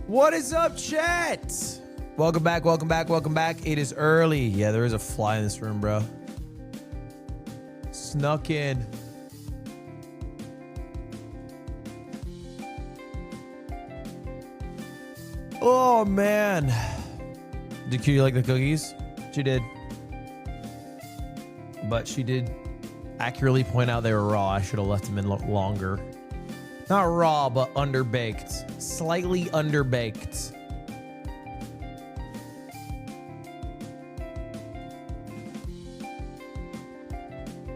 What is up, chat? Welcome back, welcome back, welcome back. It is early. Yeah, there is a fly in this room, bro. Snuck in. Oh, man. Did Cutie like the cookies? She did. But she did accurately point out they were raw. I should have left them in longer. Not raw, but underbaked. Slightly underbaked.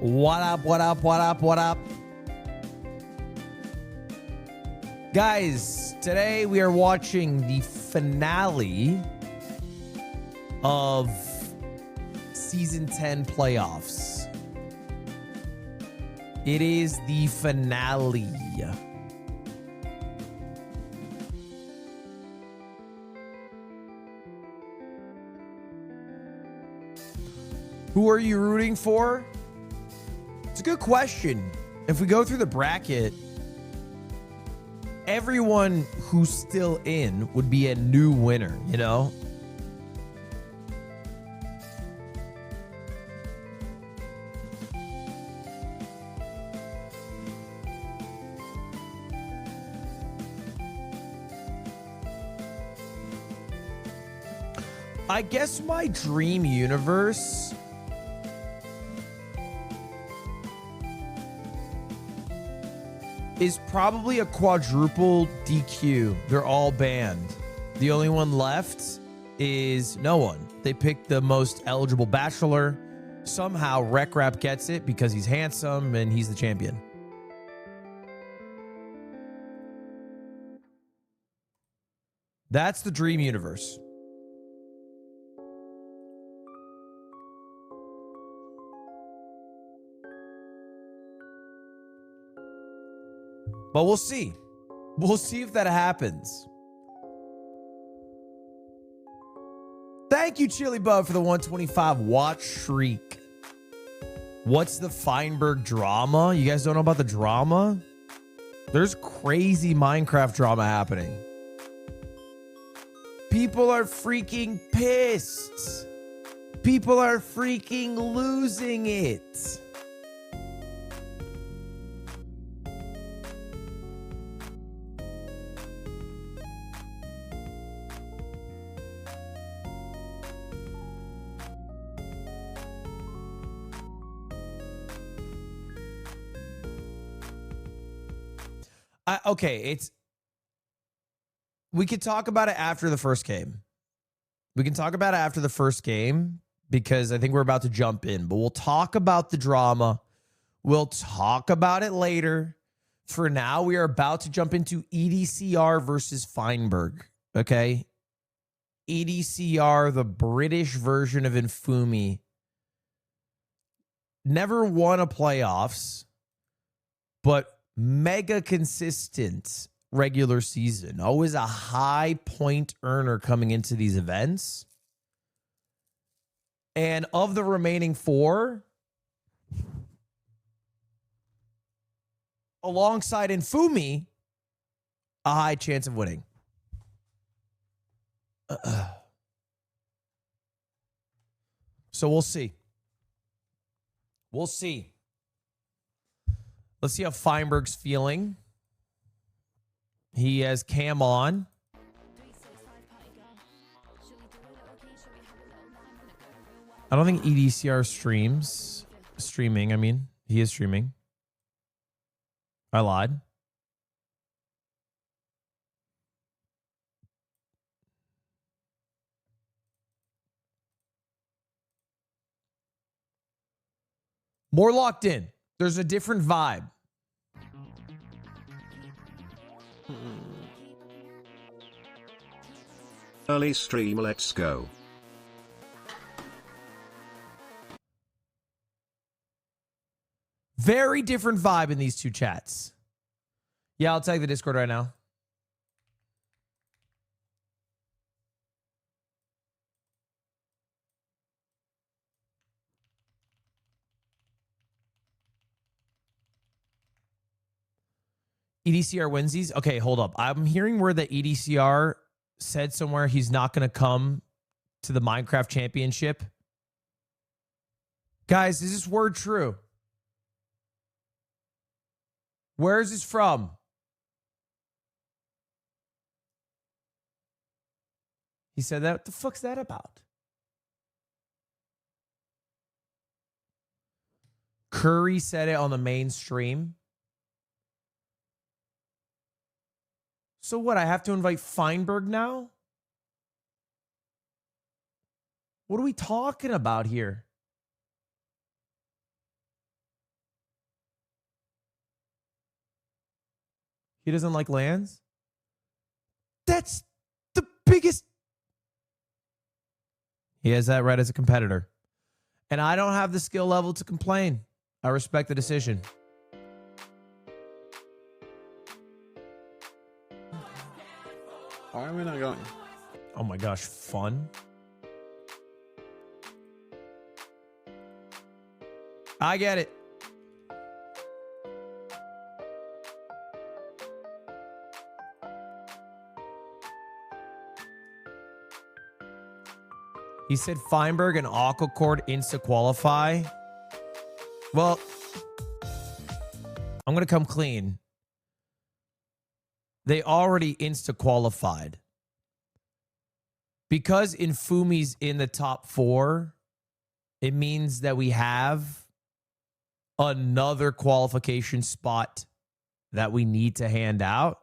What up, what up, what up, what up? Guys, today we are watching the finale of Season 10 playoffs. It is the finale. Who are you rooting for? It's a good question. If we go through the bracket, everyone who's still in would be a new winner, you know? I guess my dream universe is probably a quadruple DQ. They're all banned. The only one left is no one. They picked the most eligible bachelor. Somehow Rec Rap gets it because he's handsome and he's the champion. That's the dream universe. But we'll see. We'll see if that happens. Thank you, Chili Bub, for the 125 watch shriek. What's the Feinberg drama? You guys don't know about the drama? There's crazy Minecraft drama happening. People are freaking pissed. People are freaking losing it. Okay, we could talk about it after the first game. We can talk about it after the first game because I think we're about to jump in, but we'll talk about the drama. We'll talk about it later. For now, we are about to jump into EDCR versus Feinberg, okay? EDCR, the British version of Infume, never won a playoffs, but mega consistent regular season. Always a high point earner coming into these events. And of the remaining four, alongside Infume, a high chance of winning. So we'll see. We'll see. Let's see how Feinberg's feeling. He has cam on. I don't think EDCR streaming. I mean, he is streaming. I lied. More locked in. There's a different vibe. Early stream, let's go. Very different vibe in these two chats. Yeah, I'll tag the Discord right now. EDCR wins these? Okay, hold up. I'm hearing word that EDCR said somewhere he's not going to come to the Minecraft Championship? Guys, is this word true? Where is this from? He said that. What the fuck's that about? Curry said it on the main stream. So what? I have to invite Feinberg now? What are we talking about here? He doesn't like lands? That's the biggest. He has that right as a competitor. And I don't have the skill level to complain. I respect the decision. Why are we not going? Oh my gosh, fun. I get it. He said Feinberg and Aquecorde insta-qualify. Well, I'm going to come clean. They already insta-qualified. Because Infume's in the top 4, it means that we have another qualification spot that we need to hand out.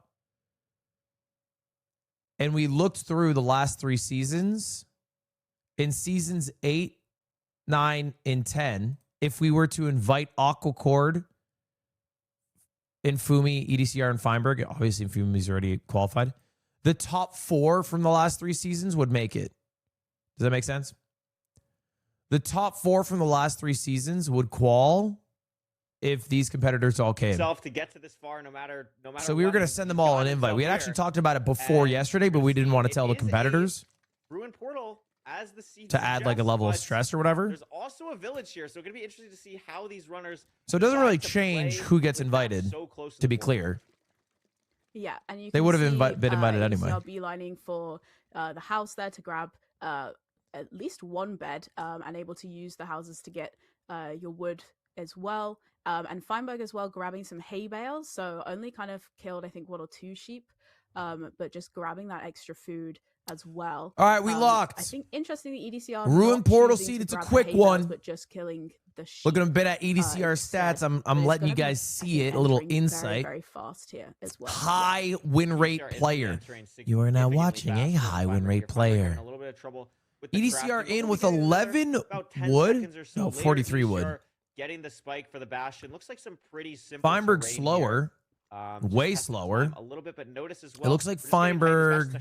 And we looked through the last 3 seasons. In seasons 8, 9, and 10, if we were to invite Aquecorde, Infume, EDCR, and Feinberg, obviously Infume's already qualified, the top 4 from the last 3 seasons would make it. Does that make sense? The top 4 from the last 3 seasons would qual if these competitors all came. To get to this far, no matter. So we were going to send them all an invite. We had actually talked about it before yesterday, but we didn't want to tell the competitors. Ruin Portal. As the season to add like a level of stress or whatever. There's also a village here, so it's going to be interesting to see how these runners. So it doesn't really change who gets invited, so to be clear. Yeah, and you they would have been invited EDCR anyway. Beelining for the house there to grab at least one bed and able to use the houses to get your wood as well. And Feinberg as well grabbing some hay bales, so only kind of killed I think 1 or 2 sheep, but just grabbing that extra food as well. All right, we locked. I think interestingly, EDCR Ruin Portal Seed. It's a quick one, but just killing the sheep. Looking a bit at EDCR stats. I'm letting you guys see it. A little insight. Very fast here as well. High win rate player. You are now watching a high win rate player. A little bit of trouble with EDCR in with 11 wood. No, 43 wood. Getting the spike for the Bastion. Looks like some pretty simple. Feinberg slower. Way slower. A little bit, but notice as well. It looks like Feinberg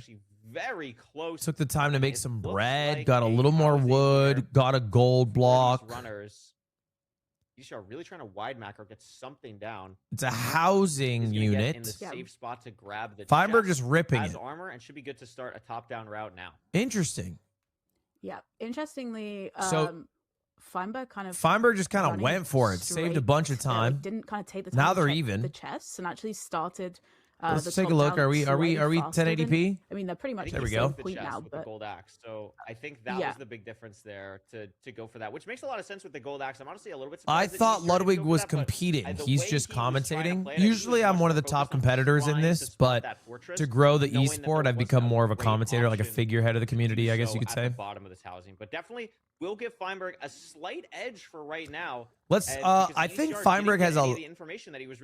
very close. Took the time to make some bread, got a little more wood, got a gold block. Runners. You are really trying to wide macro, get something down. It's a housing unit. In the safe spot to grab the Feinberg just ripping it. Armor and should be good to start a top-down route now. Interesting. Yeah. Interestingly, Feinberg just kind of went for it, saved a bunch of time. Didn't kind of take the time. Now to they're check even. The chests and actually started. Let's take a look. Are we 1080p? I mean, they're pretty much there we go. Point now, with the gold axe. So I think that was the big difference there to go for that, which makes a lot of sense with the gold axe. I'm honestly a little bit surprised. I thought Ludwig was competing. He's just commentating. Usually I'm one of the top competitors in this, but to grow the esport, I've become more of a commentator, like a figurehead of the community, I guess you could say. Bottom of this housing, but definitely will give Feinberg a slight edge for right now. Let's. I think Feinberg has a.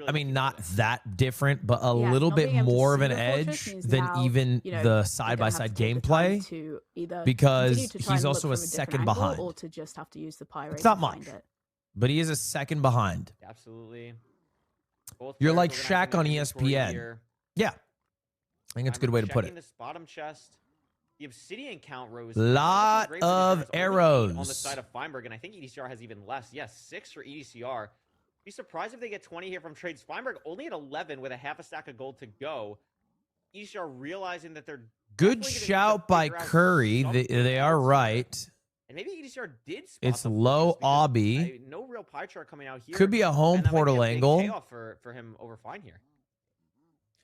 I mean, not that different, but a little bit more of an edge than even the side-by-side gameplay, because he's also a second behind. Or to just have to use the pirate. It's not much, but he is a second behind. Absolutely. You're like Shaq on ESPN. Yeah, I think it's a good way to put it. This bottom chest. The obsidian count rose. Lot of arrows on the side of Feinberg, and I think EDCR has even less. Yes, 6 for EDCR. Be surprised if they get 20 here from trades. Feinberg only at 11 with a half a stack of gold to go. EDCR realizing that they're good shout by Curry. They are right. And maybe EDCR did. Spot it's low obby. No real pie chart coming out here. Could be a home portal angle. For him over Fine here.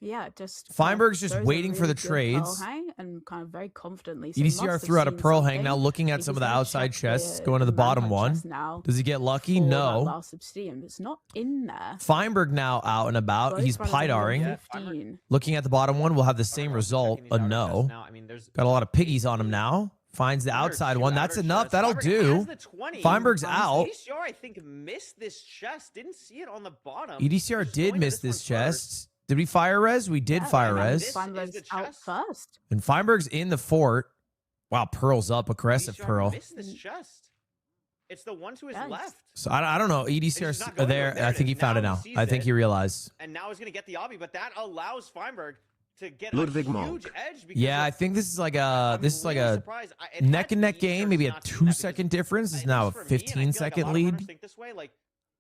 Yeah, just Feinberg's just waiting for the trades. and kind of very confidently. So EDCR must have threw out a seen pearl hang. something. Now looking at He's some of the gonna outside check chests, going to the bottom manhunt one. chest now Does he get lucky? for that No. last obsidian. It's not in there. Feinberg now out and about. Both He's runners only pidaring. on Yeah, 15. Looking at the bottom one, we'll have the same Feinberg also result. checking these A outer no. chests now. I mean, there's Got a lot of piggies on him now. Finds the one or outside two one. That's outer enough. chests. That'll Feinberg do. has the 20. Feinberg's out. EDCR, I think, missed this chest. Didn't see it on the bottom. EDCR Just did going to miss this one first. chest. Did we fire res? We did Yeah, fire and res. This is Feinberg's the out chest. first. And Feinberg's in the fort. Wow, Pearl's up. Aggressive EDCR Pearl. missed this chest. It's the one to his Yeah, left. So I don't know. just EDCR's not going to it. there. There I it think he is. found it Now now. he sees I think it. he realized. And now he's going to get the obby, but that allows Feinberg to get Ludwig a huge Monk. edge. Because Yeah, I think this is like a really surprised. It had neck to and be neck game. EDCR Maybe a not seeing that because 2-second difference. Is at now a least for me, and I feel like a 15-second lot of lead. runners think this way. Like,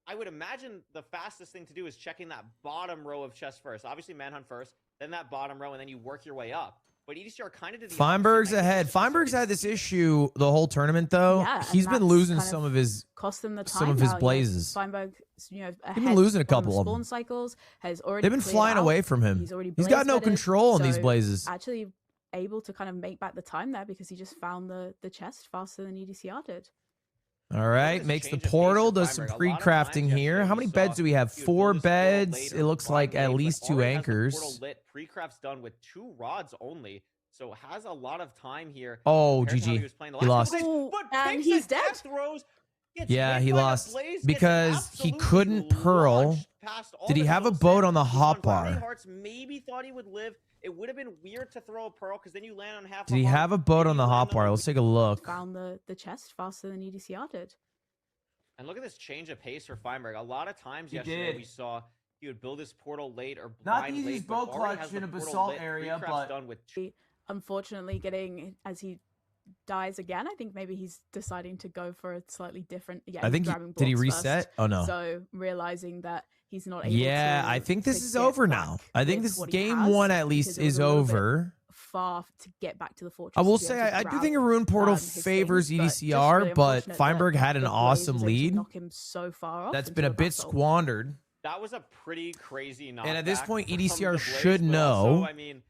I would imagine the fastest thing to do is checking that bottom row of chests first. Obviously, manhunt first, then that bottom row, and then you work your way up. But EDCR kind of did the Feinberg's opposite. I think ahead. it's just Feinberg's something had this to see. issue the whole tournament, though. Yeah, and He's been that's losing kind some of of his. Cost them the time. Some of his now, blazes. Feinberg, ahead been losing a on couple of spawn them. cycles has already. They've been cleared flying out. away from him. He's already. He's got no blaze-bedded, control on these so blazes. Actually, able to kind of make back the time there because he just found the chest faster than EDCR did. All right, this makes the change of pace portal, for does some Feinberg. A lot of pre-crafting times here. yesterday How we many saw beds do we have? he would 4 build his portal beds. later, It looks bottom like at lane, but least 2 already has the anchors. portal lit, pre-craft's done with 2 rods only, so has a lot of time here. Oh, compared to how GG. He was playing the He last lost. couple days, but And takes he's the dead. death throws, gets Yeah, hit he by the lost blaze, gets because he absolutely couldn't pearl. launched past all Did he the have a kills boat there. on the He won hot by many bar? hearts, maybe thought he would live. It would have been weird to throw a pearl because then you land on half. Did he have a boat on the hot bar? Let's take a look. Found the chest faster than EDCR did. And look at this change of pace for Feinberg. A lot of times He yesterday did. we saw he would build his portal late or Not blind the easiest late, but boat already clutch has the in a portal basalt lit, area, pre-craft's but- done with Unfortunately, getting as he dies again, I think maybe he's deciding to go for a slightly different. Yeah, I he's think grabbing did he blocks reset? first. Oh no. So realizing that he's not able Yeah, to. I think this to is get over back now. I think with this what he game has, 1 at because least it was is a little bit over. Far to get back to the fortress. I will to be say able to I do grab, think a rune portal his favors things, but just EDCR, really but unfortunate that Feinberg had an the blaze awesome was able to lead. knock him so far off That's into been a bit basalt. squandered. That was a pretty crazy knockback. And at this point, from EDCR the Blaze, should but also, know. I mean,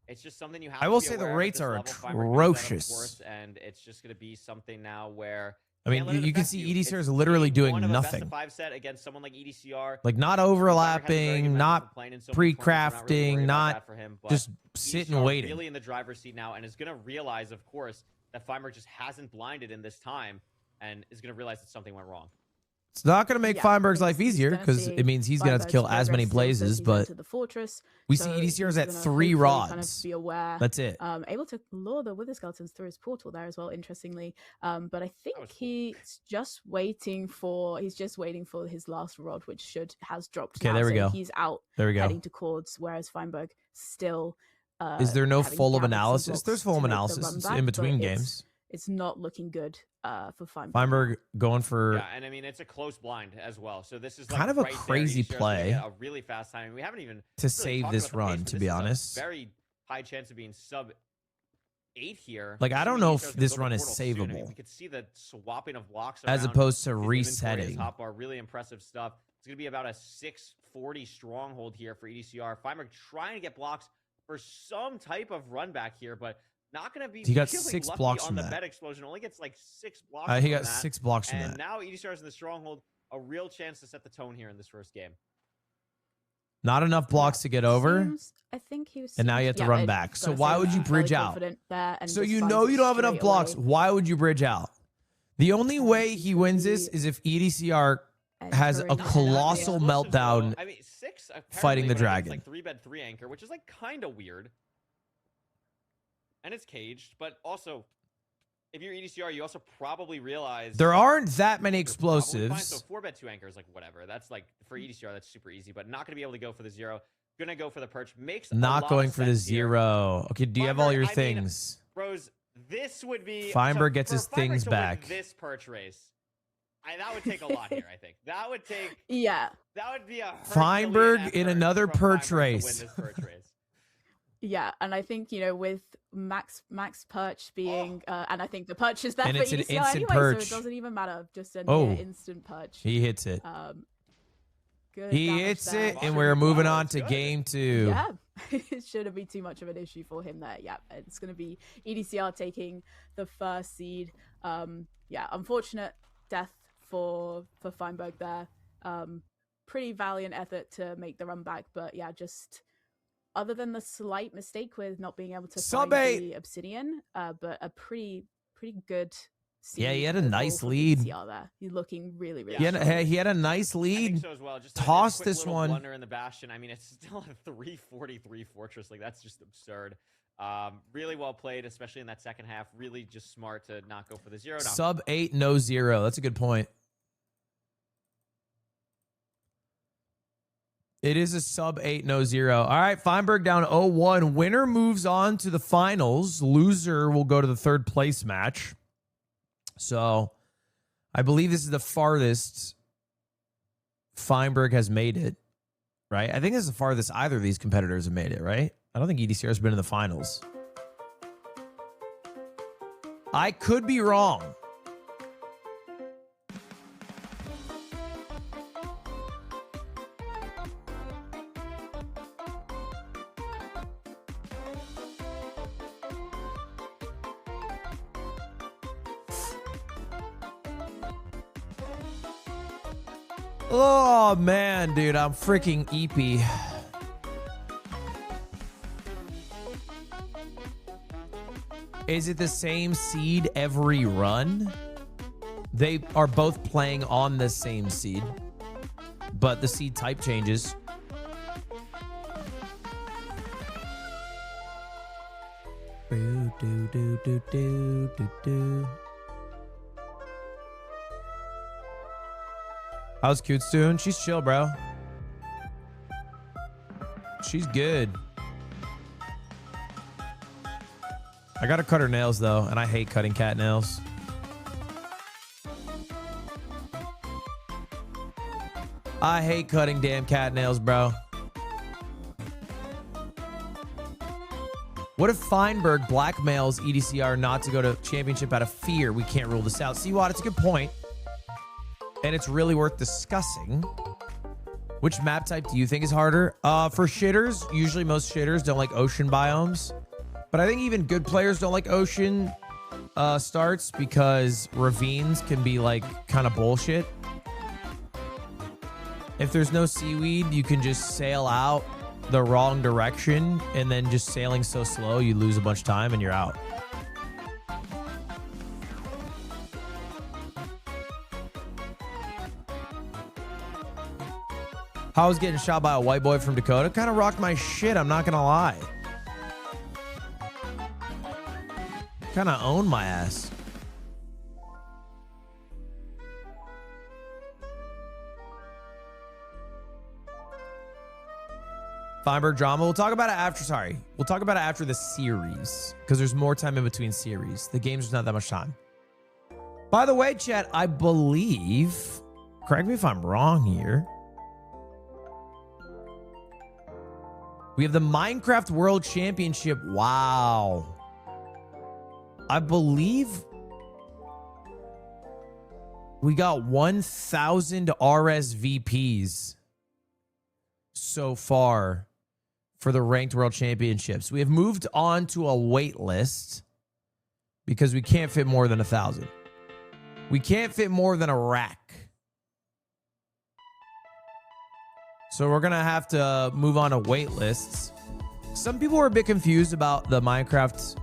it's just something you have I to will be say the aware of at rates this are level. Feinberg knows that, of atrocious. course, and it's just going to be something now where. I mean, can't let it you can affect see you. EDCR is It's literally game doing one of a nothing. best-of-5 set against someone like EDCR. Like not Feinberg has a very good overlapping, mental not complaint in so many tournaments, we're not really pre-crafting, worried about not that for him, but just sitting EDCR waiting. really in the driver's seat now and is going to realize, of course, that Feinberg just hasn't blinded in this time and is going to realize that something went wrong. It's not going to make Yeah, Feinberg's he's- life he's easier gonna because see it means he's going to have to kill Feinberg's as many progress still, blazes, so he's but entered the fortress, we so see he's EDCR's at gonna 3 hopefully rods. Kind of be aware. That's it. Able to lure the wither skeletons through his portal there as well, interestingly. But I think was cool. he's just waiting for his last rod, which has dropped. Okay, now, there we so go. He's out There we go. heading to Cords, whereas Feinberg still. Is there no having full of gathered some analysis? blocks There's to full of make the analysis run It's back, in but between games. It's not looking good for Feinberg. Feinberg going for Yeah, and I mean, it's a close blind as well. So this is like Kind of a right there. crazy EDCR 's gonna play get a really fast time. We haven't even to really save talked this about the run, pace, but to this be is a honest. very high chance of being sub 8 here. Like, I don't Assuming know EDCR if is gonna this build a run is portal soon. I mean, savable. we could see the swapping of blocks As around opposed to his inventory, his resetting. hotbar, really impressive stuff. It's going to be about a 640 stronghold here for EDCR. Feinberg trying to get blocks for some type of run back here, but not going to be. He got really 6 lucky blocks on from the that. bed explosion. Only gets like 6 blocks. He from got that. 6 blocks from And that. now EDCR is in the stronghold. A real chance to set the tone here in this first game. Not enough blocks to get over. I think he was. And now you have to run back. So why would you bridge out? So you know you don't have enough blocks. Why would you bridge out? The only way he wins this is if EDCR has a colossal meltdown. I mean, 6 fighting the apparently, dragon. Like 3 bed 3 anchor, which is like kind of weird. And it's caged, but also, if you're EDCR, you also probably realize There aren't that many you're probably fine. explosives. So 4 bed 2 anchor is like whatever. That's like for EDCR, that's super easy, but not gonna be able to go for the 0. Gonna go for the perch. Makes a Not lot going of for the sense here. 0. Okay, do you have all your Feinberg, I mean, things? Rose, this would be Feinberg so gets for his Feinberg things to win back. This perch race, that would take a lot here. I think that would take. Yeah. That would be a Feinberg Herculean in effort another from perch Feinberg to race. win this perch race. Yeah, and I think with Max Perch being, and I think the perch is there And for it's an EDCR instant anyway, perch. so it doesn't even matter. Just a Oh. near instant perch. He hits it. Good He damage hits there. it, and we're moving on to Good. game 2. Yeah, it shouldn't be too much of an issue for him there. Yeah, it's going to be EDCR taking the first seed. Yeah, unfortunate death for Feinberg there. Pretty valiant effort to make the run back, but yeah, just other than the slight mistake with not being able to Sub find 8. the obsidian, but a pretty good seed. Yeah, he had a overall nice from lead. EDCR there. He's looking really He had a nice I lead. think so as well. Just Toss a quick this little one. blunder in the Bastion. I mean, it's still a 343 Fortress. Like, that's just absurd. Really well played, especially in that second half. Really just smart to not go for the 0. Sub 8, no 0. That's a good point. It is a sub 8, no 0. All right, Feinberg down 0-1. Winner moves on to the finals. Loser will go to the third place match. So I believe this is the farthest Feinberg has made it, right? I think this is the farthest either of these competitors have made it, right? I don't think EDCR has been in the finals. I could be wrong. Oh, man, dude, I'm freaking EP. Is it the same seed every run? They are both playing on the same seed, but the seed type changes. Do, do, do, do, do, do, do. How's Coots doing? She's chill, bro. She's good. I gotta cut her nails, though, and I hate cutting cat nails. I hate cutting damn cat nails, bro. What if Feinberg blackmails EDCR not to go to championship out of fear? We can't rule this out. See what? It's a good point. And it's really worth discussing. Which map type do you think is harder? For shitters, usually most shitters don't like ocean biomes. But I think even good players don't like ocean starts because ravines can be like kind of bullshit. If there's no seaweed, you can just sail out the wrong direction, and then just sailing so slow, you lose a bunch of time and you're out. How I was getting shot by a white boy from Dakota kind of rocked my shit, I'm not gonna lie. Kind of owned my ass. Feinberg drama. We'll talk about it after. Sorry. We'll talk about it after the series because there's more time in between series. The game's not that much time. By the way, chat, I believe, correct me if I'm wrong here, we have the Minecraft World Championship. Wow. I believe we got 1,000 RSVPs so far for the Ranked World Championships. We have moved on to a wait list because we can't fit more than 1,000. We can't fit more than a rack. So we're going to have to move on to wait lists. Some people were a bit confused about the Minecraft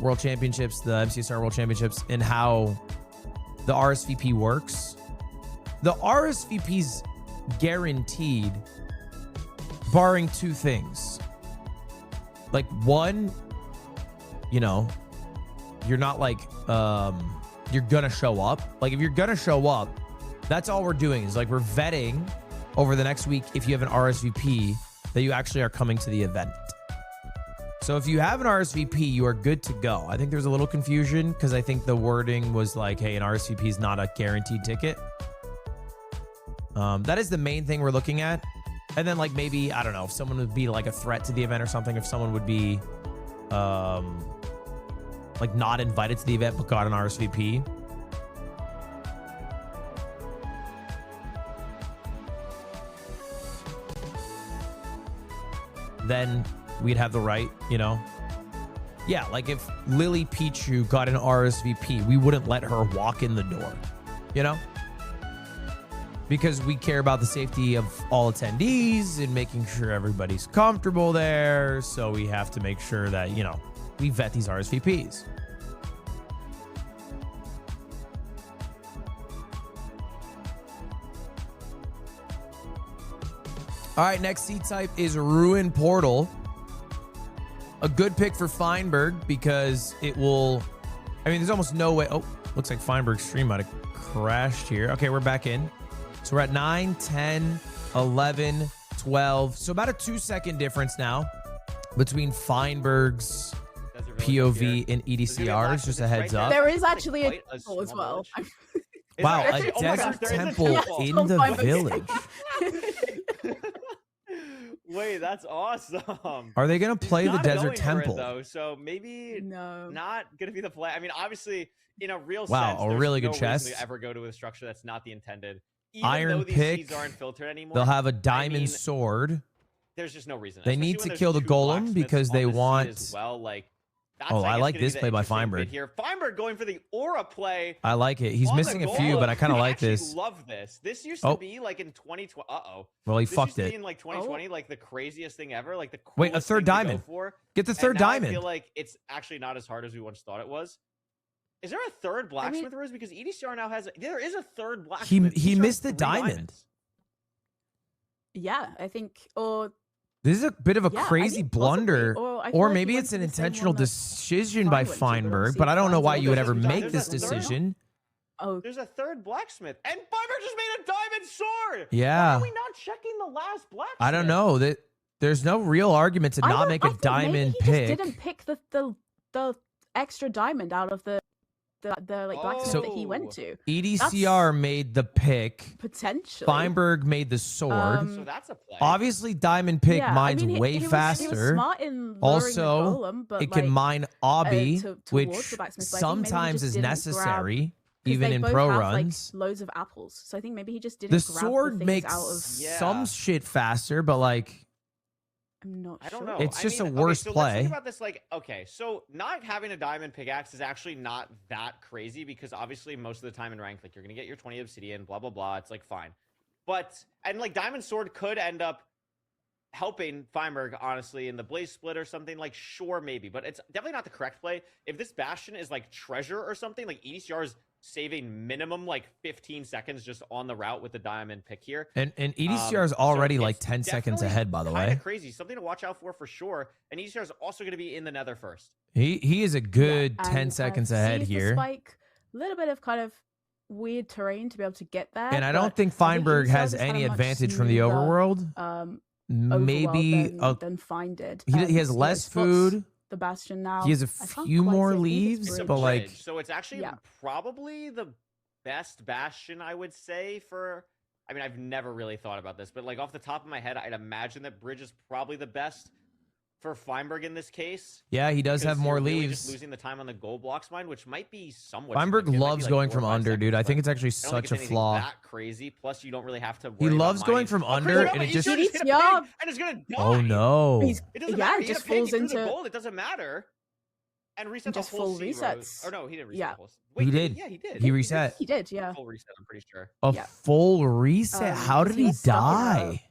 World Championships, the MCSR World Championships, and how the RSVP works. The RSVP's guaranteed, barring two things. Like, one, you know, you're not like you're gonna show up. Like, if you're gonna show up, that's all we're doing is like we're vetting over the next week if you have an RSVP that you actually are coming to the event. So if you have an RSVP, you are good to go. I think there's a little confusion because I think the wording was like, hey, an RSVP is not a guaranteed ticket. That is the main thing we're looking at. And then like maybe, I don't know, if someone would be like a threat to the event or something, if someone would be like not invited to the event but got an RSVP. then we'd have the right, you know. Yeah, like if Lily Pichu got an RSVP, we wouldn't let her walk in the door, you know? Because we care about the safety of all attendees and making sure everybody's comfortable there. So we have to make sure that, you know, we vet these RSVPs. All right, next seed type is Ruin Portal. A good pick for Feinberg because it will, I mean, there's almost no way. Oh, looks like Feinberg's stream might have crashed here. Okay, we're back in. So we're at 9, 10, 11, 12. So about a 2-second difference now between Feinberg's POV and EDCR's, just a heads up. There is actually a temple as well. Wow, a desert temple in the village. Wait, that's awesome. Are they going to play the Not desert going for it, temple? though, so maybe not going to be the play. I mean, obviously, in a real wow, sense, a really there's good no reason chest. to ever go to a structure that's not the intended. Even Iron though these pick. seeds aren't filtered anymore, They'll have a diamond I mean, sword. There's just no reason. They Especially need when to there's kill the 2 golem blacksmiths because on they the seed want. as well. Like, that's, Oh, I guess, like gonna be this the play by interesting bit Feinberg. Here, Feinberg going for the aura play. I like it. He's on the missing a few, golem. but I kind of I like actually this. Love this. This used to be like in 2020. Well, he This fucked used to it. be in like 2020, like the craziest thing ever. Like the Wait, a coolest third thing to go diamond. for. Get the And third now diamond. I feel like it's actually not as hard as we once thought it was. Is there a third blacksmith rose? Because EDCR now has. There is a third blacksmith. He EDCR missed the has 3 diamond. diamonds. Yeah, I think, or This is a bit of a yeah, I crazy think blunder. possibly, or I feel Or like he maybe went it's for an the same intentional one that decision by Fine went to, but Feinberg, obviously but I don't know why Fine's you would also ever done- make there's this a third- decision. Oh, There's a third blacksmith, and Feinberg just made a diamond sword. Yeah. Why are we not checking the last blacksmith? I don't know. There's no real argument to I not don't- make I a think maybe diamond he pick. just didn't pick the extra diamond out of the like blacksmith that he went to. EDCR made the pick. Potentially. Feinberg made the sword. So that's a play. Obviously, diamond pick Yeah, I mines mean, way he was faster. smart in lowering Also, the golem, but it can like, mine obby, towards which the blacksmith, but I think maybe he sometimes just is didn't necessary, 'cause even they in both pro have, runs. like, loads of apples, so I think maybe he just didn't. The grab sword the makes out of. Yeah. some shit faster, but like I'm not I sure. don't know. It's I just mean, a worse so Let's play. think about this. Like, okay, so not having a diamond pickaxe is actually not that crazy because obviously most of the time in ranked, like you're gonna get your 20 obsidian, blah blah blah. It's like fine, but and like diamond sword could end up helping Feinberg honestly in the blaze split or something. Like sure maybe, but it's definitely not the correct play. If this bastion is like treasure or something, like EDCR is saving minimum like 15 seconds just on the route with the diamond pick here. and EDCR is already so like it's 10 seconds definitely ahead, by the kinda way. crazy, something to watch out for sure. And EDCR is also going to be in the nether first. He is a good Yeah, 10 and seconds I've ahead seized the here. Spike, a little bit of kind of weird terrain to be able to get there. And I don't but think I Feinberg EDCR has just had any a much advantage from the smoother, overworld. Maybe than Fine did. he has less food. The bastion now. He has a I can't few quite more see. I think it's leaves, bridge. but like Bridge. So it's actually Yeah. probably the best bastion, I would say, for I mean, I've never really thought about this, but like off the top of my head, I'd imagine that bridge is probably the best for Feinberg in this case. yeah, he does have because more you're really leaves. just losing the time on the gold blocks mine, which might be somewhat Feinberg significant. It might be, loves like, going 4 or from 5 under, dude. I seconds, think but it's actually I don't think such it's a anything flaw. that crazy. Plus, you don't really have to worry He about loves going mining. from Oh, under, Chris, and no, it just. he's gonna Yeah. ping, and it's gonna die. Oh no! He's- It doesn't Yeah, matter. it He hit just a ping, falls he threw the into- gold. It doesn't matter. And reset And the just whole full sea rows. resets. Or no, he didn't reset Yeah. the whole sea. Wait, did. Yeah, he did. He reset. He did, yeah. Full reset, I'm pretty sure. A Yeah. full reset. How did he he was stuck in die?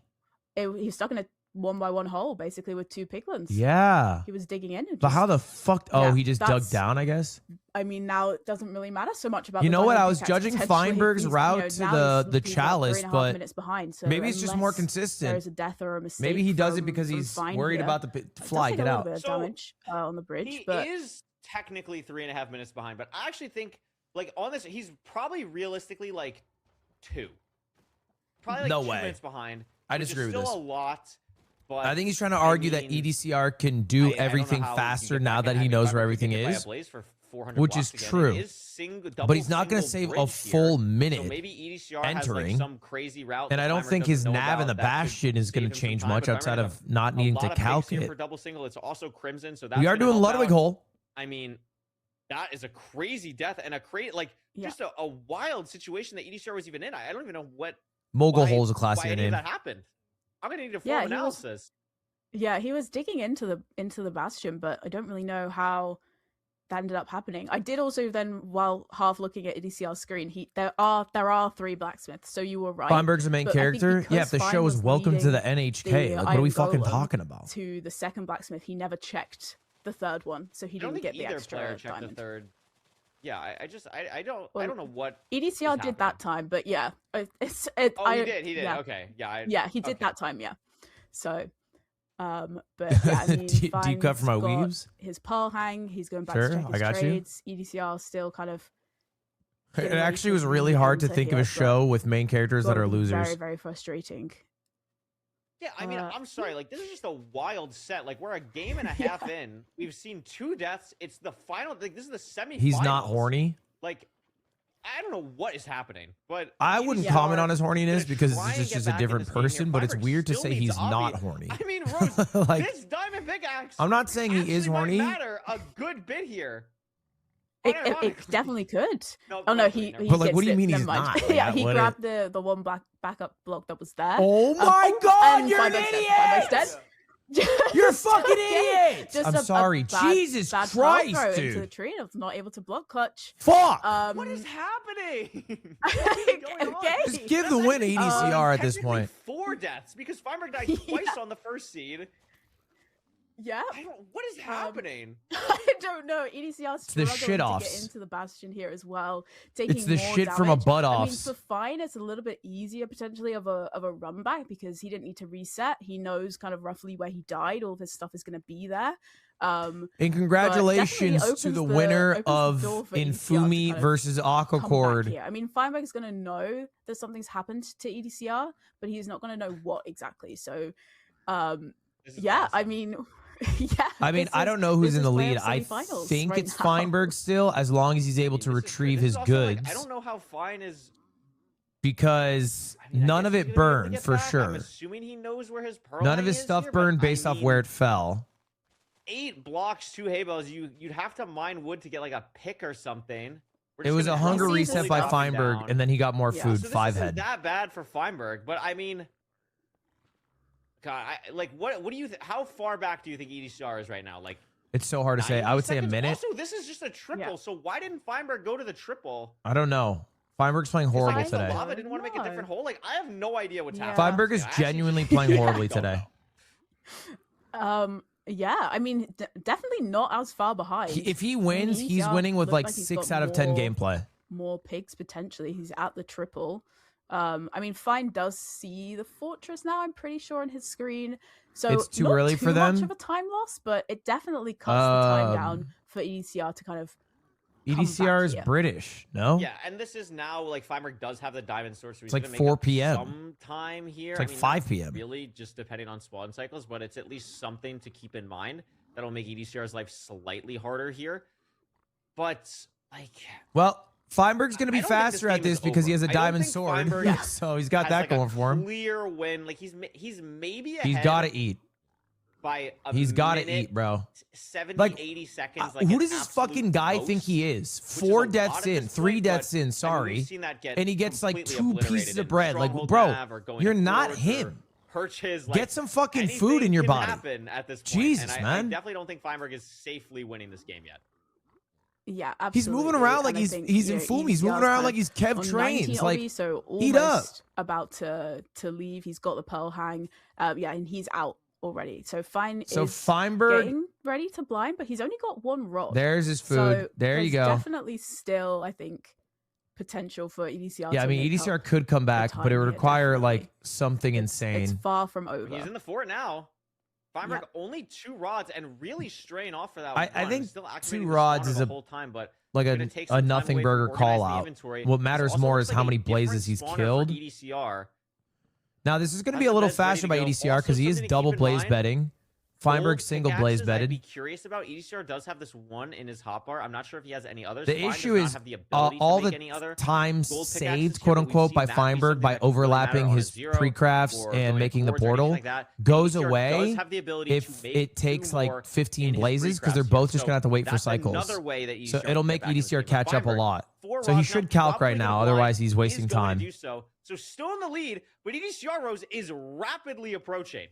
He was stuck in a 1-by-1 hole, basically, with 2 piglins. Yeah. He was digging in. And But just, how the fuck? Oh, Yeah, he just dug that's- down, I guess. I mean, now it doesn't really matter so much about. You the know what? diamond I was pickaxe, judging potentially. Feinberg's He's, route now to he's the about chalice, 3.5 but minutes behind, so maybe it's just more unless consistent. There is a death or a mistake. Maybe he does it from- because from he's Fine worried here. about the It does fly. take Get a little out. bit of So, damage on the bridge, He but is technically 3.5 minutes behind, but I actually think, like, on this, he's probably realistically like 2. Probably like No 2 way. minutes behind. I which is disagree with still this. a lot, but I think he's trying to I argue that mean, EDCR can I do don't know everything how you faster get now back that and he have knows Feinberg where get everything hit by a is. blaze for 400 Which blocks is again. true. It is But he's not going to single save a bridge here. full So minute. maybe EDCR has entering, like some crazy route, And that I don't Feinberg think his doesn't know nav in about the that could bastion is going save to him some change time, much but outside Feinberg of not a needing lot to of picks calc here it. for double single. It's also Crimson, so that's We are gonna doing help Ludwig out. hole. I mean, that is a crazy death and a crazy, like, Yeah. just a wild situation that EDCR was even in. I don't even know Mogul why, hole is a why classier any name. of that happened. I'm gonna need a full Yeah, he was- analysis. Yeah, he was digging into the bastion, but I don't really know how that ended up happening. I did also then, while half looking at EDCR's screen, there are 3 blacksmiths, so you were right. Feinberg's the main But I think character. Yeah, because if the Fein show is was welcome to the leading NHK, like what are Iron we fucking Golem talking about? to the second blacksmith, he never checked the third one, so he I don't didn't think get the either extra player checked diamond. the third. Yeah, I Well, don't know what. EDCR is did that time, but yeah, he did. Yeah. Okay, yeah, he did okay. that time. Yeah, so. But yeah, I mean, Deep cut for my Fein's got weaves. his pearl hang. He's going back Sure, to check I his got you. trades. EDCR still kind of. It getting ready actually for was some really hard to enter think of here, a but show with main characters that gotta are be losers. Very, very frustrating. Yeah, I mean, I'm sorry. Like, this is just a wild set. Like, we're a game and a Yeah. half in. We've seen 2 deaths. It's the final. Like, this is the semifinals. He's not horny. Like, I don't know what is happening, but I wouldn't Yeah. comment on his gonna horniness because try this and is get just a back in different this game here. person, but it's Feinberg weird to still say needs he's not obvi- horny. I mean, Rose, Like, this diamond pickaxe. I'm not saying he is actually might horny. Matter a good bit here. It Unironically. definitely could. No, Oh no, probably he. never. But, like, gets what do you it. mean Never he's mind. not? Like, Yeah, he what grabbed the one backup block that was there. Oh my god, and you're an Feinberg's dead. Feinberg's idiot! dead. You're a Just fucking okay. idiot! Just I'm a sorry. bad- Jesus bad pearl Christ, throw into the dude. tree. I was not able to block clutch. Fuck! What is happening? What is going on? Okay. Just give the That's win to like, EDCR at this technically point. 4 deaths because Feinberg died Yeah. twice on the first seed. Yeah. What is happening? I don't know. EDCR the struggling to shit-offs. get into the bastion here as well. Taking It's the more shit from a damage. butt I mean, offs. for Fine, it's a little bit easier potentially of a run back because he didn't need to reset. He knows kind of roughly where he died. All of his stuff is going to be there. And definitely congratulations to opens the the- winner opens the of door for EDCR to Infume kind of versus come back Aquecorde. here. I mean, Feinberg's going to know that something's happened to EDCR, but he's not going to know what exactly. So, This is yeah, I awesome. mean, yeah. I mean, this I is- don't know who's this in the is lead. playoff I semifinals think right it's now. Feinberg still, as long as he's able to This is retrieve this his is also, like, goods. I don't know how Fine is. Because I mean, I none guess of he's it gonna be able to burned get for back. I'm sure. assuming he knows where his pearl None of hang his is stuff here, burned but, based I off where mean, it fell. 8 blocks, 2 hay bales. You'd have to mine wood to get like a pick or something. We're It just was gonna a hunger drop it reset fully by down. Feinberg, and then he got more Yeah. food. So this 5 isn't head. that bad for Feinberg, but I mean, God, what do you how far back do you think EDCR is right now? Like, It's so hard to say. 90 I would say a seconds? minute. Also, this is just a triple. So why didn't Feinberg go to the triple? I don't know. Feinberg's playing horrible Because the today. lava didn't want to make a different hole. Like, I have no idea what's Yeah. happening. Feinberg is I actually genuinely just- playing I horribly don't today. know. Yeah, I mean, definitely not as far behind. If he wins, he's EDCR winning with looks like like he's 6 got out of 10 more- gameplay. more pigs potentially. He's at the triple. I mean, Fine does see the fortress now. I'm pretty sure on his screen. So It's too not early too for much them? of a time loss, but it definitely cuts the time Um, down for EDCR to kind of. come EDCR back is here. British, no? Yeah, and this is now like Feinberg does have the diamond sword, so he's like gonna make 4 up p.m.. some time here. It's like I mean, 5 not p.m.. Really, just depending on spawn cycles, but it's at least something to keep in mind that'll make EDCR's life slightly harder here. But like, Well, Feinberg's going to I be don't think this faster at game is this because he has a over. I don't diamond think sword. Feinberg Yeah. So he's got has, that like, going a for him. clear win. Like he's maybe He's ahead got to eat. by a He's got to minute, eat, bro. 70, Like, 80 seconds. Like Who an does this absolute fucking guy most, think he is? which is 4 a lot deaths at in, this 3 point, deaths but, in, I mean, sorry. we've seen that get And he gets like completely 2 pieces obliterated of in bread. Like, Stronghold bro, Nav or going you're to not Forge or him. Purchase, like, Get some fucking anything food in your can body. happen at this point. Jesus, and I man. definitely don't think Feinberg is safely winning this game yet. Yeah, absolutely. He's moving around like And I he's think, he's you in know, Fumi. He's moving EDCR's around kind like of he's Kev on Trains. 19 Like, obby, so eat up. almost about to leave. He's got the pearl hang. Yeah, and he's out already. So Fine so is Feinberg, getting ready to blind, but he's only got 1 rod. there's his food. So there you there's go. Definitely still, I think, potential for EDCR. Yeah, I to mean, make EDCR up could come back, time but it would here, require like definitely. something It's insane. far from over. He's in the fort now. Feinberg only 2 rods and really straying off for that I one. think Still 2 activating the rods spawner is the a whole time, but like gonna take some a time nothing away from burger organizing call the out. inventory. What This matters also more looks is like how a many different blazes he's spawner for killed. EDCR. Now this is going to be Has a the little beds ready faster to by go. EDCR Also, because he is something to double keep in blaze mind, betting. Feinberg Gold single blaze pickaxes I'd betted. be curious about. EDCR does have this one in his hotbar. I'm not sure if he has any others. The Fine does issue not is have the ability to all make the any other times gold pickaxes saved, here, quote but we've unquote, seen by that be Feinberg something by that could really matter overlapping on a his zero pre-crafts or and going making the forwards or anything portal like that. goes EDCR away does have the ability to if make it 2 takes like more 15 in his blazes because they're pre-crafts here. both just So going to have to wait for that's cycles. another way that So EDCR it'll can make get back in this EDCR game. But catch up a Feinberg, lot. 4 So he rods should now, calc probably right gonna now, blind. otherwise he's wasting Is going to time. do so. So still in the lead, but EDCR Rose is rapidly approaching.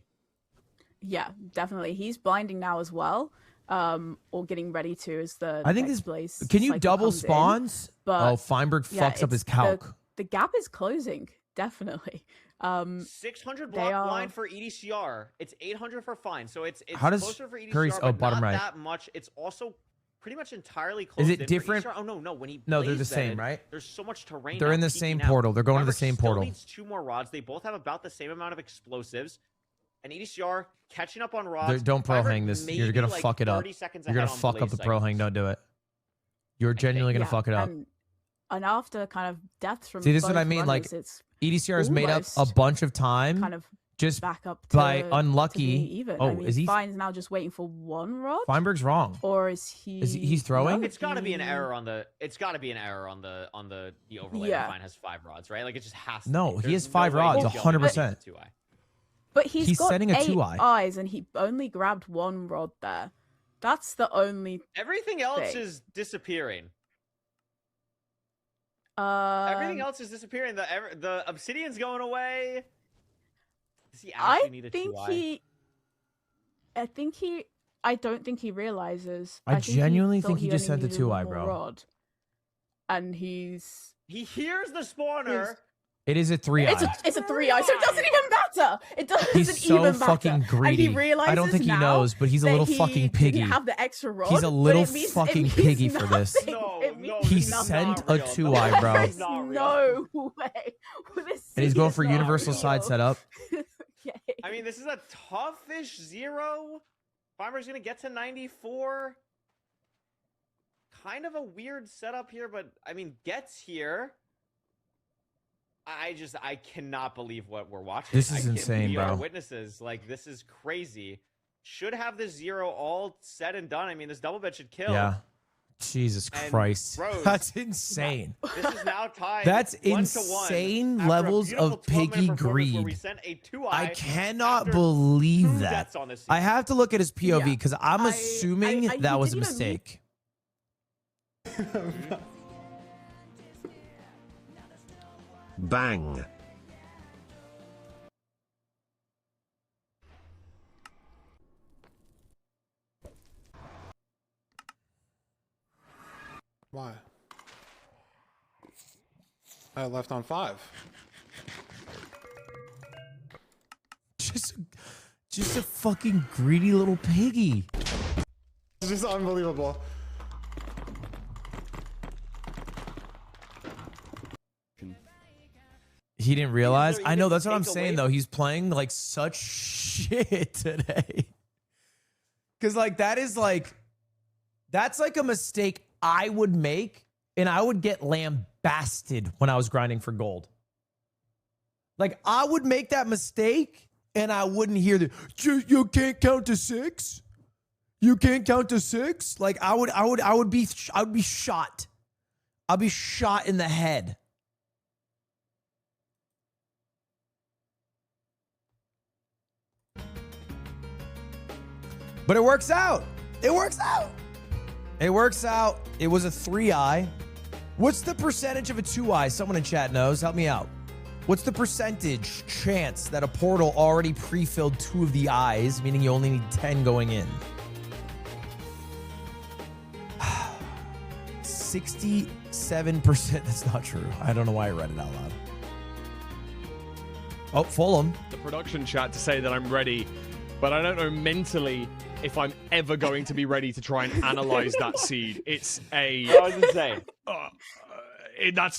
Yeah, definitely. He's blinding now as well. Or getting ready to as the I think next this. blaze Can you cycle double comes in. spawns? But Oh, Feinberg yeah, fucks up his it's calc. the gap is closing, definitely. 600 block are- blind for EDCR. It's 800 for Fine. So it's How does closer for EDCR, Curry's- but bottom not right. that much. It's also pretty much entirely closed. Is it in for different? EDCR. Oh no, when he No, they're the blazed same, it, right? There's so much terrain. They're now in the peeking same out. portal. They're going to the Feinberg same still portal. needs 2 more rods. They both have about the same amount of explosives. And EDCR catching up on rods. Don't pro Feinberg hang this. You're maybe, gonna like, fuck it up. 30 seconds You're gonna ahead on fuck up blaze the pro hang. cycles. Don't do it. You're genuinely gonna fuck it up. And after kind of deaths from See, this is what both I mean, like, runners, it's EDCR is made up a almost bunch of time. kind of Just back up to, by to unlucky. be even. Oh, I mean, is he? Fine's now just waiting for 1 rod, Feinberg's wrong. or is he? He's throwing? No, It's got to be an he- error on the. It's got to be an error on the overlay. Yeah. That Fine has 5 rods, right? Like it just has. To No, be. he There's has 5 way rods, he's going 100%. with 2i. But he's got setting a 8 2i. eyes, and he only grabbed 1 rod there. That's the only. Everything else thing. is disappearing. Uh, Everything else is disappearing. The obsidian's going away. Does he actually need a 2i? I don't think he realizes. I genuinely thought think he just only sent the needed 2i, 1 more bro. Rod. And he's. He hears the spawner. It is a 3i. It's a 3i, so it doesn't even matter. It doesn't He's so even matter. fucking greedy. And he realizes I don't think he now knows, but he's a that little he fucking piggy. didn't have the extra rod, He's a but little it means- fucking it means piggy for this. nothing. No, It means no, He this is sent not a real. 2i, bro. This is There's not real. no way. And he's going for universal side setup. Okay. I mean, this is a toughish 0. Feinberg's gonna get to 94. Kind of a weird setup here, but I mean, gets here. I cannot believe what we're watching. This is I can't- insane, we are bro. witnesses. Like, this is crazy. Should have the 0 all said and done. I mean, this double bet should kill. Yeah. Jesus And Christ. Rose- That's insane. This is now tied. That's 1-1 insane after a levels beautiful of 12-minute piggy performance where we greed. sent a 2i I cannot after believe 2 that. deaths on this I season. have to look at his POV Yeah. because I'm assuming he that was a didn't even mean- mistake. Bang. Why? I left on 5. Just a fucking greedy little piggy. It's just unbelievable. He didn't realize. there I know even that's what I'm take saying away though. He's playing like such shit today. Cause like that's like a mistake I would make, and I would get lambasted when I was grinding for gold. Like I would make that mistake, and I wouldn't hear the you can't count to 6. You can't count to 6. Like I would be shot. I'll be shot in the head. But it works out. It works out. It works out. It was a 3i. What's the percentage of a 2i? Someone in chat knows. Help me out. What's the percentage chance that a portal already pre-filled 2 of the eyes, meaning you only need 10 going in? 67%. That's not true. I don't know why I read it out loud. Oh, Fulham. The production chat to say that I'm ready, but I don't know mentally if I'm ever going to be ready to try and analyze that seed. It's a That was insane.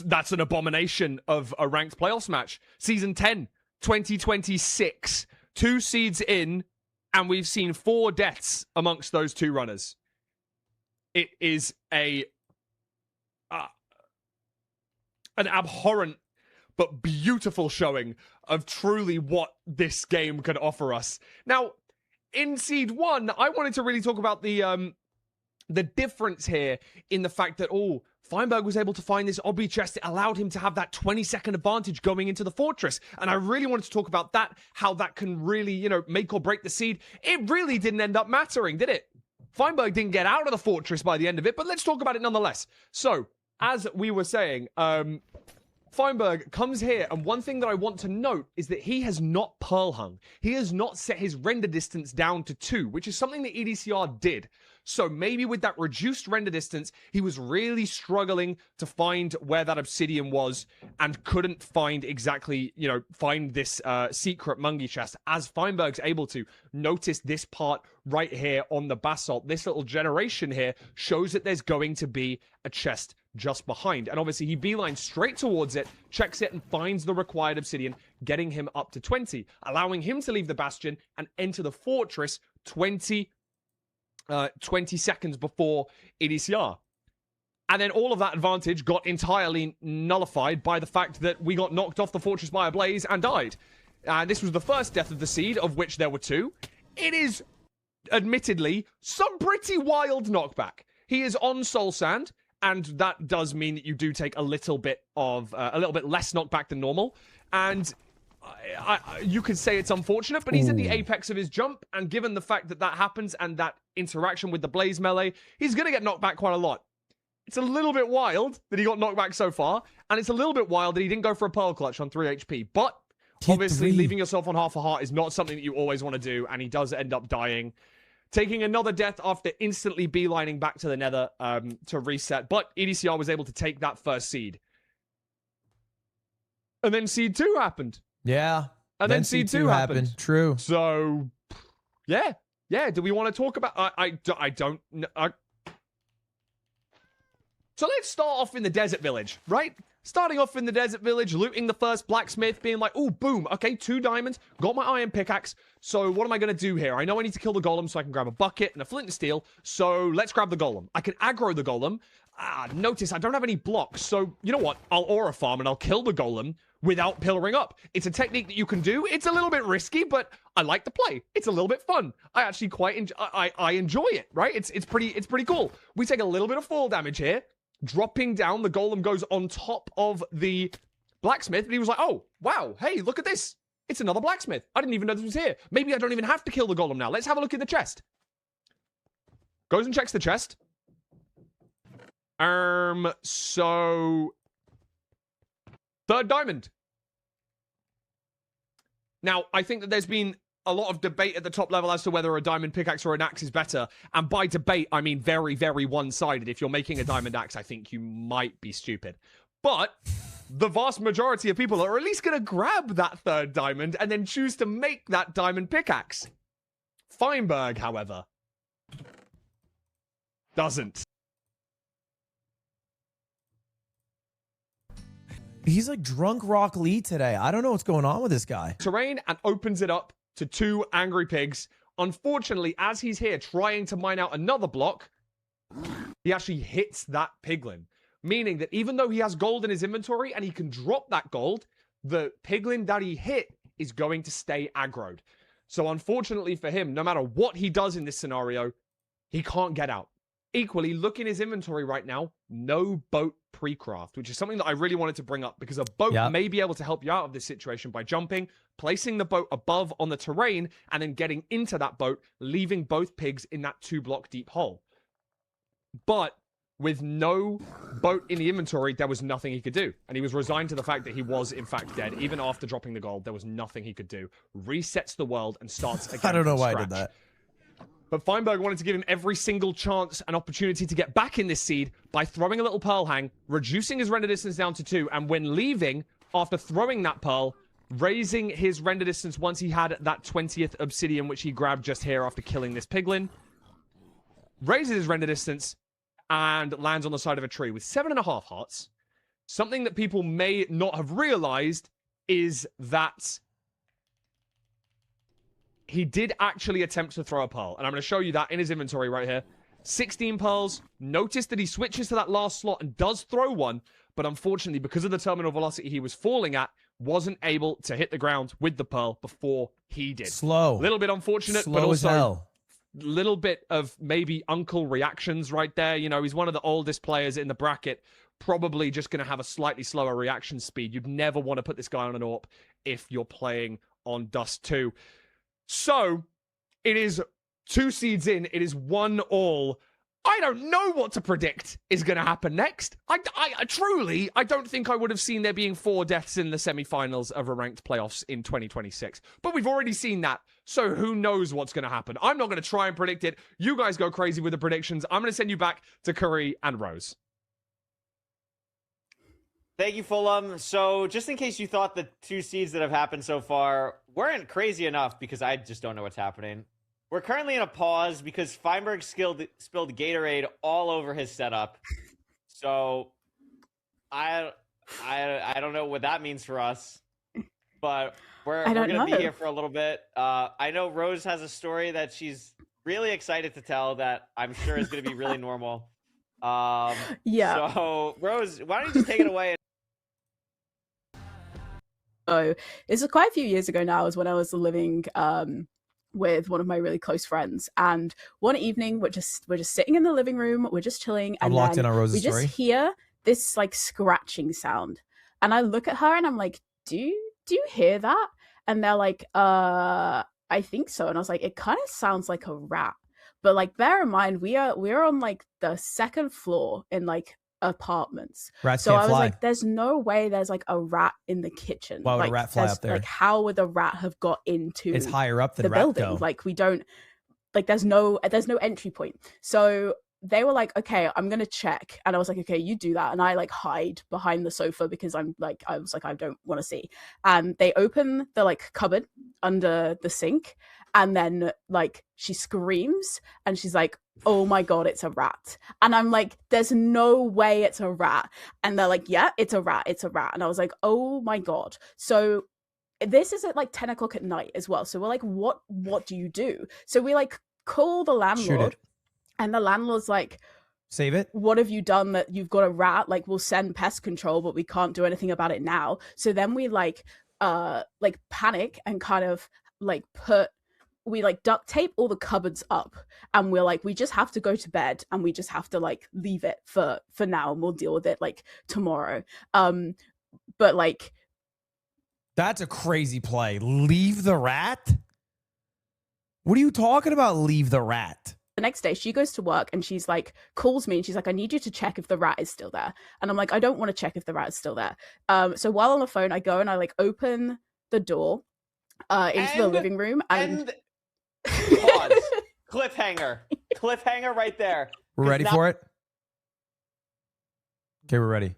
that's an abomination of a ranked playoffs match. Season 10, 2026. 2 seeds in, and we've seen 4 deaths amongst those 2 runners. It is an abhorrent but beautiful showing of truly what this game can offer us. Now, in Seed 1, I wanted to really talk about the difference here in the fact that, Feinberg was able to find this obby chest. It allowed him to have that 20-second advantage going into the fortress. And I really wanted to talk about that, how that can really, make or break the seed. It really didn't end up mattering, did it? Feinberg didn't get out of the fortress by the end of it, but let's talk about it nonetheless. So, as we were saying, Feinberg comes here, and one thing that I want to note is that he has not pearl hung. He has not set his render distance down to 2, which is something that EDCR did. So maybe with that reduced render distance, he was really struggling to find where that obsidian was and couldn't find exactly, find this secret Mungie chest. As Feinberg's able to notice this part right here on the basalt, this little generation here shows that there's going to be a chest just behind. And obviously he beelines straight towards it, checks it, and finds the required obsidian, getting him up to 20, allowing him to leave the bastion and enter the fortress 20 seconds before EDCR. And then all of that advantage got entirely nullified by the fact that we got knocked off the fortress by a blaze and died. This was the first death of the seed, of which there were 2. It is, admittedly, some pretty wild knockback. He is on soul sand, and that does mean that you do take a little bit less knockback than normal. And you could say it's unfortunate, but he's at the apex of his jump, and given the fact that that happens and that interaction with the blaze melee, he's going to get knocked back quite a lot. It's a little bit wild that he got knocked back so far, and it's a little bit wild that he didn't go for a pearl clutch on 3 HP, but obviously leaving yourself on half a heart is not something that you always want to do, and he does end up dying, taking another death after instantly beelining back to the nether to reset, but EDCR was able to take that first seed. And then seed 2 happened. Yeah. And then seed 2 happened. True. So, yeah. Do we want to talk about... I don't know. So let's start off in the desert village, right? Starting off in the desert village, looting the first blacksmith, being like, oh, boom, okay, 2 diamonds, got my iron pickaxe, so what am I going to do here? I know I need to kill the golem so I can grab a bucket and a flint and steel, so let's grab the golem. I can aggro the golem. Notice I don't have any blocks, so you know what? I'll aura farm and I'll kill the golem without pillaring up. It's a technique that you can do. It's a little bit risky, but I like the play. It's a little bit fun. I actually quite I enjoy it, right? It's pretty cool. We take a little bit of fall damage here. Dropping down, the golem goes on top of the blacksmith, and he was like, oh, wow, hey, look at this. It's another blacksmith. I didn't even know this was here. Maybe I don't even have to kill the golem now. Let's have a look at the chest. Goes and checks the chest. So 3rd diamond. Now, I think that there's been a lot of debate at the top level as to whether a diamond pickaxe or an axe is better. And by debate, I mean very, very one-sided. If you're making a diamond axe, I think you might be stupid. But the vast majority of people are at least going to grab that 3rd diamond and then choose to make that diamond pickaxe. Feinberg, however, doesn't. He's like drunk Rock Lee today. I don't know what's going on with this guy. Terrain and opens it up to 2 angry pigs. Unfortunately, as he's here trying to mine out another block, he actually hits that piglin. Meaning that even though he has gold in his inventory and he can drop that gold, the piglin that he hit is going to stay aggroed. So unfortunately for him, no matter what he does in this scenario, he can't get out. Equally, look in his inventory right now, no boat pre-craft, which is something that I really wanted to bring up because a boat may be able to help you out of this situation by jumping, placing the boat above on the terrain, and then getting into that boat, leaving both pigs in that 2-block deep hole. But with no boat in the inventory, there was nothing he could do. And he was resigned to the fact that he was, in fact, dead. Even after dropping the gold, there was nothing he could do. Resets the world and starts again. I don't know why scratch. I did that. But Feinberg wanted to give him every single chance and opportunity to get back in this seed by throwing a little pearl hang, reducing his render distance down to 2, and when leaving, after throwing that pearl, raising his render distance once he had that 20th obsidian, which he grabbed just here after killing this piglin, raises his render distance, and lands on the side of a tree with 7.5 hearts. Something that people may not have realized is that he did actually attempt to throw a pearl. And I'm going to show you that in his inventory right here. 16 pearls. Notice that he switches to that last slot and does throw one. But unfortunately, because of the terminal velocity he was falling at, wasn't able to hit the ground with the pearl before he did. Slow. A little bit unfortunate, Slow but also as hell. Little bit of maybe uncle reactions right there. You know, he's one of the oldest players in the bracket. Probably just going to have a slightly slower reaction speed. You'd never want to put this guy on an AWP if you're playing on Dust 2. So, it is 2 seeds in. It is 1-1. I don't know what to predict is going to happen next. I truly, I don't think I would have seen there being 4 deaths in the semifinals of a ranked playoffs in 2026. But we've already seen that, so who knows what's going to happen. I'm not going to try and predict it. You guys go crazy with the predictions. I'm going to send you back to Curry and Rose. Thank you, Fulham. So just in case you thought the 2 seeds that have happened so far weren't crazy enough, because I just don't know what's happening. We're currently in a pause because Feinberg spilled Gatorade all over his setup. So I don't know what that means for us, but we're going to be here for a little bit. I know Rose has a story that she's really excited to tell that I'm sure is going to be really normal. Yeah. So Rose, why don't you just take it away? So this was quite a few years ago now, is when I was living with one of my really close friends, and one evening we're just sitting in the living room, we're just chilling, and I'm locked in on Rose's story. We just hear this like scratching sound, and I look at her and I'm like, do you hear that? And they're like, I think so. And I was like, it kind of sounds like a rat, but like bear in mind we're on like the 2nd floor in like apartments. Rats so can't I was fly. like, there's no way there's like a rat in the kitchen. Why would like, a rat fly up there? Like, how would the rat have got into It's higher up than the rat building? go. Like, we don't, like, there's no entry point. So they were like, okay, I'm gonna check. And I was like, okay, you do that. And I like hide behind the sofa because I was like, I don't want to see. And they open the like cupboard under the sink, and then like she screams and she's like, oh my god, it's a rat. And I'm like, there's no way it's a rat. And they're like, yeah, it's a rat. And I was like, oh my god. So this is at like 10 o'clock at night as well. So we're like, what do you do? So we like call the landlord, and the landlord's like, save it. What have you done that you've got a rat? Like, we'll send pest control, but we can't do anything about it now. So then we like panic and kind of like we like duct tape all the cupboards up, and we're like, we just have to go to bed, and we just have to like leave it for now, and we'll deal with it like tomorrow. But like, that's a crazy play. Leave the rat? What are you talking about? Leave the rat? The next day she goes to work and she's like, calls me and she's like, I need you to check if the rat is still there. And I'm like, I don't want to check if the rat is still there. So while on the phone, I go and I like open the door into the living room, and pause. Cliffhanger right there. We're ready for it? Okay, we're ready.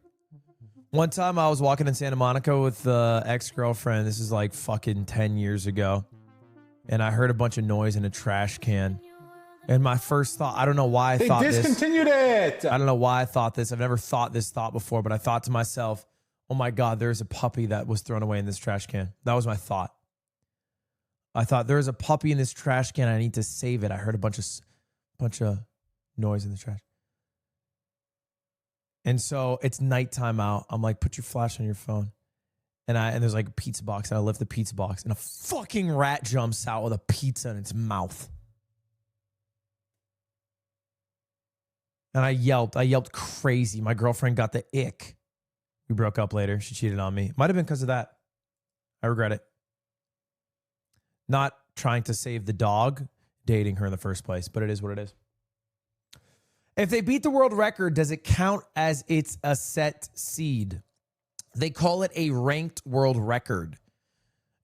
One time I was walking in Santa Monica with ex-girlfriend. This is like fucking 10 years ago. And I heard a bunch of noise in a trash can. And my first thought, I don't know why I thought this. They discontinued it. I don't know why I thought this. I've never thought this thought before, but I thought to myself, oh my God, there's a puppy that was thrown away in this trash can. That was my thought. I thought there's a puppy in this trash can. I need to save it. I heard a bunch of noise in the trash. And so it's nighttime out. I'm like, put your flash on your phone. And there's like a pizza box. And I lift the pizza box, and a fucking rat jumps out with a pizza in its mouth. And I yelped crazy. My girlfriend got the ick. We broke up later. She cheated on me. Might have been because of that. I regret it. Not trying to save the dog, dating her in the first place, but it is what it is. If they beat the world record, does it count as it's a set seed? They call it a ranked world record.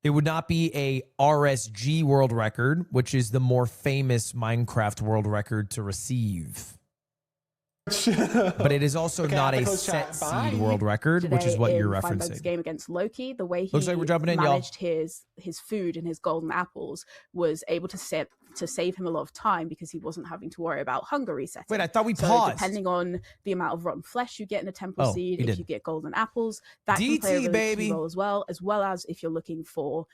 It would not be a RSG world record, which is the more famous Minecraft world record to receive. But it is also not a set seed world record, which is what you're referencing. Feinberg's game against Loki, the way he Looks like we're jumping in, managed his food and his golden apples was able to save him a lot of time because he wasn't having to worry about hunger resetting. Wait, I thought we paused. Depending on the amount of rotten flesh you get in a temple seed, if you get golden apples, that DT, can play a really key baby. role as well as if you're looking for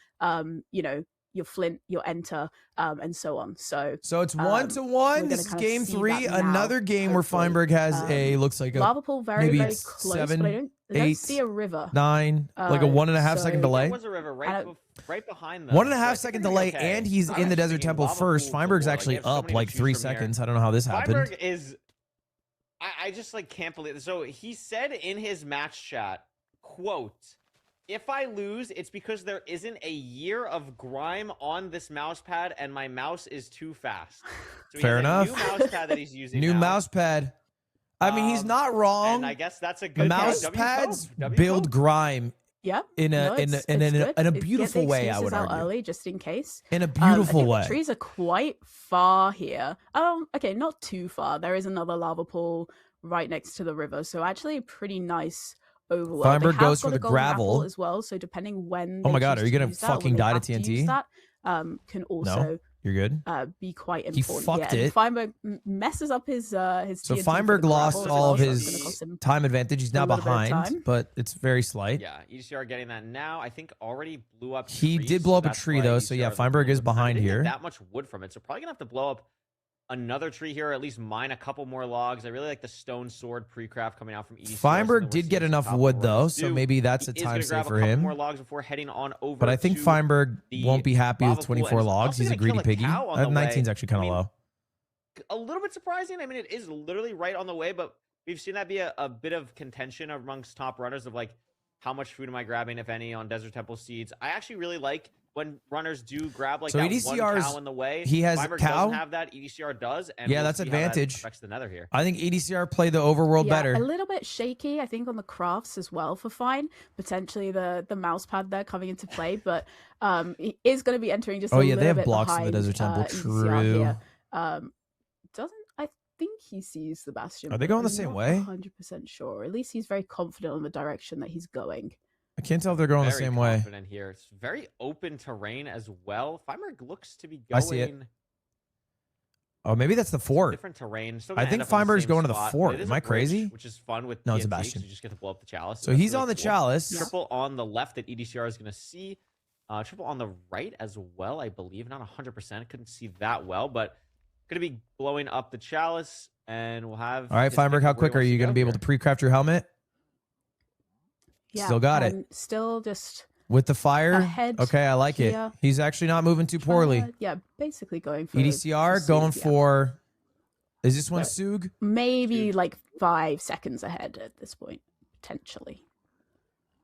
your flint, your enter, and so on. So it's 1-1. This is game 3. Another game where Feinberg has looks like a lava pool, very maybe very close, 7, but I don't see a river. 9, like a 1.5 second delay. There was a river right behind them. 1.5 second delay, and he's in the desert temple first. Feinberg's actually up like 3 seconds. I don't know how this happened. Feinberg is. I just like can't believe it. So he said in his match chat, quote, If I lose, it's because there isn't a year of grime on this mouse pad, and my mouse is too fast. So he Fair has enough. a new mouse pad that he's using New now. mouse pad. I mean, he's not wrong. And I guess that's a good Mouse thing. pads W build code. grime Yep. in a Good. beautiful Get the way. I excuses would out argue. early just in case. In a I beautiful think way. The trees are quite far here. Okay, not too far. There is another lava pool right next to the river, so actually a pretty nice overworld. Feinberg They have goes got for a the golden apple gravel. as well. So depending when Oh my they God, choose are you to gonna use that or when fucking they die to have use TNT? that, can also You're good. be quite He important. fucked And it. Feinberg messes up his So TNT for Feinberg the lost gravel as all well, of so it's gonna his cost him time advantage. He's now a little bit of behind, time. but it's very slight. Yeah, EDCR getting that now. I think already blew up. He trees, did blow so up a that's tree, why though, so yeah, EDCR Feinberg is little bit of time. behind They didn't here. get that much wood from it, so probably gonna have to blow up another tree here, or at least mine a couple more logs. I really like the stone sword pre-craft coming out from EDCR. Feinberg did get enough wood though, so maybe that's a time save for him. More logs before heading on over. But I think to Feinberg the won't be happy with lava pool, 24 and logs. also He's a gonna greedy kill a piggy. cow on the 19 is way. actually kind of I mean, low. a little bit surprising. I mean, it is literally right on the way, but we've seen that be a bit of contention amongst top runners of like, how much food am I grabbing, if any, on Desert Temple seeds. I actually really like when runners do grab like So that EDCR's one cow in the way. he has Feinberg cow? doesn't have that. EDCR does. And Yeah, we'll that's see how that advantage. affects the nether here. I think EDCR played the overworld Yeah, better. a little bit shaky, I think, on the crafts as well for Fine. Potentially the mouse pad there coming into play, but he is going to be entering just Oh, a yeah, little they have bit blocks in the behind, Desert Temple. EDCR True. here. I think he sees the bastion. Are they but going the I'm same not way? 100% sure. At least he's very confident on the direction that he's going. I can't tell if they're going the Very same way. confident here. It's very open terrain as well. Feinberg looks to be going. I see it. Oh, maybe that's the fort. Different terrain. Still I gonna think end up in Feinberg's same going to the spot, fort. but it is Am a I bridge, crazy? Which is fun with No, it's a TNT, 'cause bastion. You just get to blow up the chalice. So that's he's really on the cool. chalice. Triple on the left that EDCR is going to see. Triple on the right as well, I believe. Not 100%. Couldn't see that well, but going to be blowing up the chalice, and we'll have. All right, his Feinberg, pick how of where he quick are wants you going to be able here. to pre-craft your helmet? Yeah, Still got it. and still just With the fire? ahead Okay, I like it. here. He's actually not moving too poorly. yeah, basically going for EDCR for going Sug, yeah. for... Is this one Yeah. Sug? Maybe like 5 seconds ahead at this point, potentially.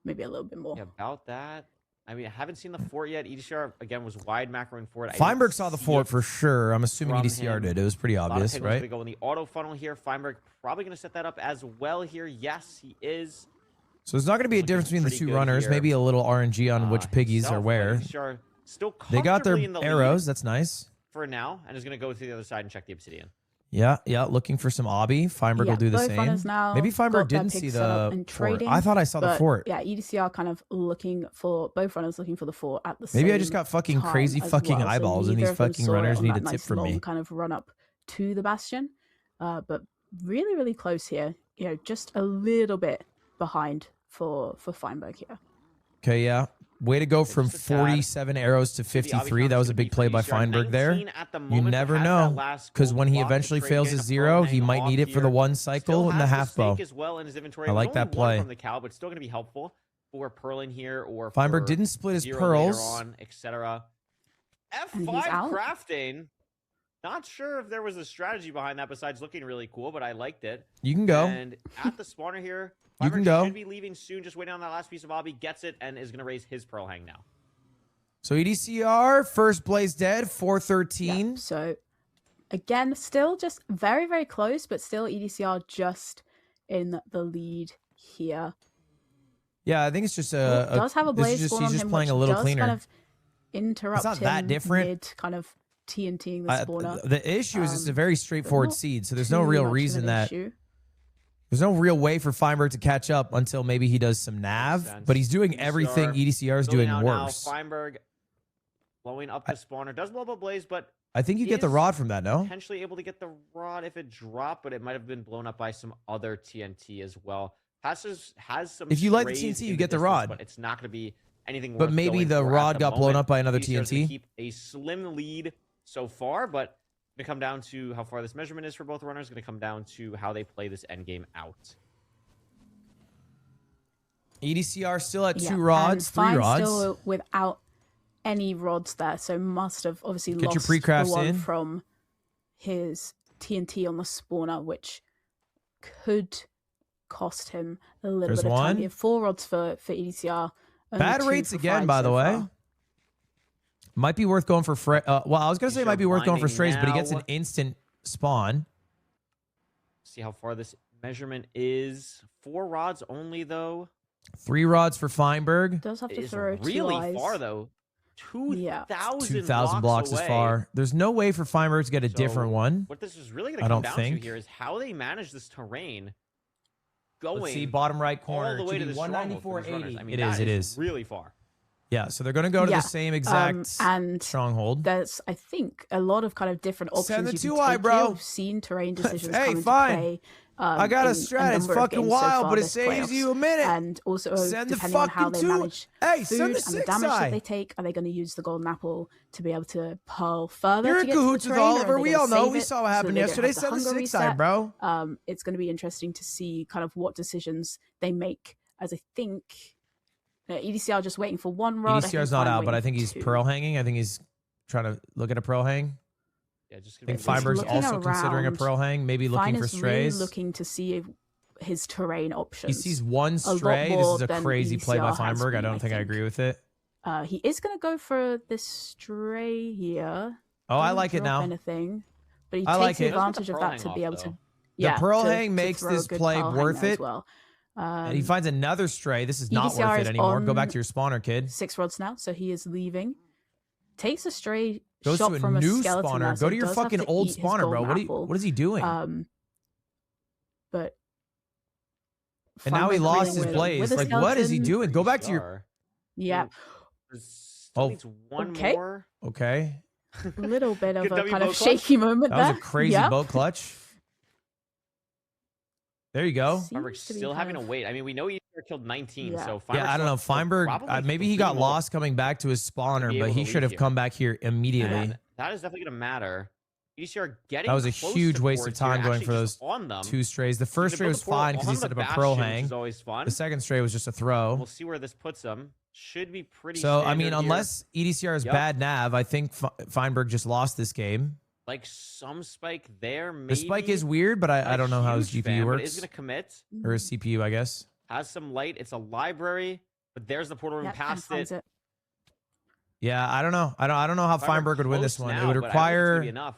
Maybe a little bit more. Yeah, about that. I mean, I haven't seen the fort yet. EDCR, again, was wide macroing fort. I didn't Feinberg saw the see fort it. for sure. I'm assuming from EDCR him. did. It was pretty A lot of obvious, pickles right? going to go in the auto funnel here. Feinberg probably going to set that up as well here. Yes, he is. So there's not going to be a Looking difference between the pretty two good runners. here. Maybe a little RNG on which piggies himself, are but where. EDCR still They got their comfortably in the lead arrows. That's nice. for now, and is going to go to the other side and check the obsidian. Yeah, yeah. Looking for some obby. Feinberg Yeah, will do the both same. runners now Maybe Feinberg got their didn't pig see set up the and fort. trading, I thought I saw the but fort. Yeah, EDCR kind of looking for both runners looking for the fort at the same Maybe I just got fucking time crazy as fucking well. So eyeballs, and neither these of them fucking saw it runners on need a that tip nice from long me. kind of run up to the bastion, but really, really close here. You know, just a little bit behind for Feinberg here. Okay, yeah. Way to go from just a tad. 47 arrows to The obby 53. count That is was a gonna be big for play by EDCR. Feinberg there. 19 at the You moment, but never has that know, last because gold when he block to eventually trade, fails getting his a zero, pearl he hang might off need it for the here. one Still cycle and the has half bow. snake as well in his inventory. I It was like only that one play. from the cow, but still going to be helpful for pearl in here or Feinberg for didn't split his zero pearls. later on, etc. And he's F5 out. crafting. Not sure if there was a strategy behind that besides looking really cool, but I liked it. You can go. And at the spawner here, You can Feinberg go. should be leaving soon, just waiting on that last piece of obby, gets it, and is going to raise his pearl hang now. So EDCR, first blaze dead, 413. Yeah, so again, still just very, very close, but still EDCR just in the lead here. Yeah, I think it's just Does have a this is blaze just, spawn he's on just him, playing which a little does cleaner. kind of interrupt not that him different. mid kind of TNTing the spawner. The issue is it's a very straightforward not seed, so there's no Too real much of reason an that issue. there's no real way for Feinberg to catch up until maybe he does some nav, sense. but he's doing EDCR everything EDCR is Building doing out now, worse. Feinberg blowing up the spawner. Does blow up a blaze, but I think you get the is rod from that, no? potentially able to get the rod if it dropped, but it might have been blown up by some other TNT as well. Has some. If you light the strays TNT, in you get the distance, rod. but it's not going to be anything. But worth maybe going the for rod at the got blown moment. up by another EDCR is gonna TNT. Keep a slim lead so far, but going to come down to how far this measurement is for both runners. Going to come down to how they play this end game out. EDCR still at Yeah, 2 and rods, 3 Fine rods. Still without any rods there, so must have obviously Get your lost pre-crafts the one in. from his TNT on the spawner, which could cost him a little There's bit of time one. here. 4 rods for EDCR. Only Bad 2 rates for again, Fried by the so way. far. Might be worth going for well, I was gonna say it might be worth going for Binding strays, but he gets an now. instant spawn. See how far this measurement is. 4 rods only, though. 3 rods for Feinberg. Does have It to is throw 2 really eyes. far, though. 2,000 2,000 blocks away. is far. There's no way for Feinberg to get a So, different one. What this is really going I to come don't down think. to here is how they manage this terrain going Let's see, bottom right all corner. the way to be the stronghold for these runners. 194.80. I mean, It is. that It is. really far. Yeah. So they're gonna go to Yeah, the same exact and stronghold. there's, I think, a lot of kind of different options Send the you can 2-eye, take bro. here. We've seen terrain decisions Hey, come into fine. play. I got a in strat. It's number of fucking games so wild, far but it this saves playoffs. you a minute. And also, Send the depending on how fucking they 2. manage Hey, food send the and the 6 damage eye. that they take, are they going to use the golden apple to be able to pearl further You're to in get to the cahoots with terrain, or are Oliver. they We gonna all know. save We it saw what so happened they don't yesterday. have the Send the hunger 6 eye, reset? bro. It's going to be interesting to see kind of what decisions they make, as I think EDCR just waiting for 1 rod. EDCR's not out, but I think he's pearl hanging. I think he's trying to look at a pearl hang. Yeah, just I think gonna be Feinberg's looking also considering a around. pearl hang, maybe looking for Fine is strays. really looking to see if his terrain He options. sees 1 lot stray. This more is a than crazy play by EDCR has Feinberg. I been, don't I think I think. agree with it. He is going to go for this stray here. Oh, I Doesn't like it drop now. Anything, but he I takes like it. advantage Doesn't of get the that to pearl be hang able off, to. though. Yeah, pearl to hang makes throw a this good play pearl hang worth there it. as well. And he finds another stray. This is not EDCR worth it is anymore. Go back on to your spawner, kid. 6 rods now, so he is leaving. Takes a stray Goes shot to a from new skeleton spawner. there, so Go to your does have fucking to old eat his spawner, bro. golden apple. What is he doing? But And now he Feinberg lost winning his with blaze. a Like, what is he skeleton. doing? Go back to your. Yeah, Still Oh. needs 1 Okay. more. Okay. a little bit of Good a W kind of boat clutch. shaky moment That was there. a crazy Yeah. boat clutch. There you go. Feinberg's Seems to be still kind having to of- wait. I mean, we know he killed 19, Yeah. so Yeah, Feinberg I don't know. still- Feinberg, probably maybe he three got more lost coming back to his spawner, be but able he to should lead have here. come back here immediately. And that is definitely going to matter. EDCR getting That was a close huge to waste of boards here, time going actually for just those on them. 2 strays. The You first can stray build was the portal fine because he on set the up a pearl bastion, which hang. is always fun. The second stray was just a throw. We'll see where this puts him. Should be pretty So, I mean, standard here. unless EDCR is Yep. bad nav, I think Feinberg just lost this game. like some spike there, maybe. The spike is weird, but Not I a don't know how his huge GPU fan, but works. Is going to commit. Or his CPU, I guess. Has some light. It's a library, but there's the portal room Yep, and past finds it. it. Yeah, I don't know. I don't know how Feinberg would win this close one. now, It would but I don't think it's gonna require be enough.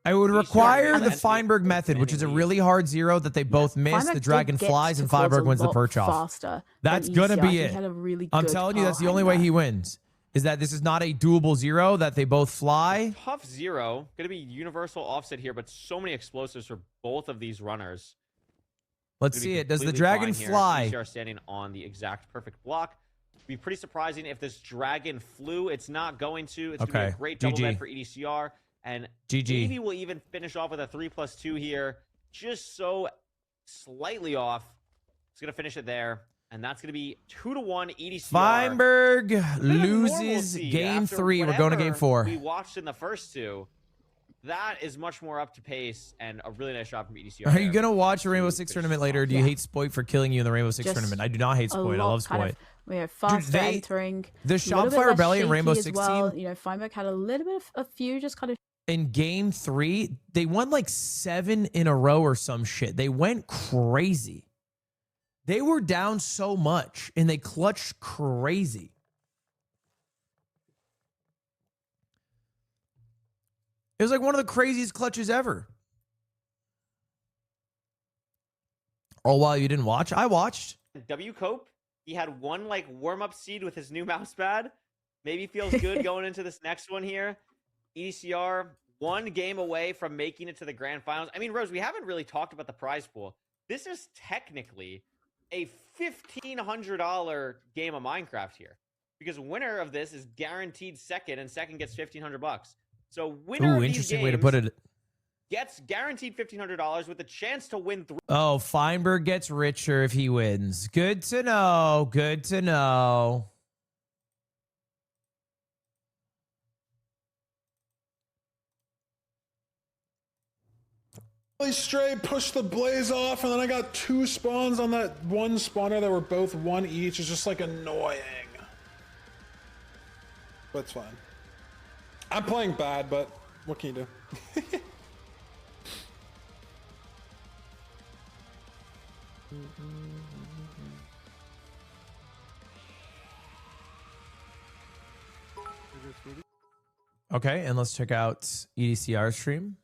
I would EDCR require is the gonna Feinberg be method, which is a commanding really hard 0 that they both miss. Feinberg The did dragon get flies to and quads a Feinberg wins the lot perch off. faster than That's gonna EDCR. be He it. had a really I'm good telling you, pearl that's the hang only way there. he wins. Is that this is not a doable 0 that they both fly. Tough 0. Going to be universal offset here, but so many explosives for both of these runners. Let's Gonna be see it. Does the completely dragon fine here. fly? EDCR standing on the exact perfect block. Be pretty surprising if this dragon flew. It's not going to. It's going to be Okay. a great double GG. med for EDCR. And GG. maybe we'll even finish off with a 3+2 here. Just so slightly off. It's going to finish it there. And that's going to be 2-1 EDCR. Feinberg Bit of loses normalcy game after 3. We're going to game whatever 4. We watched in the first 2. That is much more up to pace and a really nice job from EDCR. Are you there. going to watch a Rainbow Absolutely Six finished tournament off. later? Or do you Yeah. hate Spoit for killing you in the Rainbow Six Just tournament? I do not hate a Spoit. I lot love kind Spoit. of, we have faster they- entering. The a little bit Shopify less Rebellion Rainbow shaky as 16 well. You know, Feinberg had a little bit of a few just kind of in game 3, they won like 7 in a row or some shit. They went crazy. They were down so much and they clutched crazy. It was like one of the craziest clutches ever. Oh, while you didn't watch? I watched. W Cope, he had one like warm-up seed with his new mouse pad. Maybe feels good going into this next one here. EDCR, 1 game away from making it to the grand finals. I mean, Rose, we haven't really talked about the prize pool. This is technically a $1,500 game of Minecraft here, because winner of this is guaranteed second, and second gets $1,500. So winner Ooh, of these interesting way to games put it. gets guaranteed $1,500 with a chance to win 3. Oh, Feinberg gets richer if he wins. Good to know. Good to know. Straight, pushed the blaze off, and then I got 2 spawns on that one spawner that were both 1 each. It's just like annoying. But it's fine. I'm playing bad, but what can you do? Okay, and let's check out EDCR stream.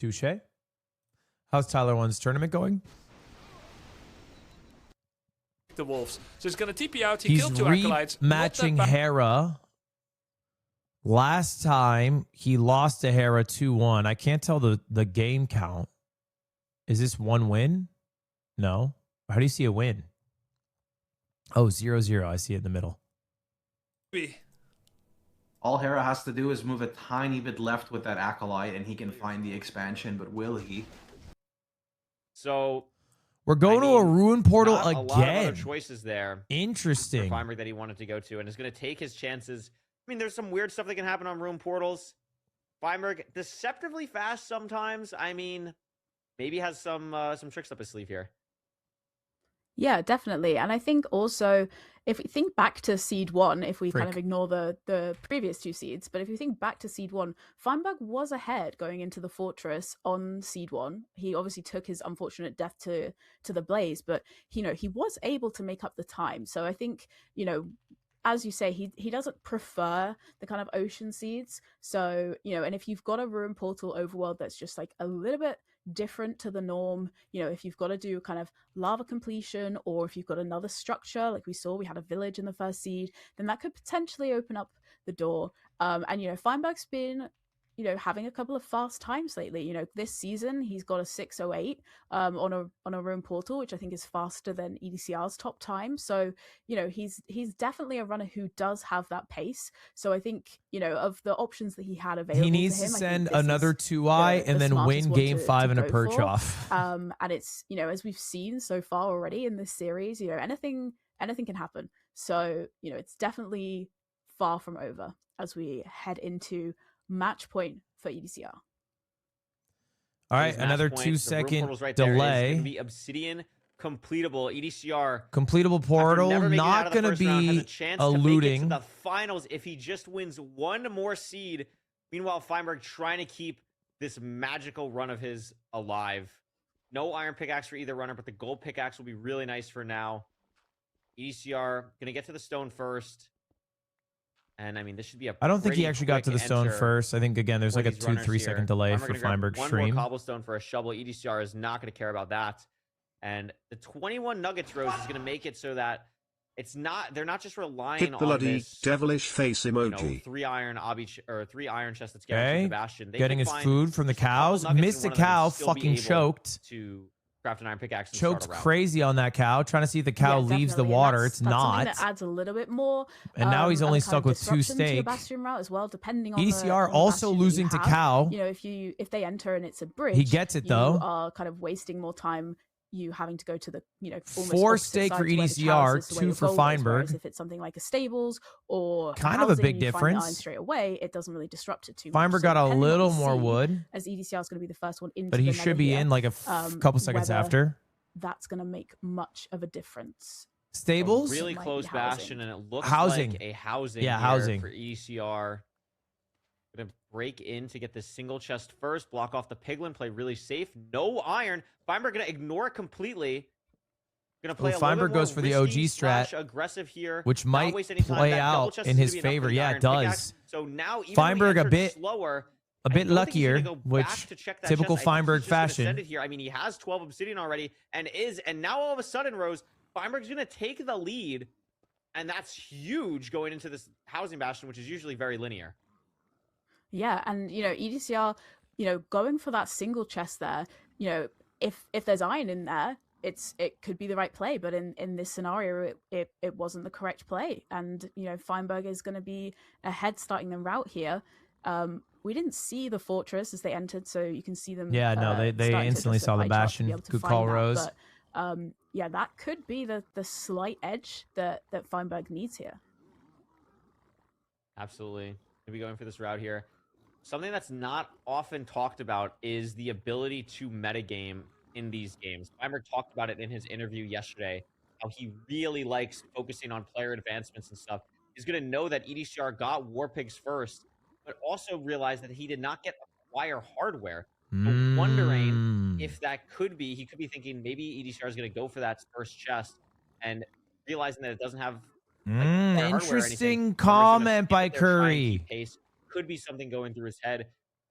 Touche. How's Tyler One's tournament going? The Wolves. So he's going to TP out. He He's killed 2 acolytes. matching Hera. Last time he lost to Hera 2-1. I can't tell the game count. Is this 1 win? No. How do you see a win? Oh, 0-0. I see it in the middle. All Hera has to do is move a tiny bit left with that Acolyte and he can find the expansion, but will he? So we're going to a ruin portal not again. A lot of other choices there. Interesting. For Feinberg that he wanted to go to, and is going to take his chances. I mean, there's some weird stuff that can happen on ruin portals. Feinberg, deceptively fast sometimes. I mean, maybe has some tricks up his sleeve here. Yeah, definitely. And I think also, if we think back to Seed 1, if we kind of ignore the previous 2 seeds, but if you think back to Seed 1, Feinberg was ahead going into the Fortress on Seed 1. He obviously took his unfortunate death to the Blaze, but, you know, he was able to make up the time. So I think, you know, as you say, he doesn't prefer the kind of ocean seeds. So, you know, and if you've got a ruin portal overworld that's just like a little bit different to the norm, you know, if you've got to do kind of lava completion, or if you've got another structure like we saw, we had a village in the first seed, then that could potentially open up the door. And you know, Feinberg's been, you know, having a couple of fast times lately. You know, this season he's got a 6:08 on a ruin portal, which I think is faster than EDCR's top time. So, you know, he's definitely a runner who does have that pace. So I think, you know, of the options that he had available, he needs to send another 2i and then win game 5 in a perch off. And it's, you know, as we've seen so far already in this series, you know, anything can happen. So, you know, it's definitely far from over as we head into match point for EDCR. All right, another 2-second right delay. Going to be Obsidian completable. EDCR completable portal, not going to be eluding the finals if he just wins 1 more seed. Meanwhile, Feinberg trying to keep this magical run of his alive. No iron pickaxe for either runner, but the gold pickaxe will be really nice for now. EDCR going to get to the stone first. And I mean, this should be a. I don't think he actually got to the stone first. I think, again, there's like a 2-3 second delay for Feinberg's stream. One more cobblestone for a shovel. EDCR is not going to care about that. And the 21 nuggets rose is going to make it so that it's not. They're not just relying Hit on bloody this devilish face emoji. You know, 3 iron obby or 3 iron chests that's guaranteed to Bastion. They getting his food from the cows. Missed a cow, fucking choked. To craft an iron pickaxe. And choked crazy on that cow, trying to see if the cow leaves the water. It's not. That adds a little bit more. And now he's only stuck with 2 steak. Route as well, depending on EDCR also losing to cow. You know, if they enter and it's a bridge, he gets it though. You are kind of wasting more time. You having to go to the, you know, 4 steak for EDCR, 2 for Feinberg. If it's something like a stables or kind of a big difference, straight away, it doesn't really disrupt it too much. Feinberg got a little more wood, as EDCR is going to be the first one into. But he should be in like a couple seconds after. That's going to make much of a difference. Stables, really close Bastion, and it looks housing. Like a housing. Yeah, housing for EDCR. Gonna break in to get this single chest first, block off the piglin, play really safe. No iron. Feinberg gonna ignore it completely. Gonna play Feinberg goes for the OG strat, aggressive here, which might play out in his favor. Yeah, it does. So now Feinberg a bit slower. A bit luckier, which typical Feinberg fashion. Here. I mean, he has 12 obsidian already, and now all of a sudden, Rose, Feinberg's gonna take the lead, and that's huge going into this housing bastion, which is usually very linear. Yeah, and you know, EDCR, you know, going for that single chest there, you know, if there's iron in there, it could be the right play, but in this scenario, it wasn't the correct play, and you know, Feinberg is going to be ahead starting the route here. We didn't see the fortress as they entered, so you can see them. Yeah, no, they instantly saw the bastion. Good call, Rose. But, yeah, that could be the slight edge that Feinberg needs here. Absolutely. Gonna be going for this route here. Something that's not often talked about is the ability to metagame in these games. Feinberg talked about it in his interview yesterday, how he really likes focusing on player advancements and stuff. is going to know that EDCR got War Pigs first, but also realize that he did not get acquire hardware. So wondering if that could be, he could be thinking maybe EDCR is going to go for that first chest and realizing that it doesn't have like, acquire hardware or anything. Interesting comment by Curry. Pace. Could be something going through his head.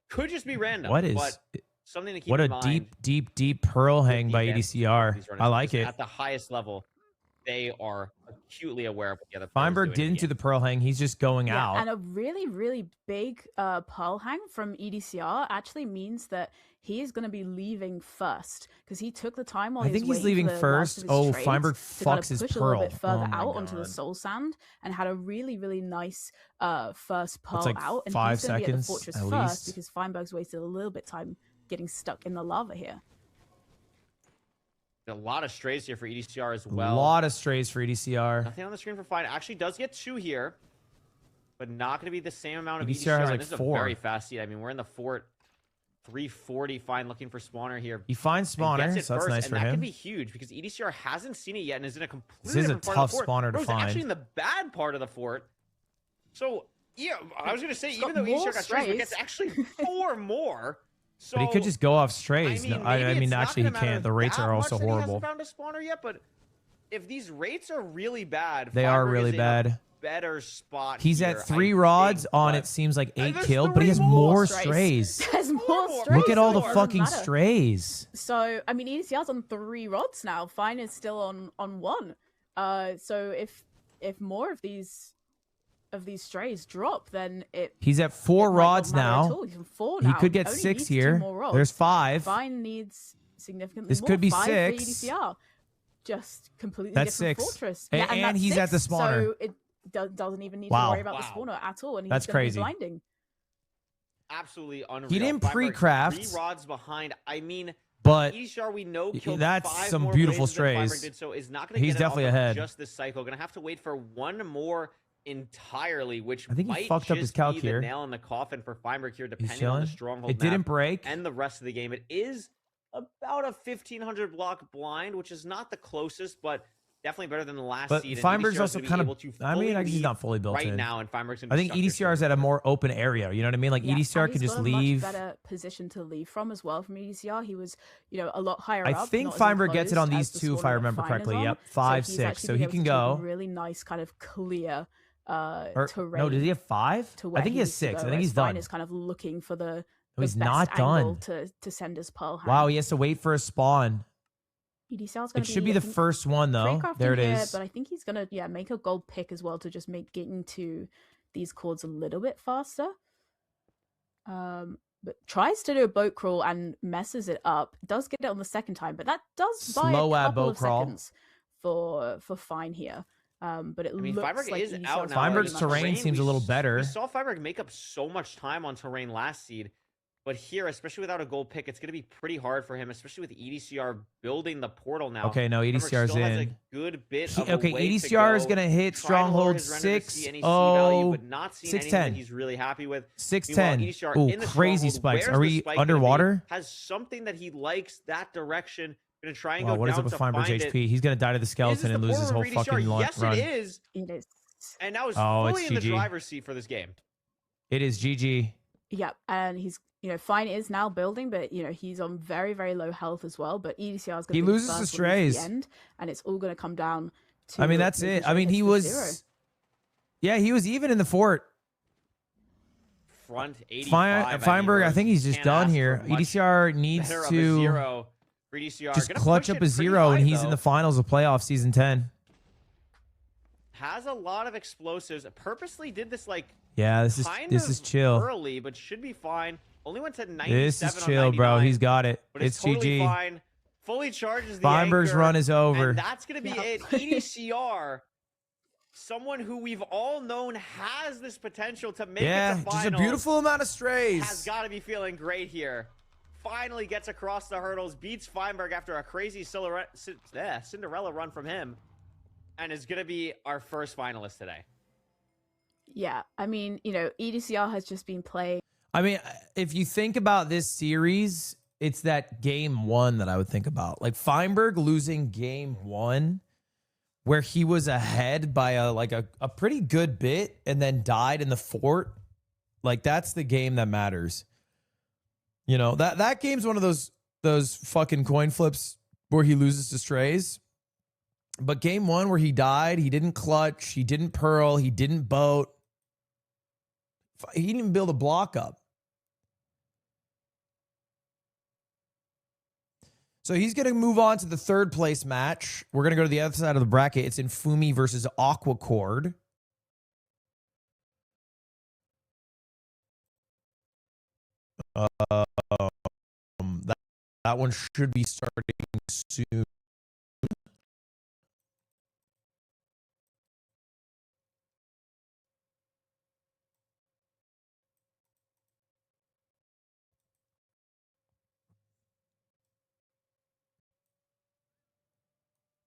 Could just be random. What is but something to keep what in a mind. deep pearl hang by defense of EDCR. these runners, I like because it. At the highest level, they are acutely aware of what the other players Feinberg doing didn't do the pearl hang. He's just going out. And a really, really big pearl hang from EDCR actually means that he is going to be leaving first because he took the time while I he was think he's waiting leaving for the first. last of his Oh, trades Feinberg to kind fucks of his push a pearl. little bit further Oh my out onto the God. soul sand and had a really, really nice first pearl like out. And 5 he's going to be at the seconds fortress at first least. because Feinberg's wasted a little bit time getting stuck in the lava here. A lot of strays here for EDCR as A well. lot of strays for EDCR. Nothing on the screen for Fine. Actually does get 2 here, but not going to be the same amount of EDCR EDCR. has like This is 4. a very fast seed. I mean, we're in the fort. 340. Fine looking for spawner here. He finds And spawner, gets it so that's first, nice and for that him. could be huge because EDCR hasn't seen it yet and is in a completely This is a different part of tough the fort. spawner to Bro, it's find. actually in the bad part of the fort. So, yeah, I was going to say, It's even got though more EDCR got strays, it strays. gets actually 4 more. So, But he could just go off strays. maybe I mean it's not actually he gonna matter can't. The rates that are much also that he hasn't horrible. found a spawner yet, but if these rates are really bad, They are Feinberg really is in a bad. better spot. He's here, at 3 I rods think, on but- it seems like 8 there's killed, but he has 3 more more strays. strays. There's more more. strays. Look at all so the it doesn't fucking matter. strays. So, I mean, EDCR's on 3 rods now. Fine is still on 1. So if more of these strays drop, then He's at 4 it might not rods matter at now. all. He's on 4 He now. could get Only 6 needs 2 here. more rods. There's 5. Fine needs significantly This more. could be 5 6. For EDCR. Just completely That's different 6. fortress. And- Yeah, and and that's he's at the 6, spawner. So it doesn't even need Wow. to worry about the Wow. spawner at all. And he's That's gonna be crazy. blinding. Absolutely unreal. He didn't Feinberg pre-craft. 3 rods behind. I mean, But EDCR we know killed that's 5 some more beautiful blazes than Feinberg strays. did, so is not going to He's get it off definitely of ahead. just this cycle. Going to have to wait for 1 more entirely, which I think he might fucked up his just calc be the here. nail in the coffin for Feinberg here, he's depending on the chilling. stronghold It didn't map break. and the rest of the game. It is about a 1,500 block blind, which is not the closest, but definitely better than the last But seed. And Feinberg's EDCR is also gonna be kind of. able to I mean, fully I guess he's lead not fully built right in. now, and Feinberg's gonna I be think stuck here EDCR is soon. at a more open area. You know what I mean? Like Yeah, EDCR and could he's just got a leave. much better position to leave from as well. From EDCR, he was, a lot higher I up. think not as Feinberg gets it on enclosed these as the 2, if I spawner that remember Fine is correctly. on. Yep, 5, he's 6. actually So been he able can to take a go. really nice kind of clear Or, terrain. no, does he have 5? To I where think he has needs to 6. go, I think whereas he's Fine done. is kind of looking for the he's best not angle done. to send his pearl hand. Wow, he has to wait for a spawn. EDCR's gonna It should be the I think, first one though. pre-crafting There it here, is. But I think he's gonna make a gold pick as well to just make getting to these chords a little bit faster. But tries to do a boat crawl and messes it up. Does get it on the second time, but that does buy Slow a ad couple boat of crawl. seconds for Fine here. But it mean, looks Feinberg like is EDCR's out now. Feinberg's in pretty much- terrain seems a little better. We saw Feinberg make up so much time on terrain last seed, but here, especially without a gold pick, it's going to be pretty hard for him, especially with EDCR building the portal now. Okay, no, Feinberg EDCR's still has in. a good bit He- of a okay, way to EDCR is go, gonna hit trying to lower stronghold his render to 6. see any C value, Oh, but not seeing anything 610. that he's really happy with. 610. Meanwhile, EDCR Ooh, in the crazy stronghold, spikes. where's Are the we spike gonna be? underwater? Has something that he likes that direction. Gonna try and Wow, go what is down up with to Feinberg's find HP? it. He's gonna die to the Is this skeleton the and lose his portal whole for EDCR? fucking Yes, run. it is. It is. And now is Oh, fully it's in the GG. driver's seat for this game. It is GG. Yeah, and he's Fine is now building, but he's on very, very low health as well. But EDCR is going to He be loses the the first one into strays. the end, and it's all going to come down to. I mean, that's making it. sure I mean, hits he the was. zero. Yeah, he was even in the fort. Front 85. Feinberg, I think he's just can't done ask here. for much EDCR needs better of a to zero for EDCR. just Gonna clutch push up it a pretty 0, and high, he's in the though. finals of playoff season 10. Has a lot of explosives. Purposely did this Yeah, this kind is of chill. early, but should be fine. Only went to 97 This is on chill, bro. 99, He's got it. but It's totally GG. fine. Fully charges the Feinberg's anchor, run is over. and that's gonna be Yeah. it. EDCR, someone who we've all known has this potential to make Yeah, it to just a finals, beautiful amount of has strays. got to be feeling great here. Finally gets across the hurdles, beats Feinberg after a crazy Cinderella run from him, and is going to be our first finalist today. Yeah, I mean, EDCR has just been playing. I mean, if you think about this series, it's that game 1 that I would think about. Like Feinberg losing game 1 where he was ahead by a pretty good bit and then died in the fort. Like, that's the game that matters. You know, that game's one of those fucking coin flips where he loses to strays. But game one where he died, he didn't clutch, he didn't pearl, he didn't boat. He didn't even build a block up. So he's going to move on to the third place match. We're going to go to the other side of the bracket. It's Infume versus Aquecorde. That one should be starting soon.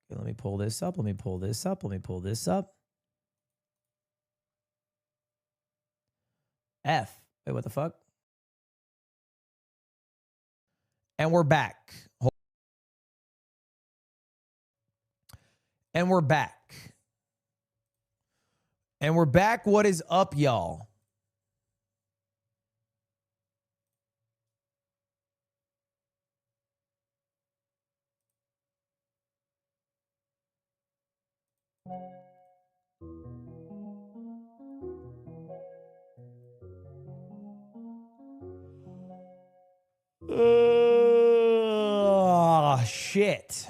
Okay, let me pull this up. Let me pull this up. Let me pull this up. F. Wait, what the fuck? And we're back. And we're back. And we're back. What is up, y'all? Oh, shit.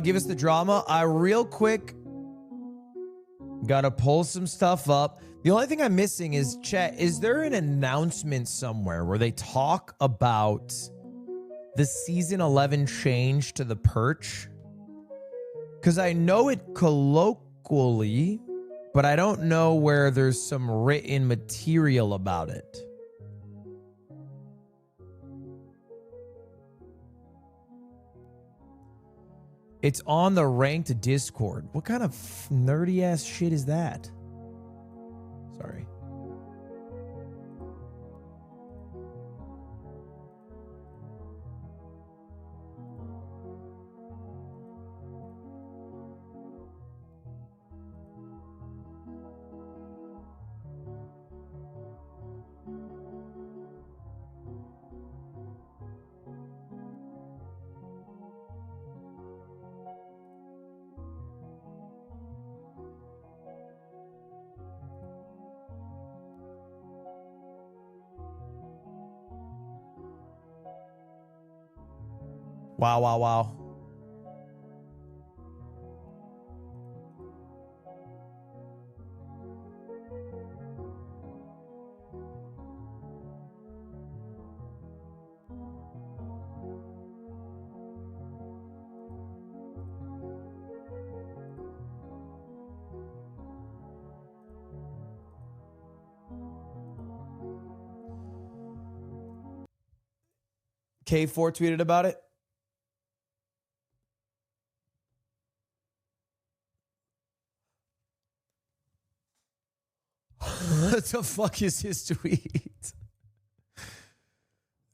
Give us the drama. I real quick gotta pull some stuff up. The only thing I'm missing is, chat, is there an announcement somewhere where they talk about the season 11 change to the perch? Because I know it colloquially, but I don't know where there's some written material about it. It's on the ranked Discord. What kind of nerdy ass shit is that? Sorry. Wow, wow, wow. K4 tweeted about it. What the fuck is his tweet?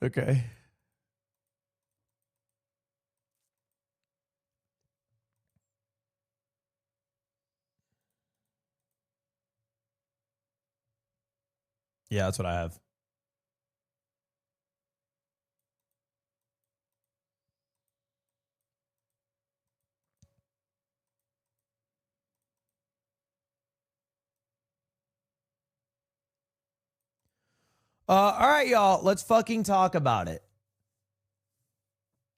Okay. Yeah, that's what I have. All right, y'all. Let's fucking talk about it.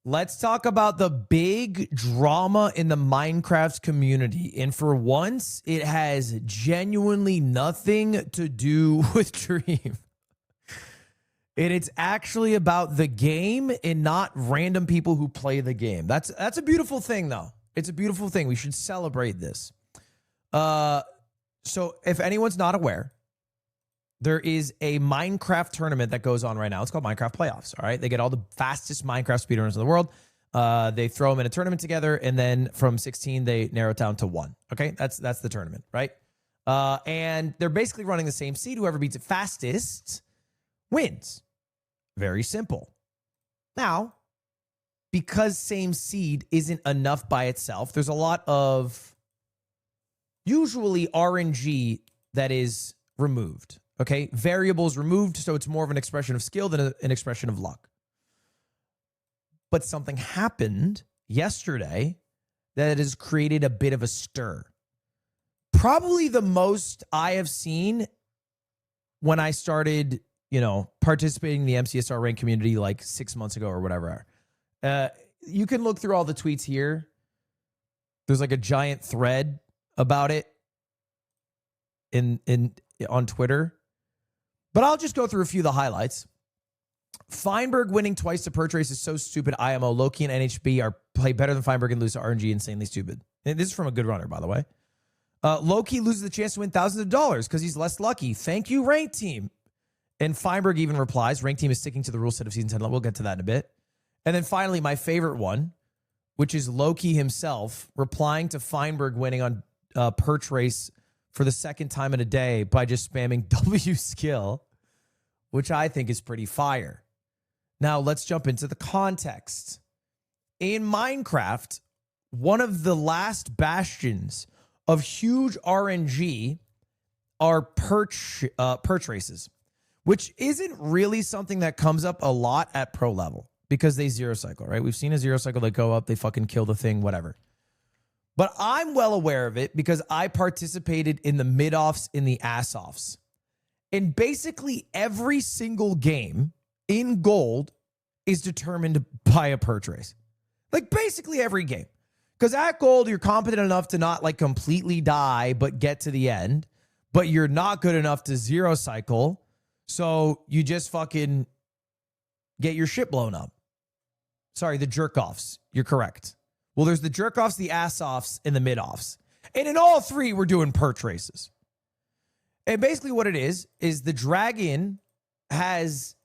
Let's talk about the big drama in the Minecraft community. And for once, it has genuinely nothing to do with Dream. And it's actually about the game and not random people who play the game. That's a beautiful thing, though. It's a beautiful thing. We should celebrate this. So if anyone's not aware, there is a Minecraft tournament that goes on right now. It's called Minecraft Playoffs, all right? They get all the fastest Minecraft speedrunners in the world. They throw them in a tournament together, and then from 16 they narrow it down to 1. Okay, that's the tournament, right? And they're basically running the same seed. Whoever beats it fastest wins. Very simple. Now, because same seed isn't enough by itself, there's a lot of usually RNG that is removed. Okay, variables removed, so it's more of an expression of skill than an expression of luck. But something happened yesterday that has created a bit of a stir. Probably the most I have seen when I started, participating in the MCSR rank community like 6 months ago or whatever. You can look through all the tweets here. There's like a giant thread about it on Twitter. But I'll just go through a few of the highlights. Feinberg winning twice to Perch Race is so stupid. IMO, Loki, and NHB are play better than Feinberg and lose to RNG. Insanely stupid. And this is from a good runner, by the way. Loki loses the chance to win thousands of dollars because he's less lucky. Thank you, Rank Team. And Feinberg even replies, Rank Team is sticking to the rule set of Season 10. We'll get to that in a bit. And then finally, my favorite one, which is Loki himself replying to Feinberg winning on Perch Race for the second time in a day by just spamming W skill, which I think is pretty fire. Now, let's jump into the context. In Minecraft, one of the last bastions of huge RNG are perch races, which isn't really something that comes up a lot at pro level because they zero cycle, right? We've seen a zero cycle, they go up, they fucking kill the thing, whatever. But I'm well aware of it because I participated in the mid-offs, in the ass-offs. And basically every single game in gold is determined by a perch race. Like basically every game. Because at gold, you're competent enough to not like completely die, but get to the end. But you're not good enough to zero cycle. So you just fucking get your shit blown up. Sorry, the jerk-offs. You're correct. Well, there's the jerk-offs, the ass-offs, and the mid-offs. And in all three, we're doing perch races. And basically what it is the dragon has,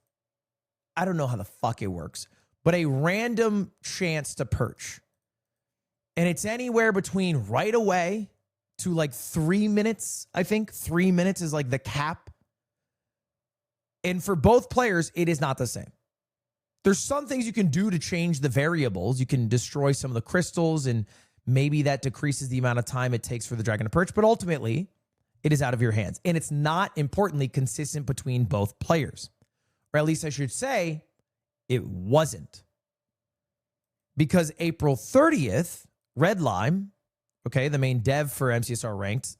I don't know how the fuck it works, but a random chance to perch. And it's anywhere between right away to like 3 minutes, I think. 3 minutes is like the cap. And for both players, it is not the same. There's some things you can do to change the variables. You can destroy some of the crystals, and maybe that decreases the amount of time it takes for the dragon to perch. But ultimately, it is out of your hands. And it's not, importantly, consistent between both players. Or at least I should say, it wasn't. Because April 30th, Redlime, okay, the main dev for MCSR Ranked,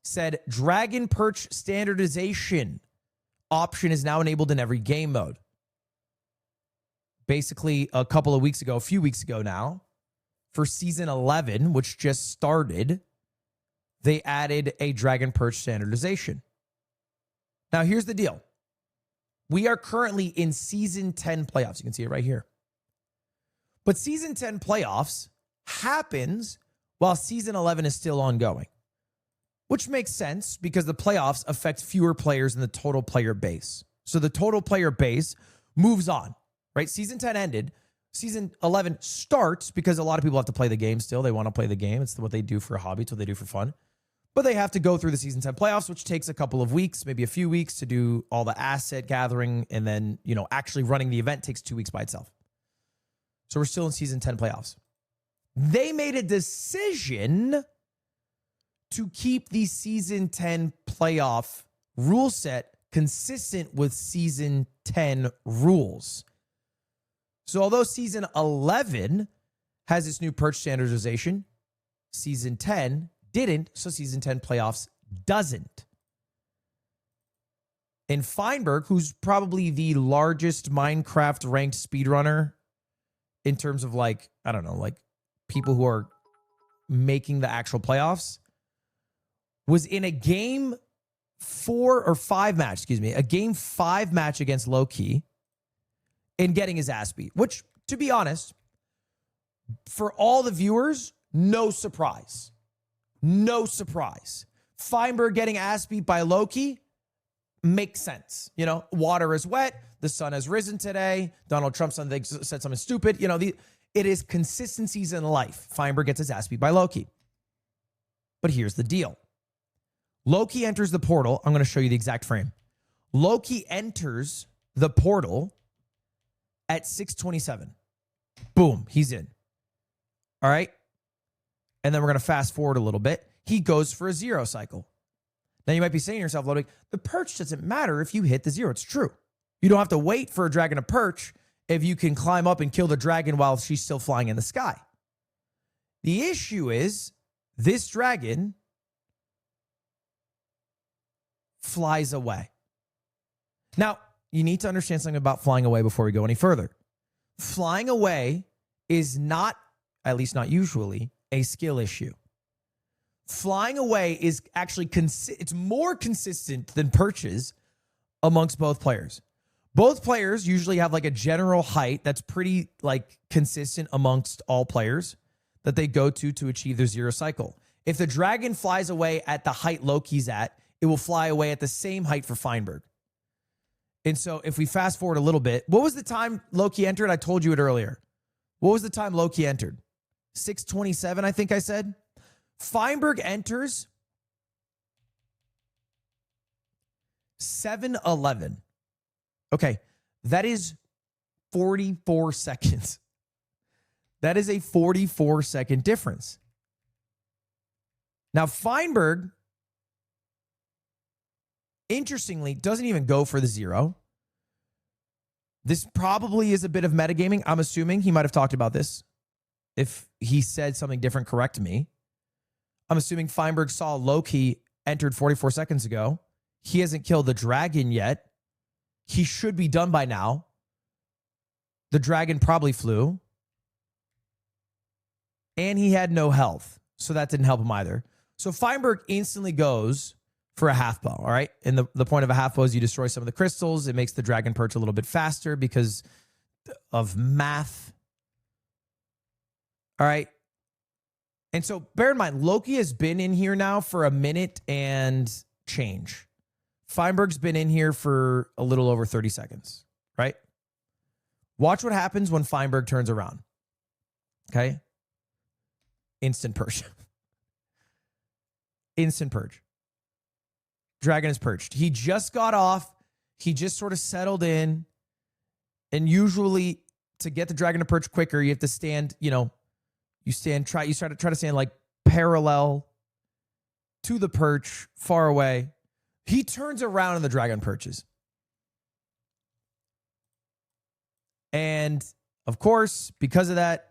said dragon perch standardization option is now enabled in every game mode. Basically, a few weeks ago now, for Season 11, which just started, they added a dragon perch standardization. Now, here's the deal. We are currently in Season 10 playoffs. You can see it right here. But Season 10 playoffs happens while Season 11 is still ongoing, which makes sense because the playoffs affect fewer players in the total player base. So the total player base moves on, right? Season 10 ended. Season 11 starts because a lot of people have to play the game still. They want to play the game. It's what they do for a hobby. It's what they do for fun. But they have to go through the Season 10 playoffs, which takes a couple of weeks, maybe a few weeks to do all the asset gathering. And then, actually running the event takes 2 weeks by itself. So we're still in Season 10 playoffs. They made a decision to keep the Season 10 playoff rule set consistent with Season 10 rules. So although Season 11 has its new perch standardization, Season 10 didn't, so Season 10 playoffs doesn't. And Feinberg, who's probably the largest Minecraft ranked speedrunner in terms of people who are making the actual playoffs, was in a game 5 match against Loki and getting his ass beat, which, to be honest, for all the viewers, no surprise. No surprise. Feinberg getting ass beat by Loki makes sense. Water is wet. The sun has risen today. Donald Trump said something stupid. It is consistencies in life. Feinberg gets his ass beat by Loki. But here's the deal. Loki enters the portal. I'm going to show you the exact frame. Loki enters the portal at 6:27. Boom, he's in. All right. And then we're going to fast forward a little bit. He goes for a 0 cycle. Now you might be saying to yourself, Ludwig, the perch doesn't matter if you hit the 0. It's true. You don't have to wait for a dragon to perch if you can climb up and kill the dragon while she's still flying in the sky. The issue is this dragon flies away. Now, you need to understand something about flying away before we go any further. Flying away is not, at least not usually, a skill issue. Flying away is actually, it's more consistent than perches amongst both players. Both players usually have like a general height that's pretty like consistent amongst all players that they go to achieve their 0 cycle. If the dragon flies away at the height Loki's at, it will fly away at the same height for Feinberg. And so if we fast forward a little bit, what was the time Loki entered? I told you it earlier. What was the time Loki entered? 6:27, I think I said. Feinberg enters 7:11. Okay, that is 44 seconds. That is a 44-second difference. Now, Feinberg, interestingly, doesn't even go for the 0. This probably is a bit of metagaming. I'm assuming he might have talked about this. If he said something different, correct me. I'm assuming Feinberg saw Loki entered 44 seconds ago. He hasn't killed the dragon yet. He should be done by now. The dragon probably flew. And he had no health. So that didn't help him either. So Feinberg instantly goes for a half bow, all right? And the point of a half bow is you destroy some of the crystals. It makes the dragon perch a little bit faster because of math. All right. And so bear in mind, Loki has been in here now for a minute and change. Feinberg's been in here for a little over 30 seconds, right? Watch what happens when Feinberg turns around. Okay? Instant purge. Instant purge. Dragon is perched. He just got off. He just sort of settled in. And usually to get the dragon to perch quicker, you have to stand, you try to stand like parallel to the perch, far away. He turns around and the dragon perches. And of course, because of that,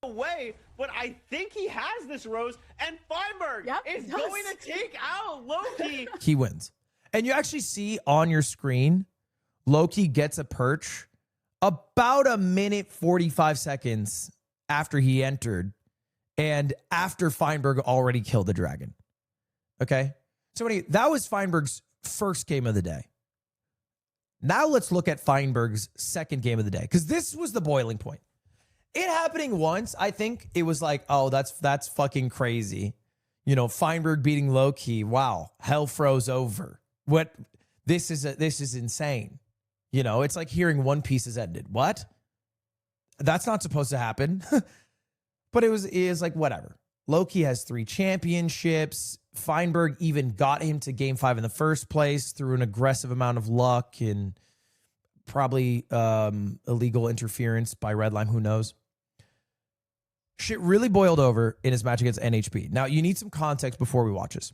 away, but I think he has this, Rose, and Feinberg is going to take out Loki. He wins. And you actually see on your screen, Loki gets a perch about a minute 45 seconds after he entered and after Feinberg already killed the dragon. Okay? So anyway, that was Feinberg's first game of the day. Now let's look at Feinberg's second game of the day, because this was the boiling point. It happening once, I think it was like, oh, that's fucking crazy. Feinberg beating Loki. Wow, hell froze over. What? This is insane. It's like hearing One Piece has ended. What? That's not supposed to happen. But it is like, whatever. Loki has 3 championships. Feinberg even got him to game 5 in the first place through an aggressive amount of luck and probably illegal interference by Red Lime. Who knows? Shit really boiled over in his match against NHB. Now, you need some context before we watch this.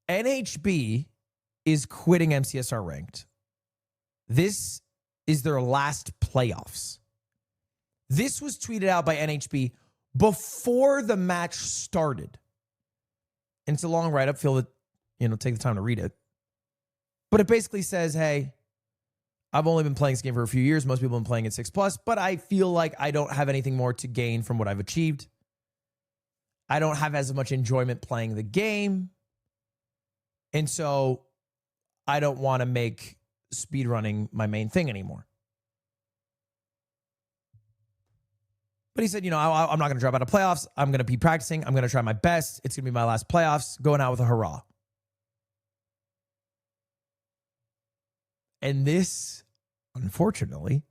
NHB is quitting MCSR ranked. This is their last playoffs. This was tweeted out by NHB before the match started. And it's a long write-up. Feel that, take the time to read it. But it basically says, hey, I've only been playing this game for a few years. Most people have been playing it 6+, but I feel like I don't have anything more to gain from what I've achieved. I don't have as much enjoyment playing the game. And so I don't want to make speedrunning my main thing anymore. But he said, I'm not going to drop out of playoffs. I'm going to be practicing. I'm going to try my best. It's going to be my last playoffs. Going out with a hurrah. And this unfortunately,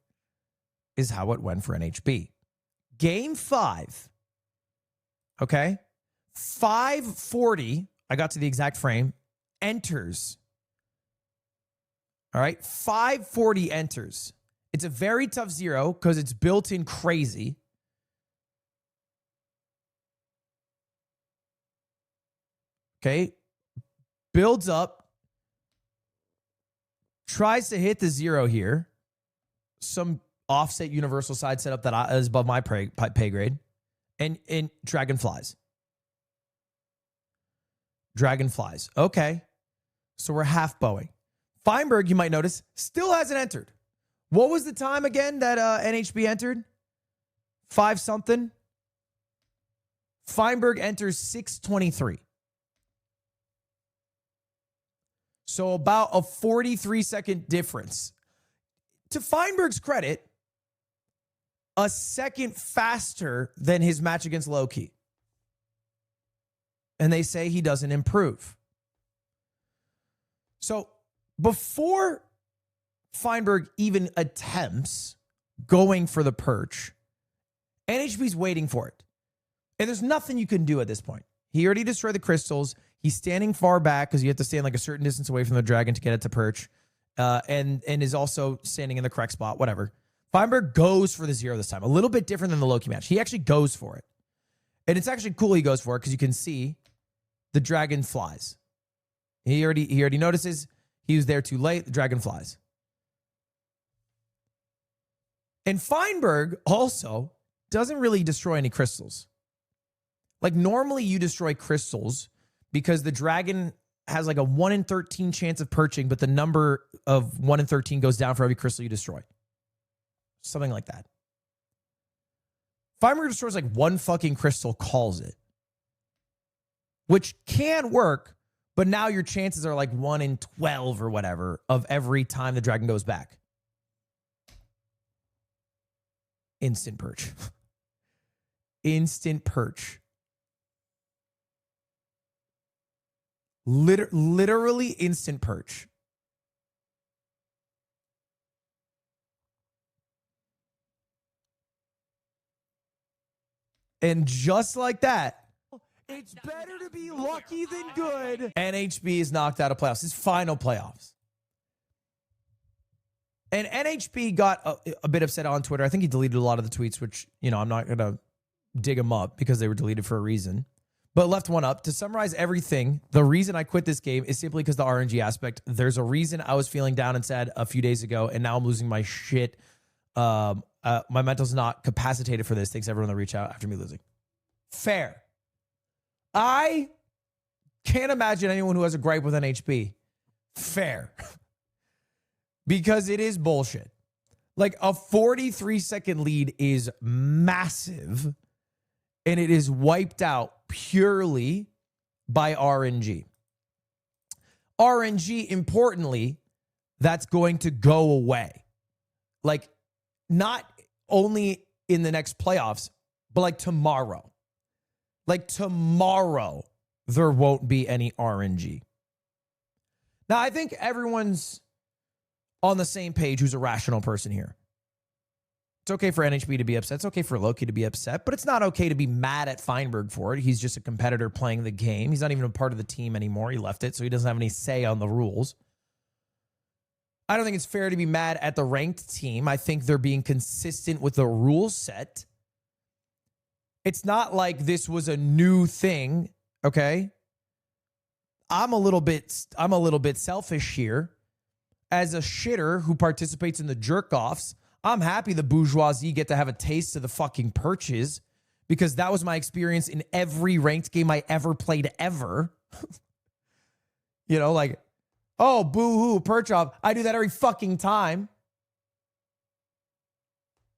is how it went for NHB. Game 5, okay? 540, I got to the exact frame, enters. All right, 540 enters. It's a very tough 0 because it's built in crazy. Okay, builds up, tries to hit the 0 here. Some offset universal side setup that is above my pay grade. And Dragonflies. Dragonflies. Okay. So we're half bowing. Feinberg, you might notice, still hasn't entered. What was the time again that NHB entered? 5 something. Feinberg enters 6:23. So about a 43-second difference. To Feinberg's credit, a second faster than his match against Loki. And they say he doesn't improve. So before Feinberg even attempts going for the perch, NHB's waiting for it. And there's nothing you can do at this point. He already destroyed the crystals. He's standing far back because you have to stand like a certain distance away from the dragon to get it to perch. And is also standing in the correct spot, whatever. Feinberg goes for the 0 this time. A little bit different than the Loki match. He actually goes for it. And it's actually cool he goes for it because you can see the dragon flies. He already notices he was there too late. The dragon flies. And Feinberg also doesn't really destroy any crystals. Like normally you destroy crystals because the dragon has like a 1 in 13 chance of perching, but the number of 1 in 13 goes down for every crystal you destroy. Something like that. Feinberg destroys like 1 fucking crystal, calls it. Which can work, but now your chances are like 1 in 12 or whatever of every time the dragon goes back. Instant perch. Instant perch. Literally instant perch. And just like that, it's better to be lucky than good. NHB is knocked out of playoffs. His final playoffs. And NHB got a bit upset on Twitter. I think he deleted a lot of the tweets, which, you know, I'm not going to dig them up because they were deleted for a reason. But left one up. To summarize everything, the reason I quit this game is simply because the RNG aspect. There's a reason I was feeling down and sad a few days ago, and now I'm losing my shit. My mental's not capacitated for this. Thanks everyone that reached out after me losing. Fair. I can't imagine anyone who has a gripe with NHB. Fair. Because it is bullshit. Like a 43-second lead is massive, and it is wiped out purely by RNG. RNG, importantly, that's going to go away. Like, not only in the next playoffs, but like tomorrow. Like tomorrow, there won't be any RNG. Now, I think everyone's on the same page who's a rational person here. It's okay for NHB to be upset. It's okay for Loki to be upset, but it's not okay to be mad at Feinberg for it. He's just a competitor playing the game. He's not even a part of the team anymore. He left it, so he doesn't have any say on the rules. I don't think it's fair to be mad at the ranked team. I think they're being consistent with the rule set. It's not like this was a new thing, okay? I'm a little bit selfish here. As a shitter who participates in the jerk-offs, I'm happy the bourgeoisie get to have a taste of the fucking perches because that was my experience in every ranked game I ever played ever. You know, like, oh, boo-hoo, perch off. I do that every fucking time.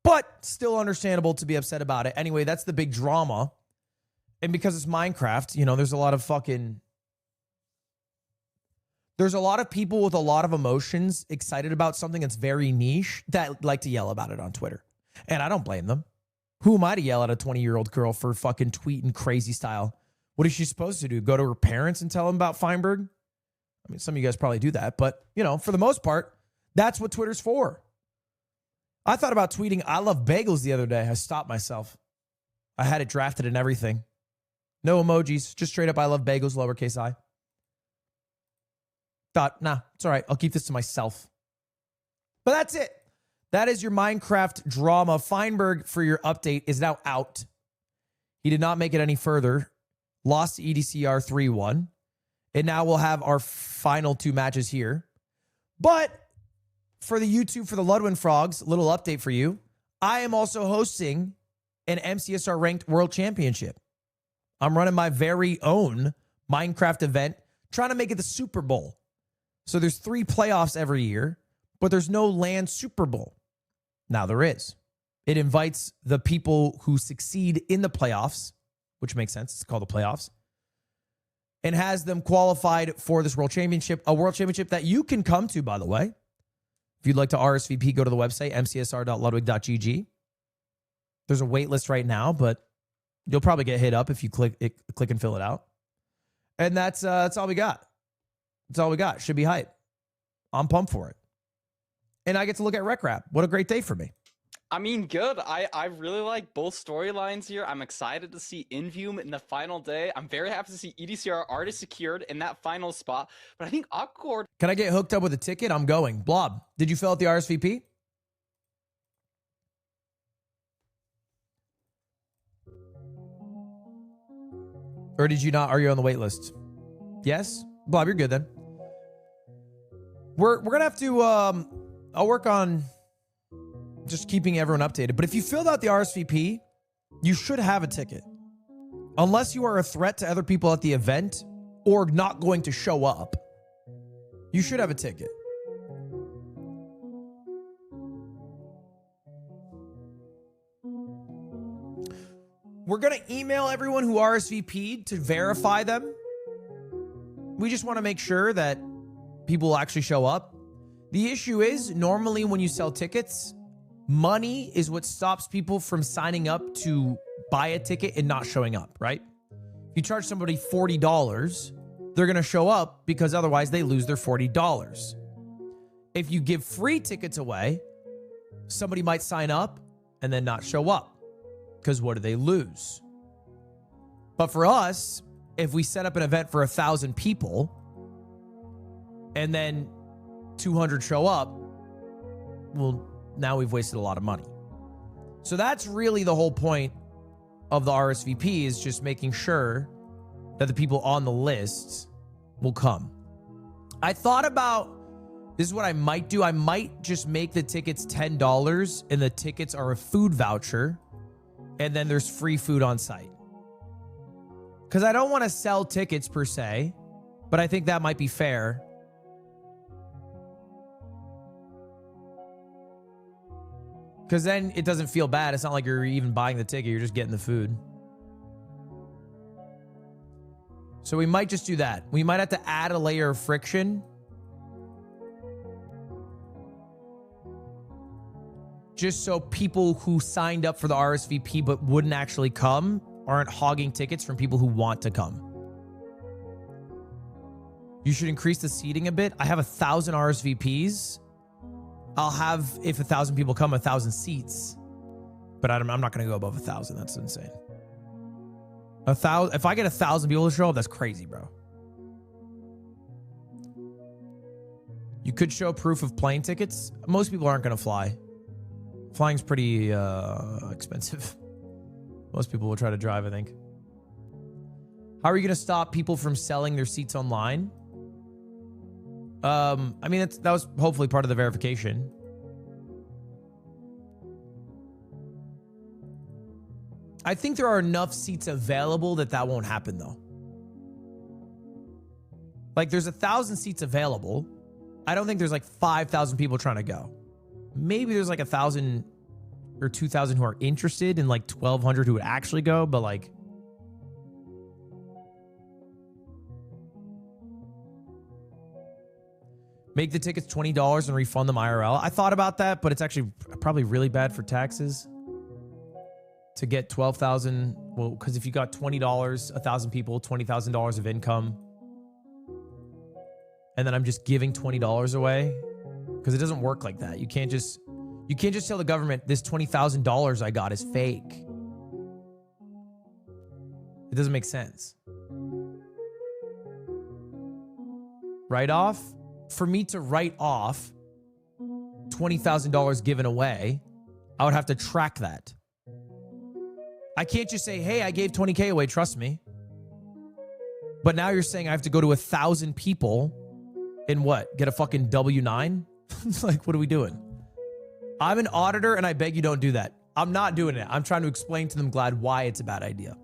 But still understandable to be upset about it. Anyway, that's the big drama. And because it's Minecraft, you know, there's a lot of people with a lot of emotions excited about something that's very niche that like to yell about it on Twitter. And I don't blame them. Who am I to yell at a 20-year-old girl for fucking tweeting crazy style? What is she supposed to do? Go to her parents and tell them about Feinberg? I mean, some of you guys probably do that. But, you know, for the most part, that's what Twitter's for. I thought about tweeting I love bagels the other day. I stopped myself. I had it drafted and everything. No emojis, just straight up I love bagels, lowercase I. Thought, nah, it's all right. I'll keep this to myself. But that's it. That is your Minecraft drama. Feinberg, for your update, is now out. He did not make it any further. Lost to EDCR 3-1. And now we'll have our final 2 matches here. But for the YouTube, for the Ludwig Frogs, little update for you. I am also hosting an MCSR Ranked World Championship. I'm running my very own Minecraft event, trying to make it the Super Bowl. So there's 3 playoffs every year, but there's no LAN Super Bowl. Now there is. It invites the people who succeed in the playoffs, which makes sense. It's called the playoffs, and has them qualified for this world championship, a world championship that you can come to, by the way. If you'd like to RSVP, go to the website, mcsr.ludwig.gg. There's a wait list right now, but you'll probably get hit up if you click and fill it out. And that's all we got. That's all we got. Should be hype. I'm pumped for it. And I get to look at Rec Rap. What a great day for me. I mean, good. I really like both storylines here. I'm excited to see Infume in the final day. I'm very happy to see EDCR already secured in that final spot. But I think Aquecorde... Can I get hooked up with a ticket? I'm going. Blob, did you fill out the RSVP? Or did you not? Are you on the wait list? Yes? Blob, you're good then. We're going to have to... I'll work on just keeping everyone updated. But if you filled out the RSVP, you should have a ticket. Unless you are a threat to other people at the event or not going to show up, you should have a ticket. We're going to email everyone who RSVP'd to verify them. We just want to make sure that people will actually show up. The issue is, normally when you sell tickets, money is what stops people from signing up to buy a ticket and not showing up, right? If you charge somebody $40, they're going to show up because otherwise they lose their $40. If you give free tickets away, somebody might sign up and then not show up because what do they lose? But for us, if we set up an event for 1,000 people and then 200 show up, well, now we've wasted a lot of money. So that's really the whole point of the RSVP, is just making sure that the people on the list will come. I thought about, this is what I might do. I might just make the tickets $10 and the tickets are a food voucher and then there's free food on site. Because I don't want to sell tickets per se, but I think that might be fair. Because then it doesn't feel bad. It's not like you're even buying the ticket. You're just getting the food. So we might just do that. We might have to add a layer of friction. Just so people who signed up for the RSVP but wouldn't actually come aren't hogging tickets from people who want to come. You should increase the seating a bit. I have 1,000 RSVPs. I'll have, if 1,000 people come, 1,000 seats, but I'm not going to go above 1,000. That's insane. 1,000. If I get 1,000 people to show up, that's crazy, bro. You could show proof of plane tickets. Most people aren't going to fly. Flying's pretty expensive. Most people will try to drive, I think. How are you going to stop people from selling their seats online? I mean, that was hopefully part of the verification. I think there are enough seats available that won't happen, though. Like, there's 1,000 seats available. I don't think there's like 5,000 people trying to go. Maybe there's like 1,000 or 2,000 who are interested, and like 1,200 who would actually go, but like, make the tickets $20 and refund them IRL. I thought about that, but it's actually probably really bad for taxes to get 12,000. Well, because if you got $20, 1,000 people, $20,000 of income, and then I'm just giving $20 away, because it doesn't work like that. You You can't just tell the government this $20,000 I got is fake. It doesn't make sense. Write off? For me to write off $20,000 given away, I would have to track that. I can't just say, hey, I gave 20K away, trust me. But now you're saying I have to go to 1,000 people and what? Get a fucking W-9? Like, what are we doing? I'm an auditor and I beg you don't do that. I'm not doing it. I'm trying to explain to them, Glad, why it's a bad idea.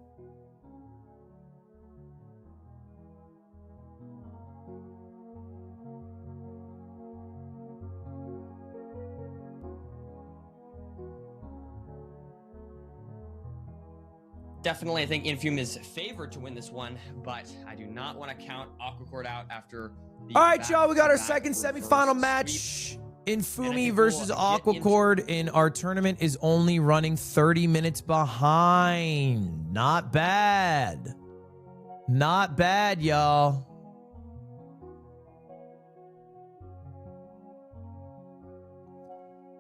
Definitely, I think Infume is favored to win this one, but I do not want to count Aquecorde out after the All right, y'all, we got our second semifinal match. Infume versus Aquecorde in our tournament is only running 30 minutes behind. Not bad. Not bad, y'all.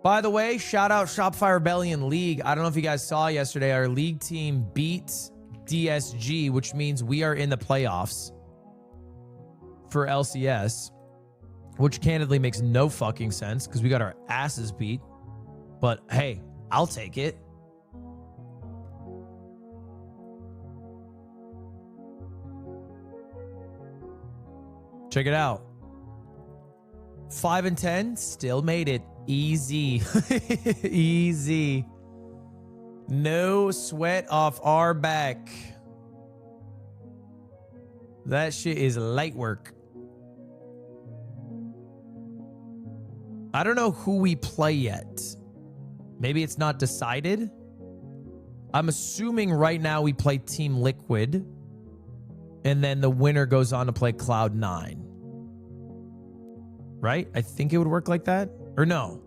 By the way, shout out Shopify Rebellion League. I don't know if you guys saw yesterday, our league team beat DSG, which means we are in the playoffs for LCS, which candidly makes no fucking sense because we got our asses beat. But hey, I'll take it. Check it out. 5 and 10, still made it. Easy. Easy. No sweat off our back. That shit is light work. I don't know who we play yet. Maybe it's not decided. I'm assuming right now we play Team Liquid. And then the winner goes on to play Cloud9. Right? I think it would work like that. Or no?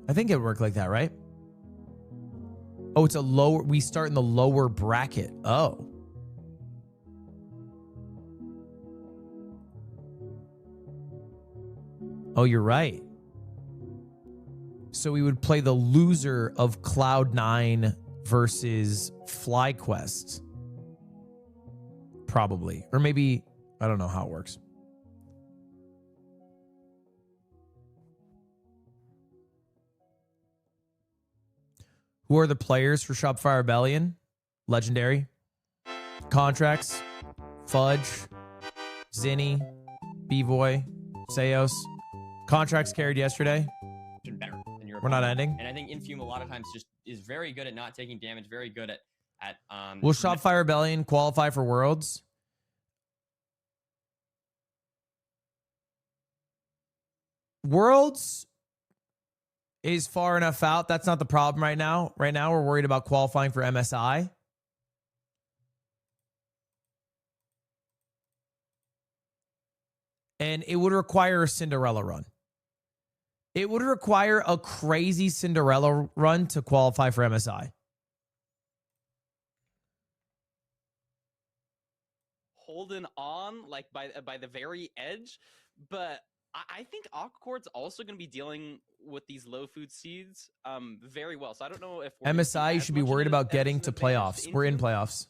I think it would work like that, right? Oh, it's a lower... We start in the lower bracket. Oh. Oh, you're right. So we would play the loser of Cloud9 versus FlyQuest. Probably. Or maybe... I don't know how it works. Who are the players for Shopify Rebellion? Legendary. Contracts. Fudge. Zinni. B-Boy. Seos. Contracts carried yesterday. Better than your We're not opponent. ending. And I think Infume a lot of times just is very good at not taking damage, very good at Will Shopify Rebellion qualify for Worlds? Worlds is far enough out. That's not the problem right now. Right now, we're worried about qualifying for MSI. And it would require a Cinderella run. It would require a crazy Cinderella run to qualify for MSI. Holding on like by the very edge, but I think Aquecorde's also going to be dealing with these low food seeds very well. So I don't know if we're MSI, you should be worried about getting to playoffs. We're in playoffs.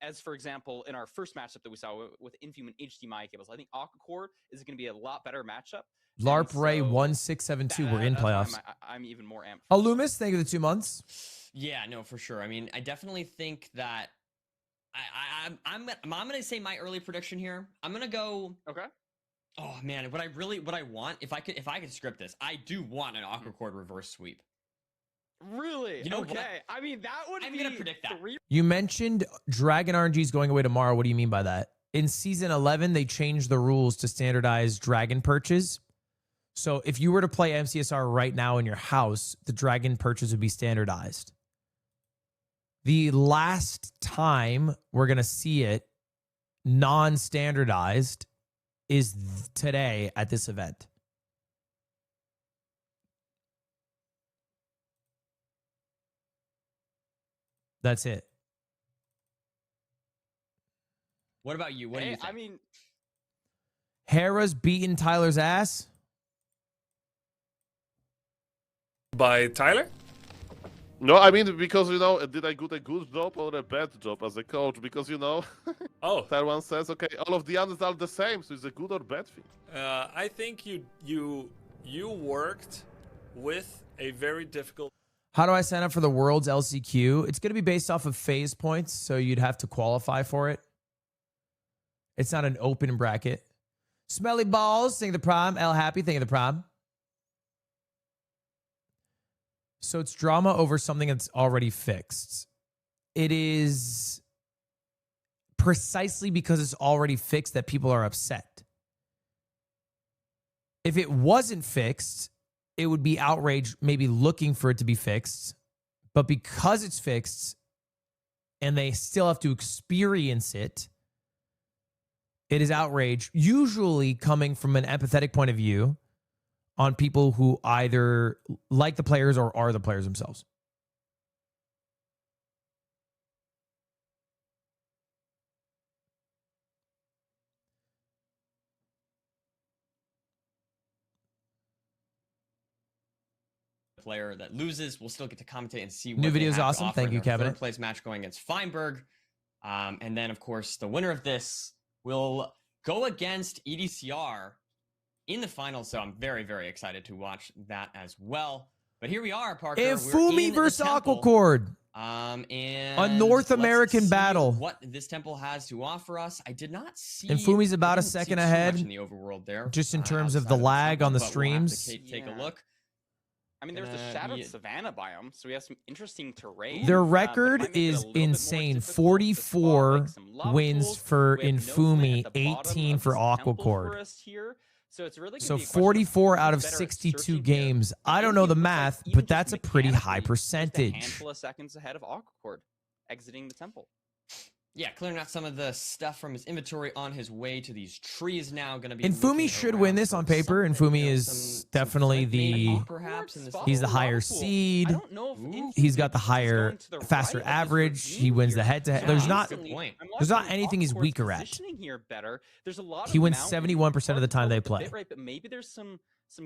As for example, in our first matchup that we saw with Infume and HDMI cables, I think Aquecorde is going to be a lot better matchup. LARP Ray 1672. We're in playoffs. I'm even more amped. Oh, Loomis, thank you for the 2 months. Yeah, no, for sure. I mean, I definitely think that I'm gonna say my early prediction here. I'm gonna go. Okay. Oh man, what I want, if I could script this, I do want an Aquecorde reverse sweep. Really? You know okay. what? I mean, that would I'm be gonna predict that. You mentioned Dragon RNG is going away tomorrow. What do you mean by that? In season 11, they changed the rules to standardize Dragon perches. So if you were to play MCSR right now in your house, the Dragon perches would be standardized. The last time we're going to see it non-standardized is today at this event. That's it. What about you? What do you think? I mean, Hera's beating Tyler's ass. By Tyler? No, I mean, because, you know, did I do a good job or a bad job as a coach? Because, you know, Oh, Taiwan says, okay, all of the others are the same, so it's a good or bad thing. I think you worked with a very difficult. How do I sign up for the World's LCQ? It's going to be based off of phase points, so you'd have to qualify for it. It's not an open bracket. Smelly Balls, thank you the prime. L Happy, thank you the prime. So it's drama over something that's already fixed. It is precisely because it's already fixed that people are upset. If it wasn't fixed, it would be outrage, maybe looking for it to be fixed. But because it's fixed and they still have to experience it, it is outrage, usually coming from an empathetic point of view on people who either like the players or are the players themselves. Player that loses will still get to commentate and see New what they video is have to awesome. offer Thank in you, their Cabinet. third place match going against Feinberg. And then, of course, the winner of this will go against EDCR in the final. So I'm very, very excited to watch that as well. But here we are, Parker. Infume versus Aquecorde. Aquecorde. And A North let's American see battle. What this temple has to offer us. I did not see. Infume's about I a didn't see second too ahead, much in the overworld there, just in terms of outside the lag temple, on the but we'll have to streams. take a look. I mean, there's the Shattered Savannah biome, so we have some interesting terrain. Their but it record might make it a is little bit more insane. difficult to spot, 44 like, some lava wins pools. for We have no Infume, plant at the bottom 18 of for this temple Aquecorde. for us here. So it's really So gonna be a question of 44 who's out of better at 62 searching here. games. I don't know the Infume looks like math, even but just that's a pretty high mechanically, just a percentage. handful of seconds ahead of Aquecorde exiting the temple. Yeah, clearing out some of the stuff from his inventory on his way to these trees now. Going to be Infume looking should around win this for on paper. something, Infume you know, is some definitely threat maybe, the perhaps in this. he's the Lava higher pool. seed. I don't know if Infume He's got the is higher, going to the faster right of this average. He ravine wins the here. head-to-head. So There's not Good point. I'm there's not watching anything he's Aquecorde's weaker at. positioning here better. There's a lot He of wins mountains 71% of the time they with the play. bit rate, but maybe there's some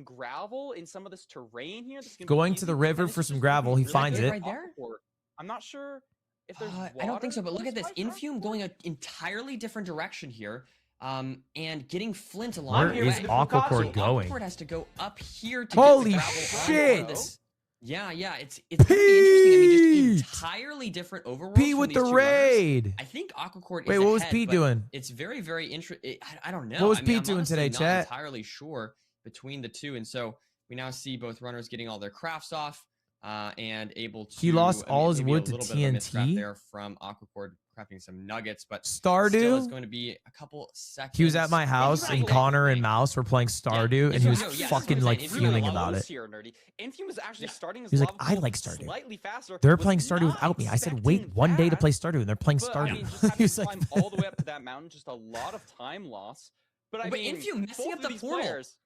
gravel in some of this terrain here. That's gonna be Going to easy the to river finish. for It's some just gonna gravel, be he really finds good it. Right there? Aquecorde. I'm not sure if there's I don't think so, but look at this. water close by Infume Aquecorde. going an entirely different direction here. And getting Flint Where along the is way. Aquecorde So going? Aquecorde has to go up here to Holy get the gravel shit! onto this. Yeah, it's gonna be interesting. I mean, just entirely different overworlds Pete from with these the two runners. raid. I think Aquecorde Wait, is what was ahead, Pete but doing? It's very, very interesting. I don't know. What was I mean, Pete I'm doing honestly today, not chat? entirely sure between the two, and so we now see both runners getting all their crafts off and able to. He lost all his maybe wood a to little bit of a miscraft TNT? there from Aquecorde crafting some nuggets, but Stardew? still is going to be a couple seconds. He was at my house, and Connor and Mouse were playing Stardew, and he was fucking like fuming about it. Here, Nerdy. Infume is actually starting his He was like, lava I pool like Stardew. slightly faster. They're Was playing Stardew not without me. I said, wait expecting one day to that, play Stardew, and they're playing but, I Stardew. mean, just He having was to like, climb all the way up to that mountain, just a lot of time loss. But I But mean, Infume messing both up of the these portal. players,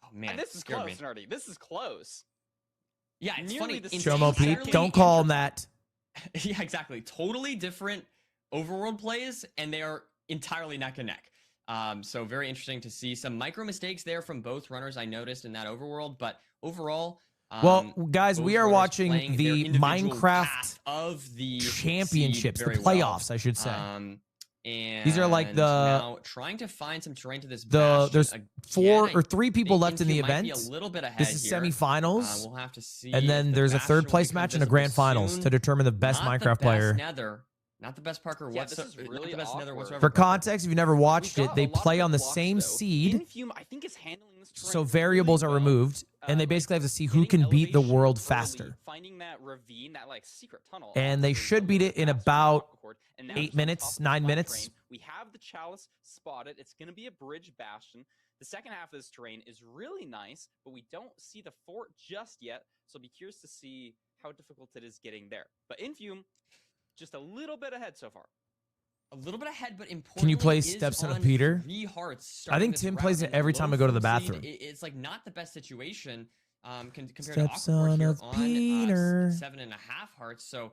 Oh man, and this is scared close, me. Nerdy. This is close. Yeah, it's Nearly funny. the same Chomo Pete, entirely don't call him that. Yeah, exactly. Totally different overworld plays, and they are entirely neck and neck. So very interesting to see some micro mistakes there from both runners. I noticed in that overworld, but overall, Well, guys, both we are runners watching playing the their individual Minecraft path of the championships, seed the very well. playoffs, I should say. And These are like the now trying to find some terrain to this. there's bastion. four Again, or three people think left in the Infume might be event. a little bit ahead This is here. semifinals, We'll have to see. and then if the there's a bastion third will place become match and a visible grand finals soon. to determine the best Not Minecraft the player. best Nether, not the best Parker Yeah, this whatsoever. is really not the best Nether awkward. whatsoever. For Parker. context, if you've never watched We've it, got they a lot play of on the blocks, same though. seed, Infume, I think, is handling this so terrain variables really are well. removed, and they Like, basically have to see who getting can beat the elevation world early, faster. Finding that ravine, that like secret tunnel, And they obviously, should beat it in faster than about Aquecorde. And now 8 just on minutes, top of this 9 flat minutes. terrain, we have the chalice spotted. It's going to be a bridge bastion. The second half of this terrain is really nice, but we don't see the fort just yet. So I'll be curious to see how difficult it is getting there. But Infume, just a little bit ahead so far. A little bit ahead, but importantly, Can you play is Stepson of on Peter? 3 hearts. I think starting Tim this plays round it every and time low I go to the food seed. bathroom. It's like not the best situation compared Stepson to Aquecorde here of on Peter. 7.5 hearts. So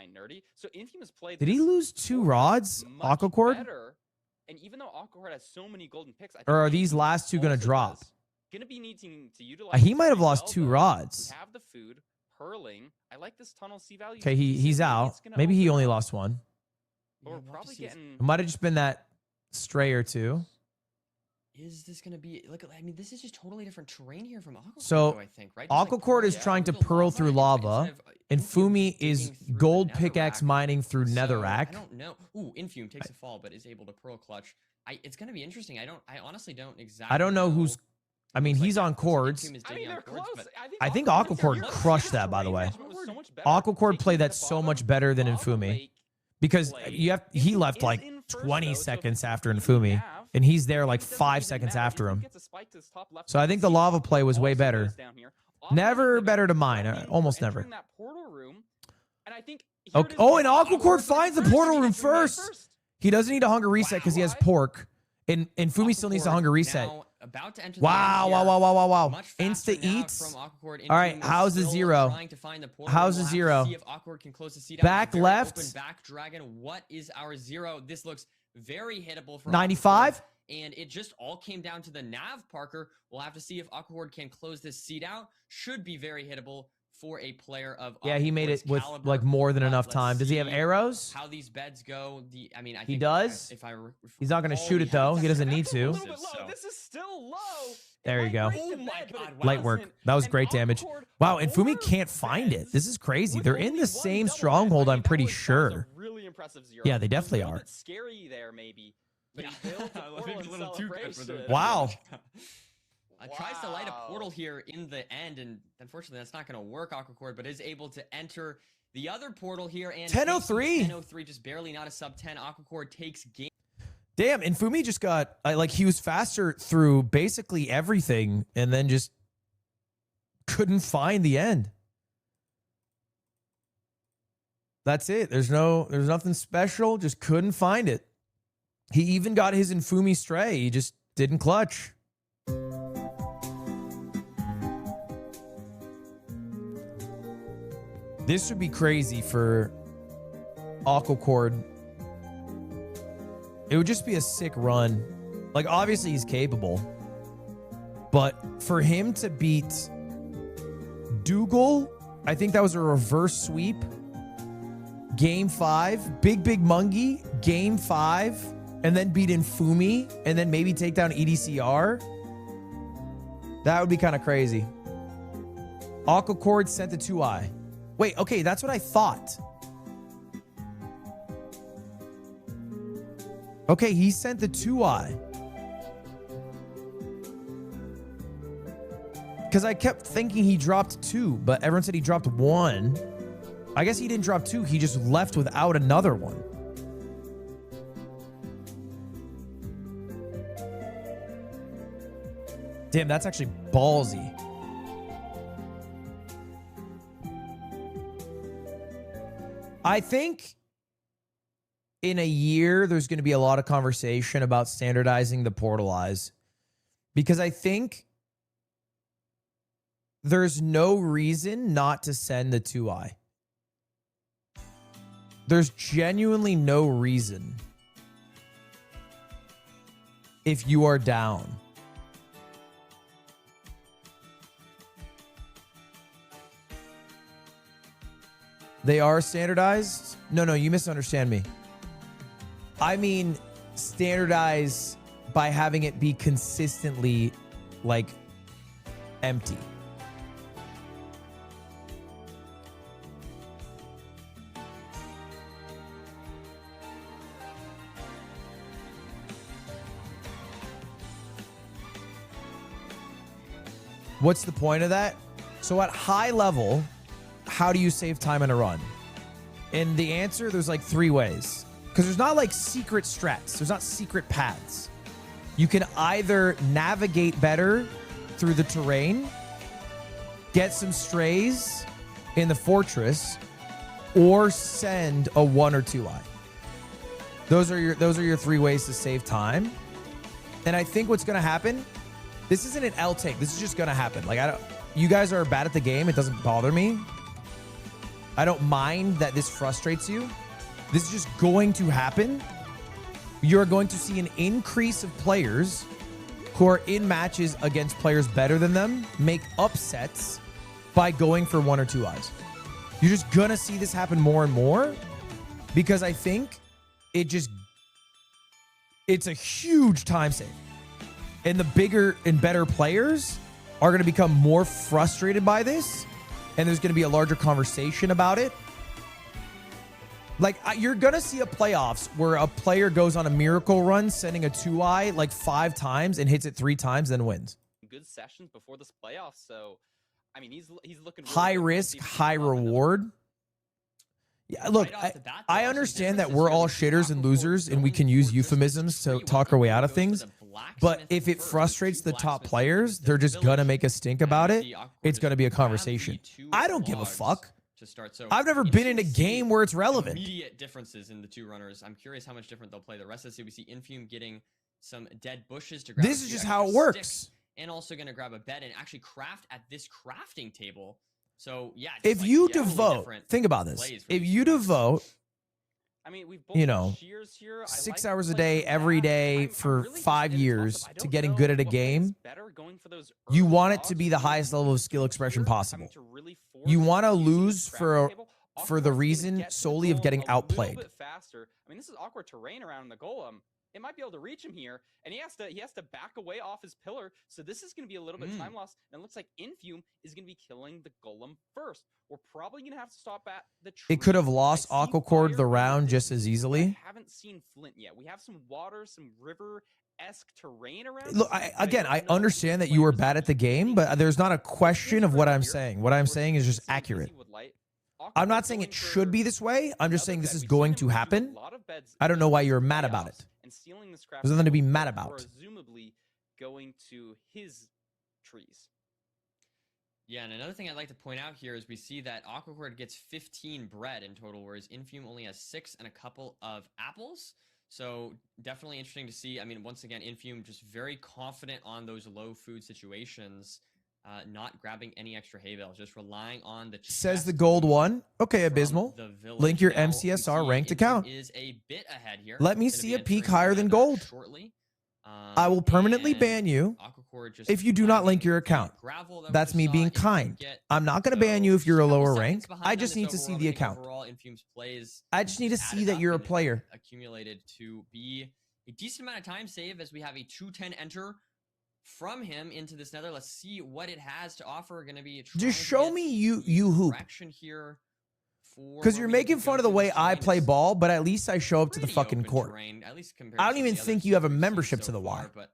behind Nerdy. So Infume has played. Did he this lose 2 forecast rods? much Aquecorde? better, and even though Aquecorde has so many golden picks, I think Or are Infume these last two gonna also drop? does. Gonna be needing to utilize. He this might have pretty lost well, 2 though. rods. We have the food. pearling. I like this tunnel C value. Okay, decent. he's Maybe out. it's gonna Maybe he open only up, lost one. but Yeah, we're we'll have to probably see. getting. It might have just been that stray or two. Is this going to be look? I mean, this is just totally different terrain here from Aquecorde. So, though, I think, right? Just, Aquecorde is pearling trying to through the pearl through lava, instead of, and Infume Fumi is digging through the gold pickaxe netherrack. mining through So, netherrack. I don't know. Ooh, Infume takes a fall, but is able to pearl clutch. It's going to be interesting. I honestly don't exactly. I don't know who's. I mean, Looks like he's on that. Looks like cords. Infume is I mean, digging they're on cords, close. but I think Aquecorde Aquecorde crushed that, by the way. Aquecorde played that so much better than Infumi. Because he left like 20 seconds after Infumi, and he's there like 5 seconds after him. So I think the lava play was way better. Never better to mine, almost never. Oh, and Aquecorde finds the portal room first. He doesn't need a hunger reset because he has pork, and Fumi still needs a hunger reset. About to enter Wow. Much faster Insta now eats. from Aquecorde. All right, Infume is how's the still zero? trying to find the portal. How's We'll the have to zero? See if Aquecorde can close the seat out. Back Very left. Open back dragon. What is our zero? This looks very hittable for 95? Aquecorde, and it just all came down to the nav, Parker. We'll have to see if Aquecorde can close this seat out. Should be very hittable for a player of Yeah, he made it Aquecorde's with caliber, like more than but enough let's time. Does he have see arrows? How these beds go? I mean, I He think does? If I He's not going to recall, shoot we it though. have He doesn't need A to. little bit low. So- This is still low. There you go. Oh my God! Wow. Light work. That was great damage. Wow, and Fumi can't find it. This is crazy. They're in the same stronghold, I'm pretty sure. Really impressive zero. Yeah, they definitely A little are. bit scary there, maybe. Yeah. But he builds a portal in celebration. Wow. Tries to light a portal here in the end, and unfortunately, that's not going to work, Aquecorde, but is able to enter the other portal here. And 10:03. 10:03, just barely not a sub 10. Aquecorde takes game. Damn, and Fumi just got like he was faster through basically everything and then just couldn't find the end. That's it. There's nothing special, just couldn't find it. He even got his Infumi stray. He just didn't clutch. This would be crazy for Aquecorde. It would just be a sick run. Like, obviously, he's capable. But for him to beat Dougal, I think that was a reverse sweep. Game 5. Big Mungie, Game 5. And then beat Infumi. And then maybe take down EDCR. That would be kind of crazy. Aquecorde sent the 2i. Wait, okay, that's what I thought. Okay, he sent the 2i. Because I kept thinking he dropped 2, but everyone said he dropped 1. I guess he didn't drop 2. He just left without another one. Damn, that's actually ballsy. I think in a year, there's going to be a lot of conversation about standardizing the portal eyes, because I think there's no reason not to send the 2i. There's genuinely no reason if you are down. They are standardized? No, you misunderstand me. I mean, standardize by having it be consistently, like, empty. What's the point of that? So at high level, how do you save time in a run? And the answer, there's like 3 ways. Because there's not like secret strats. There's not secret paths. You can either navigate better through the terrain, get some strays in the fortress, or send a 1 or 2i. Those are your 3 ways to save time. And I think what's gonna happen, this isn't an L take. This is just gonna happen. Like, you guys are bad at the game. It doesn't bother me. I don't mind that this frustrates you. This is just going to happen. You're going to see an increase of players who are in matches against players better than them, make upsets, by going for 1 or 2 eyes. You're just gonna see this happen more and more because I think it's a huge time save. And the bigger and better players are gonna become more frustrated by this, and there's gonna be a larger conversation about it. Like, you're gonna see a playoffs where a player goes on a miracle run, sending a 2-eye like 5 times and hits it 3 times, then wins. Good sessions before this playoffs, so I mean, he's looking really High good. risk, high reward. Yeah, look, I understand that we're all shitters and losers, and we can use euphemisms to talk our way out of things. But if it frustrates the top players, they're just gonna make a stink about it. It's gonna be a conversation. I don't give a fuck. I've never been in a game where it's relevant. Immediate differences in the 2 runners. I'm curious how much different they'll play. The rest of the series, we see Infume getting some dead bushes to grab. This is just how it works. And also going to grab a bed and actually craft at this crafting table. So yeah, if you devote, think about this. If you devote, I mean, we've you know, 6 hours a day, every day for 5 years to getting good at a game, you want it to be the highest level of skill expression possible. You want to lose for the reason solely of getting outplayed. Faster. I mean, this is awkward terrain around the golem. It might be able to reach him here, and he has to back away off his pillar. So this is going to be a little bit time loss. And it looks like Infume is going to be killing the golem first. We're probably going to have to stop at the tree. It could have lost Aquecorde the round just as easily. I haven't seen Flint yet. We have some water, some river-esque terrain around. Look, I understand that you were bad at the game, but there's not a question of what I'm saying. What I'm saying is just accurate. I'm not saying it should be this way. I'm just saying this is going to happen. I don't know why you're mad about it. There's nothing to be mad about. Presumably going to his trees. Yeah, and another thing I'd like to point out here is we see that Aquecorde gets 15 bread in total, whereas Infume only has 6 and a couple of apples. So definitely interesting to see. I mean, once again, Infume just very confident on those low food situations, not grabbing any extra hay bales, just relying on the chest. Says the gold one. Okay, Abysmal. Link your MCSR ranked account. Is a bit ahead here. Let me see a peak higher than gold. Shortly. I will permanently ban you if you do not link your account. That's me being kind. I'm not going to ban you if you're a lower rank. I just need to see the account. I just need to see that you're a player. Accumulated to be a decent amount of time save as we have a 210 enter from him into this nether. Let's see what it has to offer. Going to be just show me you hoop. Here because you're making fun of the way I play ball, but at least I show up to the fucking court. I don't even think you have a membership to the Y. But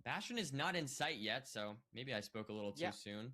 Bastion is not in sight yet, so maybe I spoke a little too soon.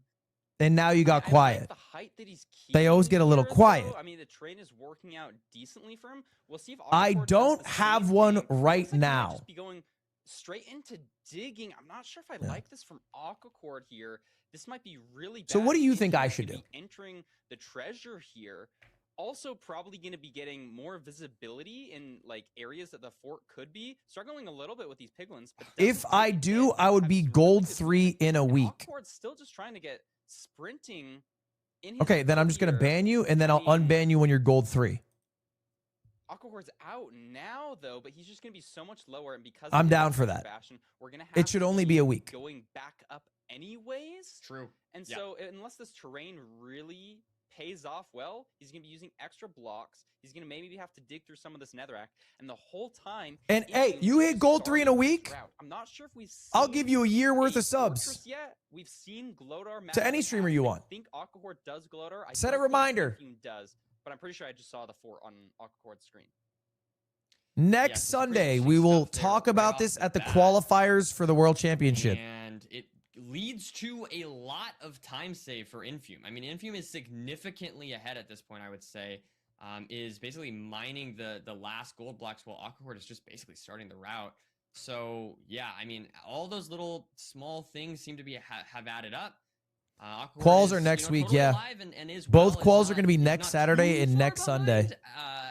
And now you got quiet. The height that he's they always get a little quiet. I mean, the train is working out decently for him. We'll see if I don't have one right now. Be going straight into digging. I'm not sure if I like this from Aquecorde here. This might be really bad. So what do you think I should do? Entering the treasure here. Also probably going to be getting more visibility in like areas that the fort could be. Struggling a little bit with these piglins. But if I do, I would be gold 3 in a week. Aquecorde's still just trying to get sprinting. Okay, then I'm just going to ban you, and then I'll unban you when you're gold 3. Aquecorde's out now, though, but he's just going to be so much lower, and because I'm down for that. Fashion, we're gonna have it should only be a week. Going back up anyways. True. And so unless this terrain really pays off well, he's going to be using extra blocks. He's going to maybe have to dig through some of this netherrack, and the whole time. And hey, you hit gold 3 in a week. I'm not sure if we've seen I'll give you a year worth of subs. Yet. We've seen Glodar to any streamer you want. I think Aquecorde does Glodar. Set a reminder. Does, but I'm pretty sure I just saw the 4 on Aquecorde's screen. Next Sunday, we will talk about this at the qualifiers for the World Championship. And it leads to a lot of time save for Infume. I mean, Infume is significantly ahead at this point, I would say. Is basically mining the last gold blocks while Aquecorde is just basically starting the route. So, yeah, I mean, all those little small things seem to be have added up. Quals are next week, totally and both quals are going to be next Saturday and next Sunday.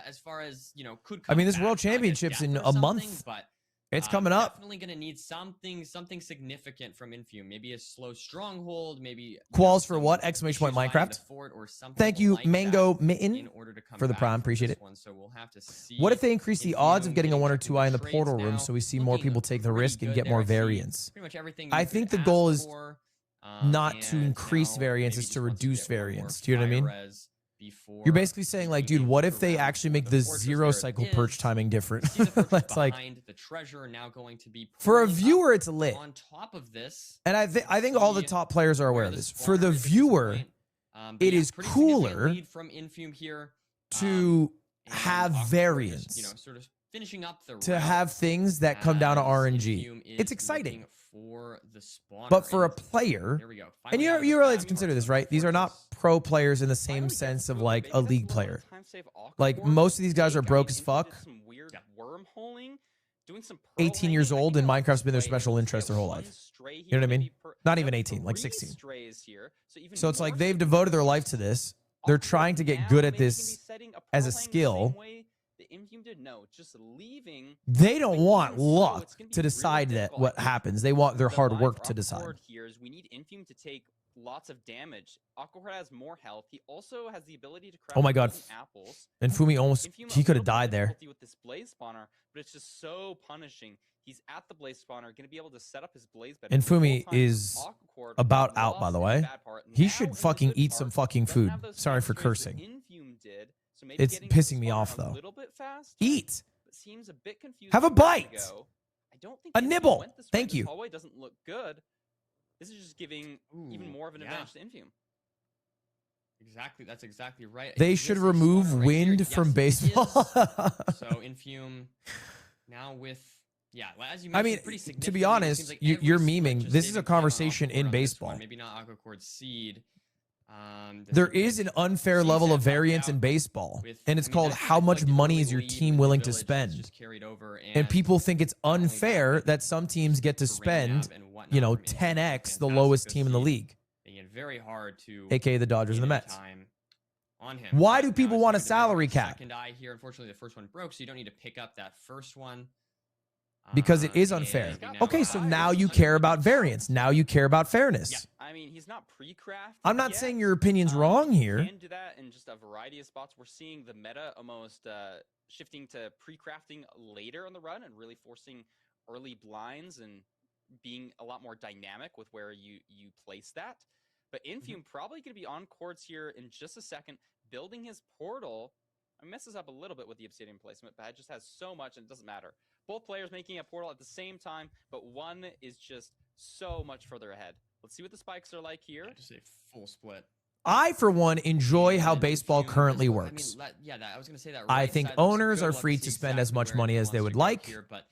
As far as, could I mean, this World Championship's in a month. But it's coming up. Definitely going to need something significant from Infume. Maybe a slow stronghold, maybe quals for what? Exclamation point Minecraft. Thank you, like Mango Mitten, for the prime. Appreciate it. So we'll have to see. What if they increase the odds of getting a 1 or 2 eye in the portal room so we see more people take the risk and get more variance? Pretty much everything. I think the goal is not to And increase now variance, maybe it's just to wants to reduce get one more variance. Do you know what I mean? high-res before You're basically saying, like, dude, being what moved if they around actually for make the fortress. zero There it cycle is. perch timing different? You see the fortress That's like, behind the treasure now going to be for a pulling up viewer, it's lit. on top of this. And I think all the See top players are aware where of the this. For the spawner is at this viewer, point. But it yeah, is pretty significant cooler lead from Infume here. to And have Aquecorde just, variance, sort of finishing up the to route have things that come down to as RNG. Infume is It's exciting. looking for the spawner. But for a And player, there we go. and Finally out of you the really have back to consider this, for right? These are not Fortress. pro players in the same sense of like a league player. Like most of these guys are broke as fuck. Weird wormholing, doing some 18 years pearl old, hanging. and I think Minecraft's been their play special is interest their get whole one life. stray You know what I here, mean? maybe Not even no, 18, like 3 16. strays here. even So it's like more they've so devoted their than life to this. They're trying to get good at this as a skill. Just leaving. They don't But want even so, luck it's gonna be to really decide that difficult. I what think happens. They want their the hard vibe work for to decide. Aquecorde here is we need Infume to take lots of damage. Aquecorde has more health. He also has the ability to craft Oh my God. golden apples. And Fumi almost, Infume he a could have little bit died there. difficulty with this blaze spawner, but it's just so punishing. He's at the blaze spawner, going to be able to set up his blaze bed. And The whole Fumi time, is Aquecorde about out, by lost the in way. bad part. He Now should in the fucking good eat some part, fucking doesn't food. have those Sorry fast for strays that cursing. Infume did, so maybe It's getting to the pissing me spawner off, a though. little bit faster, Eat. but seems a bit confused Have a on where to bite. go. I don't think A Infume nibble. went this way. Thank This you. hallway doesn't look good. This is just giving even more of an advantage to Infume. Exactly, that's exactly right. They Is should this a remove spawner right wind here? from Yes, it baseball. is. So Infume now with as you mentioned, I mean, pretty to significantly, be it honest, seems like you're every split memeing. just This is a saving time on conversation Aquecorde in on this baseball. one. Maybe not Aquecorde's seed. There is an unfair level of variance in baseball, and it's called how much money is your team willing to spend. And people think it's unfair that some teams get to spend, 10x the lowest team in the league, very hard to aka the Dodgers and the Mets. On him. Why do people want a salary cap? Second eye here. Unfortunately, the first one broke, so you don't need to pick up that first one. Because it is unfair. Okay, so now you care about variance. Now you care about fairness. I mean, he's not pre-crafted. I'm not yet. saying your opinion's wrong here. You can do that in just a variety of spots. We're seeing the meta almost shifting to pre-crafting later on the run and really forcing early blinds and being a lot more dynamic with where you place that. But Infume probably going to be on courts here in just a second, building his portal. It messes up a little bit with the obsidian placement, but it just has so much and it doesn't matter. Both players making a portal at the same time, but one is just so much further ahead. Let's see what the spikes are like here. Just a full split. I, for one, enjoy how And baseball Infume currently is- works. I was going to say that. I right think side looks owners good. are We'll have free see to spend as exactly much where money he as they wants would to go like. Here, but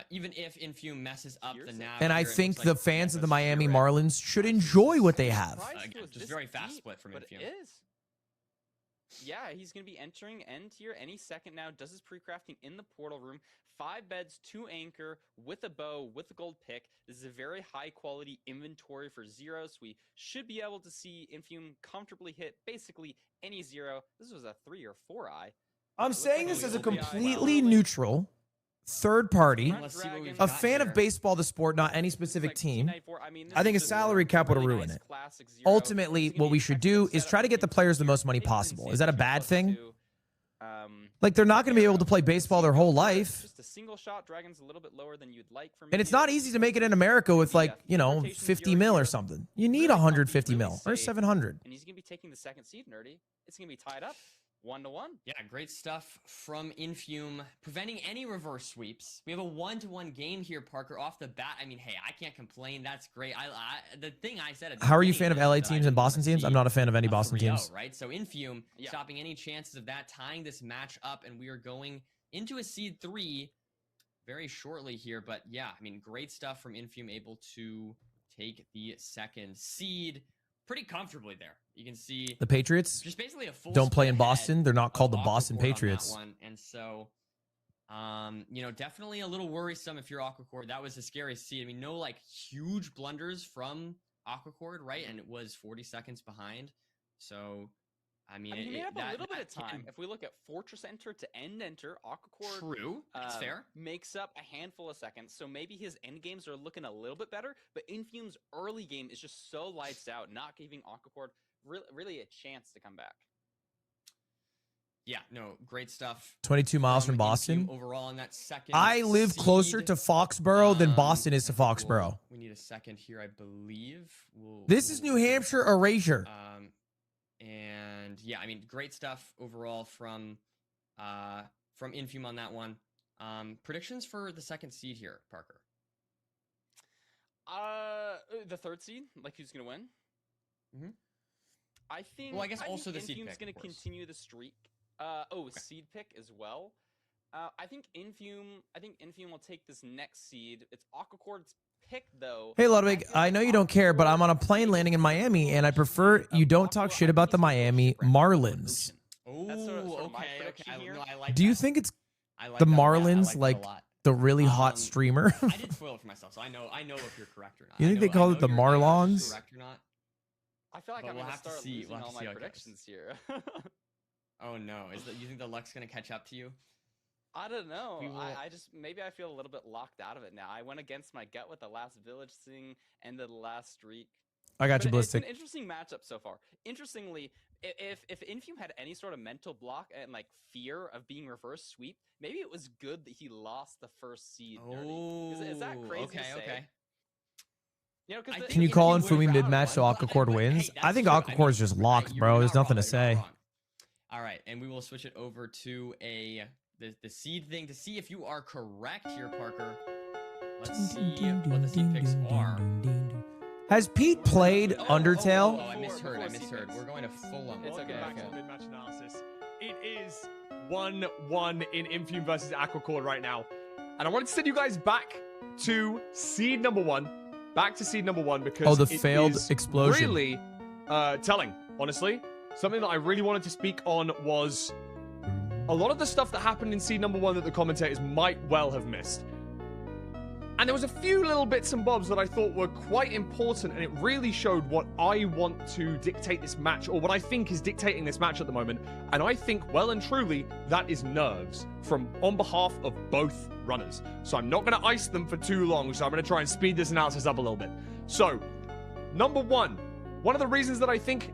even if Infume messes up the nav, And I here, it think looks the like fans of the Memphis Miami Spirit, Marlins should enjoy what they have. again, just very fast split from But Infume. it is. Yeah, he's going to be entering end tier any second now. Does his pre-crafting in the portal room. 5 beds, 2 anchor, with a bow, with a gold pick. This is a very high quality inventory for zeros. We should be able to see Infume comfortably hit basically any zero. This was a 3 or 4 eye. I'm looks saying like this a as a little bit completely early. neutral third party, Let's see what we've a got fan here. of baseball, the sport, not any specific team. I think a is salary cap would really ruin nice it. classic zero. Ultimately, This is gonna what be we a should technical do is setup try to get the players the most money It's possible. insane Is that a to bad flip thing? to, Like, they're not going to be able to play baseball their whole life. Just a single shot. Dragon's a little bit lower than you'd like from And it's not easy to make it in America with, like, 50 mil or something. You need 150 mil or 700. And he's going to be taking the second seed, Nerdy. It's going to be tied up 1-1. Yeah, great stuff from Infume, preventing any reverse sweeps. We have a 1-1 game here, Parker, off the bat. I mean, hey, I can't complain. That's great. The thing I said at the How are you a beginning fan of LA is that I teams and didn't Boston wanna teams? I'm see not a fan of any a Boston 3-0, teams. right? So Infume stopping any chances of that, tying this match up, and we are going into a seed 3 very shortly here. But yeah, I mean, great stuff from Infume, able to take the second seed pretty comfortably there. You can see The Patriots just basically a full don't play in split Boston. ahead They're not called the of Boston Aquecorde on that Patriots. one. And so, definitely a little worrisome if you're Aquecorde. That was a scary seed. I mean, no like huge blunders from Aquecorde, right? And it was 40 seconds behind. So, I mean, he may have a little bit of that time. If we look at Fortress Enter to End Enter, Aquecorde True, that's fair. Makes up a handful of seconds. So maybe his end games are looking a little bit better, but Infume's early game is just so lights out, not giving Aquecorde really a chance to come back. Yeah, no, great stuff. 22 miles from Infume Boston. overall in that second. I live closer seed. to Foxborough than Boston is to I think Foxborough. we need a second here, I believe. This is New Hampshire erasure. And yeah, I mean, great stuff overall from Infume on that one. Predictions for the second seed here, Parker. The third seed, like who's gonna win? Mm-hmm. I think. Well, I guess also the seed Infume's pick, gonna continue the streak. Seed pick as well. I think Infume will take this next seed. It's Aquecorde's pick though. Hey Ludwig, I know you don't care, but I'm on a plane landing in Miami, and I prefer you don't talk shit about the Miami Marlins. Oh, I like Do you that. think it's I like the that. Marlins, I like that a lot. the really hot streamer? I did spoil it for myself, so I know if you're correct or not. You think they call it the Marlons? Correct or not? I feel like But I'm we'll gonna have to start see. losing We'll have all to see my how it goes. predictions here. Oh no, you think the luck's gonna catch up to you? I don't know. We will- I just maybe I feel a little bit locked out of it now. I went against my gut with the last village thing and the last streak. I got you, But it's Ballistic. an interesting matchup so far. Interestingly, if Infume had any sort of mental block and like fear of being reverse sweep, maybe it was good that he lost the first seed. Oh, is that crazy to say? Okay. You know, because Can you call Infume mid-match so Aquecord wins? I think Aquecord's just locked, bro. There's nothing to say. All right, and we will switch it over to the seed thing to see if you are correct here, Parker. Let's see what the seed picks are. Has Pete played Undertale? Oh, I misheard. We're going to Fulham. It's okay. Back to the mid-match analysis. It is 1-1 in Infume versus Aquecorde right now. And I wanted to send you guys back to seed number one. Back to seed number one because the it failed is explosion. really telling, honestly. Something that I really wanted to speak on was a lot of the stuff that happened in seed number one that the commentators might well have missed. And there was a few little bits and bobs that I thought were quite important, and it really showed what I want to dictate this match, or what I think is dictating this match at the moment. And I think, well and truly, that is nerves from on behalf of both runners. So I'm not going to ice them for too long, so I'm going to try and speed this analysis up a little bit. So, number one of the reasons that I think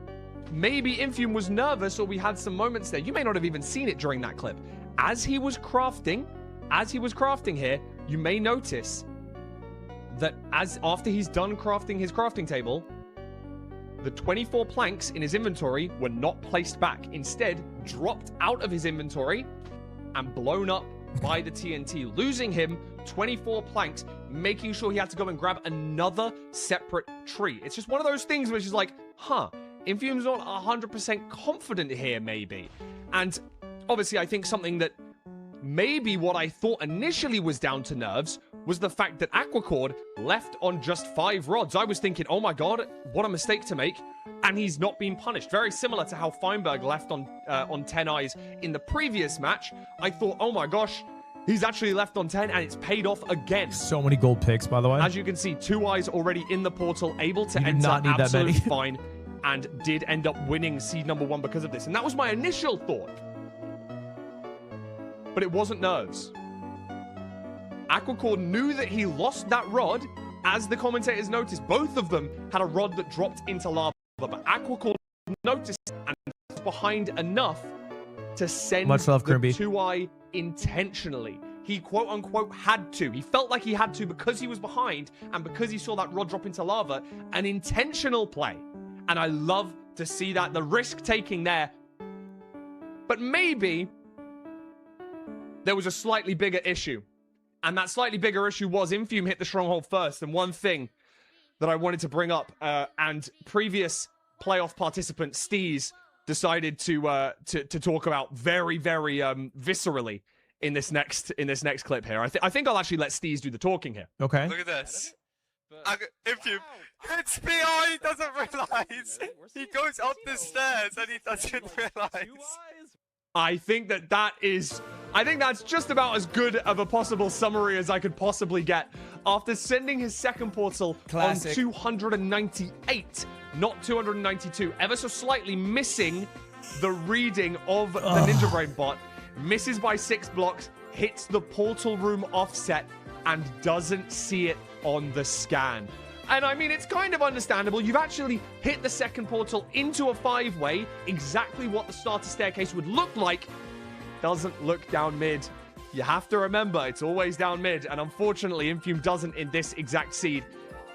maybe Infume was nervous, or we had some moments there, you may not have even seen it during that clip. As he was crafting here, you may notice that after he's done crafting his crafting table, the 24 planks in his inventory were not placed back. Instead, dropped out of his inventory and blown up by the TNT, losing him 24 planks, making sure he had to go and grab another separate tree. It's just one of those things which is like, Infume's not 100% confident here, maybe. And obviously, I think something that maybe what I thought initially was down to nerves was the fact that Aquecorde left on just 5 rods. I was thinking, oh my god, what a mistake to make, and he's not been punished. Very similar to how Feinberg left on 10 eyes in the previous match. I thought, oh my gosh, he's actually left on 10, and it's paid off again. So many gold picks, by the way. As you can see, 2 eyes already in the portal, able to You did enter not need that many. absolutely fine, and did end up winning seed number 1 because of this. And that was my initial thought. But it wasn't nerves. Aquecorde knew that he lost that rod. As the commentators noticed, both of them had a rod that dropped into lava. But Aquecorde noticed and left behind enough to send Much love, the Grimby. 2-eye intentionally. He quote-unquote had to. He felt like he had to because he was behind and because he saw that rod drop into lava. An intentional play. And I love to see that. The risk-taking there. But maybe there was a slightly bigger issue. And that slightly bigger issue was Infume hit the stronghold first. And one thing that I wanted to bring up, and previous playoff participant Steez decided to talk about very, very viscerally in this next clip here. I think I'll actually let Steez do the talking here. Okay. Look at this. Infume hits PI, he doesn't realize. He goes up the stairs and he doesn't realize. I think that's just about as good of a possible summary as I could possibly get. After sending his second portal Classic. on 298, not 292, ever so slightly missing the reading of the Ninja Brain bot, misses by 6 blocks, hits the portal room offset, and doesn't see it on the scan. And I mean, it's kind of understandable. You've actually hit the second portal into a 5-way. Exactly what the starter staircase would look like. Doesn't look down mid. You have to remember, it's always down mid. And unfortunately, Infume doesn't in this exact seed.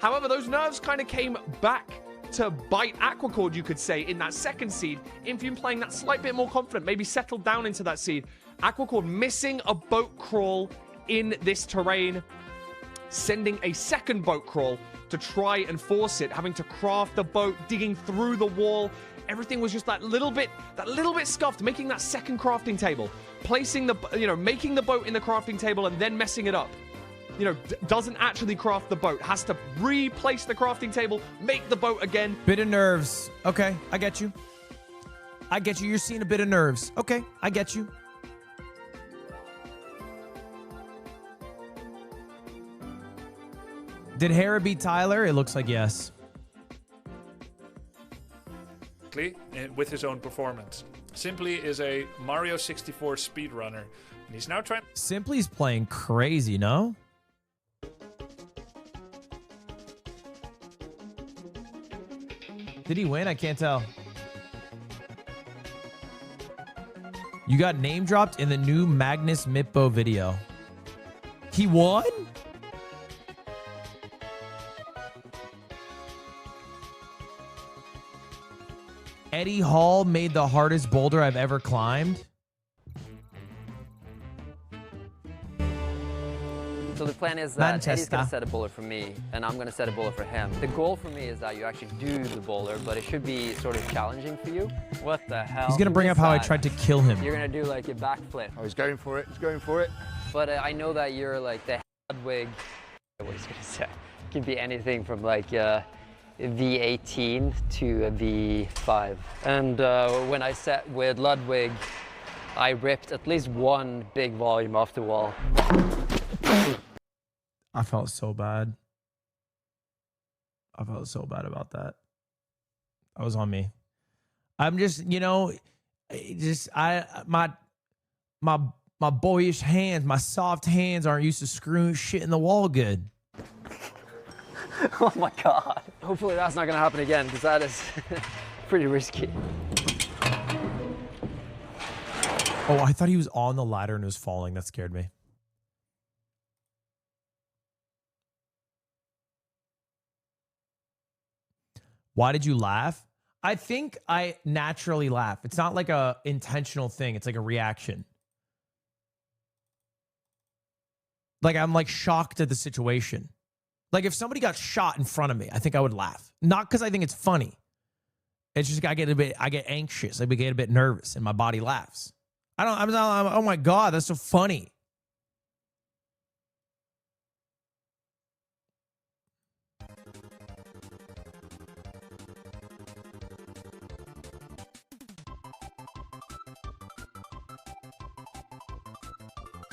However, those nerves kind of came back to bite Aquecorde, you could say, in that second seed. Infume playing that slight bit more confident, maybe settled down into that seed. Aquecorde missing a boat crawl in this terrain, sending a second boat crawl to try and force it, having to craft the boat, digging through the wall. Everything was just that little bit scuffed, making that second crafting table, placing the, making the boat in the crafting table and then messing it up. Doesn't actually craft the boat, has to replace the crafting table, make the boat again. Bit of nerves. Okay, I get you. I get you. You're seeing a bit of nerves. Okay, I get you. Did Hera beat Tyler? It looks like yes. With his own performance. Simply is a Mario 64 speedrunner, and he's now trying. Simply's playing crazy, no? Did he win? I can't tell. You got name dropped in the new Magnus Mippo video. He won? Eddie Hall made the hardest boulder I've ever climbed. So the plan is that Eddie's going to set a boulder for me, and I'm going to set a boulder for him. The goal for me is that you actually do the boulder, but it should be sort of challenging for you. What the hell? He's going to bring up how I tried to kill him. You're going to do like a backflip. Oh, he's going for it. He's going for it. But I know that you're like the Ludwig. What he's going to say. It could be anything from like V18 to a V5. And when I set with Ludwig, I ripped at least one big volume off the wall. I felt so bad. I felt so bad about that. That was on me. I'm just, my boyish hands, my soft hands aren't used to screwing shit in the wall good. Oh my God. Hopefully that's not gonna happen again, because that is pretty risky. Oh, I thought he was on the ladder and was falling. That scared me. Why did you laugh? I think I naturally laugh. It's not like a intentional thing. It's like a reaction. Like I'm like shocked at the situation. Like if somebody got shot in front of me, I think I would laugh. Not because I think it's funny. It's just I get anxious. I get a bit nervous and my body laughs. Oh my God, that's so funny.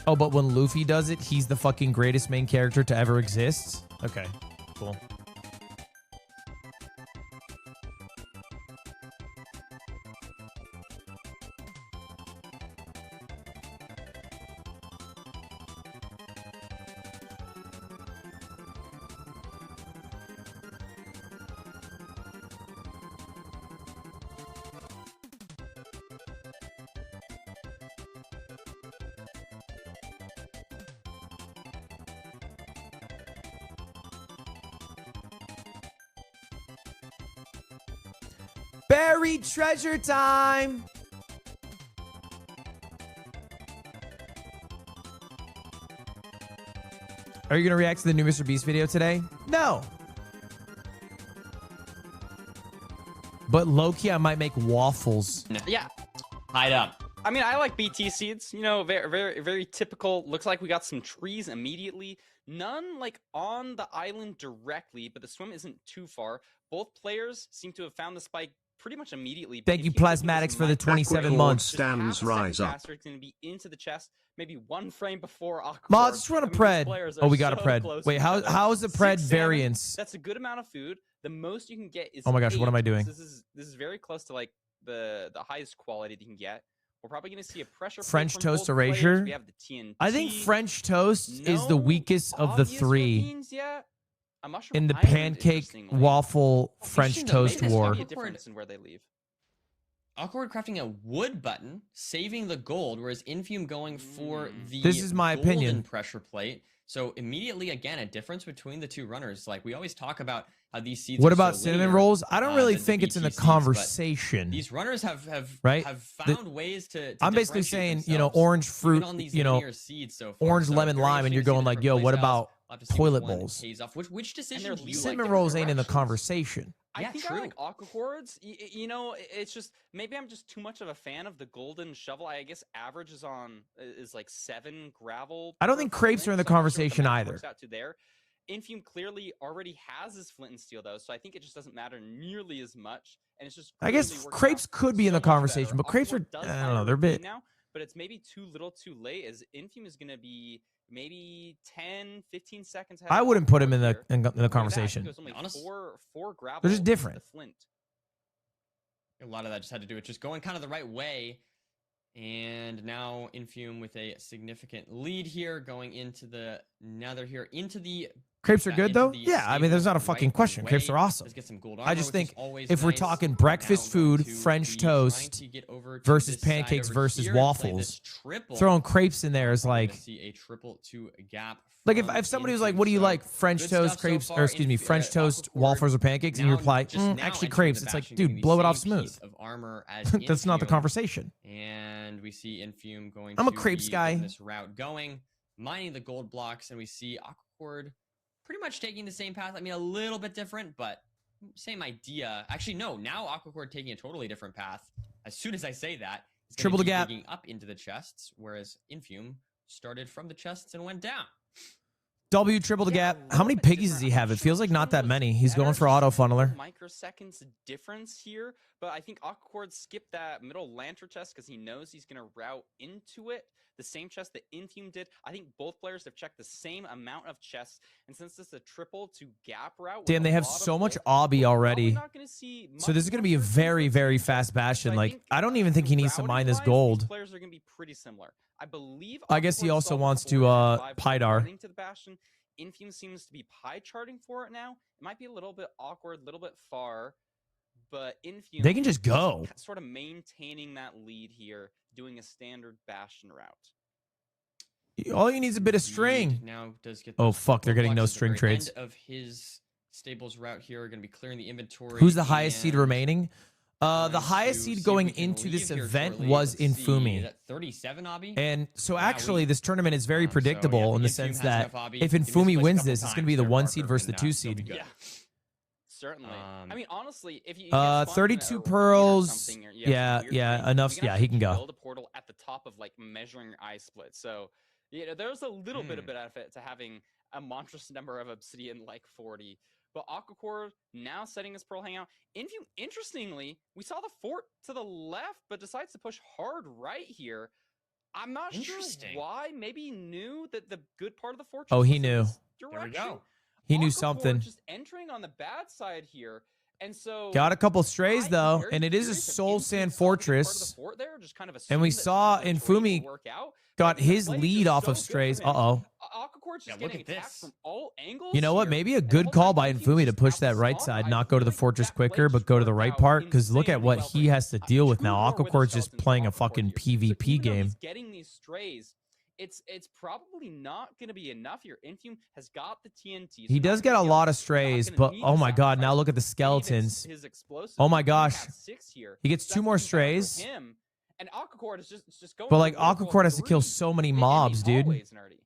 Oh, but when Luffy does it, he's the fucking greatest main character to ever exist? Okay, cool. Buried treasure time. Are you going to react to the new Mr. Beast video today? No. But low-key, I might make waffles. Yeah. Hide up. I mean, I like BT seeds, very, very, very typical. Looks like we got some trees immediately. None like on the island directly, but the swim isn't too far. Both players seem to have found the spike pretty much immediately. Thank you, Plasmatics, for the 27 months. Stands rise up. It's going to be into the chest, maybe one frame before Aquecorde. Mods, just run a pred. Oh, we got a pred. Wait, how is the pred variance? That's a good amount of food. The most you can get is oh my gosh, 8. What am I doing? This is very close to like the highest quality that you can get. We're probably going to see a pressure French toast erasure. We have the TNT. I think French toast is the weakest of the three. A mushroom in the island, pancake interestingly. waffle French Interesting, toast maybe this war. might Be a difference in where they leave. Aquecorde crafting a wood button, saving the gold, whereas Infume going for the This is my golden opinion. pressure plate. So immediately, again, a difference between the two runners. Like we always talk about how these seeds. What are about so cinnamon linear, rolls? I don't really than the think it's in the BT seeds, but conversation. These runners have Right? found ways to I'm basically differentiate saying, you know, themselves, orange even fruit, on these you know, linear seeds so far. orange, So lemon, very lime, and interesting you're to see going the like, different yo, play what styles. about We'll have to see toilet which one bowls? pays off. Which decision do you Cinnamon like? rolls ain't in the conversation. I Yeah, think true. I like Aquecordes. You know, it's just maybe I'm just too much of a fan of the golden shovel. I guess average is like 7 gravel. I don't per think crepes flint, are in the so I'm not sure what conversation math either. works out to there. Infume clearly already has his flint and steel though, so I think it just doesn't matter nearly as much. And it's just I guess clearly working crepes out could be in so the much better. conversation, but crepes are, Aquecorde does I don't hire know, they're a Infume bit. now, but it's maybe too little too late as Infume is going to be maybe 10, 15 seconds ahead. I of wouldn't put him Aquecorde in the here. in the Look at that, I think conversation. it was only four gravel. They're just with different. the flint. A lot of that just had to do with just going kind of the right way. And now Infume with a significant lead here, going into the nether here, into the Crepes are good into though. the Yeah, I mean, there's not a stable fucking right question. Crepes away. are awesome. Let's get some gold I armor, just which is think always if we're nice. talking Now breakfast going food, to French be toast trying to get over to versus this side pancakes over versus here and play waffles, this triple. throwing crepes in there is Probably like, gonna see a triple to gap. like from if somebody was like, Infume. "What do you So, like, French good toast, stuff so crepes, far. or excuse me, French toast, Aquecorde waffles, or pancakes?" and you now reply, just now "Actually, entering crepes." the It's like, bastion, dude, getting the blow it off same smooth. piece of armor as That's not the Infume. conversation. And we see Infume going I'm a to crepes be guy. getting this route going, mining the gold blocks, and we see Aquecorde pretty much taking the same path. I mean, a little bit different, but same idea. Actually, no, now Aquecorde taking a totally different path. As soon as I say that, it's Triple the be gap. digging up into the chests, whereas Infume started from the chests and went down. W triple the gap. How many piggies does he have? It feels like not that many. He's going for auto funneler. Microseconds difference here, but I think Aquecorde skipped that middle lantern chest because he knows he's going to route into it. The same chest that Infume did. I think both players have checked the same amount of chests, and since this is a triple to gap route, with Damn, they a have lot of so much gold, obby we're already. probably not gonna see So this is much going to more be a searching very, for very teams. fast bastion. So Like, think, I don't even think he needs to mine this routing-wise, gold. These players are going to be pretty similar. I believe. I guess he Aquecorde also saw wants before to at 5 Pydar. running to the bastion. Infume seems to be pie charting for it now. It might be a little bit awkward, a little bit far, but Infume They can just go. sort of maintaining that lead here, doing a standard bastion route. All you need is a bit of string. Now does get Oh, those fuck, they're gold getting no blocks at the string very trades. end of his stables route here. We're going to be clearing the inventory. Who's the highest seed and remaining? The trying highest to seed see if going we can into this leave here event shortly. was Let's see, is Infume. that 37 obby? And so Wow, actually, this tournament is very so, yeah, predictable in the Infume sense has that enough obby. if He Infume misplaced a wins couple this, it's going to times be the there, 1 Parker, seed versus the and 2 still be seed. good. Yeah, certainly. I mean, honestly, if you 32 pearls. Yeah, enough. Yeah, he can go. Build a portal at the top of like measuring your eye split. So, you know, there's a little bit of benefit to having a monstrous number of obsidian like 40. But Aquecorde now setting his pearl hangout. Infume, interestingly, we saw the fort to the left, but decides to push hard right here. I'm not sure why. Maybe he knew that the good part of the fortress. Oh, he was in knew. this There we direction. go. He knew Aquecorde something. Just entering on the bad side here, and so Got a couple strays I'm though, very and it is a curious if soul Infume sand saw the good part of the fortress. fort there, just kind of And we assumed that saw the trade would Infume work out. got But the his play is lead just off so of good for strays. him. Uh-oh. Aquecorde's just look getting at attacked this. from all angles. You know what? here. Maybe a And good the whole call time by Infume's Infume to just push out the that right spawn. side, I not go to the feel like fortress that play quicker, but just go to the worked right out part. Because look at insanely what well he for has to deal with two now. more wither Aquecorde's just skeletons playing for a fucking Aquecorde here. So PvP even though game. he's getting these strays, it's probably not going to be enough here. Infume has got the TNT. He does get a lot of strays, but oh my god, now look at the skeletons. His explosives. Oh my He gosh. has 6 here. He gets So 2 that's more even better for strays. him. And Aquecorde is just going. But for like vertical Aquecorde has to kill 3 so many in the mobs, dude. hallways, nerdy.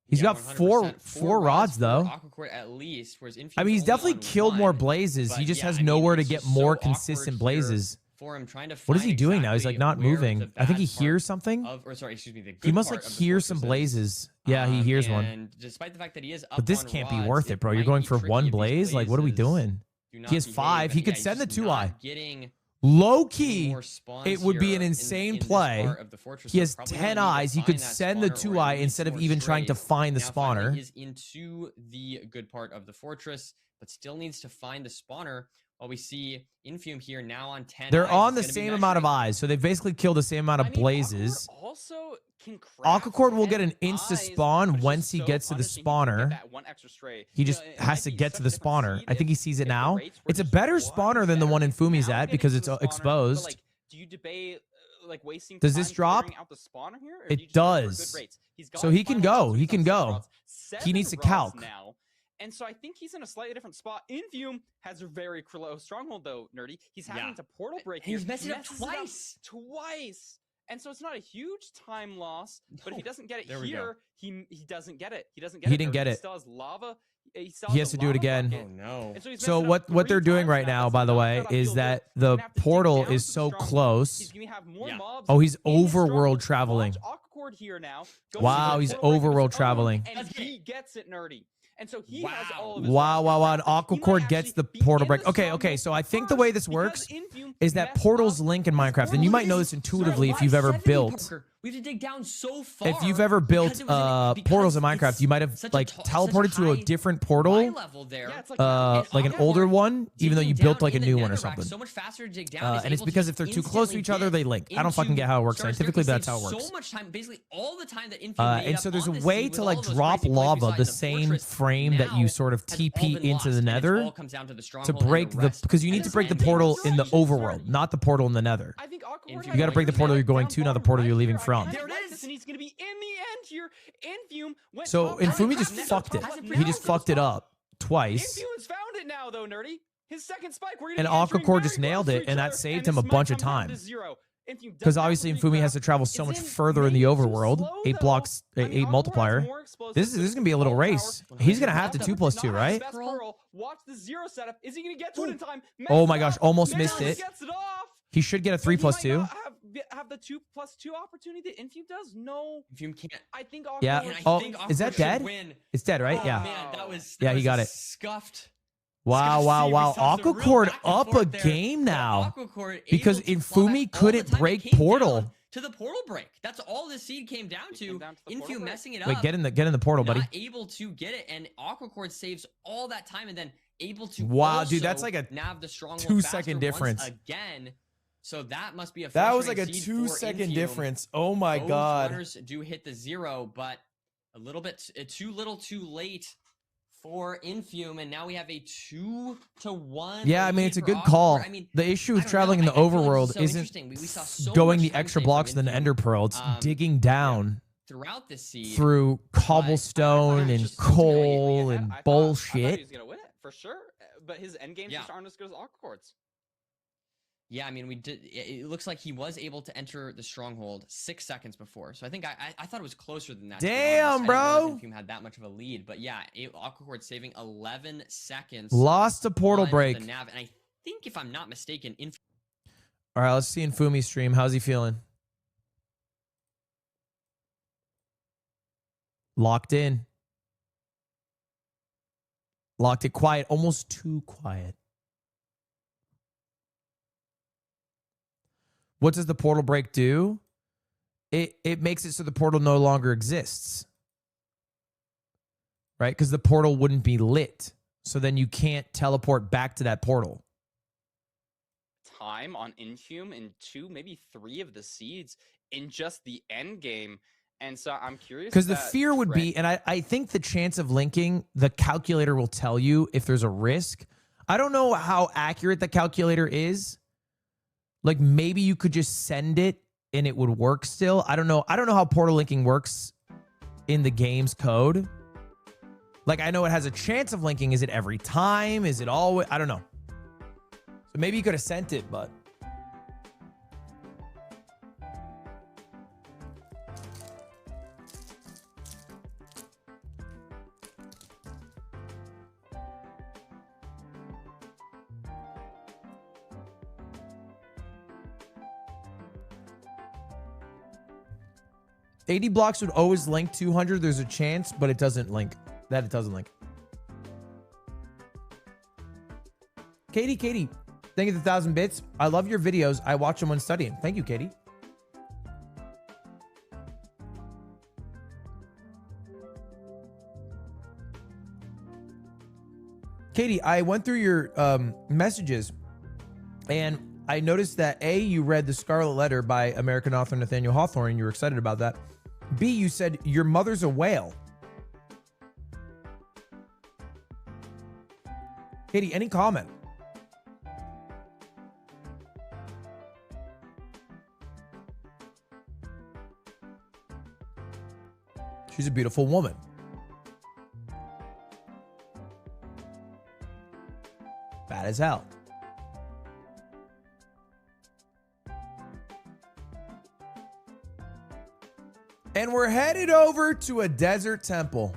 He's Yeah, got 100%. four rods for though. Aquecorde at least, whereas Infume's I mean, he's only definitely on killed more 1. blazes. He But just yeah, has I mean, nowhere to it's get just more so consistent awkward here blazes. For him trying to What is he find doing now? He's like exactly not where moving. the I think he bad part hears something. or sorry, excuse me, the He good must part like of the hear some fortress is. blazes. Yeah, he hears one. And despite the fact that he is up But this on can't be rods, worth it, bro. You're might going be for tricky one if these blaze. Like, what are we blazes doing? do He not has behave. 5. He And could yeah, he's send the just 2 eye. not getting Low key, more spawns it would be here an insane in this play. part of the fortress, He so has probably 10 gonna need to eyes. He could find that send the spawner 2 or eye at least instead of more even trying to strays. find the Now finally spawner. is into the good part of the fortress, but still needs to find the spawner. While we see Infume here now on 10 They're eyes, on the it's gonna be same amount of measuring. eyes, so they've basically killed the same amount of blazes. Aquecorde also can craft Aquecorde will get 10 an insta eyes, spawn which is once he so gets to the punishing. He can get spawner. that one extra stray. He You just know, it has might to be get to such the a different spawner. seed I think he if sees it the now. rates were It's a just better one spawner than the one Infume's better. at Now because getting it's to the spawner, but, exposed. like, do you debate like wasting Does time this drop? figuring out the spawner here, or do you It just go for good does. rates? He's got So his he can final go. routes, He he's can on 7 go. routes, He needs to 7 routes calc. now. And so I think he's in a slightly different spot. Infume has a very close stronghold though, Nerdy. He's having to portal break here. He's messed it up Messes twice. Twice. And so it's not a huge time loss, but if he doesn't get it There we go. here, he doesn't get it. He doesn't get He it. didn't Nerdy. get He it. still has lava. He has to do it again. Oh no. And so he's So messing up what 3 they're doing times right now, by the way, is that the portal is so close. Oh, he's overworld traveling. Here now. Wow, he's overworld traveling. And he gets it, Nerdy. And so he has all of his Wow. And Aquecorde gets the portal break. Okay. So I think the way this works is that portals link in Minecraft, and you might know this intuitively if you've ever built. We have to dig down so far. If you've ever built portals in Minecraft, you might have like teleported to a different portal, like an older one, even though you built like a new one or something. So much faster to dig down. And it's because if they're too close to each other, they link. I don't fucking get how it works scientifically, but that's how it works. So much time, basically all the time that Infume made And up so there's a on this way seed to with like all of those drop crazy plays lava beside the same fortress frame that you now sort of has all TP been into lost, the and it nether all comes down to the to stronghold and break the rest. because you need to break the portal in the overworld, not the portal in the nether. I think You got to break the portal you're going to, not the portal you're leaving from. There it is. And he's going to be in the end here. Infume went So top Infume left, just top fucked it. left, He just fucked it up twice. Infume's found it now, though, Nerdy. His second spike. We're And gonna be entering Aquecorde just very nailed close to it, each and that other, saved and him a his bunch smite of comes down time. to 0. Infume does Because have obviously to Infume has to travel so much further in the overworld. 8 blocks, 8 multiplier. This is gonna be a little race. He's gonna have to 2+2, right? Watch the 0 setup. Is he gonna get to it in time? Oh my gosh, almost missed it. Gets it off. He should get a 3+2. Have the 2+2 opportunity that Infume does? No. Infume can't. I think. Yeah. Aquecorde- Oh, Aquecorde is that should dead? win. It's dead, right? Oh, Yeah. man, that was Yeah, he got a it. Scuffed. Wow. Aquecorde up a game now because Infume couldn't break portal. To the portal break. That's all this seed came down to. Infume messing it up. Wait, get in the portal, buddy. Not able to get it, and Aquecorde saves all that time, and then able to. Wow, also dude, that's like a nav the stronghold 2-second faster difference. once again. So that must be a. That was like a frustrating seed for 2-second Infume. difference. Oh my Both god. runners do hit the 0, but a little bit too little, too late for Infume, and now we have a 2-1. Yeah, I mean lead it's a for good Aquecorde. call. I mean, The issue I with don't traveling know. in the I feel like this overworld is so isn't interesting. We saw so going much the time extra saving blocks than Infume, Ender Pearl. It's digging down throughout the seed through cobblestone and coal and I thought he bullshit. was gonna win it for sure, but his end games just aren't as good as Aquecorde's. Yeah, I mean, we did. It looks like he was able to enter the stronghold 6 seconds before. So I think I thought it was closer than that. to be honest. Damn, I didn't bro. realize Infume had that much of a lead, but yeah, Aquecorde saving 11 seconds. Lost to portal on break. The nav, and I think if I'm not mistaken, All right, let's see Infume's stream. How's he feeling? Locked in. Locked it quiet. Almost too quiet. What does the portal break do? It makes it so the portal no longer exists. Right? Because the portal wouldn't be lit. So then you can't teleport back to that portal. Time on Infume in 2, maybe 3 of the seeds in just the end game. And so I'm curious. Because the fear would be, and I think the chance of linking, the calculator will tell you if there's a risk. I don't know how accurate the calculator is. Like maybe you could just send it and it would work still. I don't know. I don't know how portal linking works in the game's code. Like I know it has a chance of linking. Is it every time? Is it always? I don't know. So maybe you could have sent it, but. $80 blocks would always link 200. There's a chance, but it doesn't link. It doesn't link. Katie, thank you for the 1,000 bits. I love your videos. I watch them when studying. Thank you, Katie. Katie, I went through your messages and I noticed that A, you read The Scarlet Letter by American author Nathaniel Hawthorne and you were excited about that. B, you said your mother's a whale. Katie, any comment? She's a beautiful woman. Bad as hell. And we're headed over to a desert temple.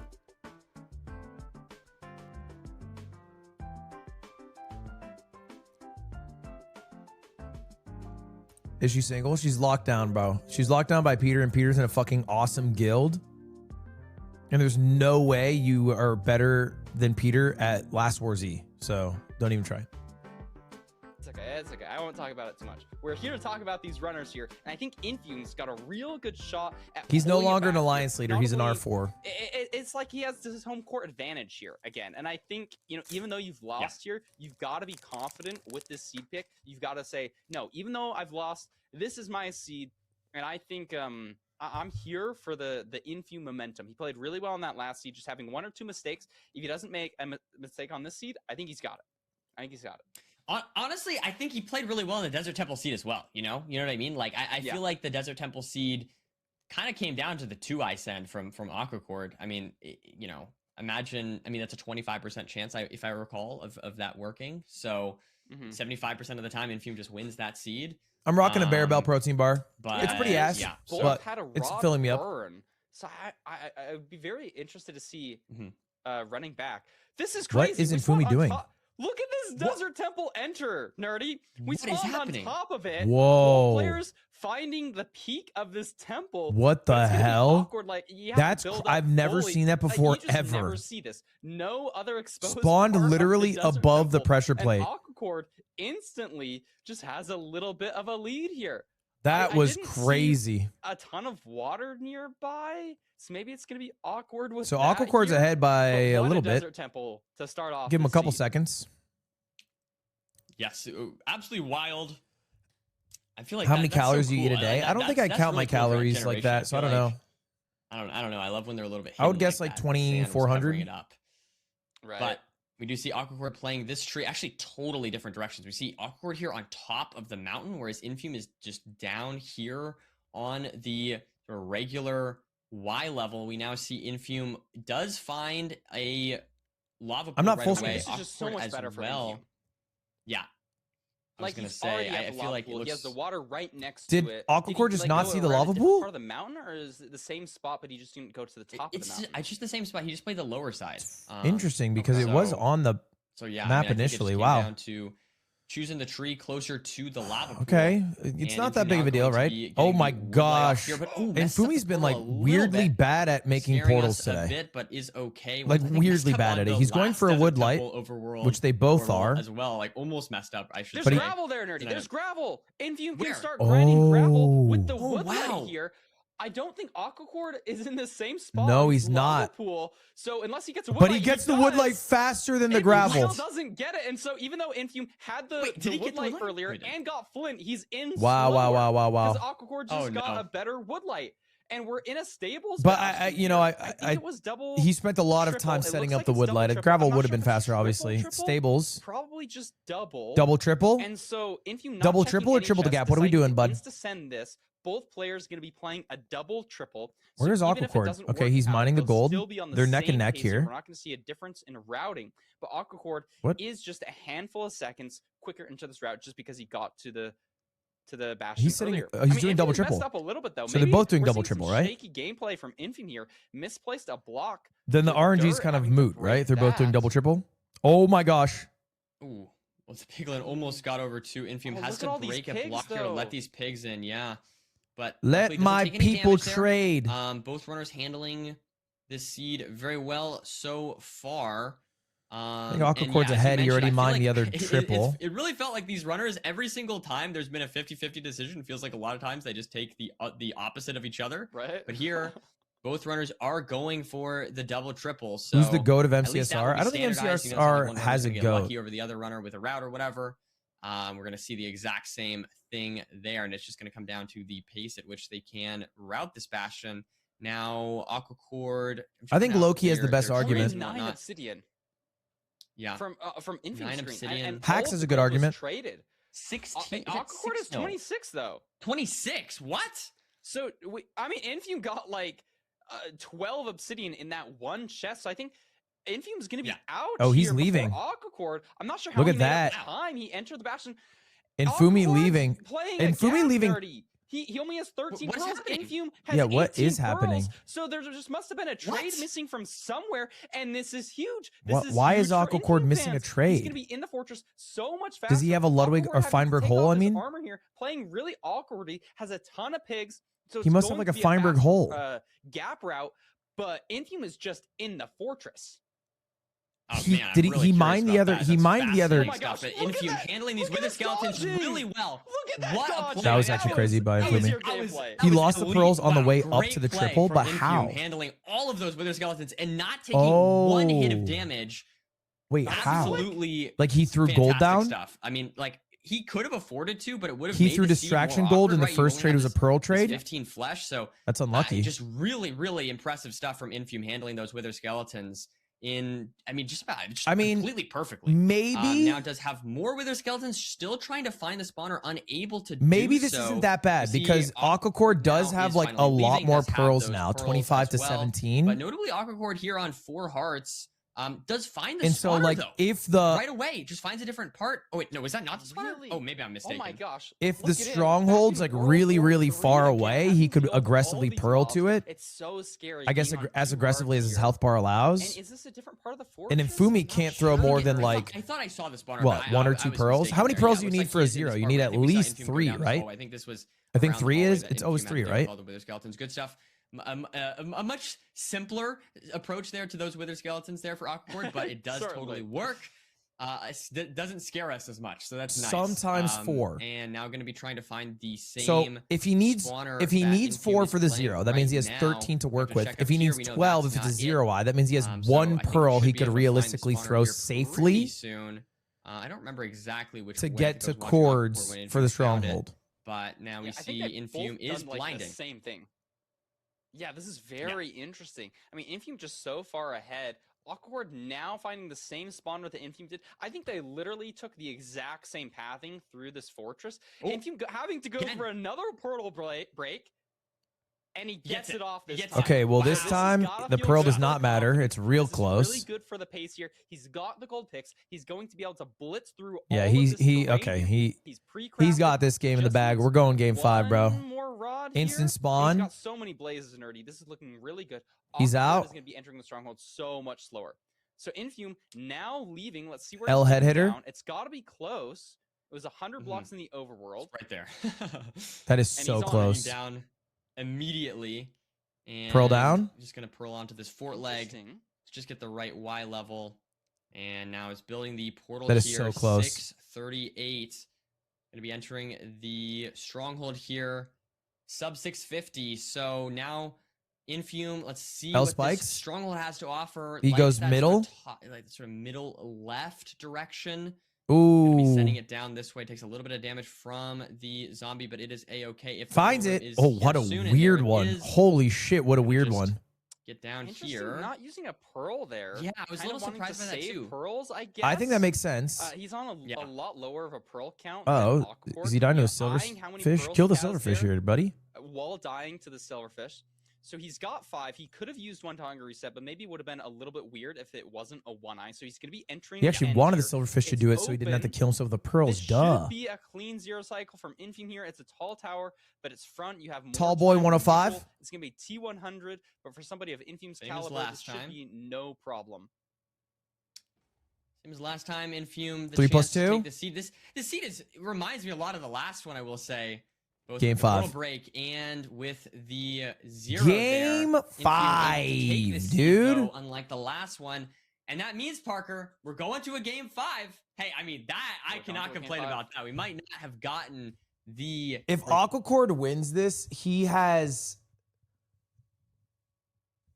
Is she single? She's locked down, bro. She's locked down by Peter, and Peter's in a fucking awesome guild. And there's no way you are better than Peter at Last War Z. So don't even try. It's okay. It's okay. I won't talk about it too much. We're here to talk about these runners here, and I think Infume's got a real good shot at. He's no pulling it longer an back alliance here. leader. He's an Notably, R4. It's like he has his home court advantage here again, and I think, you know, even though you've lost here, you've got to be confident with this seed pick. You've got to say, no, even though I've lost, this is my seed, and I think I'm here for the Infume momentum. He played really well in that last seed, just having one or two mistakes. If he doesn't make a mistake on this seed, I think he's got it. I think he's got it. Honestly, I think he played really well in the Desert Temple seed as well. You know what I mean? Like, I feel like the Desert Temple seed kind of came down to the 2 send from Aquecorde. I mean, you know, imagine, I mean, that's a 25% chance, if I recall, of that working. So 75% of the time, Infume just wins that seed. I'm rocking a Bear Bell protein bar. But it's pretty ass, yeah. but had a it's raw filling me up. burn. So I would be very interested to see running back. This is What crazy. is We Infume spawned on doing? top- Look at this Desert Temple enter, nerdy. We What is spawned on happening? top of it. Whoa. Both players finding the peak of this temple. What But the it's gonna be hell? awkward, like, you have to That's build up I've never fully. seen that Like, before you just ever. never see this. No other exposed Spawned part of the literally Desert above the Temple. pressure And plate. Aquecorde instantly just has a little bit of a lead here. That I was didn't see crazy. a ton of water nearby, so maybe it's gonna be awkward with So that Aquecorde's here. ahead by But a what little bit. Desert Temple to start off. Give him a this couple seed. seconds. Yes, absolutely wild. I feel like How that- many that's so calories do you cool. eat a day? I don't think I That's count my really cool for calories like generation. that, so I feel don't like- know. I don't know. I love when they're a little bit. I would hidden guess like like that. 2,400. Bring it up. Right. But we do see Aquecorde playing this tree, actually totally different directions. We see Aquecorde here on top of the mountain, whereas Infume is just down here on the sort of regular Y level. We now see Infume does find a lava pool I'm not right full away. screen. This is just so Aquecorde much as better for well. Infume. Yeah. I was Like, gonna he's say, already at I the feel lava like pool. it He has looks. the water right next Did to it. Aquecorde he, just like, not go see the around a lava different pool? Part of the mountain, or is it the same spot, but he just didn't go to the top of the mountain? It's just the same spot. He just played the lower side. Interesting, because it was on the So yeah, map I think it just initially. came Wow. down to choosing the tree closer to the lava pool. Okay, it's And not that Infume big of now a deal, going to right? be Oh getting my the wood layoff gosh. here, but, And messed up Fumi's the been portal like a little weirdly bit, bad at making scaring portals us a today. bit, but is okay. Like I think weirdly messed up bad on at it. the He's going last for a Desert wood light, Temple overworld which they both portal are. as well. Like almost messed up, I should There's say. gravel there, nerdy. But There's gravel. Infume can Where? start grinding gravel with the Oh, wood wow. light here. I don't think Aquecorde is in the same spot. No, as he's lava not. Pool. So unless he gets a wood But light, he gets the wood light faster than the Infume gravel. still doesn't get it, and so even though Infume had the, Wait, did he wood get the light wood light? earlier No, he didn't. and got Flint, he's in Wow, wow, wow, wow, wow. Because Aquecorde just Oh, got no. a better wood light, and we're in a stables. But bastion you know, here. I think it was double. he spent a lot of triple. time It setting looks up the like it's wood double light. triple. Gravel I'm not would have sure been if it's faster, triple, obviously. triple. Stables. Probably just double. Double triple? And so Infume not Double checking triple or any triple to chests gap? What are we decides doing, bud? to send this. Both players going to be playing a double triple. So Where's even if it Aquecorde? doesn't Okay, work he's out, mining the they'll gold. still be on the They're neck and same neck pace here. We're not going to see a difference in routing, but Aquecorde What? is just a handful of seconds quicker into this route just because he got to the bastion He's sitting. earlier. He's doing double Infume triple. messed up a little bit though. So they're Maybe both doing we're double seeing some triple, right? Shaky gameplay from Infume here. Misplaced a block. Then the with RNG's dirt, kind of having to moot, break right? They're both doing that. double triple. Oh my gosh. Ooh. Well, the piglin almost got over to Infume. Oh, has look at to all these break a pigs, block here to though. let these pigs in. Yeah. But Let luckily doesn't my take any people damage there. trade. Both runners handling this seed very well so far. I think And Aquecorde's yeah, as ahead. you He already mentioned, I feel mined the other it- triple. It really felt like these runners, every single time there's been a 50-50 decision, feels like a lot of times they just take the opposite of each other. Right. But here, both runners are going for the double triple. So Who's the GOAT of at least that will MCSR? be I don't think standardized. You know, it's not like MCSR one has runner's a gonna get GOAT. lucky over the other runner with a route or whatever. We're going to see the exact same thing there, and it's just going to come down to the pace at which they can route this bastion Now, Aquecorde. I think Loki has the best argument. 9 obsidian. Yeah. From Infume 9 screen. obsidian. And Hacks all is the a good gold was argument. Traded. 16. Aquecorde is 26 though. 26. What? So Infume got like 12 obsidian in that one chest. So I think Infume's going to be out. Oh, he's here before leaving. Aquecorde. I'm not sure how Look he at made that. up time he entered the bastion. Infumi Aquecorde's leaving. Playing Infumi leaving. 30. He only has 13 What's pearls. happening? Infume has Yeah, what 18 is happening? pearls. So there just must have been a trade missing from somewhere, and this is huge. Why is Aquecorde missing a trade? He's going to be in the fortress so much faster. Does he have a Ludwig Aquecorde or having to Feinberg take hole? off I his mean, armor here, playing really awkwardly, has a ton of pigs. So he it's must have going like a to be Feinberg fast, hole. Gap route, but Infume is just in the fortress. Oh, He- man, did I'm he really mind curious the about other- that. he That's mined the other- fascinating stuff, but look at Infume that. handling these Look at wither this skeletons dodging. really well. Look at that What a dodge. play. That was actually crazy by That was Infumi. your gameplay. He That was lost the elite. pearls on the Wow, way up great to the play triple, from but Infume, how? handling all of those wither skeletons and not taking one hit of Oh. damage. Wait, how? Absolutely, Like he threw gold fantastic down? stuff. I mean, like he could have afforded to, but it would have. He made threw the seed distraction more gold awkward, and the right? You first only trade have was a this- pearl this trade? 15 flesh, so That's unlucky. just really, really impressive stuff from Infume handling those wither skeletons just about completely perfectly. Maybe now does have more wither skeletons, still trying to find the spawner, unable to. Maybe do this so. isn't that bad We see because Aquecorde does now have is like a finally lot leaving, more does have pearls those now, pearls 25 to as well. 17. But notably, Aquecorde here on 4 hearts does find the And spawner, so like though. if the Right away, just finds a different part. Oh wait, no, is that not the spawner? Oh, maybe I'm mistaken. Oh my gosh. if the Look at him. stronghold's like really really far away, he could aggressively pearl to it. It's so scary. I guess being on as 2 aggressively as hearts his here. health bar And allows. is this a different part of the And fortress? Infumi can't throw more than like I thought I saw the spawner. what, but 1 or I 2 was pearls? mistaken How many there. pearls Yeah, do you it need looks for like a he is in 0? this You part, need but I at think we saw least Infume go 3, down this right? hallway. I think this was. I think around the 3 hallway is. that It's always Infume 3, had to right? all the wither skeletons. Good stuff. A much simpler approach there to those wither skeletons there for Aquecorde, but it does totally work. It doesn't scare us as much, so that's nice. Sometimes 4. And now going to be trying to find the same. So if he needs spawner if he that needs Infume 4 is for the playing 0, that means he has right now. 13 to work We have with. check If up he here. needs We know 12, that's if it's a not 0i, that means he has so 1 I think we pearl should he be could able to find realistically spawner throw here safely pretty soon. I don't remember exactly which to way get it to goes watching Aquecorde cords when for the Infume found it. stronghold. But now we I think see they've Infume both is done, like, blinding. the same thing. Yeah, this is very interesting. I mean, Infume just so far ahead. Aquecorde now finding the same spawner that Infume did. I think they literally took the exact same pathing through this fortress. Infume having to go for another portal break, and he gets it off this time. Okay, well this This has time gotta the feel pearl good does for not matter. confidence. It's real This is close. really good for the pace here. He's got the gold picks. He's going to be able to blitz through. Yeah, all he's of this terrain. he's got this game in the bag. We're going game 5, bro. More rod Instant here. spawn. He's got so many blazes, nerdy. This is looking really good. He's Aquecorde out. is going to be entering the stronghold so much slower. So Infume now leaving. Let's see where L he's head coming hitter. down. It's got to be close. It was 100 blocks in the overworld. Right there. That is And so he's on close. down immediately. And Pearl down. Just gonna pearl onto this fort leg to just get the right Y level. And now it's building the portal That is here. so close. 638. Gonna be entering the stronghold here. Sub 650. So now Infume, let's see L what spikes. this stronghold has to offer. He goes that middle. like the sort of middle left direction. Gonna be sending Ooh. it down this way. Takes a little bit of damage from the zombie, but it is a-okay. If the Finds boulder it. is Oh, here what a soon, and weird there it one. is. Holy shit, what a weird Just one. Get down Interesting, here. not using a pearl there. Yeah, I was a Kinda little wanting to surprised by that save too. Pearls, I guess. I think that makes sense. He's on a lot lower of a pearl count. Oh, than Aquecorde. is he dying to a Eyeing how many silverfish? pearls Kill the he has silverfish there, here, buddy. While dying to the silverfish. So he's got 5. He could have used one to hunger reset, but maybe it would have been a little bit weird if it wasn't a 1-eye. So he's going to be entering. He actually end wanted the here. silverfish to It's do it so he didn't have to open. kill himself with the pearls. This Duh. should be a clean 0 cycle from Infume here. It's a tall tower, but it's front. You have more Tall boy time than 105. usual. It's going to be T100, but for somebody of Infume's Same as caliber, last this should time. be no problem. Same as last time, Infume. The 3 plus chance to 2? take the seed. This seed reminds me a lot of the last one, I will say. Both Game with the portal 5. break and with the 0 Game there. 5, Infume able to take the seed, dude. though, unlike the last one. And that means, Parker, we're going to a game 5. Hey, I mean, that I cannot complain about that. We might not have gotten the... If Aquecorde wins this, he has,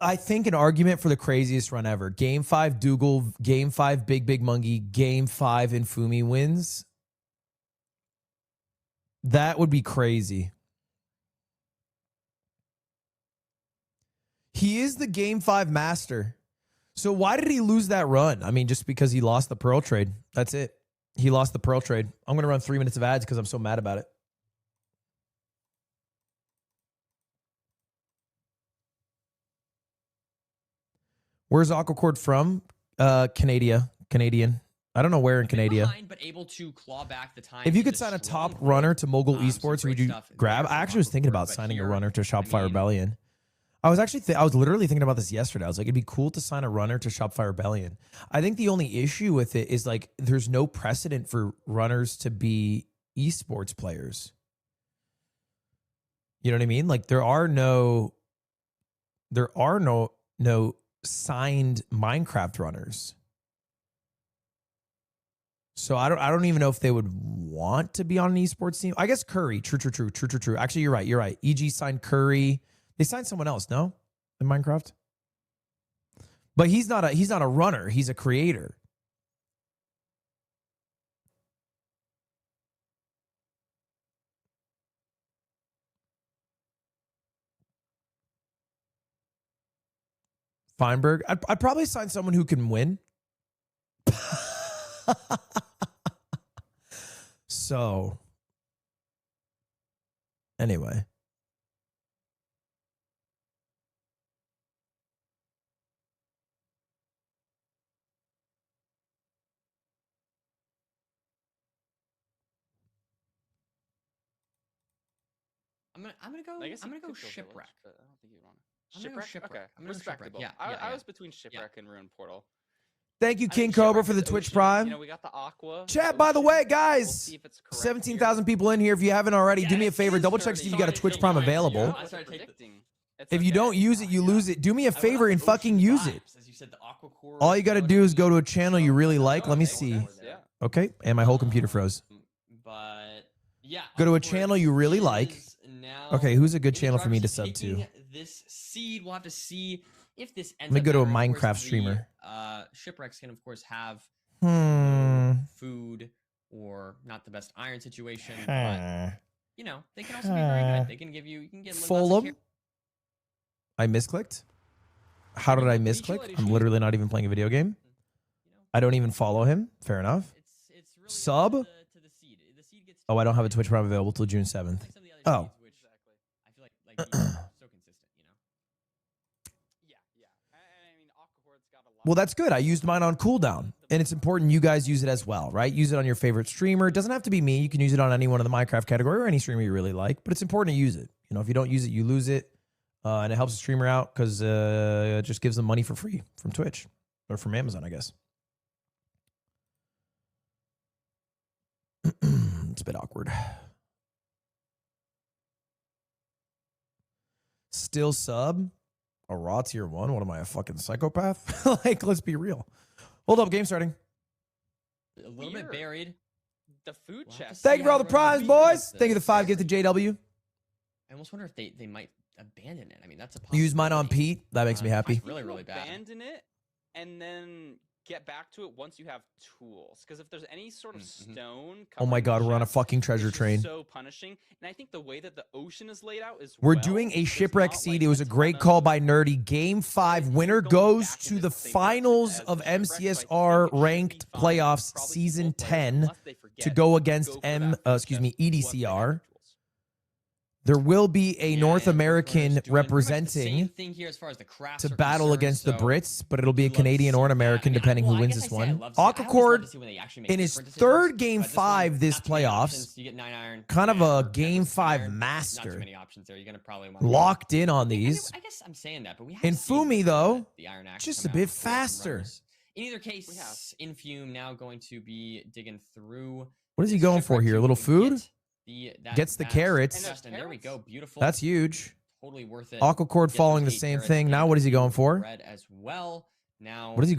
I think, an argument for the craziest run ever. Game 5 Dougal, Game 5 Big Monkey, Game 5 Infumi wins. That would be crazy. He is the Game 5 master. So why did he lose that run? I mean, just because he lost the Pearl trade. That's it. He lost the Pearl trade. I'm going to run 3 minutes of ads because I'm so mad about it. Where's Aquecorde from? Canadian. I don't know where in Canada. But able to claw back the time. If you could sign a top runner to Mogul Esports, who would you grab? I actually was thinking about signing a runner to Shopify Rebellion. I was actually, I was literally thinking about this yesterday. I was like, it'd be cool to sign a runner to Shopify Rebellion. I think the only issue with it is like, there's no precedent for runners to be esports players. You know what I mean? Like there are no signed Minecraft runners. So I don't even know if they would want to be on an esports team. I guess Curry. True. Actually, you're right. EG signed Curry. They signed someone else, no? In Minecraft? But he's not a runner, he's a creator. Feinberg. I'd probably sign someone who can win. So, anyway. I'm gonna go shipwreck. I don't think you'd want to. Shipwreck? Okay. Respectable. Yeah, I was between Shipwreck and Ruin Portal. Thank you, King Cobra, for the Twitch Prime. You know, we got the Aqua. Chat, by the way, guys, 17,000 people in here. If you haven't already, do me a favor. Double check to see if you got a Twitch Prime available. If you don't use it, you lose it. Do me a favor and fucking use it. All you got to do is go to a channel you really like. Let me see. Okay, and my whole computer froze. But yeah, go to a channel you really like. Okay, who's a good channel for me to sub to? This seed, we'll have to see if this ends. Let me go to a up better. Of Minecraft course, streamer. Shipwrecks can of course have food or not the best iron situation, but you know they can also be very good. They can give you. You can get Fulham. I misclicked. How did I misclick? I'm literally not even playing a video game. I don't even follow him. Fair enough. Sub. Oh, I don't have a Twitch Prime available till June 7th. Oh. Well, that's good. I used mine on cooldown, and it's important you guys use it as well, right? Use it on your favorite streamer. It doesn't have to be me. You can use it on any one of the Minecraft category or any streamer you really like, but it's important to use it. You know, if you don't use it, you lose it, and it helps the streamer out because it just gives them money for free from Twitch or from Amazon, I guess. It's a bit awkward. Still sub? A raw tier 1? What am I, a fucking psychopath? Like, let's be real. Hold up, game starting. A little bit buried. The food chest. Thank you for all the primes, boys. Thank you for the 5 gifted JW. I almost wonder if they might abandon it. I mean, that's a Use mine on Pete. That makes me happy. Really, really bad. Abandon it and then get back to it once you have tools. Because if there's any sort of stone, oh my god, we're on a fucking treasure train. So punishing, and I think the way that the ocean is laid out is. We're doing a shipwreck seed. It was a great call by Nerdy. Game 5 winner goes to the finals of MCSR ranked playoffs season 10 to go against EDCR. There will be a North American representing to battle against the Brits, but it'll be a Canadian or an American, depending who wins this one. Aquecorde, in his third Game 5 this playoffs, kind of a Game 5 master. Locked in on these. I guess I'm saying that, but we have Infume, though, just a bit faster. In either case, Infume now going to be digging through. What is he going for here? A little food? Gets the carrots. And there we go. Beautiful. That's huge. Totally worth it. Aquecorde following the same thing. Now what is he going for? Red as well. Now what is he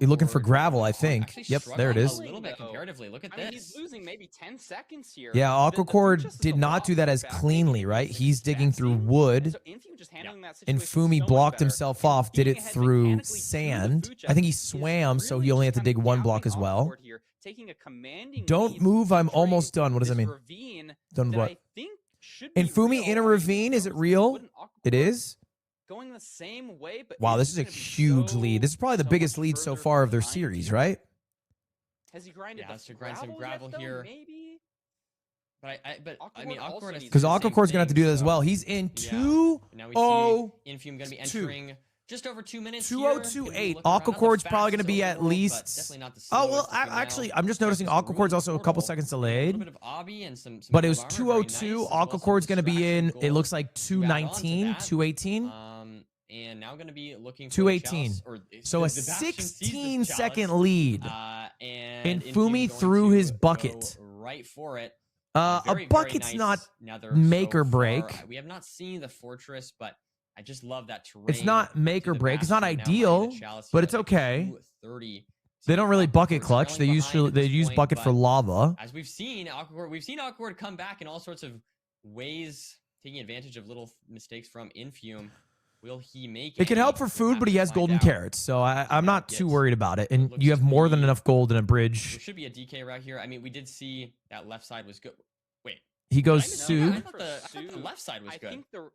looking for? Gravel, I think. Yep, there it is. A little bit comparatively. Look at this. I mean, he's losing maybe 10 seconds here. Yeah, Aquecorde did not do that as cleanly, right? He's digging through wood. Infume blocked himself off, did it through sand. I think he swam, so he only had to dig 1 block as well. Don't move, I'm almost done. What does that mean? Done what? Infume in a ravine? Is it real? It is? going the same way, but Wow, this it's is a gonna be huge so, lead. This is probably the so biggest much lead so further far of their behind series, you. right? Has he grinded Yeah, the to grind some gravel yet, though? here. Maybe. But I mean, Aquecorde also Aquecorde has needs Because to do the same Aquecord's going to have to thing, do that as so- well. He's in Yeah. 2 Now we oh see Infume going to be 2. entering just over 2 minutes. 2028. Aquecord's probably going to be at least. Oh well, actually, I'm just noticing Aquecord's also a couple seconds A little delayed. bit of Obby and some But it was gold armor, very 202. nice, as well as some Aquecord's going to be in. distraction It gold looks like to add on to 219, that. 218, And now going to be looking for 218. the chalice, or So a the Bastion sees the 16-second chalice, lead. and Infume going threw to his go bucket. right for it. A Very, very bucket's nice not nether make so or break. far. We have not seen the fortress, but I just love that terrain. It's not make to or the break. It's not Bastion, now ideal, lighting the chalice but here it's at okay. 230. They don't really bucket Aquecorde clutch. They trailing use behind at this use point, bucket for but lava. As we've seen Aquecorde come back in all sorts of ways, taking advantage of little mistakes from Infume. Will he make It can any? help for We'll food, have but he to has find golden out. carrots, so I'm not too worried about it. And looks you have to more than be- enough gold in a There bridge. should be a DK right here. I mean, we did see that left side was good. Wait. He goes I Soog. thought the left side was good. think the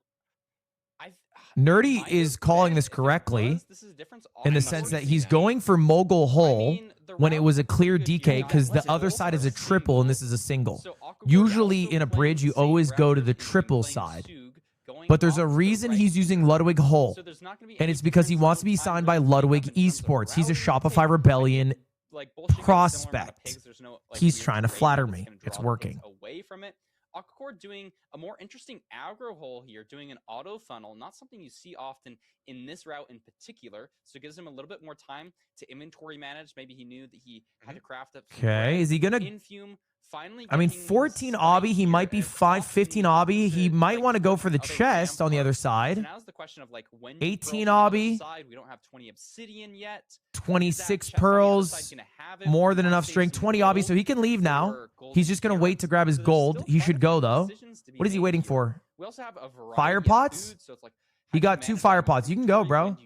Nerdy is calling this correctly in the sense that he's going for mogul hole when it was a clear DK because the other side is a triple and this is a single. Usually in a bridge, you always go to the triple side. But there's a reason he's using Ludwig hole. And it's because he wants to be signed by Ludwig Esports. He's a Shopify Rebellion prospect. He's trying to flatter me. It's working. Away from it. Aquecorde doing a more interesting aggro hole here, doing an auto funnel, not something you see often in this route in particular. So it gives him a little bit more time to inventory manage. Maybe he knew that he had to craft up. Okay, is he gonna? Infume finally. I mean, 14 obby, he might be 15 obby. He might want to go for the chest on the other side. Now's the question of like when 18 obby, we don't have 20 obsidian yet. 26 pearls, more than enough string, 20 obby, so he can leave now. He's just going to wait to grab his gold. He should go, though. What is he waiting for? We also have a variety Fire of pots? foods, so it's like He got 2 fire pots. You can go, bro.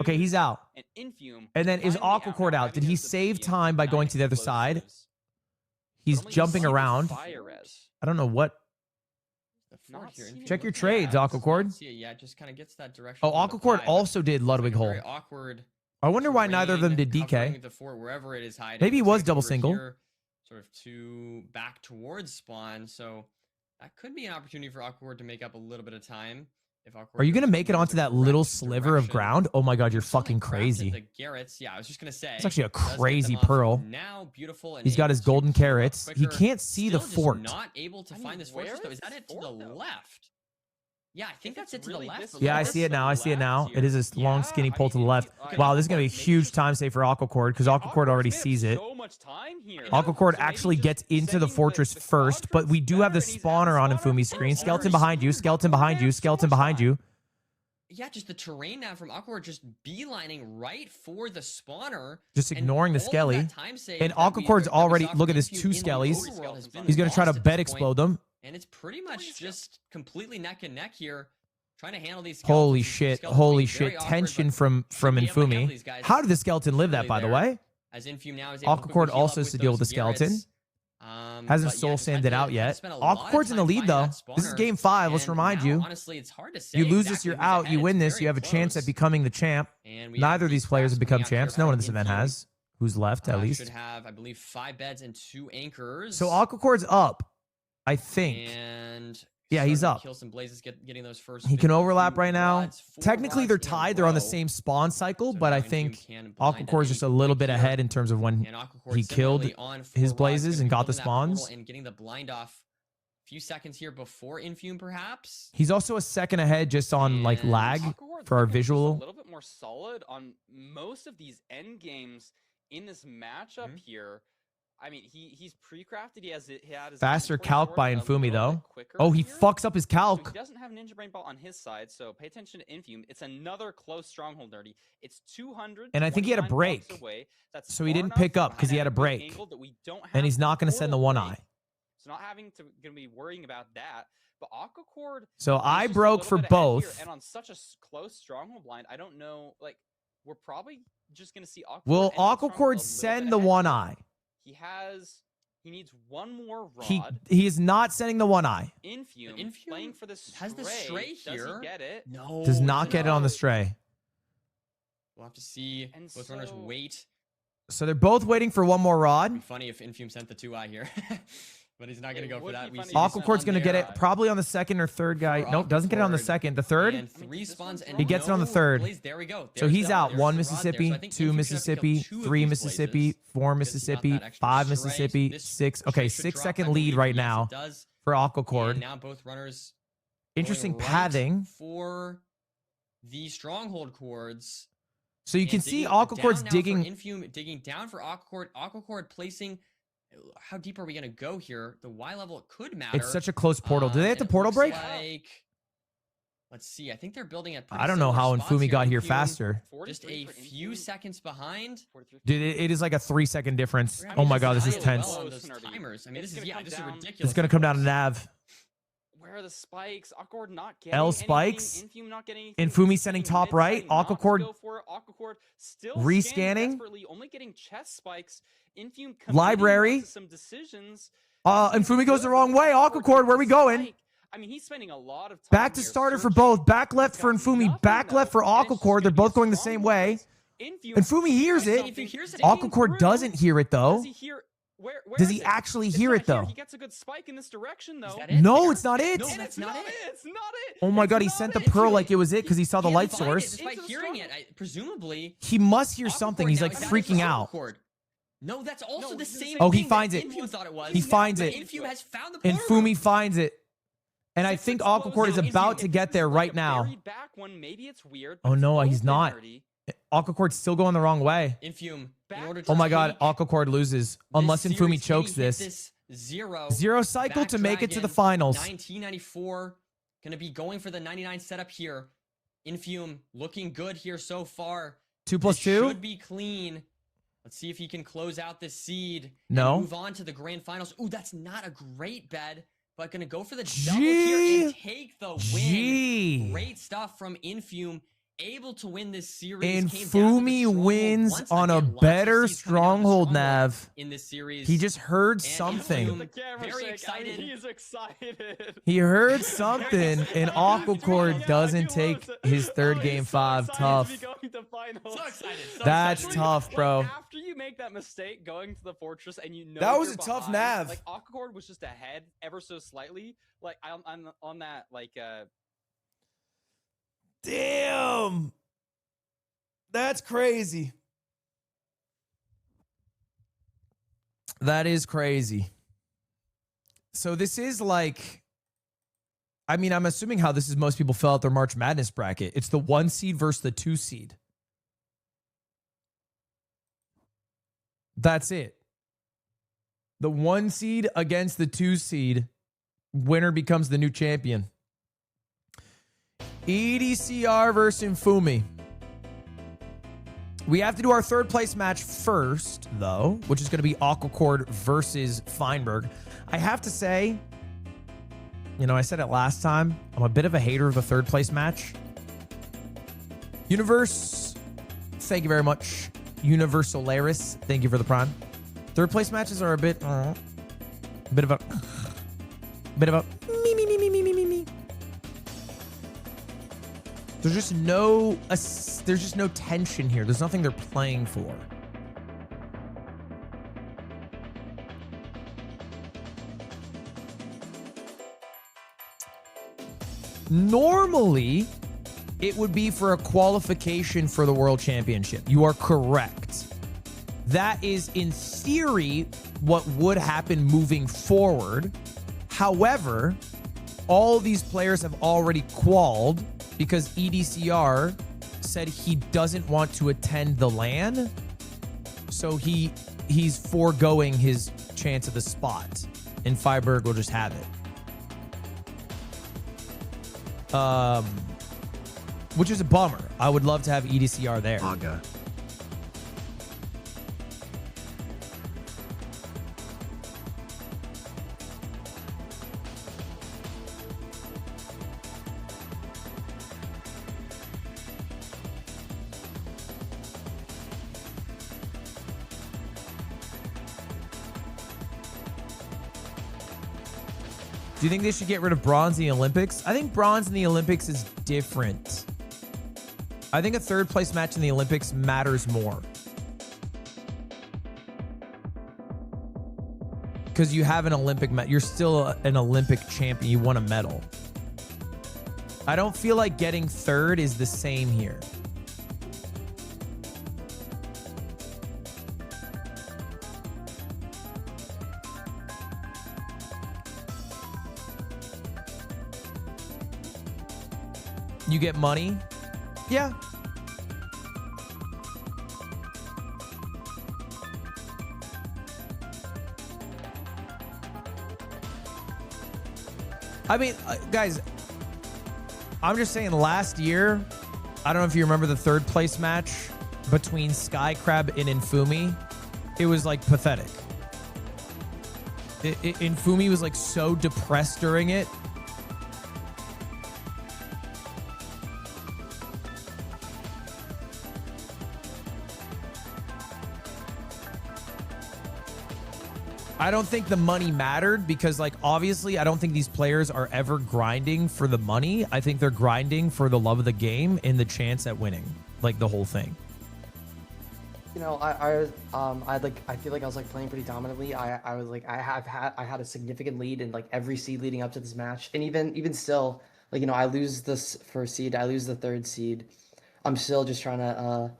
Okay, he's out. And Infume And then is finally Aquecorde out? Did he save time by going to the other side? He's But only jumping see the around. fire res. I don't know what. Not seeing Check the your fire trades, res. Aquecorde. Yeah, just kind of gets that direction. Oh, from the Aquecorde five, also did Ludwig like a hole. very awkward I wonder why neither of them did terrain covering DK. the fort wherever it is hiding. Maybe he Looks was like double over single. here, sort of to back towards spawn. So that could be an opportunity for Aquecorde to make up a little bit of time. If Aquecorde Are you going to does make it move onto the that correct little sliver of direction. ground? Oh my god, you're He's certainly fucking crafted crazy. The Garrets. Yeah, I was just going to say. It's actually a does get them crazy off pearl. Now, beautiful. And He's got able his to golden keep up carrots. He quicker. can't see the Still just fort. Not able to find this fortress though. Is that it to the left? Yeah, I think that's it to the left. Yeah, I see it now. I see it now. It is a long, skinny pull to the left. Wow, this is going to be a huge time save for Aquecorde because Aquecorde already sees it. Aquecorde actually gets into the fortress first, but we do have the spawner on Infume's screen. Skeleton behind you, skeleton behind you, skeleton behind you. Yeah, just the terrain now from Aquecorde just beelining right for the spawner. Just ignoring the all of skelly. that time save And that we- Accorde's that we already, saw look at from this, Infume 2 in the skellies. overworld has been He's going to try to lost at bed this point. explode them. And it's pretty much just completely neck and neck here. Trying to handle these Holy skeletons. shit, Skeleton holy being very shit. awkward, Tension but from should be able to handle Infume. these guys How did the skeleton live that, by the there. way? As Infume now is able to Aquecorde quickly heal also up has to with deal with the those skeleton. Garrets. Hasn't But yeah, soul just sanded had to- out had to yet. spend a lot of Aquecorde's in the time lead, finding though. that This is spawner, game 5. Let's and remind now, you. honestly, it's hard to say You lose exactly this, you're who's out. ahead. You win It's this, very you have a chance close. at becoming the champ. And we have Neither of these players have become coming out here champs. No one in this from event Infume. has. Who's left, at least. Should have, I believe, 5 beds and 2 anchors. So Aquecorde's up, I think. And Yeah, he's starting to up. Kill some blazes, getting those first. He can 52 overlap right now. rods, 4 Technically, they're rods in a tied. They're on the row. same spawn cycle, So but now I Infume think can blind at Aquecorde's any just a little point bit here. ahead in terms of when And Aquecord he killed similarly on 4 his rods, blazes gonna and be got the building that portal spawns. and getting the blind off a few seconds here before Infume, perhaps. He's also a second ahead just on like And lag Aquecorde's for our looking just visual. a little bit more solid on most of these end games in this matchup Mm-hmm. here. I mean, he's pre-crafted. He had his Faster inventory calc sorted by a Infume, little though. bit quicker Oh, he here. fucks up his So calc. he doesn't have Ninja Brain Ball on his side, so pay attention to Infume. It's another close stronghold, Nerdy. It's 200. And I think he had a break. So he didn't pick up because he had a break. And he's not going to send the one eye. So not having to gonna be worrying about that. But Aquecorde. So is I just a broke little for bit ahead here, both. and on such a close stronghold blind, I don't know. Like we're probably just gonna see Aquecorde. Will end that stronghold a Aquecorde little send bit the ahead one here. eye? He has He needs one more rod. He is not sending the one eye. Infume playing for the stray. Has the stray here? Does he get it? No. Does not get it on the stray. We'll have to see. And Both runners wait. So they're both waiting for one more rod. It'd be funny if Infume sent the 2-eye here. But he's not going to go for that. We see Aquecorde's going to get it probably on the second or third guy. Nope, doesn't get it on the second. The third? And 3 spawns and He gets it on the third. Blaze. There we go. So he's out. 1 Mississippi, 2 Mississippi, 3 Mississippi, 4 Mississippi, 5 Mississippi, 6. Okay, 6-second lead right now for Aquecorde. Now both runners. Interesting going pathing right for the stronghold cords. So you can And see digging Aquecorde's down now for digging. Infume digging down for Aquecorde. Aquecorde placing. How deep are we gonna go here? The Y level could matter. It's such a close portal. Do they have and to it portal looks break? Like, let's see. I think they're building at. I don't know how Infume got here faster. Just a few seconds behind. Dude, it is like a 3-second difference. Oh my god, this is tense. On those timers. I mean, this is ridiculous. It's gonna come down to Nav. Where are the spikes? Aquecorde not getting L anything, spikes. Infume not getting anything. Infume sending top right. Aquecorde Aquecorde still rescanning. desperately, only getting chest spikes. Infume Library. to some decisions. Infume goes the wrong way. Aquecorde, where are we going? I mean, he's spending a lot of time Back to starter for both. Back left for Infume. Back left for Aquecorde. They're both going the same way. Infume hears it. Aquecorde doesn't hear it though. Where Does he actually hear it though? He gets a good spike in this direction though. No, it's not it. No, that's not it. It's not it. Oh my god, he sent the pearl like it was it because he saw the light source. Despite hearing it, presumably. He must hear something. He's like freaking out. No, that's also the same. Oh, he thing finds that it. Infume thought it was. He finds But it. Infume has found the portal. Infume finds it. And I think Aquecorde is about to get there right now. Oh no, he's not. Aquecorde's still going the wrong way. Infume. Oh my god, Aquecorde loses. Unless Infume chokes this. Zero cycle to make it to the finals. 1994. Gonna be going for the 99 setup here. Infume looking good here so far. 2 plus This 2? should be clean. Let's see if he can close out this seed. No. And move on to the grand finals. Ooh, that's not a great bed, but gonna go for the double here and take the win. Great stuff from Infume. Able to win this series. Infume wins on a better stronghold nav. In this series. He just heard something. Very excited. He is excited. He heard something, and Aquecorde doesn't take his third game 5. Tough. So excited. That's tough, bro. After you make that mistake going to the fortress and you know That was you're a tough behind, nav. Like Aquecorde was just ahead ever so slightly. Like I'm on that like Damn. That's crazy. That is crazy. So this is like, I mean, I'm assuming how this is most people fill out their March Madness bracket. It's the 1 seed versus the 2 seed. That's it. The 1 seed against the 2 seed. Winner becomes the new champion. EDCR versus Infume. We have to do our 3rd place match first, though, which is going to be Aquecorde versus Feinberg. I have to say, you know, I said it last time, I'm a bit of a hater of a 3rd place match. Universe, thank you very much. Universalaris, thank you for the prime. 3rd place matches are a bit of a me. There's just no tension here. There's nothing they're playing for. Normally, it would be for a qualification for the World Championship. You are correct. That is, in theory, what would happen moving forward. However, all these players have already qualified because EDCR said he doesn't want to attend the LAN. So he's foregoing his chance of the spot. And Feinberg will just have it. Which is a bummer. I would love to have EDCR there. Do you think they should get rid of bronze in the Olympics? I think bronze in the Olympics is different. I think a third place match in the Olympics matters more. Because you have an Olympic match. You're still an Olympic champion. You won a medal. I don't feel like getting third is the same here. You get money? Yeah. I mean, guys, I'm just saying last year, I don't know if you remember the third place match between Skycrab and Infume. It was like pathetic. Infume was like so depressed during it. I don't think the money mattered because, like, obviously, I don't think these players are ever grinding for the money. I think they're grinding for the love of the game and the chance at winning, like the whole thing. You know, I feel like I was like playing pretty dominantly. I had a significant lead in like every seed leading up to this match, and even still, like, you know, I lose this first seed, I lose the third seed. I'm still just trying to.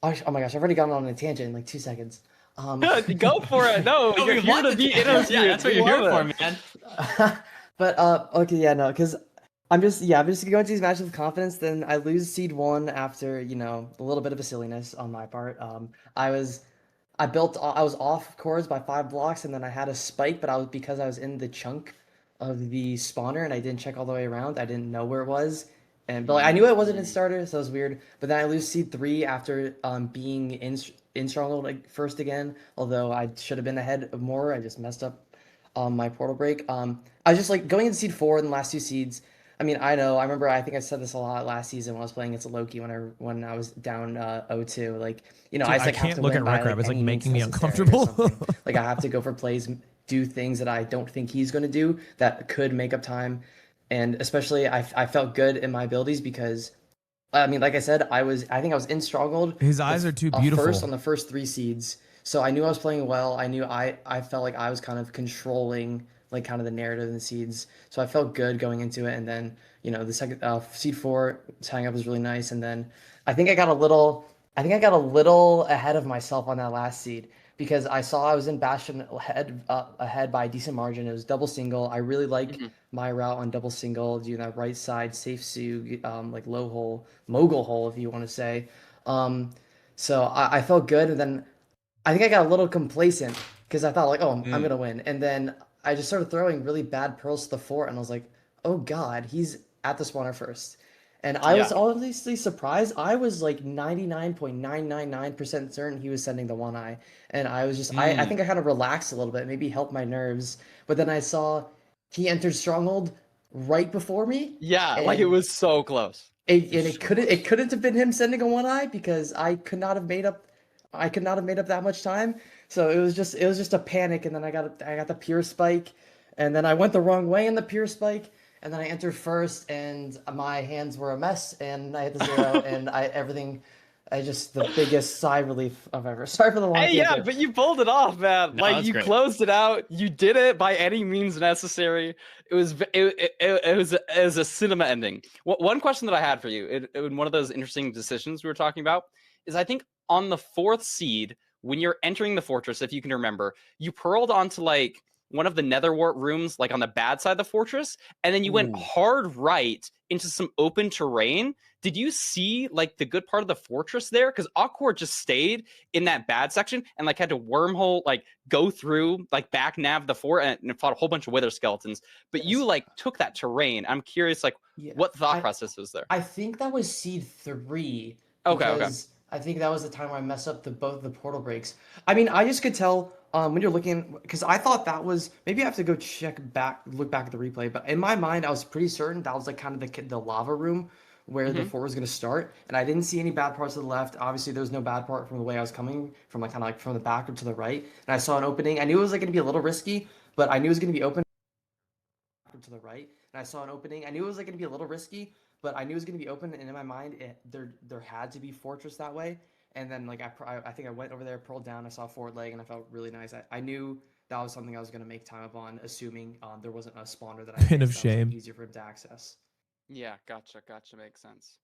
Oh my gosh, I've already gone on a tangent in like 2 seconds. Go for it. No, you're here to be interviewed. Yeah, that's what you're here for, man. But okay, yeah, no, because I'm just going into these matches with confidence. Then I lose seed 1 after, you know, a little bit of a silliness on my part. I was off cores by 5 blocks, and then I had a spike, but because I was in the chunk of the spawner and I didn't check all the way around. I didn't know where it was. But like, I knew it wasn't in starter, so it was weird. But then I lose seed 3 after being in stronghold like first again. Although I should have been ahead more, I just messed up my portal break. I was just like going into seed 4 in the last 2 seeds. I mean, I remember. I think I said this a lot last season when I was playing against Loki when I was down 0-2. Like, you know, Dude, I can't look at Rekrab. It's like making me uncomfortable. uncomfortable. Like, I have to go for plays, do things that I don't think he's going to do that could make up time. And especially, I felt good in my abilities because, I mean, like I said, I think I was in stronghold. His eyes are too beautiful. First on the first 3 seeds, so I knew I was playing well. I knew I felt like I was kind of controlling like kind of the narrative in the seeds, so I felt good going into it. And then, you know, the second seed 4 tying up was really nice. And then I think I got a little ahead of myself on that last seed because I saw I was in Bastion ahead by a decent margin. It was double single. I really like my route on double single, doing that right side safe Sug, like low hole, mogul hole if you want to say. So I felt good, and then I think I got a little complacent because I thought like, oh, I'm gonna win, and then I just started throwing really bad pearls to the fort, and I was like, oh god, he's at the spawner first. And I was honestly surprised. I was like 99.999% certain he was sending the one eye. And I was just, I think I kind of relaxed a little bit, maybe helped my nerves. But then I saw he entered Stronghold right before me. Yeah, like it was so close. It couldn't have been him sending a one eye because I could not have made up that much time. So it was just a panic. And then I got the pure spike. And then I went the wrong way in the pure spike. And then I entered first, and my hands were a mess, and I hit the 0, and the biggest sigh of relief I've ever. Sorry for the long. Hey, yeah, but you pulled it off, man. No, like you great. Closed it out. You did it by any means necessary. It was a cinema ending. One question that I had for you, in one of those interesting decisions we were talking about, is I think on the 4th seed, when you're entering the fortress, if you can remember, you pearled onto like one of the netherwart rooms, like on the bad side of the fortress, and then you went hard right into some open terrain. Did you see like the good part of the fortress there? Because Aquecorde just stayed in that bad section and like had to wormhole, like go through, like back nav the fort and fought a whole bunch of wither skeletons. But you like took that terrain. I'm curious, like what thought process was there? I think that was seed 3. Okay. I think that was the time where I messed up both the portal breaks. I mean, I just could tell when you're looking, because I thought that was, maybe I have to go look back at the replay, but in my mind, I was pretty certain that was like kind of the lava room where the fort was going to start, and I didn't see any bad parts to the left. Obviously, there was no bad part from the way I was coming from, like kind of like from the back or to the right, and I saw an opening. I knew it was like going to be a little risky, but I knew it was going to be open. backward to the right, and I saw an opening. I knew it was like going to be a little risky, but I knew it was going to be open, and in my mind, there had to be fortress that way. And then like I think I went over there, pearled down, I saw forward leg, and I felt really nice. I knew that was something I was going to make time up on, assuming there wasn't a spawner that I Pin of missed that was, like, shame. easier for him to access. Yeah, gotcha. Makes sense.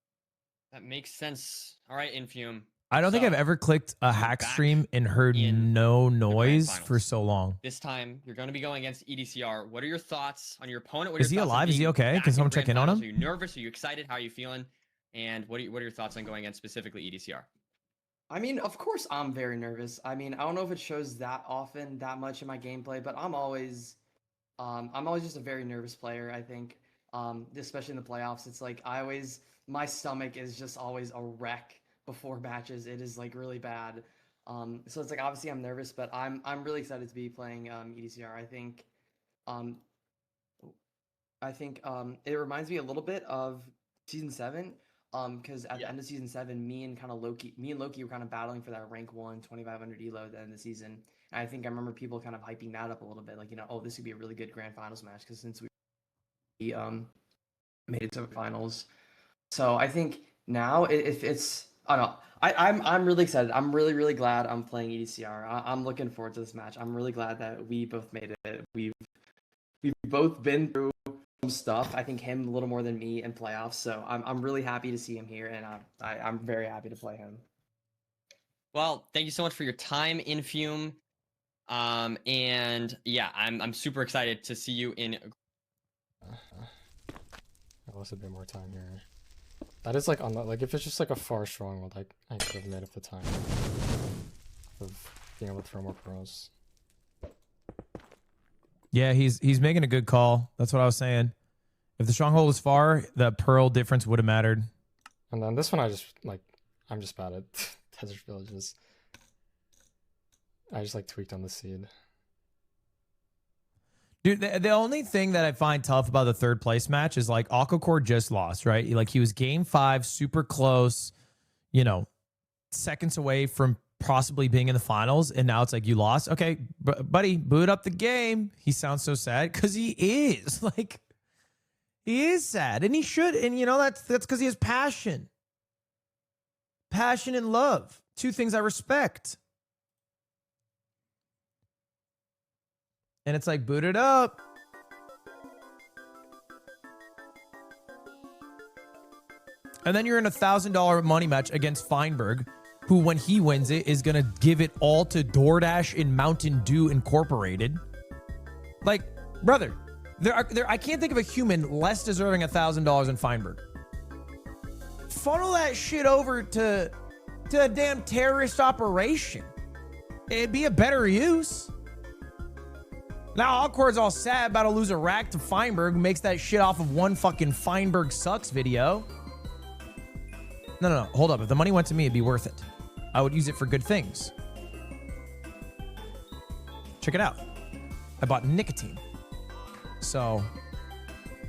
That makes sense. All right, Infume. I don't think I've ever clicked a hack stream and heard no noise for so long. This time, you're going to be going against EDCR. What are your thoughts on your opponent? Is he alive? Is he okay? Can someone check in on him? Are you nervous? Are you excited? How are you feeling? And what are your thoughts on going against specifically EDCR? I mean, of course I'm very nervous. I mean, I don't know if it shows that often, that much in my gameplay, but I'm always just a very nervous player, I think. Especially in the playoffs. It's like my stomach is just always a wreck before matches. It is like really bad. So it's like obviously I'm nervous, but I'm really excited to be playing EDCR. I think it reminds me a little bit of season 7. Because at the end of season 7, me and Loki were kind of battling for that rank 1 2500 elo at the end of the season. And I think I remember people kind of hyping that up a little bit, like, oh, this could be a really good grand finals match, because since we made it to the finals. So I think now it's I don't know. I'm really excited. I'm really, really glad I'm playing EDCR. I'm looking forward to this match. I'm really glad that we both made it. We've both been through some stuff. I think him a little more than me in playoffs. So I'm really happy to see him here, and I'm very happy to play him. Well, thank you so much for your time, Infume. And yeah, I'm super excited to see you in. I lost a bit more time here. That is like on the, like if it's just like a far stronghold, I could have made up the time of being able to throw more pros. Yeah, he's making a good call. That's what I was saying. If the stronghold was far, the pearl difference would have mattered. And then this one, I'm just bad at desert villages. I just tweaked on the seed. Dude, the only thing that I find tough about the third place match is Aquecorde just lost, right? He was game 5, super close, seconds away from possibly being in the finals, and now it's you lost. Okay, buddy, boot up the game. He sounds so sad because he is. He is sad, and he should. And that's because he has passion. Passion and love. 2 things I respect. And it's boot it up. And then you're in a $1,000 money match against Feinberg, who, when he wins it, is going to give it all to DoorDash and Mountain Dew Incorporated. Brother, I can't think of a human less deserving $1,000 than Feinberg. Funnel that shit over to a damn terrorist operation. It'd be a better use. Now, Aquecorde's all sad about to lose a rack to Feinberg, who makes that shit off of one fucking Feinberg sucks video. No. Hold up. If the money went to me, it'd be worth it. I would use it for good things. Check it out. I bought nicotine. So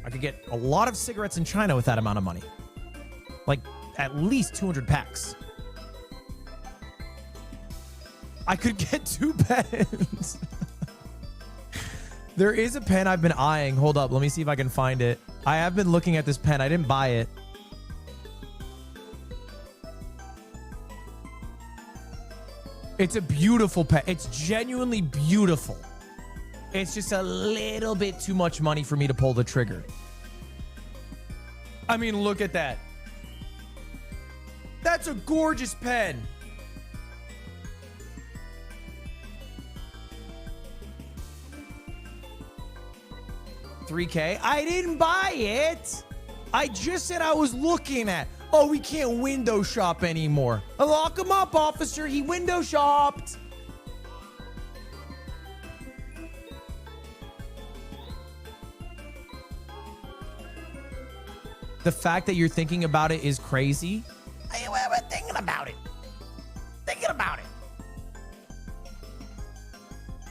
I could get a lot of cigarettes in China with that amount of money. At least 200 packs. I could get 2 pens. There is a pen I've been eyeing. Hold up. Let me see if I can find it. I have been looking at this pen. I didn't buy it. It's a beautiful pen. It's genuinely beautiful. It's just a little bit too much money for me to pull the trigger. I mean, look at that. That's a gorgeous pen. $3K. I didn't buy it. I just said I was looking at. Oh, we can't window shop anymore. Lock him up, officer. He window shopped. The fact that you're thinking about it is crazy. I'm thinking about it.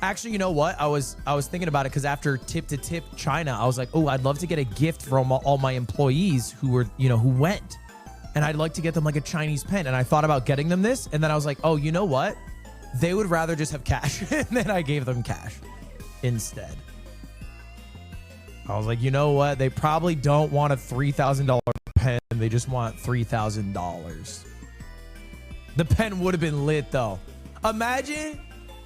Actually, you know what? I was thinking about it because after Tip to Tip China, I was like, oh, I'd love to get a gift from all my employees who were, who went. And I'd like to get them a Chinese pen. And I thought about getting them this. And then I was like, oh, you know what? They would rather just have cash. And then I gave them cash instead. I was like, you know what? They probably don't want a $3,000 pen. They just want $3,000. The pen would have been lit, though. Imagine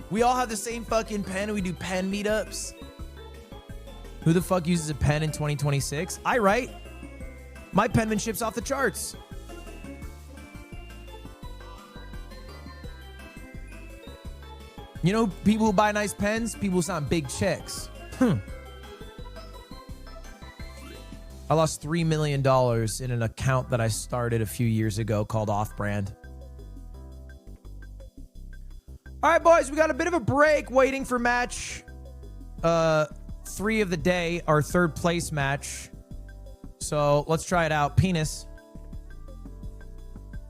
we all have the same fucking pen and we do pen meetups. Who the fuck uses a pen in 2026? I write. My penmanship's off the charts. You know, people who buy nice pens, people who sign big checks. I lost $3 million in an account that I started a few years ago called Off Brand. All right, boys, we got a bit of a break waiting for match 3 of the day, our 3rd place match. So let's try it out. Penis.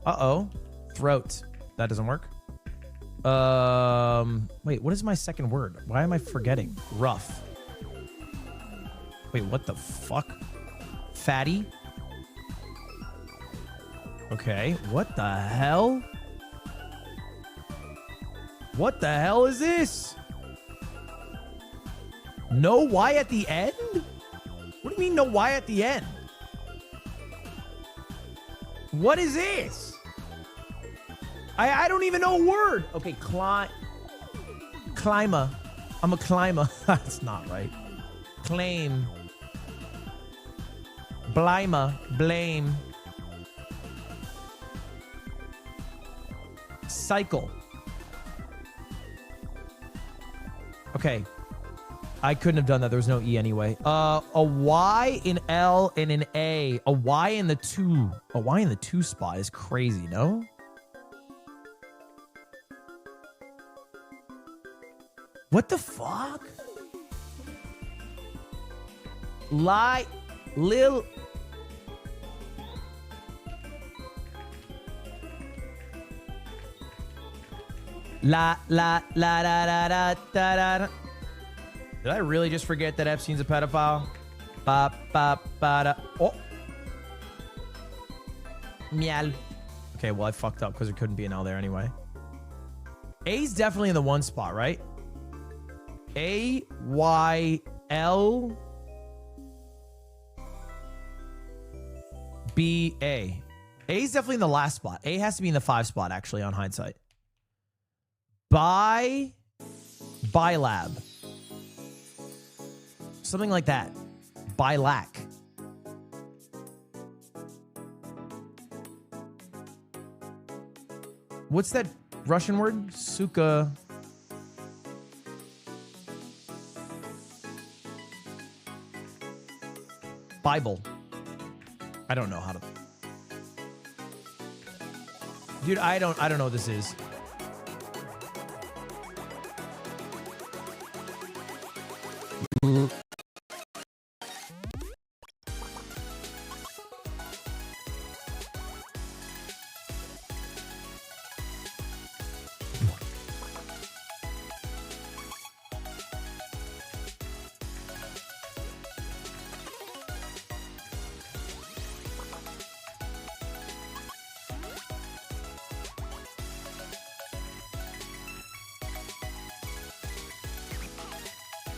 Uh-oh. Throat. That doesn't work. Wait, what is my second word? Why am I forgetting? Rough. Wait, what the fuck? Fatty. Okay, what the hell? What the hell is this? No Y at the end? What do you mean no Y at the end? What is this? I don't even know a word. Okay, climber. I'm a climber. That's not right. Claim. Blimer. Blame. Cycle. Okay. I couldn't have done that. There was no E anyway. A Y, an L, and an A. A Y in the 2. A Y in the 2 spot is crazy, no? What the fuck? Lil. La da da da. Did I really just forget that Epstein's a pedophile? Ba ba ba da. Oh. Miel. Okay, well I fucked up because there couldn't be an L there anyway. A's definitely in the 1 spot, right? A Y L B A. A is definitely in the last spot. A has to be in the 5 spot, actually, on hindsight. Bilab. Something like that. Bilac. What's that Russian word? Suka. Bible. I don't know how to. Dude, I don't know what this is.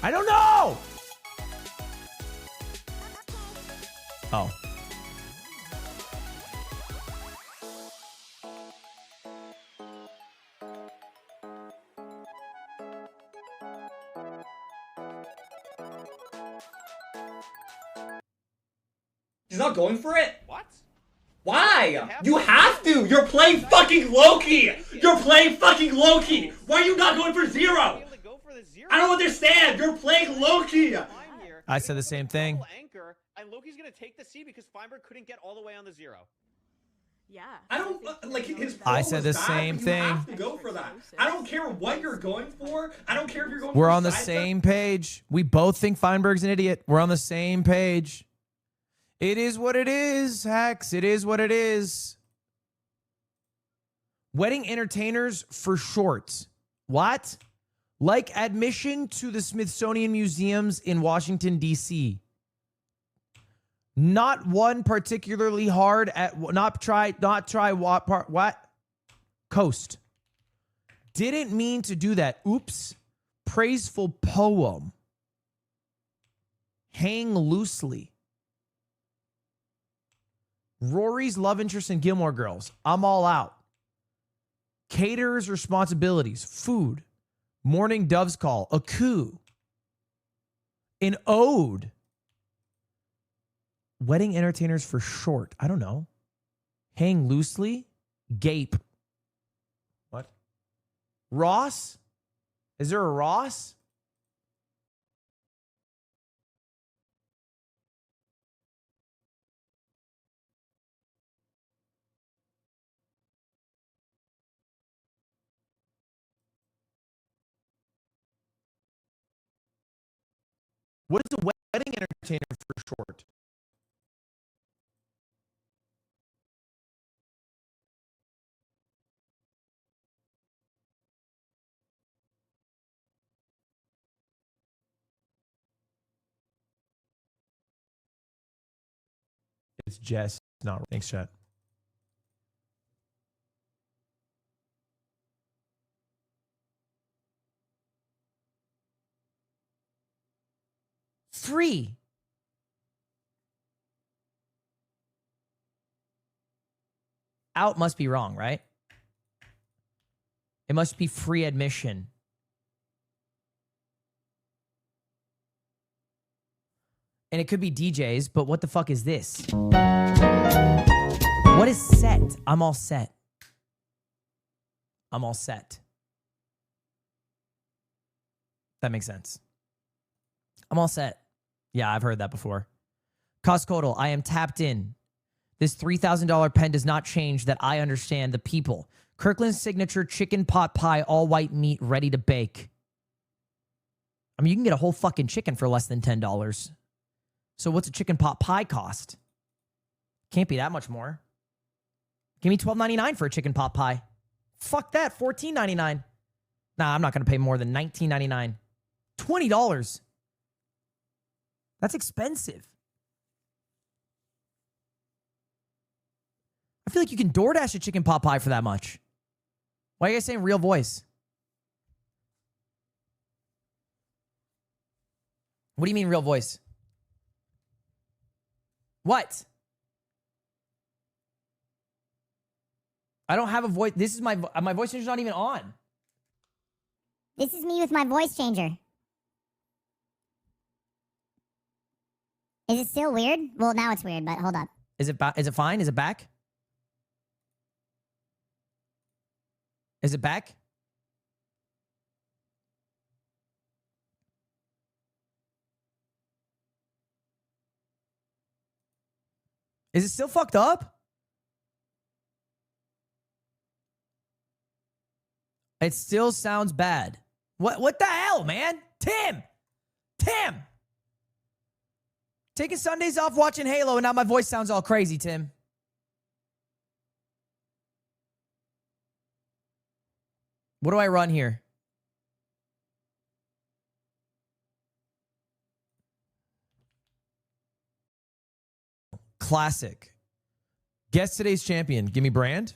I don't know. Oh. He's not going for it? What? Why? You have to! You're playing fucking Loki! You're playing fucking Loki! Why are you not going for 0? I don't understand! You're playing Loki! I said the same thing. Anchor, and Loki's gonna take the C because Feinberg couldn't get all the way on the 0. Yeah. I don't like his. I said the same thing. You have to go for that. I don't care what you're going for. I don't care if you're going. We're for on the same page. We both think Feinberg's an idiot. We're on the same page. It is what it is, Hex. It is what it is. Wedding entertainers for short. What? Like admission to the Smithsonian Museums in Washington, D.C. Not one particularly hard at not try what? Coast. Didn't mean to do that. Oops. Praiseful poem. Hang loosely. Rory's love interest in Gilmore Girls. I'm all out. Caterer's responsibilities. Food. Morning dove's call. A coup. An ode. Wedding entertainers for short. I don't know. Hang loosely. Gape. What? Ross? Is there a Ross? What is a wedding entertainer for short? It's Jess. Not thanks, chat. Free. Out must be wrong, right? It must be free admission. And it could be DJs, but what the fuck is this? What is set? I'm all set. I'm all set. That makes sense. I'm all set. Yeah, I've heard that before. Coscodal, I am tapped in. This $3,000 pen does not change that I understand the people. Kirkland's signature chicken pot pie, all white meat, ready to bake. I mean, you can get a whole fucking chicken for less than $10. So what's a chicken pot pie cost? Can't be that much more. Give me $12.99 for a chicken pot pie. Fuck that, $14.99. Nah, I'm not going to pay more than $19.99. $20. That's expensive. I feel like you can DoorDash a chicken pot pie for that much. Why are you guys saying real voice? What do you mean real voice? What? I don't have a voice. This is my voice changer's not even on. This is me with my voice changer. Is it still weird? Well, now it's weird, but hold up. Is it fine? Is it back? Is it back? Is it still fucked up? It still sounds bad. What the hell, man? Tim! Taking Sundays off watching Halo and now my voice sounds all crazy, Tim. What do I run here? Classic. Guess today's champion. Give me brand.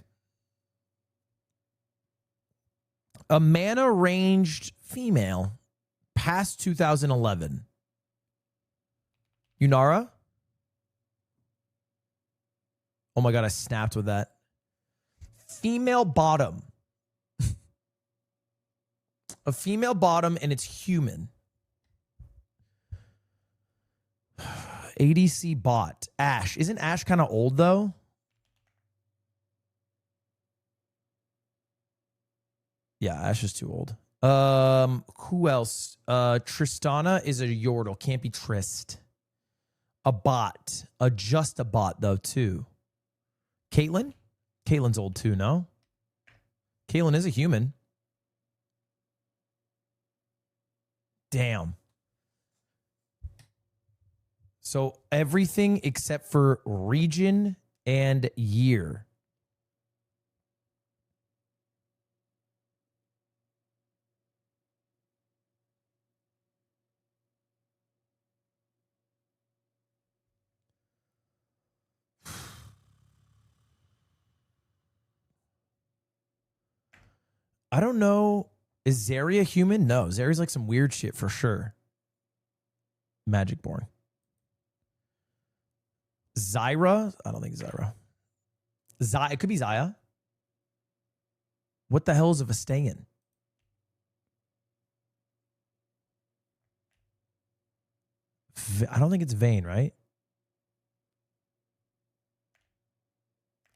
A mana ranged female past 2011. Yunara? Oh my God, I snapped with that. Female bottom. A female bottom and it's human. ADC bot. Ashe. Isn't Ashe kind of old though? Yeah, Ashe is too old. Who else? Tristana is a Yordle. Can't be Trist. A bot. Just a bot though too. Caitlyn? Caitlyn's old too, no? Caitlyn is a human. Damn. So everything except for region and year. I don't know. Is Zarya human? No. Zarya's like some weird shit for sure. Magicborn. Zyra? I don't think Zyra. It could be Zaya. What the hell is a Vastayan? I don't think it's Vayne, right?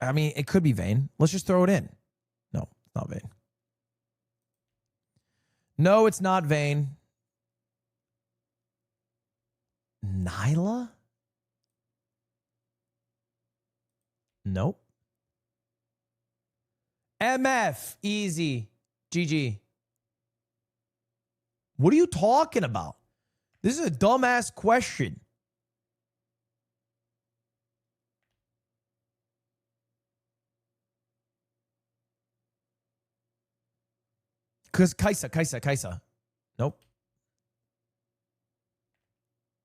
I mean, it could be Vayne. Let's just throw it in. No, it's not Vayne. No, it's not Vayne. Nyla? Nope. MF. Easy. GG. What are you talking about? This is a dumbass question. Because Kaisa. Nope.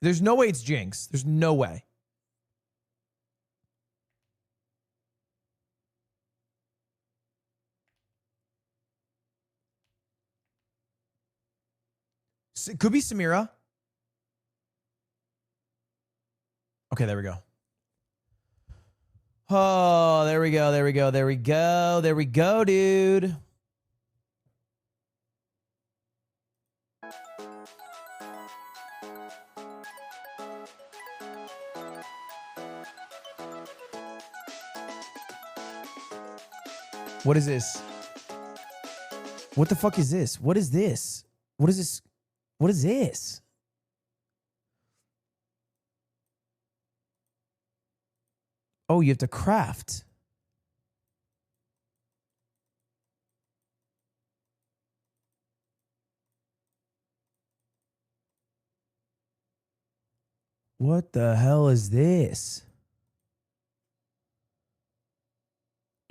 There's no way it's Jinx. There's no way. It could be Samira. Okay, there we go. Oh, there we go. There we go. There we go. There we go, dude. What is this? What the fuck is this? What is this? What is this? What is this? Oh, you have to craft. What the hell is this?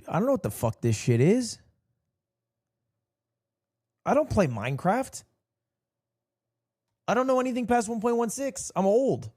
I don't know what the fuck this shit is. I don't play Minecraft. I don't know anything past 1.16. I'm old.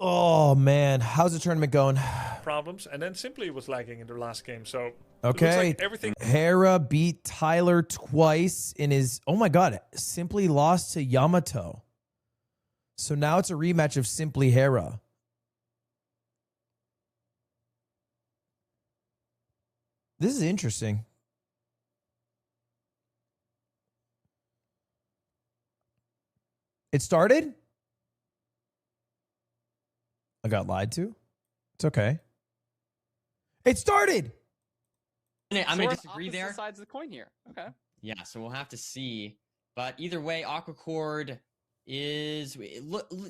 Oh, man. How's the tournament going? Problems, and then Simply was lagging in the last game. So Okay. it looks like everything. Hera beat Tyler twice in his... Oh, my God. Simply lost to Yamato. So now it's a rematch of Simply Hera. This is interesting. It started? I got lied to? It's okay. It started! I'm going to disagree there. Sides of the coin here. Okay. Yeah, so we'll have to see. But either way, Aquecorde is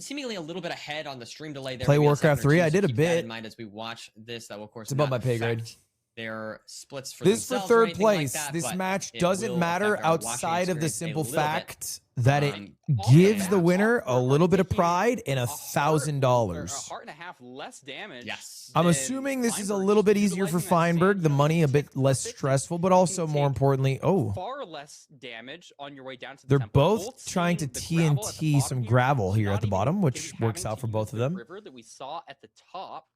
seemingly a little bit ahead on the stream delay there. Play Warcraft 3. I did a Keep that bit. in mind as we watch this. That will, of course, It's above not my pay grade. affect their splits for This for themselves or third anything like place. that, This but match it doesn't will matter affect our watching outside of the experience a simple little bit. fact that it gives the winner a little bit of pride and $1,000. A heart and a half less damage. Yes. I'm assuming this is a little bit easier for Feinberg, the money a bit less stressful, but also more importantly, Far less damage on your way down to the they're temple. both trying to TNT some gravel here at the bottom, which works out for both of them. River that we saw at the top.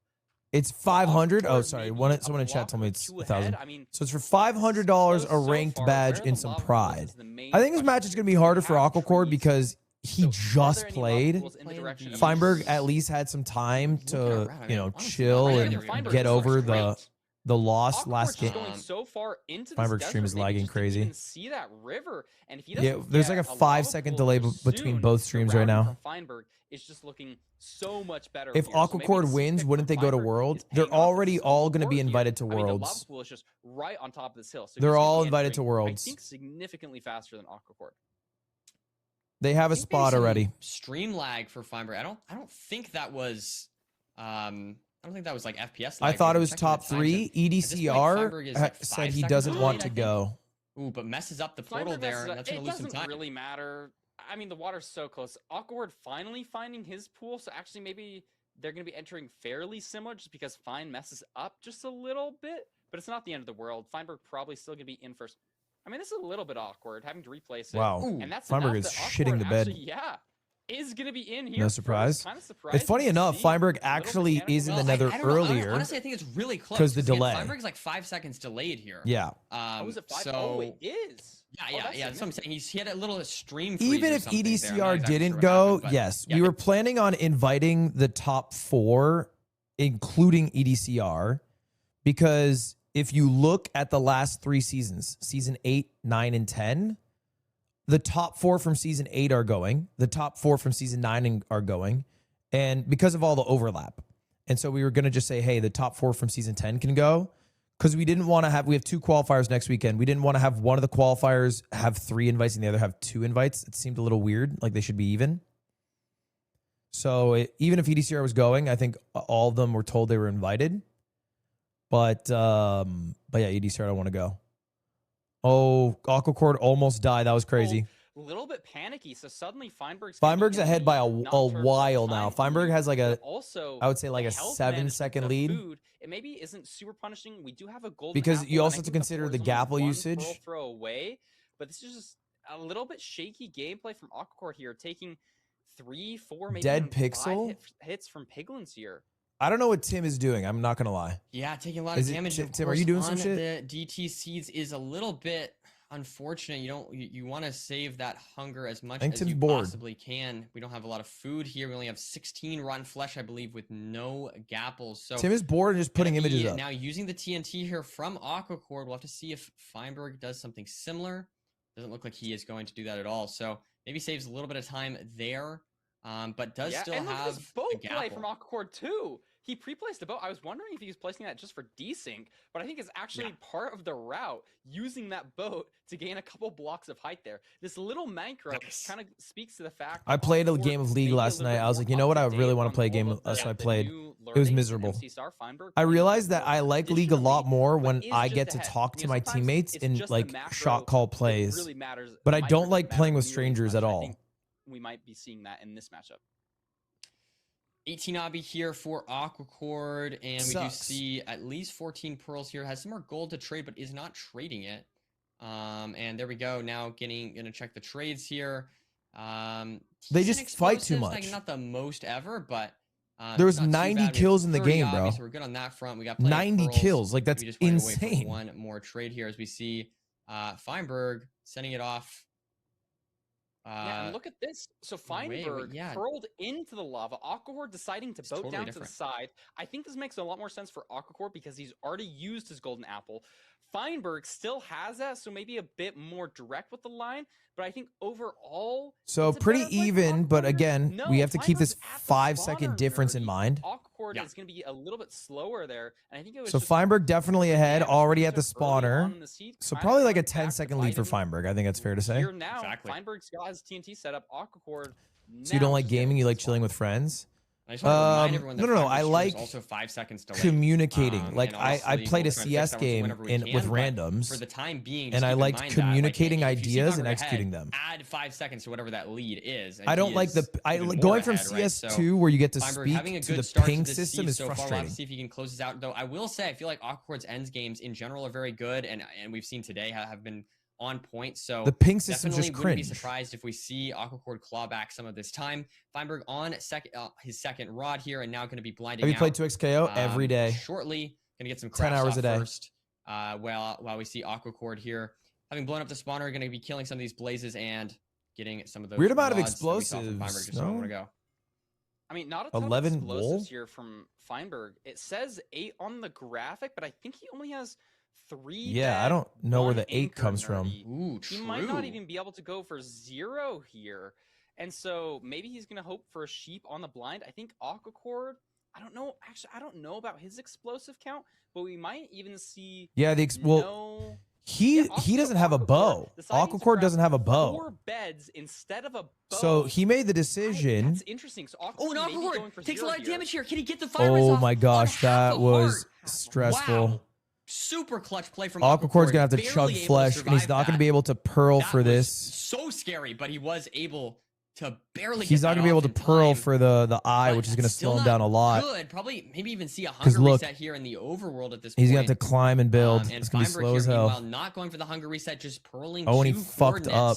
It's 500. Oh, sorry. Someone in chat told me it's 1,000. So it's for $500, a ranked badge, and some pride. I think this match is going to be harder for Aquecorde because he just played. Feinberg at least had some time to, chill and get over the loss last game. Feinberg's stream is lagging crazy. See that river, and if he Yeah, there's like a 5-second delay between both streams right now. Feinberg is just looking so much better. If Aquecorde wins, wouldn't they go to Worlds? They're already all going to be invited to I mean, the lava Worlds. pool is just right on top of this hill. So They're he's gonna all be invited to entering, Worlds. I think significantly faster than Aquecorde. They have a spot already. Stream lag for Feinberg. I don't think that was I don't think that was like FPS I lag. thought it We was checked top the times, and 3. at this point, Feinberg is, like, said 5 he seconds doesn't behind, want I to think. go. Ooh, but messes up the portal Feinberg there, messes and up. that's going It to lose some doesn't time. really matter. I mean, the water's so close. Aquecorde finally finding his pool, so actually maybe they're going to be entering fairly similar just because Fein messes up just a little bit, but it's not the end of the world. Feinberg probably still going to be in first. I mean, this is a little bit awkward, having to replace it. Wow. And that's Feinberg enough is that shitting Aquecorde the bed. actually, yeah. is going to be in here. No surprise. Kind of surprised. It's funny enough, Feinberg actually is in the nether I don't know. earlier. Honestly, I think it's really close. Because the delay. Feinberg's like 5 seconds delayed here. Yeah. Was it 5? So, oh, it is. Yeah. That's what I'm saying. He had a little stream freeze Even or if something there. I'm not EDCR exactly didn't sure what go, happened, but yes, yeah, we were planning on inviting the top 4, including EDCR, because if you look at the last 3 seasons, season 8, 9, and 10, the top 4 from season 8 are going. The top 4 from season 9 are going. And because of all the overlap. And so we were going to just say, hey, the top 4 from season 10 can go. Because we didn't want to have, we have 2 qualifiers next weekend. We didn't want to have one of the qualifiers have 3 invites and the other have 2 invites. It seemed a little weird, like they should be even. So even if EDCR was going, I think all of them were told they were invited. But yeah, EDCR don't want to go. Oh, Aquecorde almost died. That was crazy. A little bit panicky. So suddenly Feinberg's ahead by a while now. Feinberg has like I would say like a 7-second lead. Food, it maybe isn't super punishing. We do have a golden because apple, you also have to consider the gapple usage. Throw away, but this is just a little bit shaky gameplay from Aquecorde here, taking 3, 4, maybe dead even pixel 5 hits from Piglins here. I don't know what Tim is doing. I'm not gonna lie. Yeah, taking a lot of damage. Tim, are you doing some shit? The DT seeds is a little bit unfortunate. You want to save that hunger as much as you possibly can. We don't have a lot of food here. We only have 16 rotten flesh, I believe, with no gapples. So Tim is bored and just putting images up. Now using the TNT here from Aquecorde. We'll have to see if Feinberg does something similar. Doesn't look like he is going to do that at all. So maybe saves a little bit of time there. But does still and have this boat a play gapple. from Aquecorde too. He pre-placed a boat. I was wondering if he was placing that just for desync, but I think it's actually part of the route, using that boat to gain a couple blocks of height there. This little macro kind of speaks to the fact I played a game of League last night. I was like, you know what? I really want to play a game. So I played. It was miserable. I realized that I like League a lot more when I get to talk to my teammates in like shot call plays. But I don't like playing with strangers at all. We might be seeing that in this matchup. 18 obby here for Aquecorde, and we do see at least 14 pearls here. Has some more gold to trade, but is not trading it. And there we go. Now gonna check the trades here. They just fight too much. Like not the most ever, but there was 90 kills in the game, bro. So we're good on that front. We got 90 kills. Like that's insane. One more trade here as we see Feinberg sending it off. Yeah, and look at this. So Feinberg curled into the lava. Aquecorde deciding to boat down to the side. I think this makes a lot more sense for Aquecorde because he's already used his golden apple. Feinberg still has that, so maybe a bit more direct with the line. But I think overall, so pretty even. But again, we have to keep this 5-second difference in mind. Aquecorde is going to be a little bit slower there, and I think it was so Feinberg definitely ahead, already at the spawner. So probably like a 10-second lead for Feinberg. I think that's fair to say. Here now, Feinberg's got his TNT set up. Aquecorde. So you don't like gaming? You like chilling with friends? I just want to remind everyone that no. I like also 5 seconds delayed. Communicating. Like I played a CS game with randoms for the time being, and I liked communicating ideas and executing them. Add 5 seconds to whatever that lead is. I don't like going from CS2 where you get to speak to the ping system is frustrating. See if he can close this out. Though I will say I feel like Aquecorde's ends games in general are very good, and we've seen today have been on point. So the ping system just wouldn't be surprised if we see Aquecorde claw back some of this time. Feinberg on his second rod here, and now going to be blinding. Have you played 2xKO every day? Shortly, going to get some 10 hours a day. First, while we see Aquecorde here having blown up the spawner, going to be killing some of these blazes and getting some of those weird amount of explosives. I mean, not a ton 11 of explosives here from Feinberg. It says 8 on the graphic, but I think he only has 3. Yeah, I don't know where the 8 comes from. Ooh, true. He might not even be able to go for 0 here. And so maybe he's going to hope for a sheep on the blind. I think Aquecorde, I don't know. Actually, I don't know about his explosive count, but we might even see. Yeah, he doesn't have a bow. Aquecorde doesn't have a bow. 4 beds instead of a bow. So he made the decision. That's interesting. So Aquecorde takes a lot of damage here. Can he get the fire rates Oh off my gosh, that was stressful. Wow. Super clutch play from Aquecorde's gonna have to chug flesh, and he's not gonna be able to pearl for this. So scary, but he was able to barely. He's not gonna be able to pearl for the eye, which is gonna slow him down a lot. Good, probably maybe even see a hunger reset here in the overworld at this point. He's gonna have to climb and build. And it's gonna be Feinberg slow as hell. Meanwhile, not going for the hunger reset, just pearling. Oh, and he fucked up.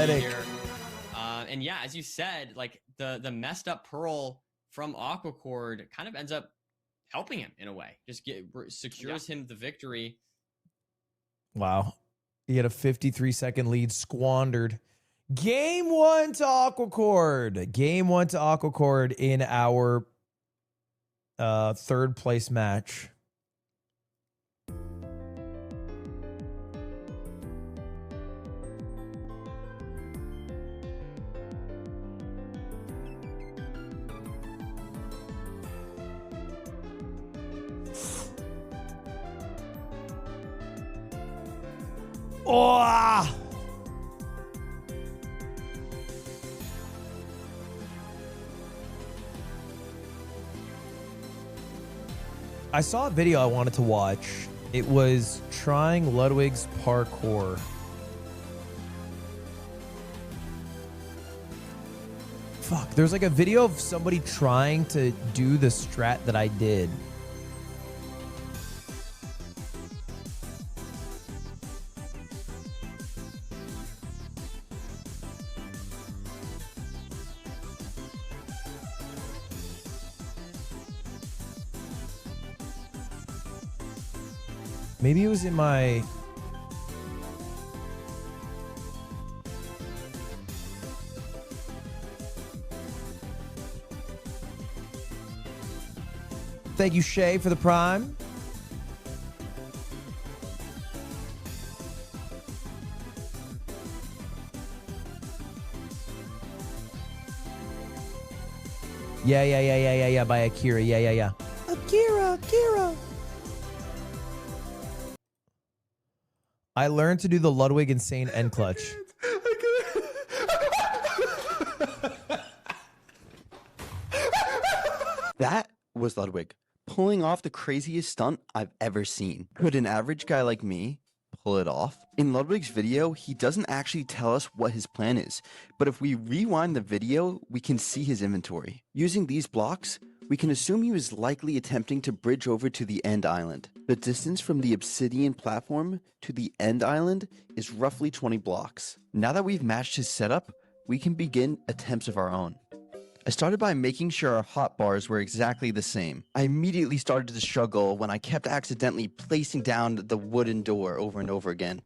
pathetic. here. And yeah, as you said, like the messed up Pearl from Aquecorde kind of ends up helping him in a way. Just secures him the victory. Wow. He had a 53-second lead squandered. Game 1 to Aquecorde. Game 1 to Aquecorde in our third place match. Oh! I saw a video I wanted to watch. It was trying Ludwig's parkour. Fuck, there's like a video of somebody trying to do the strat that I did. Maybe it was in my... Thank you, Shay, for the prime. Yeah, by Akira. Yeah. Akira. I learned to do the Ludwig insane end clutch. That was Ludwig, pulling off the craziest stunt I've ever seen. Could an average guy like me pull it off? In Ludwig's video, he doesn't actually tell us what his plan is, but if we rewind the video, we can see his inventory. Using these blocks, we can assume he was likely attempting to bridge over to the end island. The distance from the obsidian platform to the end island is roughly 20 blocks. Now that we've matched his setup, we can begin attempts of our own. I started by making sure our hotbars were exactly the same. I immediately started to struggle when I kept accidentally placing down the wooden door over and over again.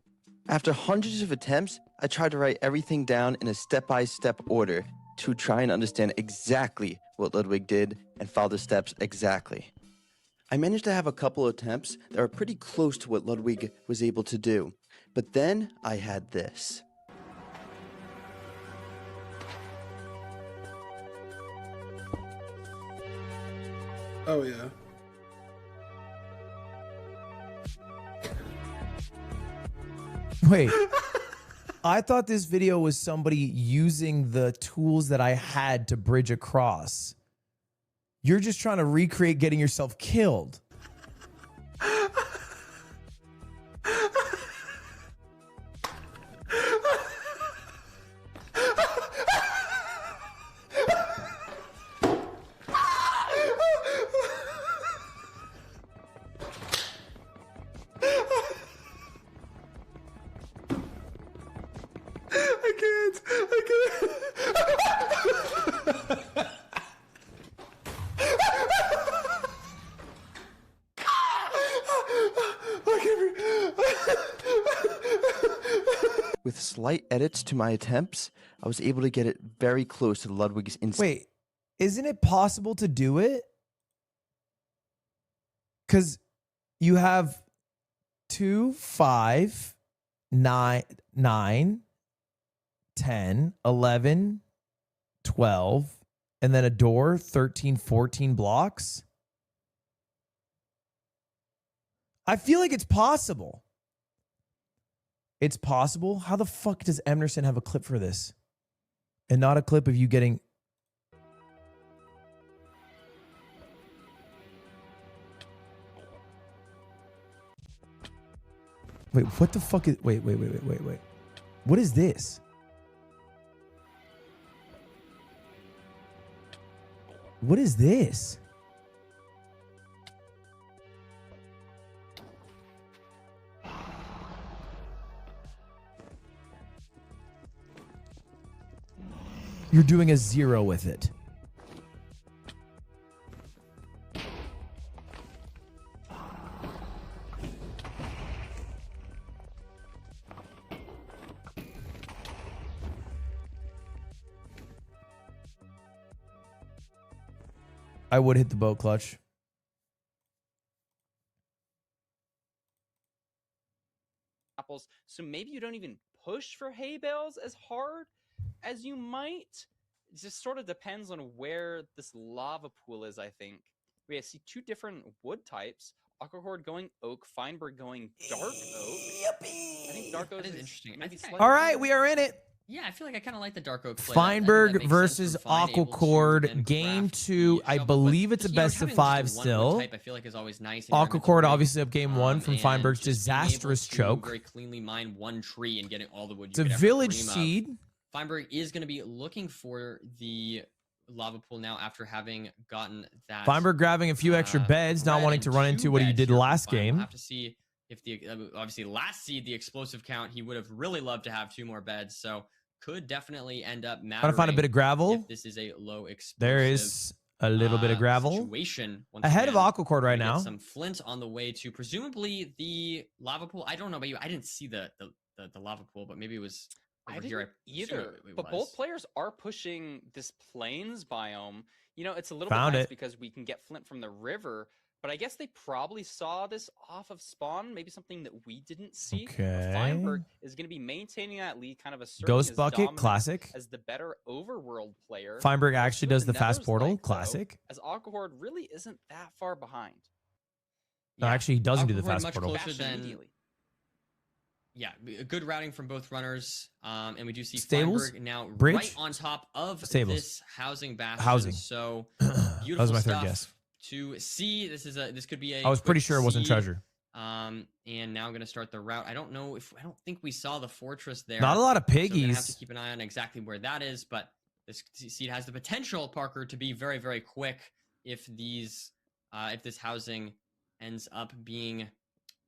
After hundreds of attempts, I tried to write everything down in a step-by-step order to try and understand exactly what Ludwig did and follow the steps exactly. I managed to have a couple of attempts that were pretty close to what Ludwig was able to do, but then I had this. Oh yeah. Wait. I thought this video was somebody using the tools that I had to bridge across. You're just trying to recreate getting yourself killed. With slight edits to my attempts, I was able to get it very close to Ludwig's instinct. Wait, isn't it possible to do it? Because you have 2, 5, 9, 10, 11, 12, and then a door, 13, 14 blocks. I feel like it's possible. It's possible? How the fuck does Emerson have a clip for this? And not a clip of you getting... Wait, what the fuck is... Wait. What is this? What is this? You're doing a 0 with it. I would hit the boat clutch. Apples. So maybe you don't even push for hay bales as hard as you might. It just sort of depends on where this lava pool is, I think. We see two different wood types. Aquecorde going oak, Feinberg going dark oak. I think dark oak is interesting. maybe All right, we are in it. Yeah, I feel like I kind of like the dark oak play. Feinberg versus Aquecorde, game 2. I believe it's a best of 5 still. I feel like is always nice. Aquecorde obviously up game 1 from Feinberg's disastrous choke. Very cleanly mine one tree and getting all the wood. It's a village seed. Feinberg is going to be looking for the lava pool now after having gotten that. Feinberg grabbing a few extra beds, not wanting to run into what he did last game. We'll have to see if the obviously last seed, the explosive count, he would have really loved to have 2 more beds. So could definitely end up mattering. Trying to find a bit of gravel. If this is a low explosive. There is a little bit of gravel. Situation ahead of Aquecorde right now. Some flint on the way to presumably the lava pool. I don't know about you. I didn't see the lava pool, but maybe it was. I didn't either, but both players are pushing this plains biome. You know, it's a little bit nice because we can get flint from the river, but I guess they probably saw this off of spawn, maybe something that we didn't see. Okay. Feinberg is going to be maintaining that lead, kind of asserting Ghost his bucket, dominance classic. as the better overworld player. Feinberg actually does the fast portal, though, classic. As Aquecorde really isn't that far behind. No, actually, he doesn't do the Aquecorde fast much portal. closer than. Yeah, good routing from both runners, and we do see Stables? Feinberg now Bridge? right on top of Stables. this housing bastion. Housing. So That beautiful was my third stuff guess. to see. This could be a. I was pretty quick sure it wasn't seed. treasure. And now I'm gonna start the route. I don't think we saw the fortress there. Not a lot of So we're gonna have piggies. to keep an eye on exactly where that is, but this seed has the potential, Parker, to be very, very quick if this housing ends up being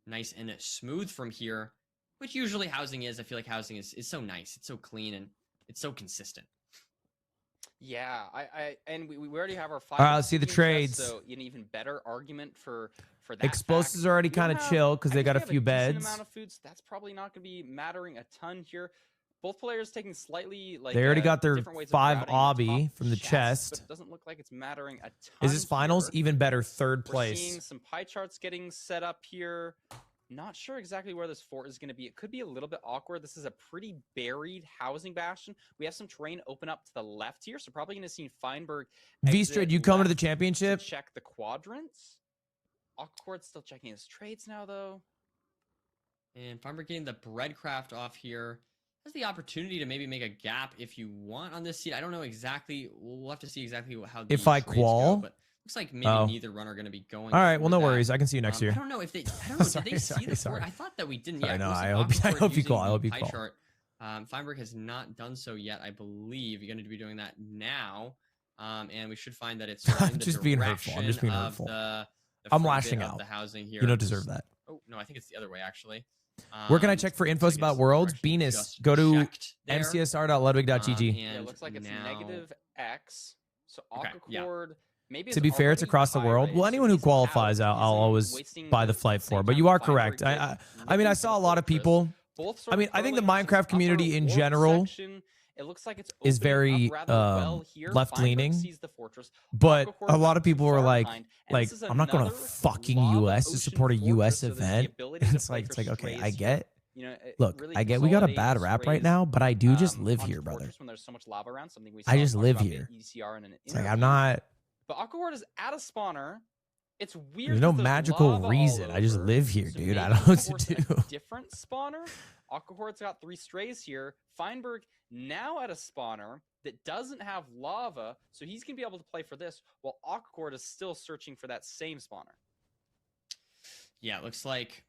nice and smooth from here. Which usually housing is. I feel like housing is so nice. It's so clean and it's so consistent. Yeah, and we already have our 5. All right, let's see the trades. So an even better argument for that. Explosives are already kind of chill because they got a few beds. Amount of food, so that's probably not going to be mattering a ton here. Both players taking slightly like they already got their different ways of 5 routing obby from the but chest. it doesn't look like it's mattering a ton. Is this finals here. even better? Third We're place. seeing some pie charts getting set up here. Not sure exactly where this fort is going to be. It could be a little bit awkward. This is a pretty buried housing bastion. We have some terrain open up to the left here, so probably going to see Feinberg. V-Strade, you coming to the championship? Check the quadrants. Aquecorde's still checking his trades now, though. And Feinberg getting the breadcraft off here. Has the opportunity to maybe make a gap if you want on this seed. I don't know exactly. We'll have to see exactly how these If I trades qual? go, but looks like maybe neither runner are going to be going. All right, well, for no that. worries. I can see you next year. I don't know if they. I don't know. Did they see the sorry. fort? I thought that we didn't. Sorry, Yeah, no, we'll see I hope Aquecorde you call. I using hope you the call. pie chart. Feinberg has not done so yet. I believe you're going to be doing that now, and we should find that it's sort of in the just being hurtful. I'm just being direction hurtful. of the I'm front lashing bit of out. The housing here. You don't deserve that. Oh no, I think it's the other way actually. Where can I check for infos about worlds? Venus. Go to there. mcsr.ludwig.gg. Yeah, it looks like it's negative X. So Okay, Aquecorde. Maybe To be fair, it's across the world. Well, anyone who qualifies, I'll always buy the flight for. But you are correct. I mean, I saw a lot of people. I mean, I think the Minecraft community in general it looks like it's is very left-leaning. But a lot of people were like, I'm not going to fucking US to support a US event. It's like, okay, I get. Look, I get we got a bad rap right now, but I do just live here, brother. When there's so much lava around, something we I just live here. EDCR in an It's like I'm not. But Aquecorde is at a spawner. It's weird. There's no magical reason. I just live here, dude. I don't know what to do. Different spawner. Aquecorde's got 3 strays here. Feinberg now at a spawner that doesn't have lava, so he's gonna be able to play for this, while Aquecorde is still searching for that same spawner. Yeah, it looks like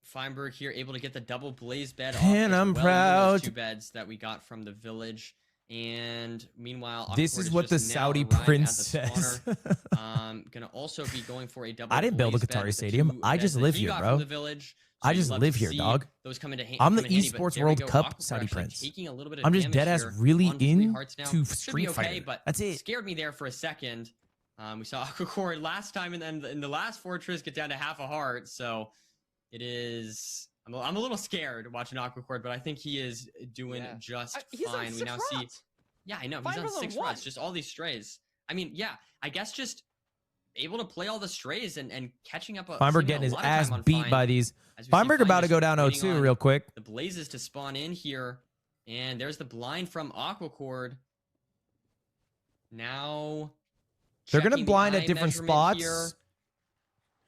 Feinberg here able to get the double blaze bed off And as I'm well, proud. those 2 beds that we got from the village. And meanwhile, This Aquecorde is what the just now Saudi arrived at prince the says. spawner. Gonna also be going for a double. I didn't build a blaze bed Qatari with the Stadium. 2 I just beds that live he here, got bro. from the village. So I you'd just love live to here, see dog. Those come into I'm the come in handy, but esports there we World go. Cup Aquecorde Saudi actually prince. taking a little bit of I'm just damage dead ass here really on 3 in hearts now. to Should be Street okay, Fighter. but That's it. Scared me there for a second. We saw Aquecorde last time, and then in the last fortress get down to half a heart. So it is. I'm a little scared watching Aquecorde, but I think he is doing just fine. We now see. Yeah, I know. He's on 6 rods. Just all these strays. I mean, yeah, I guess just able to play all the strays and catching up. Feinberg getting his ass beat by these. Feinberg about to go down 0-2 real quick. The Blazes to spawn in here. And there's the blind from Aquecorde. Now they're going to blind at different spots. Here.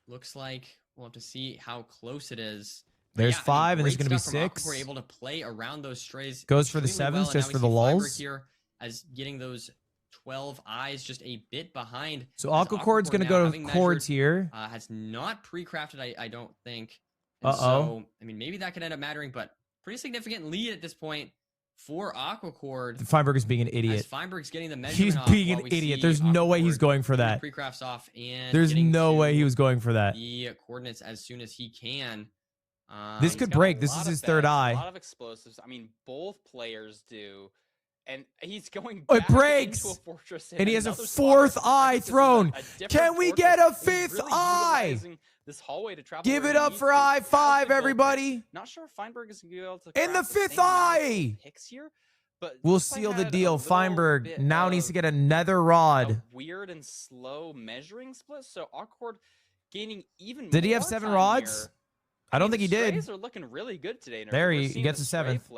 Looks like we'll have to see how close it is. There's 5, and there's going to be 6. We're able to play around those strays. Goes for the 7s, just for the lulls. Here as getting those 12 eyes just a bit behind. So Aquecorde's going to go to cords here. Has not pre-crafted, I don't think. So, I mean, maybe that could end up mattering, but pretty significant lead at this point for Aquecorde. Feinberg is being an idiot. As Feinberg's getting the measurement He's being an idiot. There's no way he's going for that. Pre-crafts off and there's no way he was going for that. The coordinates as soon as he can. This could break. This is his third eye. A lot of explosives. I mean, both players do. And he's going back it breaks. into a fortress. And he has a 4th eye thrown. Can we get a 5th really eye? This hallway to travel. Give it up for eye 5, everybody. Not sure if Feinberg is going to be able to. In the 5th eye. Picks here, but we'll seal the deal. Feinberg now needs to get a nether rod. Weird and slow measuring split. So Aquecorde gaining even. Did he have 7 rods? Here. I don't think he did. Strays are looking really good today. There he gets a 7th.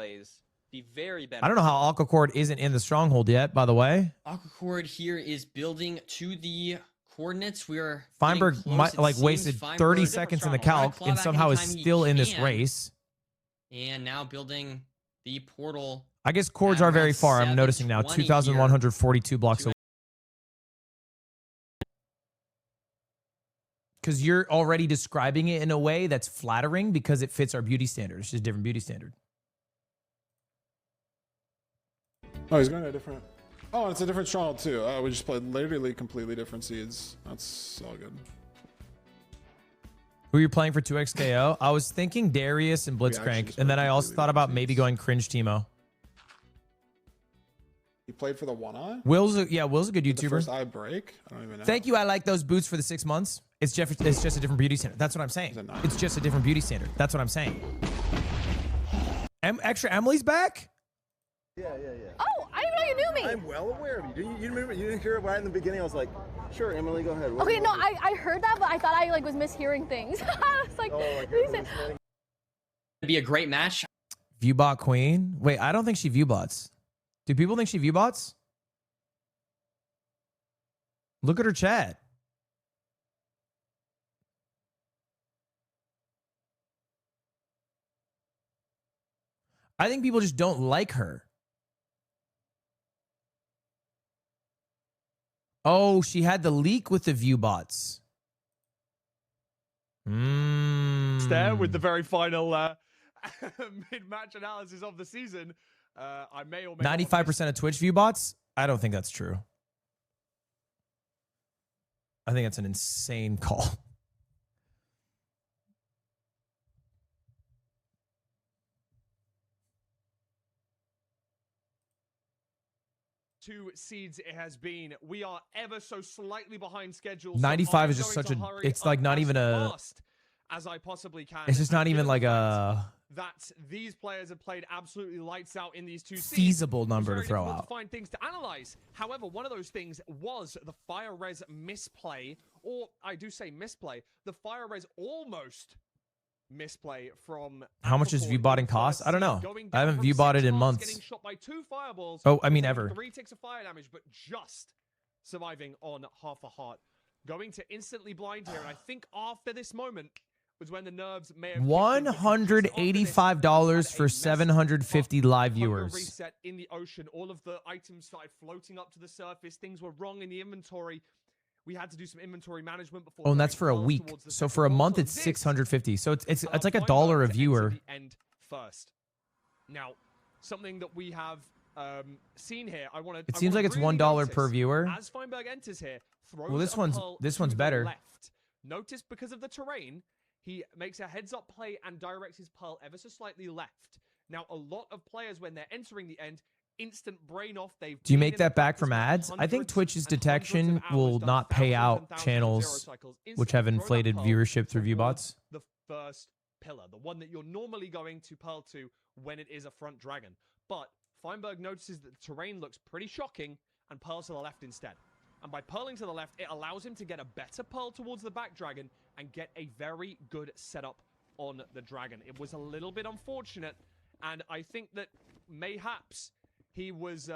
Be very I don't know how Aquecorde isn't in the stronghold yet, by the way. Aquecorde here is building to the coordinates. We're Feinberg wasted 30 seconds in the calc and somehow is still in this race. And now building the portal. I guess cords are very far. I'm noticing now 2,142 blocks away. Because you're already describing it in a way that's flattering because it fits our beauty standard. It's just a different beauty standard. Oh, he's going to a different. Oh, it's a different stronghold too. We just played literally completely different seeds. That's all good. Who are you playing for 2x KO? I was thinking Darius and Blitzcrank, and then I also thought about maybe going Cringe Teemo. He played for the 1-eye? Will's a good YouTuber. The first eye break? I don't even know. Thank you. I like those boots for the 6 months. It's just a different beauty standard. That's what I'm saying. It's just a different beauty standard. That's what I'm saying. Extra Emily's back? Yeah. Oh, I didn't know you knew me. I'm well aware of you. You remember? You didn't hear it right in the beginning. I was like, "Sure, Emily, go ahead." Okay, no, I heard that, but I thought I was mishearing things. I was like, It'd be a great match. Viewbot Queen. Wait, I don't think she viewbots. Do people think she viewbots? Look at her chat. I think people just don't like her. Oh, she had the leak with the viewbots. There with the very final mid-match analysis of the season. I may or may 95% of Twitch viewbots? I don't think that's true. I think that's an insane call. Two seeds it has been. We are ever so slightly behind schedule. 95 is just such a, it's like not even a, as I possibly can. It's just not even like a that these players have played absolutely lights out in these two seeds. Feasible number to throw out. To find things to analyze. However, one of those things was the Fire Res misplay, or I do say misplay. The Fire Res almost misplay from. How much does viewbotting cost? I don't know. I haven't viewbotted in months. Getting shot by 2 fireballs. Oh, I mean ever. 3 ticks of fire damage, but just surviving on half a heart. Going to instantly blind here, and I think after this moment was when the nerves may have $185 for 750 live viewers. Reset in the ocean. All of the items started floating up to the surface. Things were wrong in the inventory. We had to do some inventory management before. Oh, and that's for a week. So for a month, it's 650. So it's like $1 a viewer. End first. Now, something that we have seen here. It seems like it's $1 per viewer. As Feinberg enters here, throws well, this one's better. Left. Notice because of the terrain, he makes a heads-up play and directs his pearl ever so slightly left. Now, a lot of players, when they're entering the end, instant brain off. Do you make that back from ads? I think Twitch's detection will not pay out channels which have inflated viewership through viewbots. The first pillar, the one that you're normally going to pearl to when it is a front dragon. But Feinberg notices that the terrain looks pretty shocking and pearls to the left instead. And by pearling to the left, it allows him to get a better pearl towards the back dragon and get a very good setup on the dragon. It was a little bit unfortunate, and I think that mayhaps he was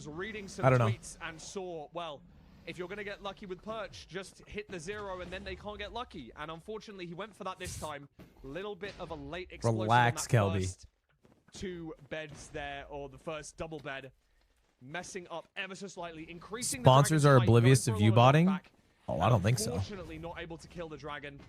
reading some tweets and saw, well, if you're going to get lucky with perch, just hit the 0 and then they can't get lucky. And unfortunately, he went for that this time. Little bit of a late explosion. Relax, on that Kelby. first 2 beds there, or the first double bed, messing up ever so slightly, increasing Sponsors the are dragon's height, oblivious to going for a view lot of botting? knockback, Oh, I don't think so. Unfortunately, not able to kill the dragon.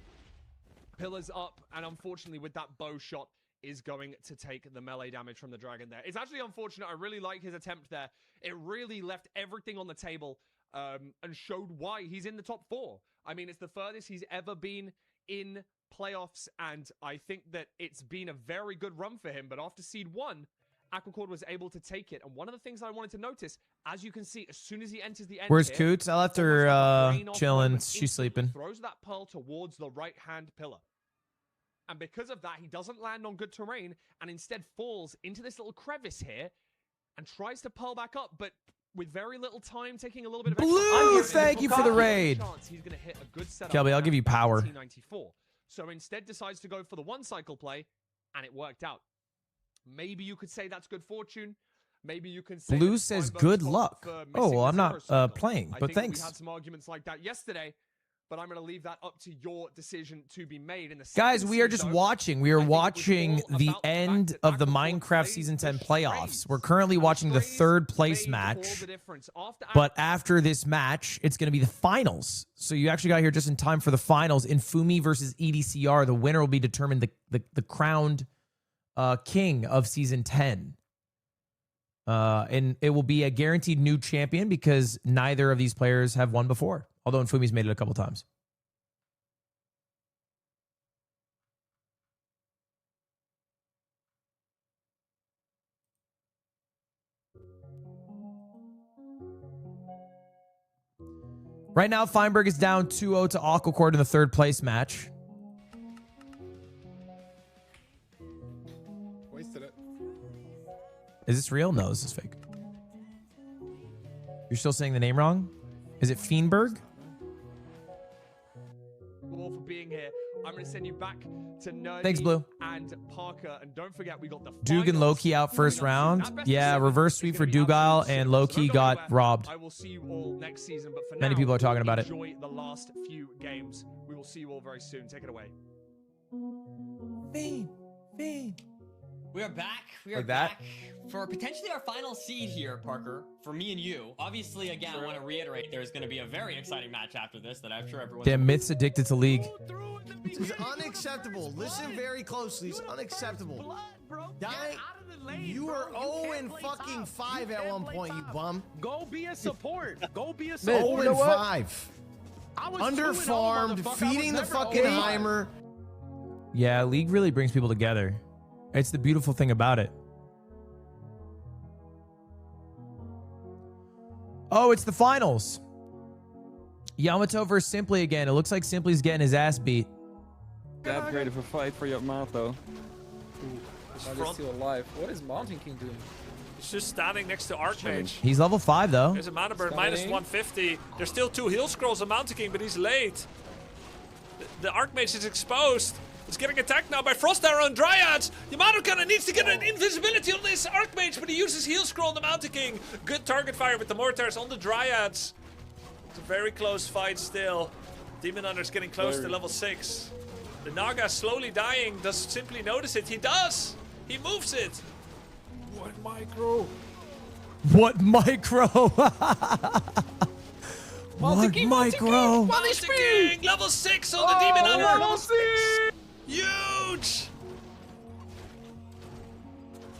Pillars up, and unfortunately, with that bow shot, is going to take the melee damage from the dragon there. It's actually unfortunate. I really like his attempt there. It really left everything on the table and showed why he's in the top 4. I mean, it's the furthest he's ever been in playoffs, and I think that it's been a very good run for him. But after Seed 1, Aquecorde was able to take it. And one of the things I wanted to notice, as you can see, as soon as he enters the end, Where's here, Coots? I left her chilling. She's sleeping. throws that pearl towards the right-hand pillar. And because of that, he doesn't land on good terrain and instead falls into this little crevice here and tries to pearl back up, but with very little time, taking a little bit of Blue, thank you for the raid. He's going to hit a good setup. Kelby, I'll give you power. 1994. So instead decides to go for the 1 cycle play, and it worked out. Maybe you could say that's good fortune. Maybe you can say Blue says good luck. Oh, well, I'm not playing, but thanks. We had some arguments like that yesterday, but I'm going to leave that up to your decision to be made. In the Guys, second we are seed, just though, watching. We are watching the end of the Minecraft Season 10 playoffs. We're currently watching the 3rd place match. But after this match, it's going to be the finals. So you actually got here just in time for the finals. Infume versus EDCR. The winner will be determined the crowned king of Season 10. And it will be a guaranteed new champion because neither of these players have won before. Although Infume's made it a couple times. Right now, Feinberg is down 2-0 to Aquecorde in the 3rd place match. Wasted it. Is this real? No, this is fake. You're still saying the name wrong? Is it Feinberg? All for being here. I'm going to send you back to Nerdy. Thanks, Blue. And Parker. And don't forget, we got the Duke and Loki out first round. Yeah, reverse sweep for Dugile, and Loki got robbed. I will see you all next season, but for Many now, people are talking about it. enjoy the last few games. We will see you all very soon. Take it away. We are back. We are Like that? back for potentially our final seed here, Parker, for me and you. Obviously, again, I want to reiterate there's going to be a very exciting match after this that I'm sure everyone's... Damn, Myth's addicted to League. This is unacceptable. Listen very closely. It's unacceptable. You were 0 and fucking 5 at one point, you bum. Go be a support. Go be a 0 support. and 5. Underfarmed, feeding the fucking Heimer. Yeah, League really brings people together. It's the beautiful thing about it. Oh, it's the finals. Yamato versus Simply again. It looks like Simply's getting his ass beat. That great of a fight for Yamato. He's still alive. What is Mountain King doing? He's just standing next to Archmage. He's level 5 though. There's a mana burn, minus 150. There's still 2 heal scrolls on Mountain King, but he's late. The Archmage is exposed. It's getting attacked now by Frost Arrow and Dryads. Yamato kind of needs to get an invisibility on this Archmage, but he uses heal scroll on the Mountain King. Good target fire with the mortars on the Dryads. It's a very close fight still. Demon Hunter's getting close to level 6. The Naga slowly dying. Does Simply notice it? He does. He moves it. What micro? What micro? What micro? Mountain King, level 6 on the Demon Hunter. Level 6. Huge.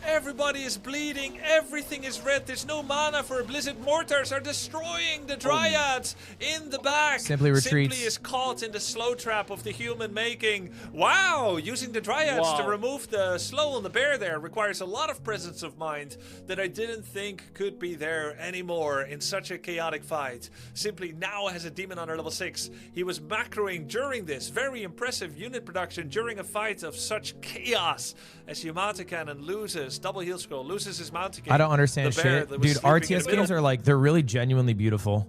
Everybody is bleeding. Everything is red. There's no mana for a Blizzard. Mortars are destroying the Dryads in the back. Simply retreats. Simply is caught in the slow trap of the human making. Wow! Using the Dryads to remove the slow on the bear there requires a lot of presence of mind that I didn't think could be there anymore in such a chaotic fight. Simply now has a Demon Hunter level 6. He was macroing during this. Very impressive unit production during a fight of such chaos as Yamato Cannon loses. Double heal scroll, loses his Mountain King. I don't understand shit. Dude, RTS games are like, they're really genuinely beautiful.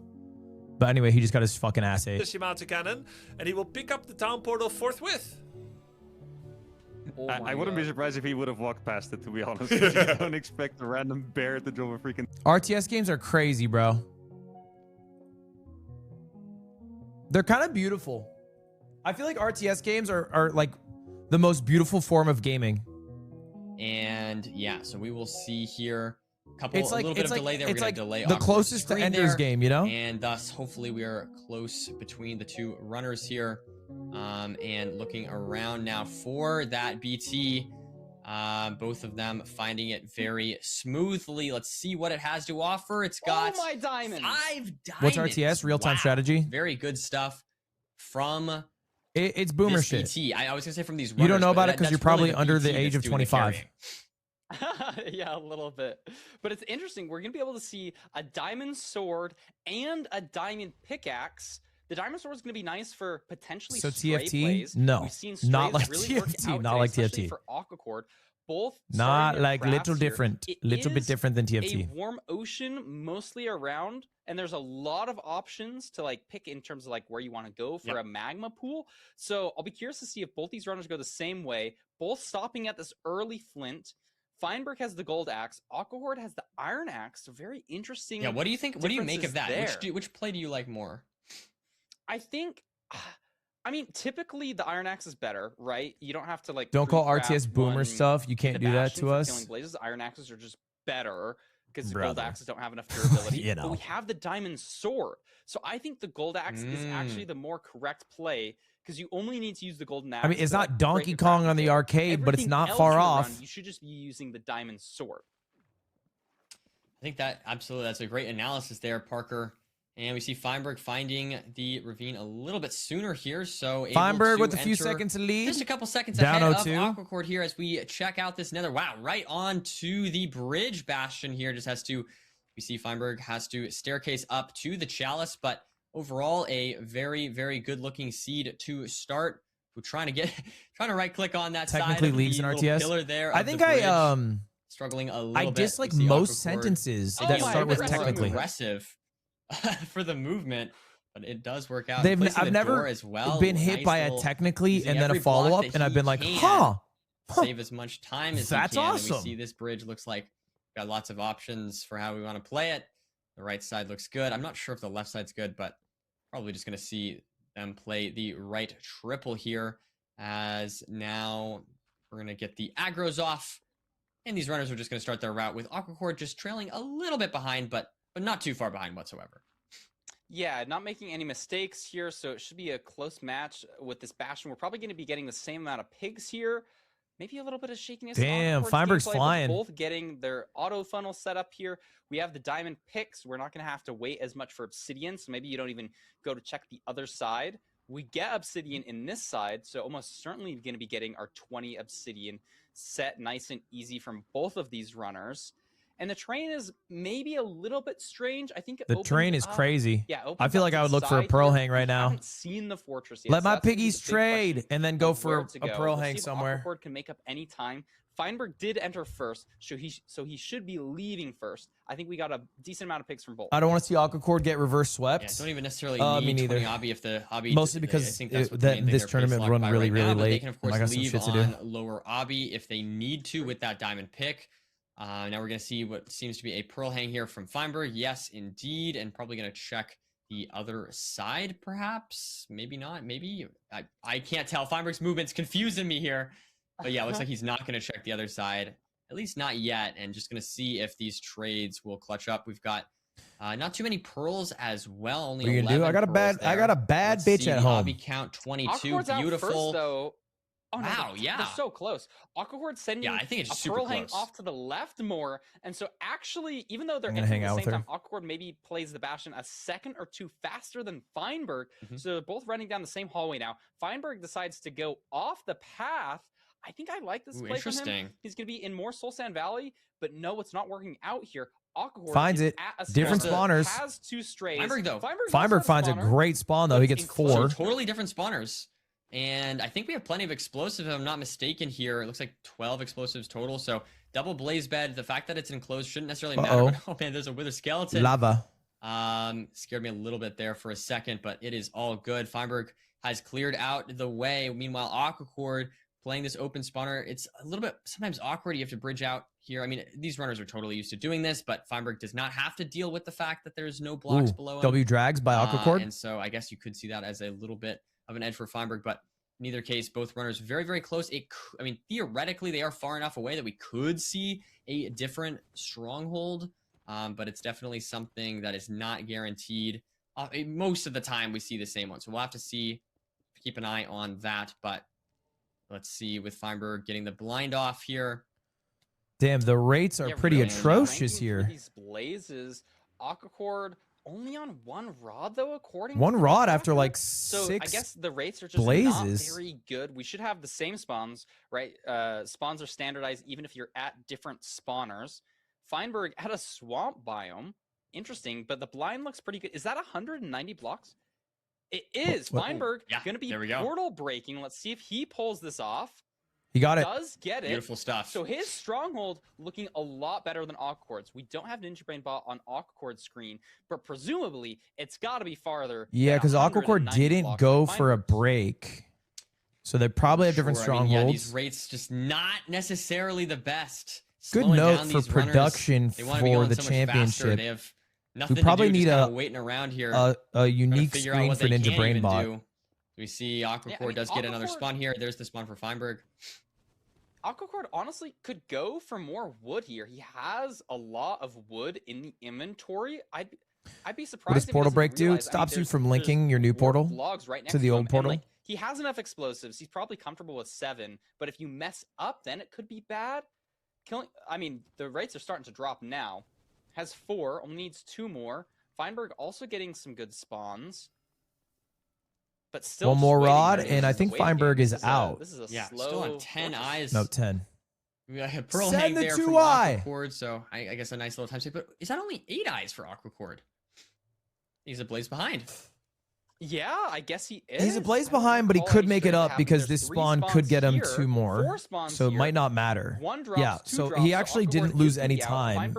But anyway, he just got his fucking ass ate. This Yamato cannon, and he will pick up the town portal forthwith. I wouldn't be surprised if he would have walked past it, to be honest. You don't expect a random bear to drop a freaking... RTS games are crazy, bro. They're kind of beautiful. I feel like RTS games are like the most beautiful form of gaming. And yeah, so we will see here a It's like- little bit it's of like- delay there. it's We're gonna like delay the Aquacorde's closest to screen Ender's there, Game, you know? And thus, hopefully, we are close between the two runners here. And looking around now for that BT. Both of them finding it very smoothly. Let's see what it has to offer. It's got my diamonds. 5 diamonds. What's RTS? Real-time strategy? Very good stuff from It's boomer this shit. BT. I was gonna say from these. You don't know runners, about but it because that's you're probably really under the BT age that's of doing the 25. carrying. Yeah, a little bit. But it's interesting. We're going to be able to see a diamond sword and a diamond pickaxe. The diamond sword is going to be nice for potentially So stray TFT? plays. No, We've seen not strays like really work TFT, out not today, like especially TFT. for Aquecorde. Both Not starting their like little crafts here. different. It Little bit is different than a TFT. warm ocean mostly around, and there's a lot of options to like pick in terms of like where you want to go for a magma pool. So I'll be curious to see if both these runners go the same way, both stopping at this early flint. Feinberg has the gold axe. Aquecorde has the iron axe. So very interesting. Yeah, what do you think? What do you make of differences that? there. Which play do you like more? I think, I mean, typically the iron axe is better, right? You don't have to like. Don't call pre-craft RTS boomer one stuff. You can't with do the that bastion to for us. Killing blazes. Iron axes are just better because the gold Brother. axes don't have enough durability. You But know. we have the diamond sword, so I think the gold axe is actually the more correct play because you only need to use the golden axe. I mean, it's to, not like, Donkey break a Kong craft on the fail. arcade, but it's Everything not else far in the off. run, you should just be using the diamond sword. I think that absolutely, that's a great analysis there, Parker. And we see Feinberg finding the ravine a little bit sooner here, so able Feinberg to with a few enter seconds to lead. just a couple seconds Down ahead of 0-2. Aquecorde here as we check out this nether. Wow, right on to the bridge bastion here. Just has to, we see Feinberg has to staircase up to the chalice, but overall a very, very good looking seed to start. We're trying to right click on that Technically side of leagues the in little RTS. pillar there. I of the think bridge. I Struggling a little bit. dislike We see most Aquecorde sentences taking that a start with little bit more technically. aggressive for the movement, but it does work out. They've Placing I've the never door as well. been hit Nice by a little- technically using and then a every block follow up, that and I've he been like, can huh. Save as much time as That's he can. awesome. And we see this bridge looks like we've got lots of options for how we want to play it. The right side looks good. I'm not sure if the left side's good, but probably just going to see them play the right triple here, as now we're going to get the aggros off. And these runners are just going to start their route with Aquecorde just trailing a little bit behind, but not too far behind whatsoever. Yeah, not making any mistakes here, so it should be a close match with this Bastion. We're probably going to be getting the same amount of pigs here. Maybe a little bit of shakiness. in Damn, Aquecorde's Feinberg's gameplay, but flying. Both getting their auto funnel set up here. We have the diamond picks. We're not going to have to wait as much for obsidian, so maybe you don't even go to check the other side. We get obsidian in this side, so almost certainly going to be getting our 20 obsidian set nice and easy from both of these runners. And the terrain is maybe a little bit strange. I think it The opens terrain is up- crazy. Yeah, I opens feel up like to I would the look for a side pearl here. hang right We now. haven't seen the fortress yet. Let so my that's gonna be piggies the big question trade and then go of where for to a go. pearl We'll hang see if somewhere. Aquecorde can make up any time. Feinberg did enter first, so he should be leaving first. I think we got a decent amount of picks from both. I don't want to see Aquecorde get reverse swept. Yeah, don't even necessarily Me need neither. 20 obby if the obby. Mostly I because think that's what the that main thing this they're tournament pretty run locked by really, right now, really but they late. can of I course got some leave shit to do. on lower obby if they need to with that diamond pick. Now we're going to see what seems to be a pearl hang here from Feinberg. Yes, indeed. And probably going to check the other side, perhaps. Maybe not. Maybe. I can't tell. Feinberg's movement's confusing me here. But yeah, it looks like he's not going to check the other side. At least not yet. And just going to see if these trades will clutch up. We've got not too many pearls as well. Only What are you gonna do? 11 I got a pearls bad I got a there. bad Let's bitch see, at the home. obby count 22. Aquecorde's out Beautiful. first, though. Oh, no, Wow, they're yeah. so close. Aquecorde sending I think it's a super pearl hang close. off to the left more, and so actually, even though they're I'm gonna entering hang at out the with same her. time, Aquecorde maybe plays the Bastion a second or two faster than Feinberg, Mm-hmm. so they're both running down the same hallway now. Feinberg decides to go off the path. I think I like this Ooh, play from him. interesting. He's going to be in more Soul Sand Valley, but no, it's not working out here. Aquecorde Finds is it. at a Different spawner, spawners. Has two strays. Feinberg, though. Feinberg finds a great spawn though. He gets So 4. totally different spawners. And I think we have plenty of explosives, if I'm not mistaken here. It looks like 12 explosives total. So double blaze bed. The fact that it's enclosed shouldn't necessarily matter. Uh-oh. But, oh man, there's a wither skeleton. Lava. Scared me a little bit there for a second, but it is all good. Feinberg has cleared out the way. Meanwhile, Aquecorde playing this open spawner. It's a little bit sometimes awkward. You have to bridge out here. I mean, these runners are totally used to doing this, but Feinberg does not have to deal with the fact that there's no blocks below him. W drags by Aquecorde. And so I guess you could see that as a little bit of an edge for Feinberg, but in either case, both runners very, very close. I mean, theoretically, they are far enough away that we could see a different stronghold, but it's definitely something that is not guaranteed. Most of the time, we see the same one, so we'll have to see, keep an eye on that, but let's see with Feinberg getting the blind off here. Damn, the rates are pretty atrocious here. These blazes, Aquecorde only on one rod though, according one to rod after like so 6 I guess the rates are just blazes. not very good. We should have the same spawns, right? Spawns are standardized even if you're at different spawners. Feinberg at a swamp biome, interesting, but the blind looks pretty good. Is that 190 blocks? It is. Feinberg going to be portal breaking. Let's see if he pulls this off. He got it. Does get it. Beautiful stuff. So his stronghold looking a lot better than Aquecorde's. We don't have Ninja Brain Bot on Aquecorde's screen, but presumably it's got to be farther. Yeah, because Aquecorde didn't go for a break. So they probably have different strongholds. I mean, yeah, these rates just not necessarily the best. Good note for production for the championship. They have nothing we probably to do, need just waiting around here, a unique screen for Ninja Brain Bot. We see Aquecorde does get another spawn here. There's the spawn for Feinberg. Aquecorde honestly could go for more wood here. He has a lot of wood in the inventory. I'd be surprised. What does portal break do? It stops you from linking your new portal to the old portal. Like, he has enough explosives. He's probably comfortable with 7. But if you mess up, then it could be bad. I mean, the rates are starting to drop now. Has 4, only needs 2 more. Feinberg also getting some good spawns. But still one more rod, and I think Feinberg is out. This is a slow still on 10 eyes. No, 10. We got a pearl Send hang the there 2 from eye. Aquecorde, so I guess a nice little time save. But is that only 8 eyes for Aquecorde? He's a blaze behind. Yeah, I guess he is. He's a blaze behind, but he could make it up because this spawn could get him 2 more. So it might not matter. Yeah, so he actually didn't lose any time,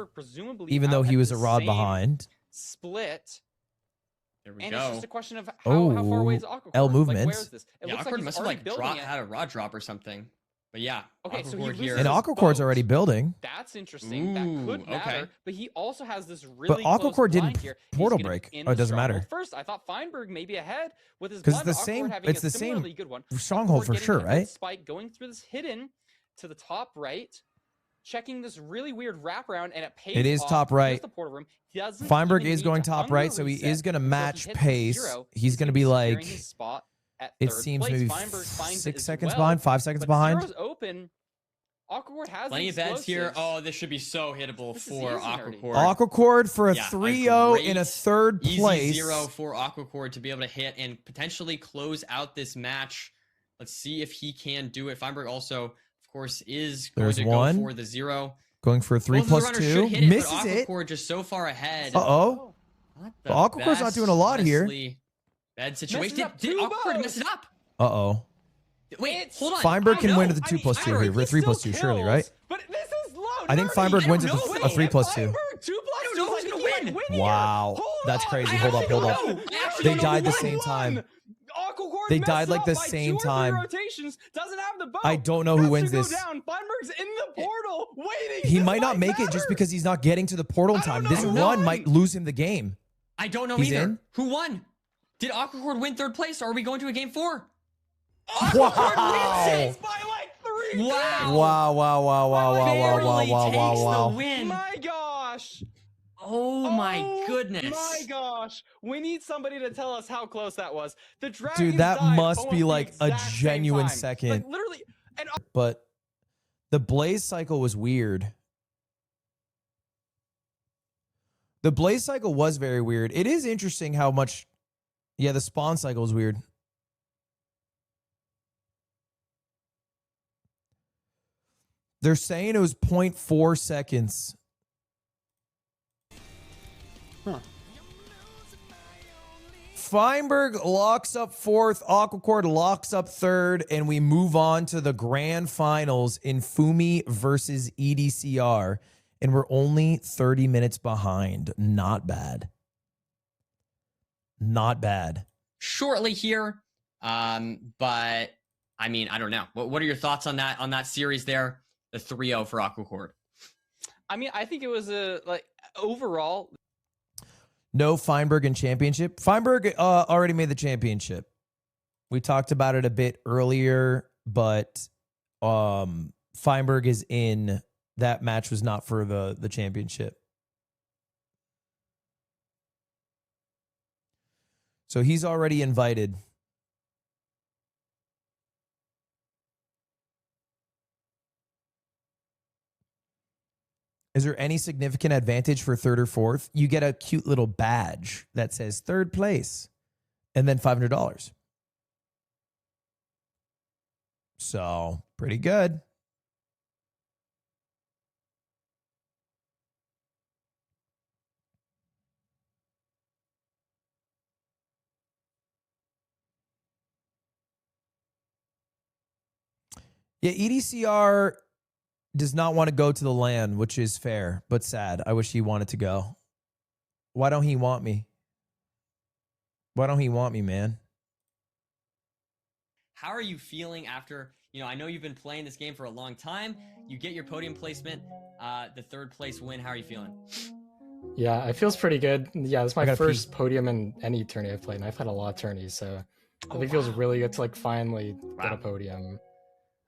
even though he was a rod behind. Split. There we and go. It's just a question of how far away is Aquecorde? L movement. Like, where is this? It Yeah, looks Aquecorde like must have like had a rod drop or something. But yeah, okay, so Aquecorde he here. And Aquecorde's already building. That's interesting. That could matter. Okay. But he also has this really But close Aquecorde blind didn't here. portal He's gonna break. be in Oh, it the doesn't matter. stronghold First, I thought Feinberg may be ahead with his Because blind, it's but the same. Aquecorde having It's a the same similarly good one. stronghold Aquecorde for getting sure, a good right? Spike going through this hidden to the top right. Checking this really weird wraparound, and it pays It is off. top Here's right. the portal room. He doesn't Feinberg even is need going to top right, so he under-reset. is going to So if he match hits pace. 0, He's going to be securing like, his spot at it third seems place. maybe Feinberg finds it 6 as seconds well, behind, 5 seconds but behind. Zero's open. Aquecorde has Plenty of beds here. explosives. Oh, this should be so hittable This is for easy, nerdy. Aquecorde. Aquecorde for a Yeah, 3-0 in a great third easy place. 0 for Aquecorde to be able to hit and potentially close out this match. Let's see if he can do it. Feinberg also, of course, is going There's to one. go for the 0. Going for a 3 Both of the plus runners 2. should hit it, Misses but it. Aquecorde just so far ahead. Uh-oh. Not But the Aquecorde's not best, doing a lot here. honestly. Bad situation. up Did two Aquecorde bows. mess it up? Uh-oh. Wait, hold on. Feinberg I can don't win know. at the 2 plus 2 I here. think he 3 plus 2, still surely, kills, right? But this is low. I think nerdy. Feinberg wins at know. a 3 plus 2. Feinberg, 2 plus 2. I don't know who's Like, gonna he might win. here. Wow. Hold That's on. crazy. I Hold up, actually hold don't up. know. I actually They don't died know the who same won. time. Aquecorde They messed died like up the by same 2 or 3 time. rotations. Doesn't have the bow. I don't know who Has wins to go this. down. Feinberg's in the portal, waiting. He This might not make it just matter. because he's not getting to the portal in time. This I don't know. run might lose him the game. I don't know He's either. in? Who won? Did Aquecorde win 3rd place, or are we going to a game 4? Wow. Wins it by like 3 Wow. Wow, wow, wow, wow, wow, wow, Barely wow, wow, takes wow, wow. the win. My gosh. Oh my goodness. My gosh. We need somebody to tell us how close that was. The Dragons Dude, that died must almost be the like a exact same genuine time. second. Like literally. And But the blaze cycle was weird. The blaze cycle was very weird. It is interesting how much... Yeah, the spawn cycle is weird. They're saying it was 0.4 seconds. Feinberg locks up 4th, Aquecorde locks up 3rd, and we move on to the grand finals in Infume versus EDCR. And we're only 30 minutes behind. Not bad. not bad. Shortly here, but I mean, I don't know. What are your thoughts on that series there? The 3-0 for Aquecorde. I mean, I think it was overall. No Feinberg in championship. Feinberg already made the championship. We talked about it a bit earlier, but Feinberg is in. That match was not for the championship. So he's already invited. Is there any significant advantage for third or fourth? You get a cute little badge that says third place and then $500. So pretty good. Yeah, EDCR does not want to go to the LAN, which is fair, but sad. I wish he wanted to go. Why don't he want me? Why don't he want me, man? How are you feeling after, I know you've been playing this game for a long time. You get your podium placement, the third place win. How are you feeling? Yeah, it feels pretty good. Yeah, this is my first podium in any tourney I've played, and I've had a lot of tourneys, so it feels really good to finally get a podium.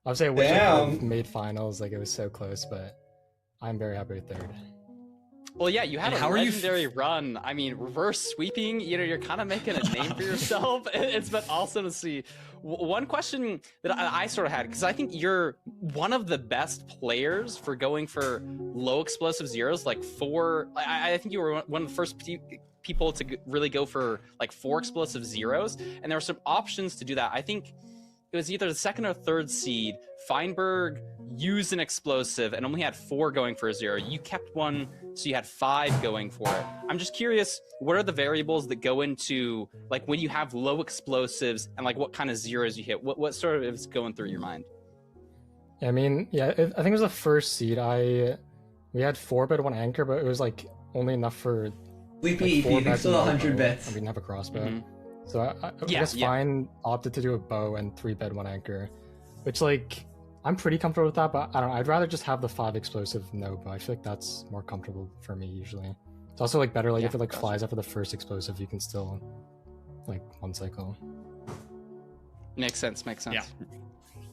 Obviously, I wish I could have made finals. It was so close, but I'm very happy with third. Well, yeah, you had a legendary run. I mean, reverse sweeping, you're kind of making a name for yourself. It's been awesome to see. One question that I sort of had, because I think you're one of the best players for going for low explosive zeros, I think you were one of the first people to really go for 4 explosive zeros, and there were some options to do that. I think it was either the second or third seed. Feinberg used an explosive and only had 4 going for a 0. You kept one, so you had 5 going for it. I'm just curious, what are the variables that go into when you have low explosives and what kind of zeros you hit? What sort of is going through your mind? I mean, yeah, I think it was the first seed. We had 4 bed, 1 anchor, but it was only enough for Sleepy EP, thanks for the 100 bits. I didn't have a crossbow. So I guess Fine opted to do a bow and 3 bed, 1 anchor, which I'm pretty comfortable with that, but I don't know. I'd rather just have the 5 explosive no bow. I feel like that's more comfortable for me usually. It's also better if it flies after the first explosive, you can still 1 cycle. Makes sense. Yeah.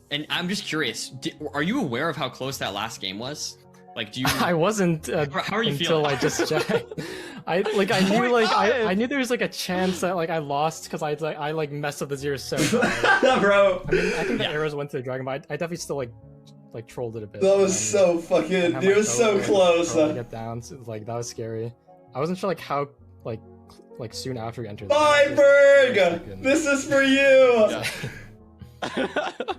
And I'm just curious, are you aware of how close that last game was? Do you? I wasn't. How are you until feeling? I just checked. I knew I knew there was a chance that I lost because I messed up the zeros so bad. Bro. I mean, I think the arrows went to the dragon, but I definitely still trolled it a bit. That was so fucking. It was so close. To get down, so, that was scary. I wasn't sure how soon after we entered. Feinberg, this is for you.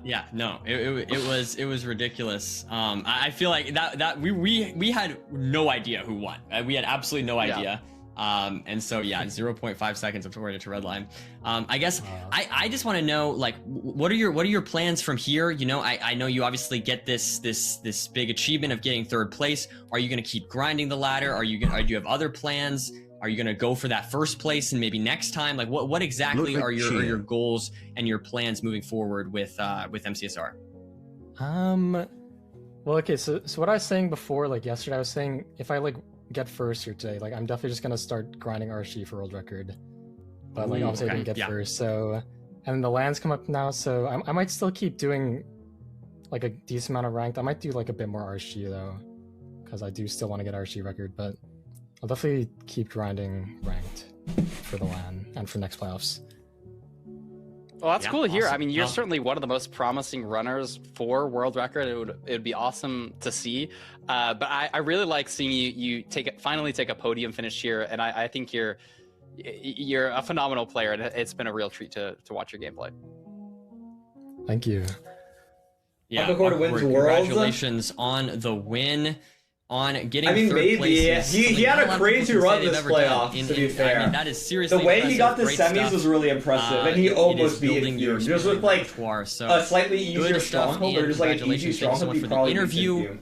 Yeah, no, it was ridiculous. I feel like that we had no idea who won. We had absolutely no idea. And so 0.5 seconds before to red line. I guess I just want to know what are your plans from here? I know you obviously get this big achievement of getting third place. Are you going to keep grinding the ladder? Do you have other plans? Are you going to go for that first place and maybe next time? What exactly are your goals and your plans moving forward with MCSR? Well, okay, so what I was saying before, yesterday, I was saying if I get first here today, I'm definitely just gonna start grinding RSG for world record. But obviously I didn't get first, so and the lands come up now, so I might still keep doing a decent amount of ranked. I might do a bit more RSG though, because I do still want to get RSG record, but I'll definitely keep grinding ranked for the LAN and for next playoffs. Well, that's cool to hear. Awesome. I mean, you're certainly one of the most promising runners for world record. It would be awesome to see. But I really like seeing you finally take a podium finish here, and I think you're a phenomenal player, and it's been a real treat to watch your gameplay. Thank you. Yeah, Aquecorde wins Worlds. Congratulations on the win. On getting third maybe places. he had a crazy run this playoff. To be fair, I mean, that is seriously the way he got the Great semis stuff. was really impressive, and he almost beat Infume. Just with so a slightly easier stronghold, or just an easy stronghold, he probably beats Infume.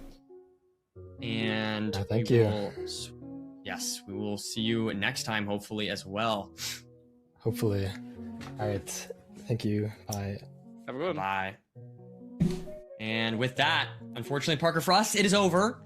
And thank you. Yes, we will see you next time, hopefully as well. Hopefully. All right. Thank you. Bye. Have a good one. Bye. And with that, unfortunately, Parker Frost, it is over.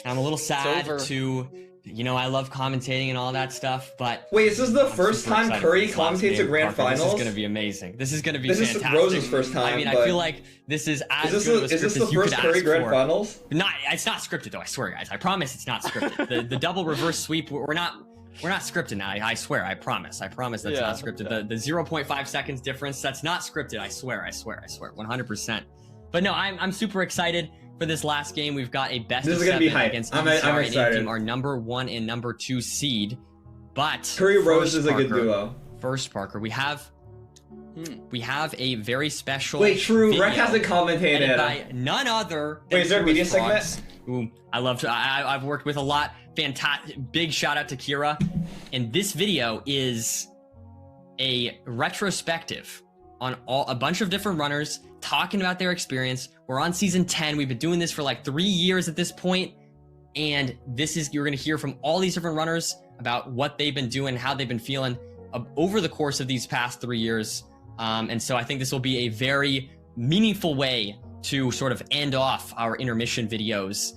I'm a little sad to, you know, I love commentating and all that stuff, but wait, is this the I'm first super time excited Curry for this last commentates a game, grand Parker. finals? This is going to be amazing. This is going to be This fantastic. is Rose's first time. I mean, I but feel like this is as is this good of a is script this as the you first could Curry ask grand for. finals? Not, it's not scripted though. I swear, guys. I promise it's not scripted. the double reverse sweep. We're not scripted now. I swear. I promise. I promise that's not scripted. The 0.5 seconds difference. That's not scripted. I swear. 100%. But no, I'm super excited for this last game. We've got a best This of is gonna 7 be hype. against I'm EDCR and excited. Infume, our number 1 and number 2 seed. But Curry Rose first, is a good Parker, duo. First, Parker, we have a very special. Wait, true. video Rec hasn't commentated. edited by none other. Wait, is there a Kira's media segment? Frogs, who I love to. I've worked with a lot. Fantastic. Big shout out to Kira. And this video is a retrospective on a bunch of different runners talking about their experience. We're on season 10. We've been doing this for like 3 years at this point, and you're going to hear from all these different runners about what they've been doing, how they've been feeling over the course of these past 3 years. And so I think this will be a very meaningful way to sort of end off our intermission videos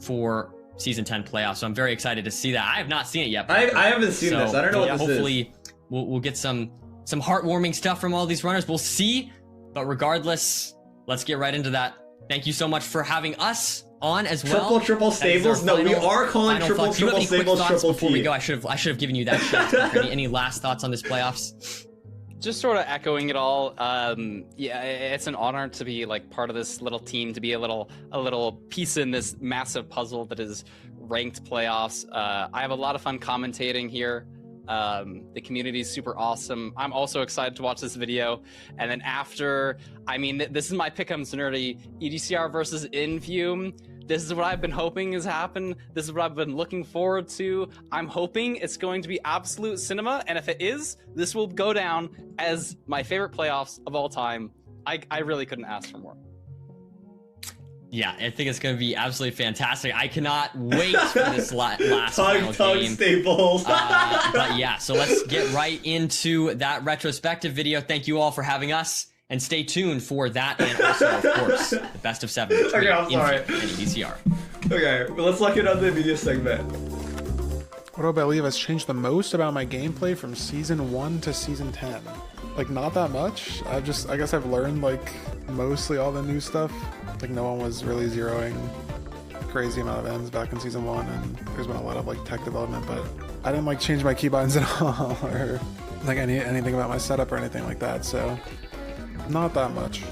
for season 10 playoffs. So I'm very excited to see that. I have not seen it yet. I haven't seen this. I don't know what this is. Hopefully we'll get some heartwarming stuff from all these runners. We'll see. But regardless, let's get right into that. Thank you so much for having us on as well. Triple stables. No, we are calling triple stables Before we go, I should have given you that shot. Any last thoughts on this playoffs? Just sort of echoing it all. Yeah, it's an honor to be like part of this little team, to be a little piece in this massive puzzle that is ranked playoffs. I have a lot of fun commentating here. The community is super awesome. I'm also excited to watch this video. And then after, I mean, this is my pick'ems nerdy. EDCR versus Infume. This is what I've been hoping has happened. This is what I've been looking forward to. I'm hoping it's going to be absolute cinema. And if it is, this will go down as my favorite playoffs of all time. I really couldn't ask for more. Yeah, I think it's going to be absolutely fantastic. I cannot wait for this last final game. Staples. But yeah, so let's get right into that retrospective video. Thank you all for having us, and stay tuned for that, and also, of course, the best of 7 between Okay, I'm sorry. Infume and EDCR. Okay, well, let's look at the media segment. What do I believe has changed the most about my gameplay from season 1 to season 10? Like, not that much. I guess I've learned, like, mostly all the new stuff. Like, no one was really zeroing a crazy amount of ends back in season 1, and there's been a lot of, like, tech development, but I didn't, like, change my keybinds at all, or, like, anything about my setup or anything like that, so not that much.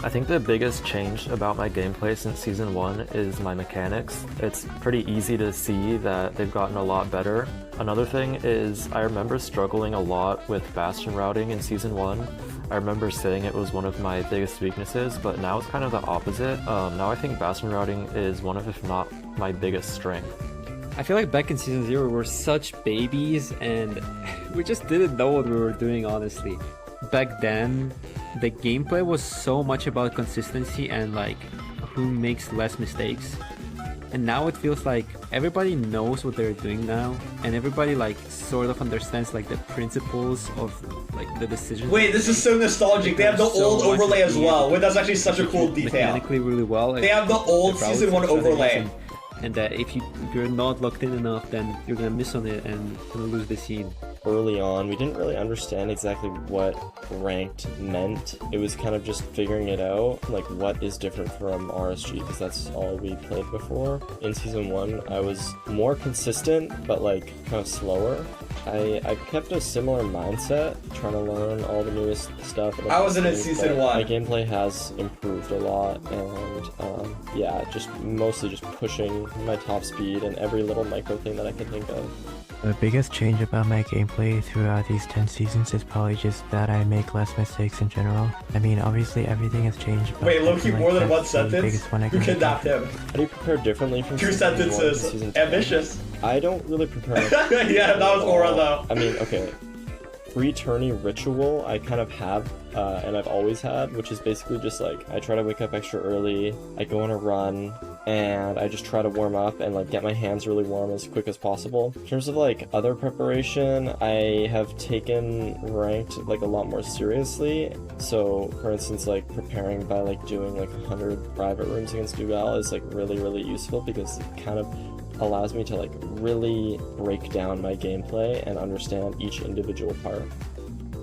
I think the biggest change about my gameplay since season 1 is my mechanics. It's pretty easy to see that they've gotten a lot better. Another thing is I remember struggling a lot with Bastion routing in season 1. I remember saying it was one of my biggest weaknesses, but now it's kind of the opposite. Now I think Bastion routing is one of, if not my biggest strength. I feel like back in season 0 we were such babies and we just didn't know what we were doing, honestly. Back then, the gameplay was so much about consistency and like who makes less mistakes. And now it feels like everybody knows what they're doing now, and everybody like sort of understands like the principles of like the decisions. Wait, this is so nostalgic. They have the old overlay as well. Wait, that's actually such a cool detail. Mechanically really well. They have the old season 1 overlay. And that if you're not locked in enough, then you're gonna miss on it and gonna lose the seed. Early on, we didn't really understand exactly what ranked meant. It was kind of just figuring it out, like what is different from RSG, because that's all we played before. In season 1, I was more consistent, but like kind of slower. I kept a similar mindset, trying to learn all the newest stuff. I wasn't in season 1. My gameplay has improved a lot, and yeah, just mostly just pushing my top speed and every little micro thing that I can think of. The biggest change about my gameplay throughout these 10 seasons is probably just that I make less mistakes in general. I mean, obviously everything has changed. But wait, Loki, more than one sentence? Who kidnapped him? How do you prepare differently from 2 sentences. Ambitious. I don't really prepare. Yeah, that was Aura though. I mean, okay. Pre-tourney ritual I kind of have, and I've always had, which is basically just like, I try to wake up extra early, I go on a run, and I just try to warm up and like get my hands really warm as quick as possible. In terms of like other preparation, I have taken ranked like a lot more seriously. So for instance, like preparing by like doing like 100 private rooms against Duval is like really useful because it kind of allows me to like really break down my gameplay and understand each individual part.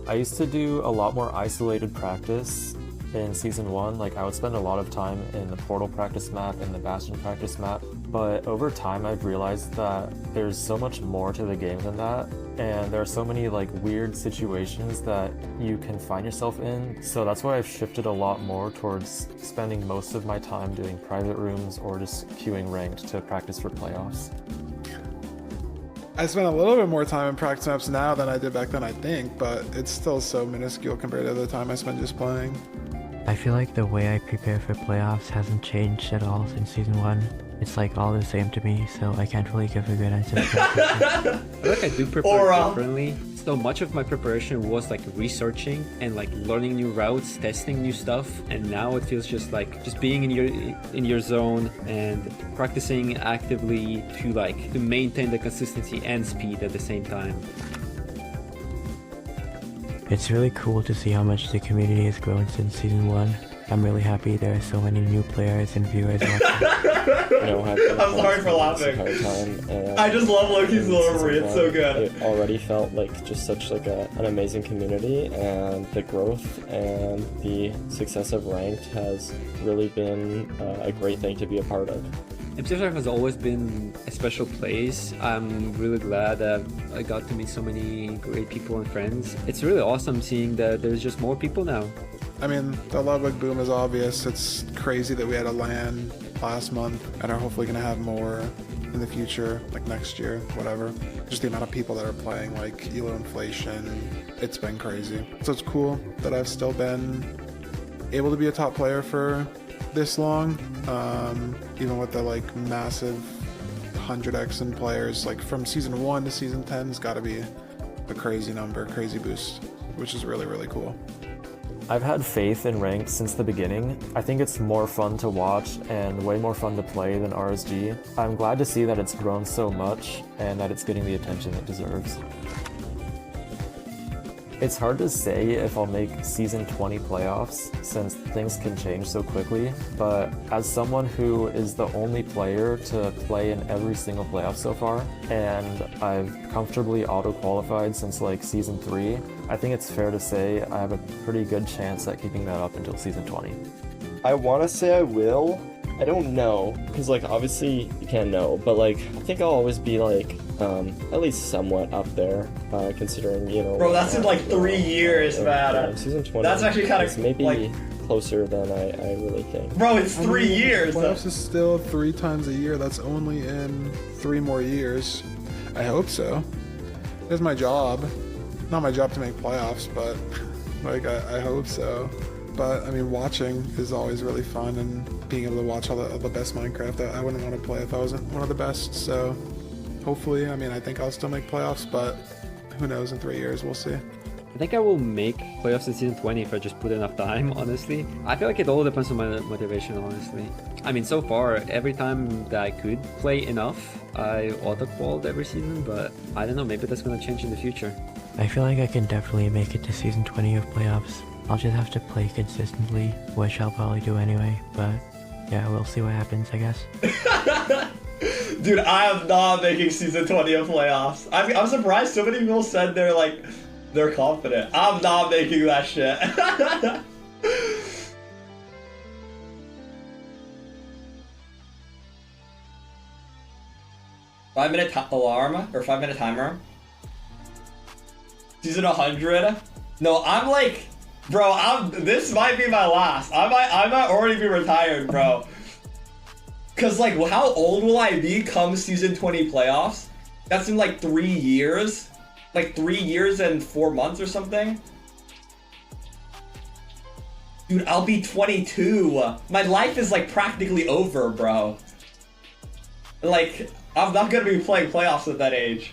I used to do a lot more isolated practice in Season 1. Like, I would spend a lot of time in the Portal practice map and the Bastion practice map, but over time I've realized that there's so much more to the game than that, and there are so many like weird situations that you can find yourself in, so that's why I've shifted a lot more towards spending most of my time doing private rooms or just queuing ranked to practice for playoffs. I spend a little bit more time in practice maps now than I did back then, I think, but it's still so minuscule compared to the time I spent just playing. I feel like the way I prepare for playoffs hasn't changed at all since Season 1. It's like all the same to me, so I can't really give a good answer. I feel like I do prepare differently. So much of my preparation was like researching and like learning new routes, testing new stuff, and now it feels just like just being in your zone and practicing actively to maintain the consistency and speed at the same time. It's really cool to see how much the community has grown since Season 1. I'm really happy there are so many new players and viewers watching. I'm sorry for laughing. I just love Loki's delivery. It's so good. It already felt like just such like an amazing community, and the growth and the success of Ranked has really been a great thing to be a part of. MCSR has always been a special place. I'm really glad that I got to meet so many great people and friends. It's really awesome seeing that there's just more people now. I mean, the Ludwig boom is obvious. It's crazy that we had a LAN last month and are hopefully going to have more in the future, like next year, whatever. Just the amount of people that are playing, like ELO inflation, it's been crazy. So it's cool that I've still been able to be a top player for this long, even with the like massive 100x in players. Like from Season 1 to Season 10 has got to be a crazy number, crazy boost, which is really cool. I've had faith in Ranked since the beginning. I think it's more fun to watch and way more fun to play than RSG. I'm glad to see that it's grown so much and that it's getting the attention it deserves. It's hard to say if I'll make Season 20 playoffs since things can change so quickly, but as someone who is the only player to play in every single playoff so far, and I've comfortably auto-qualified since like Season 3, I think it's fair to say I have a pretty good chance at keeping that up until Season 20. I want to say I will. I don't know, because like obviously you can't know, but like I think I'll always be like at least somewhat up there, considering, you know. Bro, that's in like 3 years, man. Season 20. That's actually kind of maybe like closer than I really think. Bro, it's 3 years. Playoffs is still 3 times a year. That's only in 3 more years. I hope so. It's my job. Not my job to make playoffs, but like I hope so. But I mean, watching is always really fun, and being able to watch all the best Minecraft. I wouldn't want to play if I wasn't one of the best. So hopefully, I mean, I think I'll still make playoffs, but who knows? In 3 years, we'll see. I think I will make playoffs in Season 20 if I just put enough time, honestly. I feel like it all depends on my motivation, honestly. I mean, so far, every time that I could play enough, I auto-qualified every season, but I don't know, maybe that's gonna change in the future. I feel like I can definitely make it to Season 20 of playoffs. I'll just have to play consistently, which I'll probably do anyway, but yeah, we'll see what happens, I guess. Dude, I am not making Season 20 of playoffs. I'm surprised so many people said they're confident. I'm not making that shit. 5-minute alarm or 5-minute timer. Season 100. No, I'm like, bro, this might be my last. I might already be retired, bro. Cause like, how old will I be come Season 20 playoffs? That's in like 3 years. Like 3 years and 4 months or something. Dude, I'll be 22. My life is like practically over, bro. Like, I'm not gonna be playing playoffs at that age.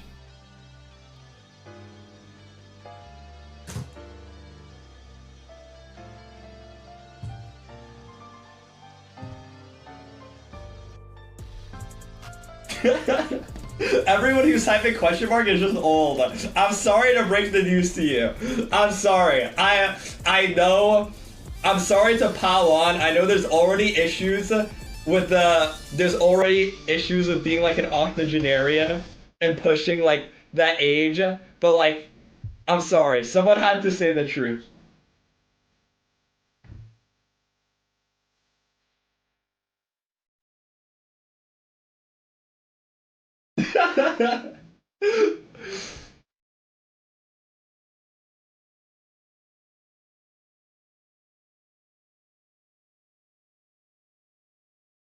Everyone who's typing question mark is just old. I'm sorry to break the news to you. I'm sorry. I know. I'm sorry to pile on. I know there's already issues with being like an octogenarian and pushing like that age, but like, I'm sorry. Someone had to say the truth.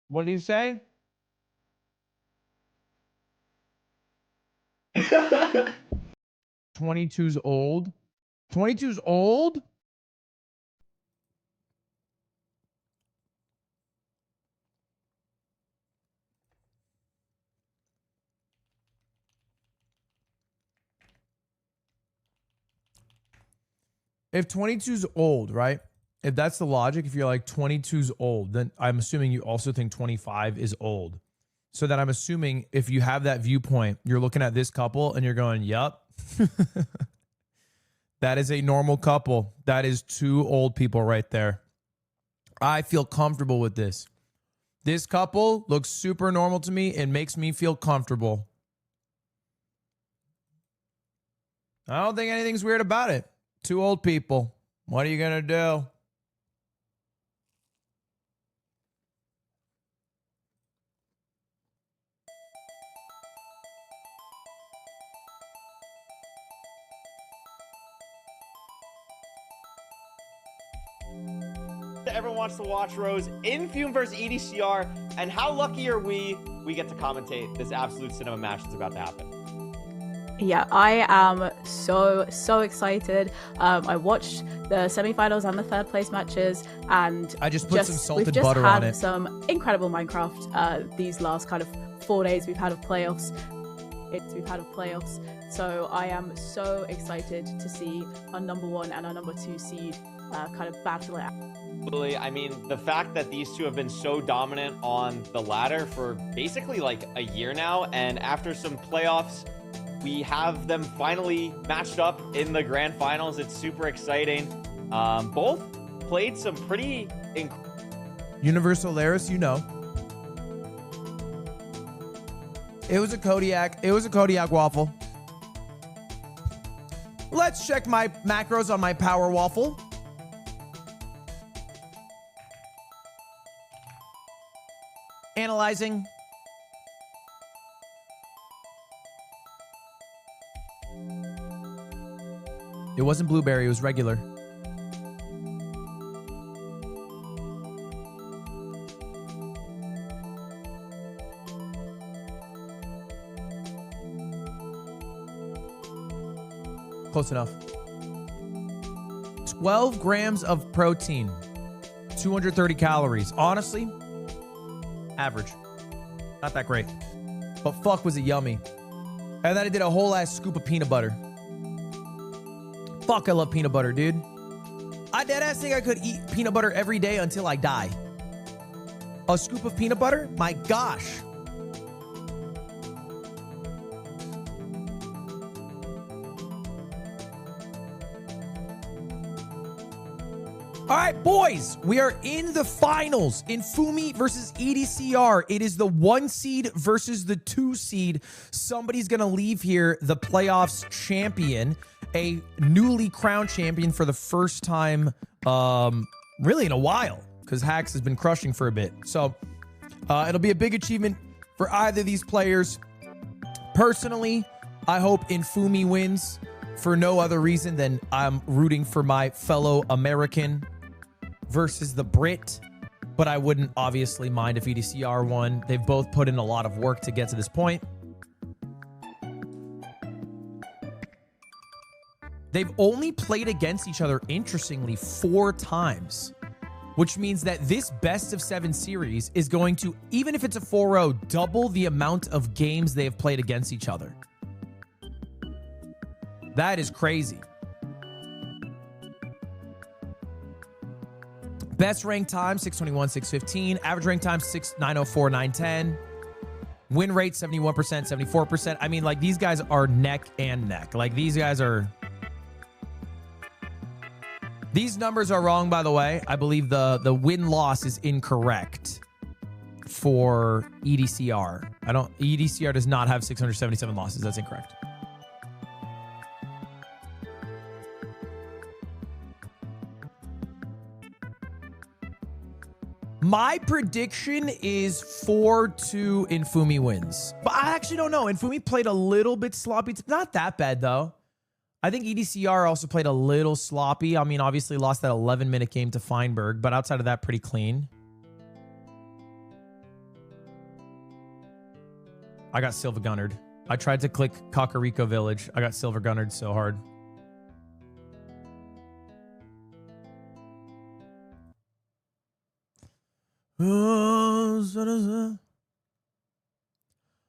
What did he say? 22's old. 22's old? If 22's old, right? If that's the logic, if you're like 22's old, then I'm assuming you also think 25 is old. So then I'm assuming if you have that viewpoint, you're looking at this couple and you're going, yup. That is a normal couple. That is two old people right there. I feel comfortable with this. This couple looks super normal to me and makes me feel comfortable. I don't think anything's weird about it. Two old people. What are you going to do? Everyone wants to watch Rose Infume versus EDCR, and how lucky are we get to commentate this absolute cinema match that's about to happen. Yeah, I am so excited. I watched the semifinals and the third place matches, and I just put some salted we've just butter had on it. some incredible Minecraft these last kind of 4 days we've had of playoffs. So I am so excited to see our number 1 and our number 2 seed kind of battle it out. I mean, the fact that these two have been so dominant on the ladder for basically like a year now, and after some playoffs, we have them finally matched up in the grand finals. It's super exciting. Both played some pretty Universal Laris, you know. It was a Kodiak. It was a Kodiak waffle. Let's check my macros on my power waffle. Analyzing. It wasn't blueberry, it was regular. Close enough. 12 grams of protein, 230 calories. Honestly, average. Not that great. But fuck, was it yummy. And then I did a whole ass scoop of peanut butter. Fuck, I love peanut butter, dude. I deadass think I could eat peanut butter every day until I die. A scoop of peanut butter? My gosh. All right, boys, we are in the finals. Infume versus EDCR. It is the 1 seed versus the 2 seed. Somebody's going to leave here the playoffs champion, a newly crowned champion for the first time really in a while, because Hax has been crushing for a bit. So it'll be a big achievement for either of these players. Personally, I hope Infume wins for no other reason than I'm rooting for my fellow American versus the Brit, but I wouldn't obviously mind if EDCR won. They've both put in a lot of work to get to this point. They've only played against each other, interestingly, 4 times, which means that this best of 7 series is going to, even if it's a 4-0, double the amount of games they have played against each other. That is crazy. Best ranked time, 621, 615. Average ranked time, 904, 910. Win rate 71%, 74%. I mean, like, these guys are neck and neck. Like, these guys are... These numbers are wrong, by the way. I believe the win-loss is incorrect for EDCR. EDCR does not have 677 losses. That's incorrect. My prediction is 4-2 Infume wins. But I actually don't know. Infume played a little bit sloppy. It's not that bad, though. I think EDCR also played a little sloppy. I mean, obviously lost that 11-minute game to Feinberg, but outside of that, pretty clean. I got Silver Gunnered. I tried to click Kakariko Village. I got Silver Gunnered so hard.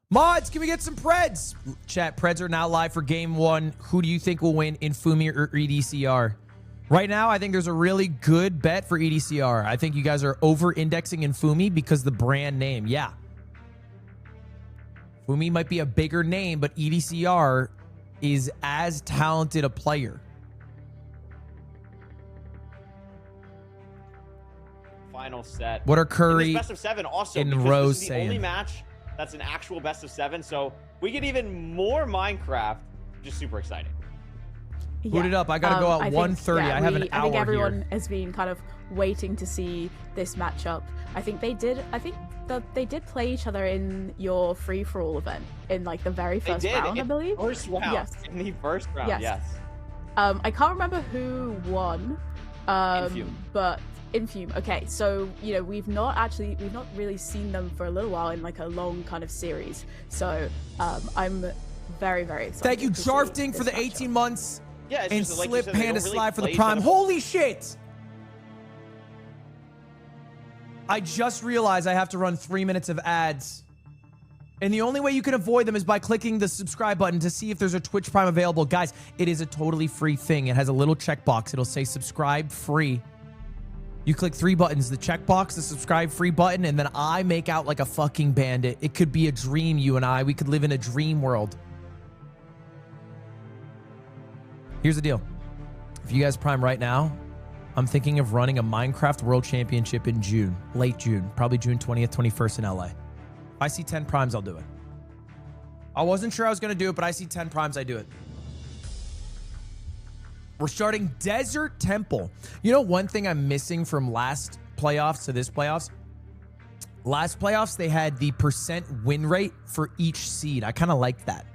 Mods, can we get some Preds? Chat, Preds are now live for game 1. Who do you think will win, Infume or EDCR? Right now, I think there's a really good bet for EDCR. I think you guys are over-indexing Infume because the brand name. Yeah. Infume might be a bigger name, but EDCR is as talented a player. Final set. What are Curry in this best of 7 also and because Rose this is the saying? only match that's an actual best of 7, so we get even more Minecraft. Just super exciting. Boot it up. I gotta go at 1:30. I have an hour I think everyone here. has been kind of waiting to see this matchup. I think they did play each other in your free for all event in like the very first round, I believe. First round. Yes. In the first round. Yes. I can't remember who won. Infume. But Infume. Okay, so you know we've not really seen them for a little while in like a long kind of series. So I'm very, very excited. Thank you, Jarfting, for the 18 months. Yeah, it's and just like you Slip said, they Panda don't really Slide for the play Prime. each other. Holy shit! I just realized I have to run 3 minutes of ads. And the only way you can avoid them is by clicking the subscribe button to see if there's a Twitch Prime available. Guys, it is a totally free thing. It has a little checkbox. It'll say subscribe free. You click 3 buttons, the checkbox, the subscribe free button, and then I make out like a fucking bandit. It could be a dream, you and I. We could live in a dream world. Here's the deal. If you guys Prime right now, I'm thinking of running a Minecraft World Championship in June, late June, probably June 20th, 21st in LA. If I see 10 Primes, I'll do it. I wasn't sure I was going to do it, but I see 10 Primes, I do it. We're starting Desert Temple. You know, one thing I'm missing from last playoffs to this playoffs? Last playoffs, they had the percent win rate for each seed. I kind of like that.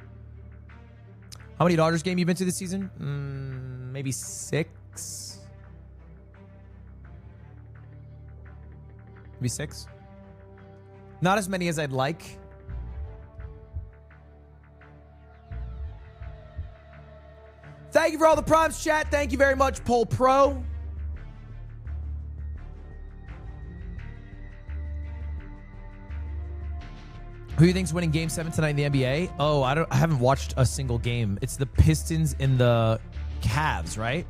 How many Dodgers games you been to this season? Maybe 6. Maybe 6. Not as many as I'd like. Thank you for all the prompts, chat. Thank you very much, Poll Pro. Who do you think's winning Game 7 tonight in the NBA? Oh, I haven't watched a single game. It's the Pistons and the Cavs, right?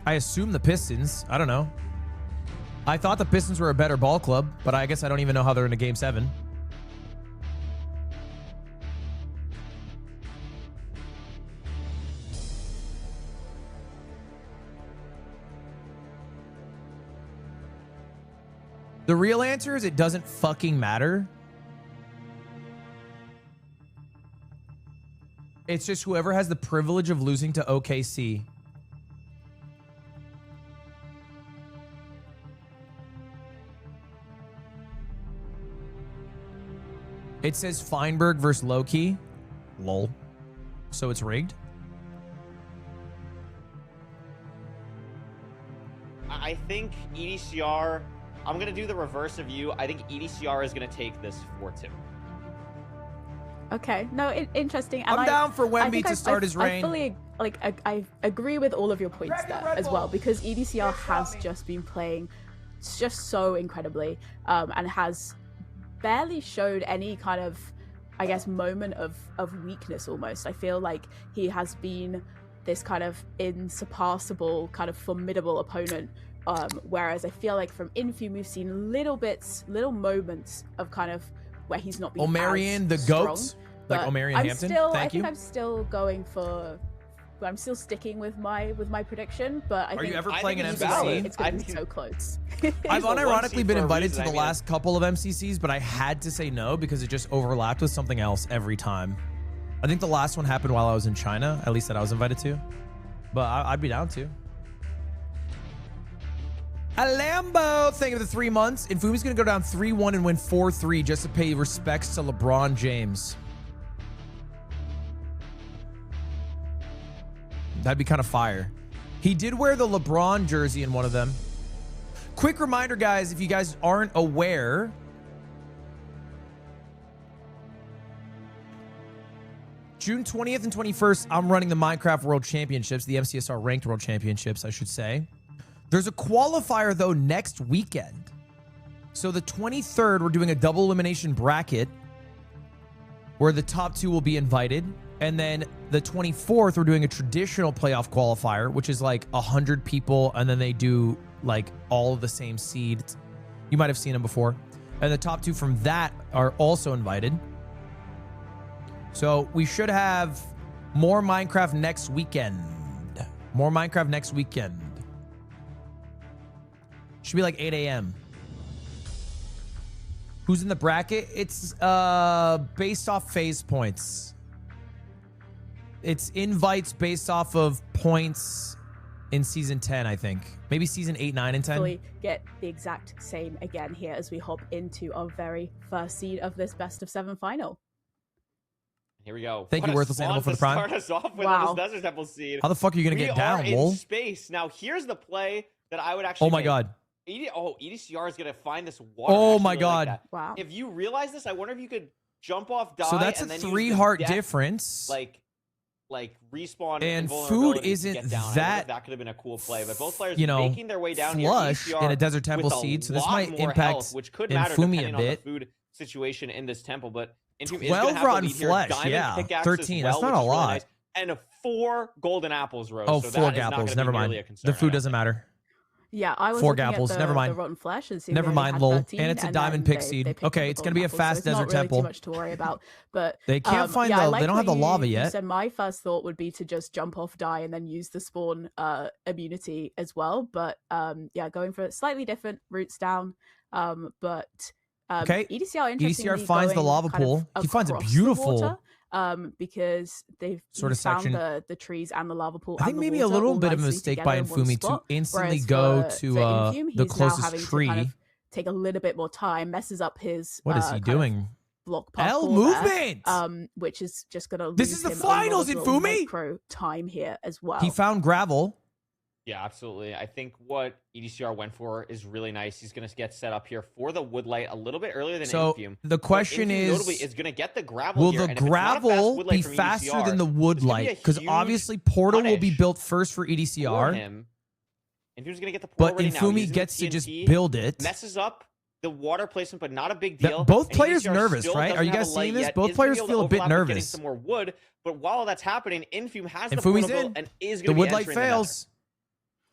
I assume the Pistons. I don't know. I thought the Pistons were a better ball club, but I guess I don't even know how they're in a Game 7. The real answer is it doesn't fucking matter. It's just whoever has the privilege of losing to OKC. It says Feinberg versus Loki. Lol. So it's rigged? I think EDCR... I'm going to do the reverse of you. I think EDCR is going to take this 4-2. Okay, no, interesting. And I'm down for Wemby to start his reign. I fully, I agree with all of your points there as well, because EDCR has just been playing just so incredibly, and has barely showed any kind of, I guess, moment of weakness almost. I feel like he has been this kind of insurpassable, kind of formidable opponent, whereas I feel like from Infume we've seen little moments of kind of where he's not been Omarion the strong. GOAT, like But Omarion I'm Hampton. Still, Thank I think you. I'm still going for. I'm still sticking with my prediction, but I Are think you ever I playing think an it's MCC? valid. It's going to be so close. I've the one unironically seed been for a invited reason, to the I mean. last couple of MCCs, but I had to say no because it just overlapped with something else every time. I think the last one happened while I was in China, at least that I was invited to. But I'd be down to. A Lambo, thank you for the 3 months. Infume's going to go down 3-1 and win 4-3 just to pay respects to LeBron James. That'd be kind of fire. He did wear the LeBron jersey in one of them. Quick reminder, guys, if you guys aren't aware, June 20th and 21st, I'm running the Minecraft World Championships, the MCSR Ranked World Championships, I should say. There's a qualifier, though, next weekend. So the 23rd, we're doing a double elimination bracket where the top 2 will be invited. And then the 24th, we're doing a traditional playoff qualifier, which is like 100 people. And then they do like all of the same seed. You might have seen them before. And the top 2 from that are also invited. So we should have more Minecraft next weekend. More Minecraft next weekend. Should be like 8 a.m. Who's in the bracket? It's based off phase points. It's invites based off of points in season 10, I think. Maybe season 8, 9, and 10. Hopefully get the exact same again here as we hop into our very first seed of this best of 7 final. Here we go. Thank you, Worthless Animal, for the prime. Start us off with Wow. this Desert Temple seed. How the fuck are you going to get down, We are lol? in space. Now, here's the play that I would actually Oh my make. god. EDCR is going to find this water. Oh I actually my really god. like that. Wow. If you realize this, I wonder if you could jump off, die, So that's a and then 3 use the heart death, difference. Like respawn And vulnerability food to isn't get down. I wonder that, if that could have been a cool play, but both players you know, making their way down flush here. in a EDCR Desert Temple with a seed, so this lot might more impact health, which could matter Infumi a depending on the bit. food situation in this temple. But Infume is 12 gonna have the rotten lead here. flesh, Diamond yeah. pickaxe 13, as that's well, not which a is really lot. nice. And 4 golden apples, Rose. Oh, so 4 that is not gapples. gonna be Never nearly mind. a concern, The I food don't doesn't think. matter. Yeah, I was 4 looking gapples. at Never mind. the rotten flesh and seeing Never they mind, had lol. 13, And it's a and diamond then pick they seed. picked Okay, up it's the gonna be a golden apples, fast so it's not Desert really Temple. Too much to worry about, but They can't find yeah, I the- like they don't have what the lava you yet. said my first thought would be to just jump off, die, and then use the spawn immunity as well. But yeah, going for slightly different routes down. But Okay. EDCR interestingly EDCR finds the going lava kind of pool. He finds a across the beautiful water, because they've sort of found section. the trees and the lava pool. I think and the maybe a water little all bit of a nicely mistake together by in one Infumi to spot, instantly whereas go for to Infume, the he's now closest having tree. to kind of take a little bit more time, messes up his What is he kind of doing? block L parkour movement! there, which is just gonna This lose is the him a lot finals, of little Infumi! micro time here as well. He found gravel. Yeah, absolutely. I think what EDCR went for is really nice. He's going to get set up here for the Woodlight a little bit earlier than So Infume. the question Infume is, notably is going to get the gravel will here, the and if it's not a fast gravel Woodlight be from faster EDCR, than the it's gonna be Woodlight? a Because huge obviously Portal will be punish built first for for EDCR, him. Infume's going to get the portal but ready now. Infumi Using the gets to just TNT, build it. messes up the water placement, but not a big That- deal. both And players EDCR nervous, still right? doesn't Are you have guys a light seeing this? yet, Both is gonna players be able feel to a bit overlap with getting nervous. some more wood, but while that's happening, Infume has the Infume's portal in. and is The going to be Woodlight entering the nether. fails.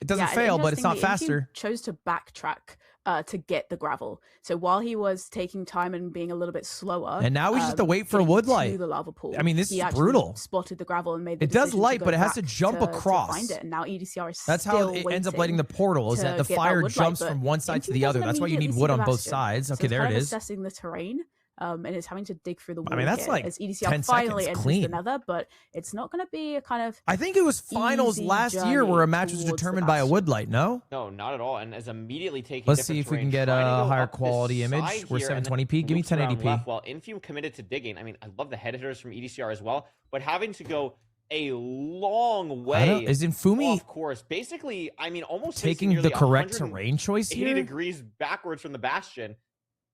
It doesn't and fail, but it's not interestingly, Infume faster. chose to backtrack to get the gravel. So while he was taking time and being a little bit slower, And now he's just to wait for getting Woodlight. to the lava pool, I mean, this he is actually brutal. Spotted the gravel and made the It does decision to light, go but it has back to jump to across. find it. And now EDCR is That's how still it ends up lighting waiting the portal, is to that the get fire Woodlight, jumps but from one side to Infume the other. doesn't That's why you need immediately wood see on the both bastion. sides. So Okay, it's there kind it of is. assessing the terrain. And is having to dig through the wall. I mean, that's here like as EDCR 10 finally seconds enters clean. the nether, but it's not going to be a kind of. I think it was finals easy last year where a journey match was towards the determined by a bastion. Woodlight, no? No, not at all. And is immediately taking. Let's see different if we can terrain, get a trying to go higher up this quality image. side We're here, and then 720p. Give me loops around 1080p. left while Infume committed to digging. I mean, I love the head hitters from EDCR as well, but having to go a long way. Is Infumi off course? Basically, I mean, almost taking facing the nearly correct 180 terrain choice here? degrees backwards from the bastion.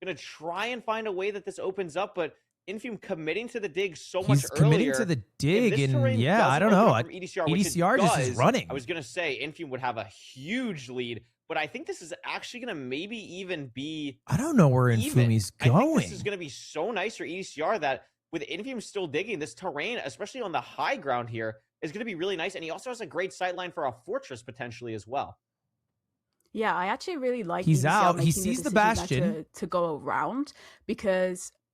Gonna try and find a way that this opens up, but Infume committing to the dig so much He's committing earlier. to the If dig, this and terrain yeah, I doesn't don't open know. up from EDCR, which it EDCR just is does, running. I was gonna say Infume would have a huge lead, but I think this is actually gonna maybe even be. I don't know where even. Infumi's I think going. this is gonna be so nice for EDCR that with Infume still digging, this terrain, especially on the high ground here, is gonna be really nice, and he also has a great sightline for a fortress potentially as well. Yeah, I actually really like He's EDCR out. He making sees the decision there bastion. to go around, because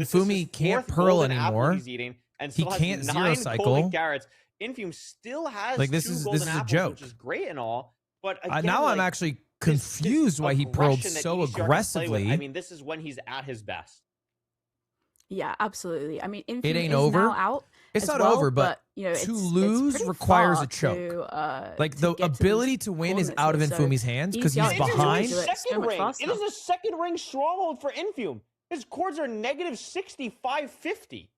Infumi can't fourth pearl golden apple anymore. he's eating, and He still has can't 9 zero cycle. golden carrots. Infume still has Like, this 2 is golden a apples, joke. which is great and all. But again, Now I'm like, actually this confused why he pearled aggression that so EDCR can play with, aggressively. I mean, this is when he's at his best. Yeah, absolutely. I mean, Infume ain't is over. now out, It's as not well, over, but you know, to it's lose pretty requires far a choke. To the get ability to win is out of Infume's hands because he's behind. It is a second ring stronghold for Infume. His chords are negative 6550.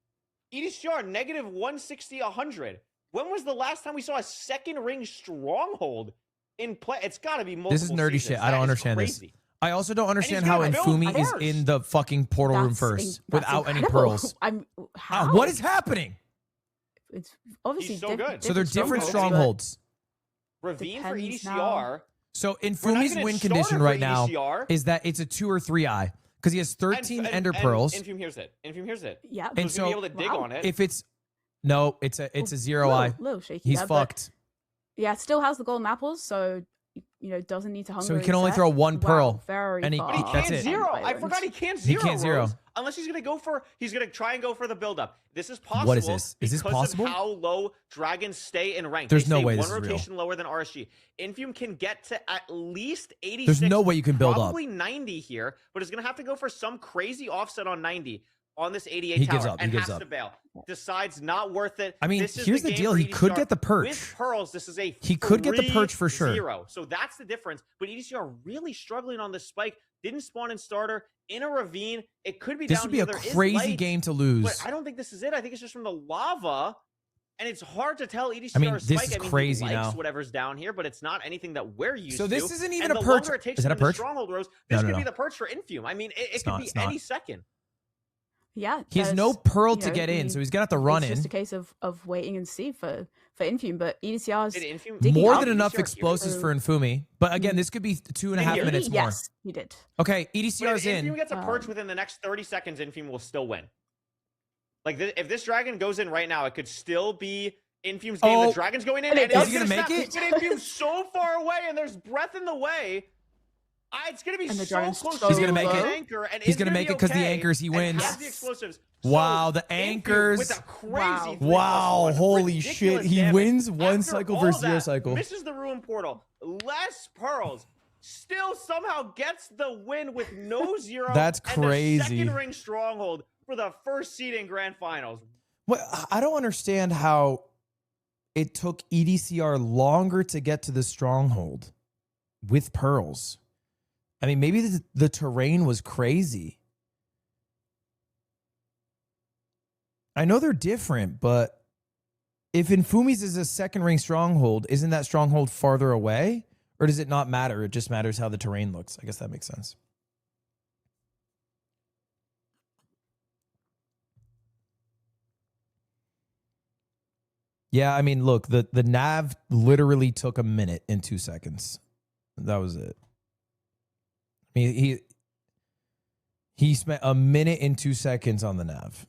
EDCR negative 160, 100. When was the last time we saw a second ring stronghold in play? It's got to be multiple This is nerdy seasons. shit. I That don't is understand crazy. this. I also don't understand he's how gonna build Infume is first. in the fucking portal room first without any pearls. How? What is happening? It's obviously He's so good. So they're different strongholds. Ravine for Depends EDCR. now. So We're not Infume's even win at condition starter right for now EDCR. is that it's a 2 or 3 eye because he has 13 ender pearls. Infume hears it. Infume hears it. Yeah. So And he's gonna be so able to dig on it. if it's a 0 eye. Little shaky He's there, but fucked. Yeah, still has the golden apples, so you know doesn't need to hunger. So he can only throw 1 pearl, very and he, far. that's it. Zero. I forgot he can't He zero. can't zero. Rose, unless he's gonna try and go for the buildup. This is possible. What is this? Is this because possible? Of how low dragons stay in rank. There's They no stay way one this is real. rotation lower than RSG. Infume can get to at least 86. There's no way you can build up. Probably 90 here, but is gonna have to go for some crazy offset on 90 on this 88 He tower gives up. He and gives has up. to bail. Decides not worth it. I mean, This is here's the game deal. for He could EDCR. get the perch. With pearls, this is a He could get the perch for sure. 3-0. So that's the difference. But EDCR really struggling on this spike. Didn't spawn in starter in a ravine. It could be This down would be here. a There is crazy light, game to lose. But I don't think this is it. I think it's just from the lava. And it's hard to tell EDCR I mean, spike. this is I mean, crazy he likes now. whatever's down here, but it's not anything that we're used So to. this isn't even and a the perch. longer it takes Is that to a get the perch? stronghold, Rose, No, this no, could no. be the perch for Infume. I mean, it It's could not, be it's not. any second. Yeah, He has there's, no pearl you to know, get in, we- so he's gonna have to run it's in. just a case of waiting and see for Infume, but EDCR's Did Infume digging More up. than enough EDCR explosives so- for Infume. But again, this could be 2.5 Here? minutes more. Yes, he did. Okay, But EDCR's if Infume in. gets a perch within the next 30 seconds, Infume will still win. Like, if this dragon goes in right now, it could still be Infume's game. Oh. The dragon's going in, And and it it's does. Is he gonna snap. make it? But Infume's so far away, and there's breath in the way. It's gonna be And the so dragon's close. so He's gonna to make the it. Anchor, and He's it's gonna make it be because the okay, anchors, he and wins. has the explosives. Wow, So the Infume anchors. with a crazy Wow. 3+1, Wow, holy shit. ridiculous He damage. wins one After cycle all versus 0 that, cycle. Misses the ruin portal. Less pearls. Still somehow gets the win with no 0. That's And the crazy. second ring stronghold for the first seed in grand finals. What I don't understand how it took EDCR longer to get to the stronghold with pearls. I mean, maybe the terrain was crazy. I know they're different, but if Infume's is a second ring stronghold, isn't that stronghold farther away? Or does it not matter? It just matters how the terrain looks. I guess that makes sense. Yeah, I mean, look, the nav literally took a minute and 2 seconds. That was it. I mean, he spent a minute and 2 seconds on the nav.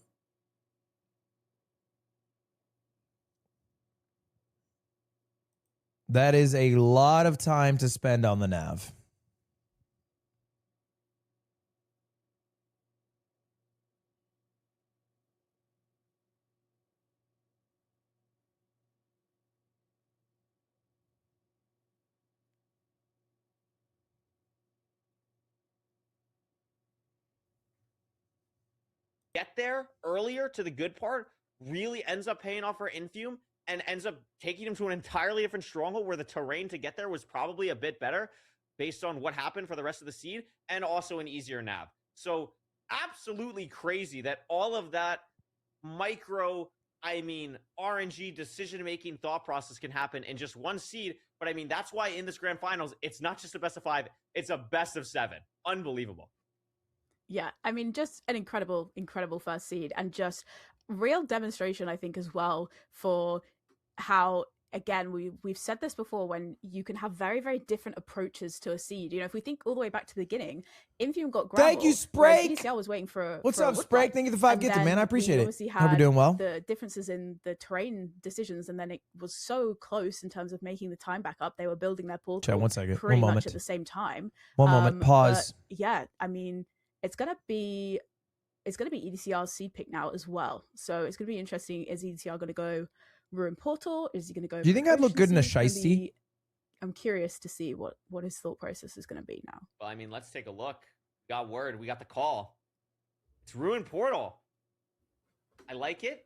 That is a lot of time to spend on the nav. Get there earlier to the good part really ends up paying off for Infume and ends up taking him to an entirely different stronghold where the terrain to get there was probably a bit better based on what happened for the rest of the seed and also an easier nav. So absolutely crazy that all of that micro, RNG decision-making thought process can happen in just one seed. But I mean, that's why in this grand finals, it's not just a best of 5, it's a best of 7. Unbelievable. Yeah, I mean, just an incredible first seed and just real demonstration, I think, as well for how, again, we've said this before, when you can have very, very different approaches to a seed. You know, if we think all the way back to the beginning, Infume got gravel. Thank you, Sprake. EDCR was waiting for What's for a up, wood Sprake? pipe. Thank you for the 5 And gifted, then man. I we appreciate it. obviously Hope you're had doing well. The differences in the terrain decisions, and then it was so close in terms of making the time back up. They were building their portal Chat, 1 second. pretty One much moment. at the same time. 1 moment. Pause. But yeah, I mean, it's gonna be EDCR's seed pick now as well. So it's gonna be interesting. Is EDCR gonna go Ruin Portal? Is he gonna go? Do you think I'd look good in a Ocean Seed? shiesty? I'm curious to see what his thought process is gonna be now. Well, I mean, let's take a look. Got word. We got the call. It's Ruin Portal. I like it.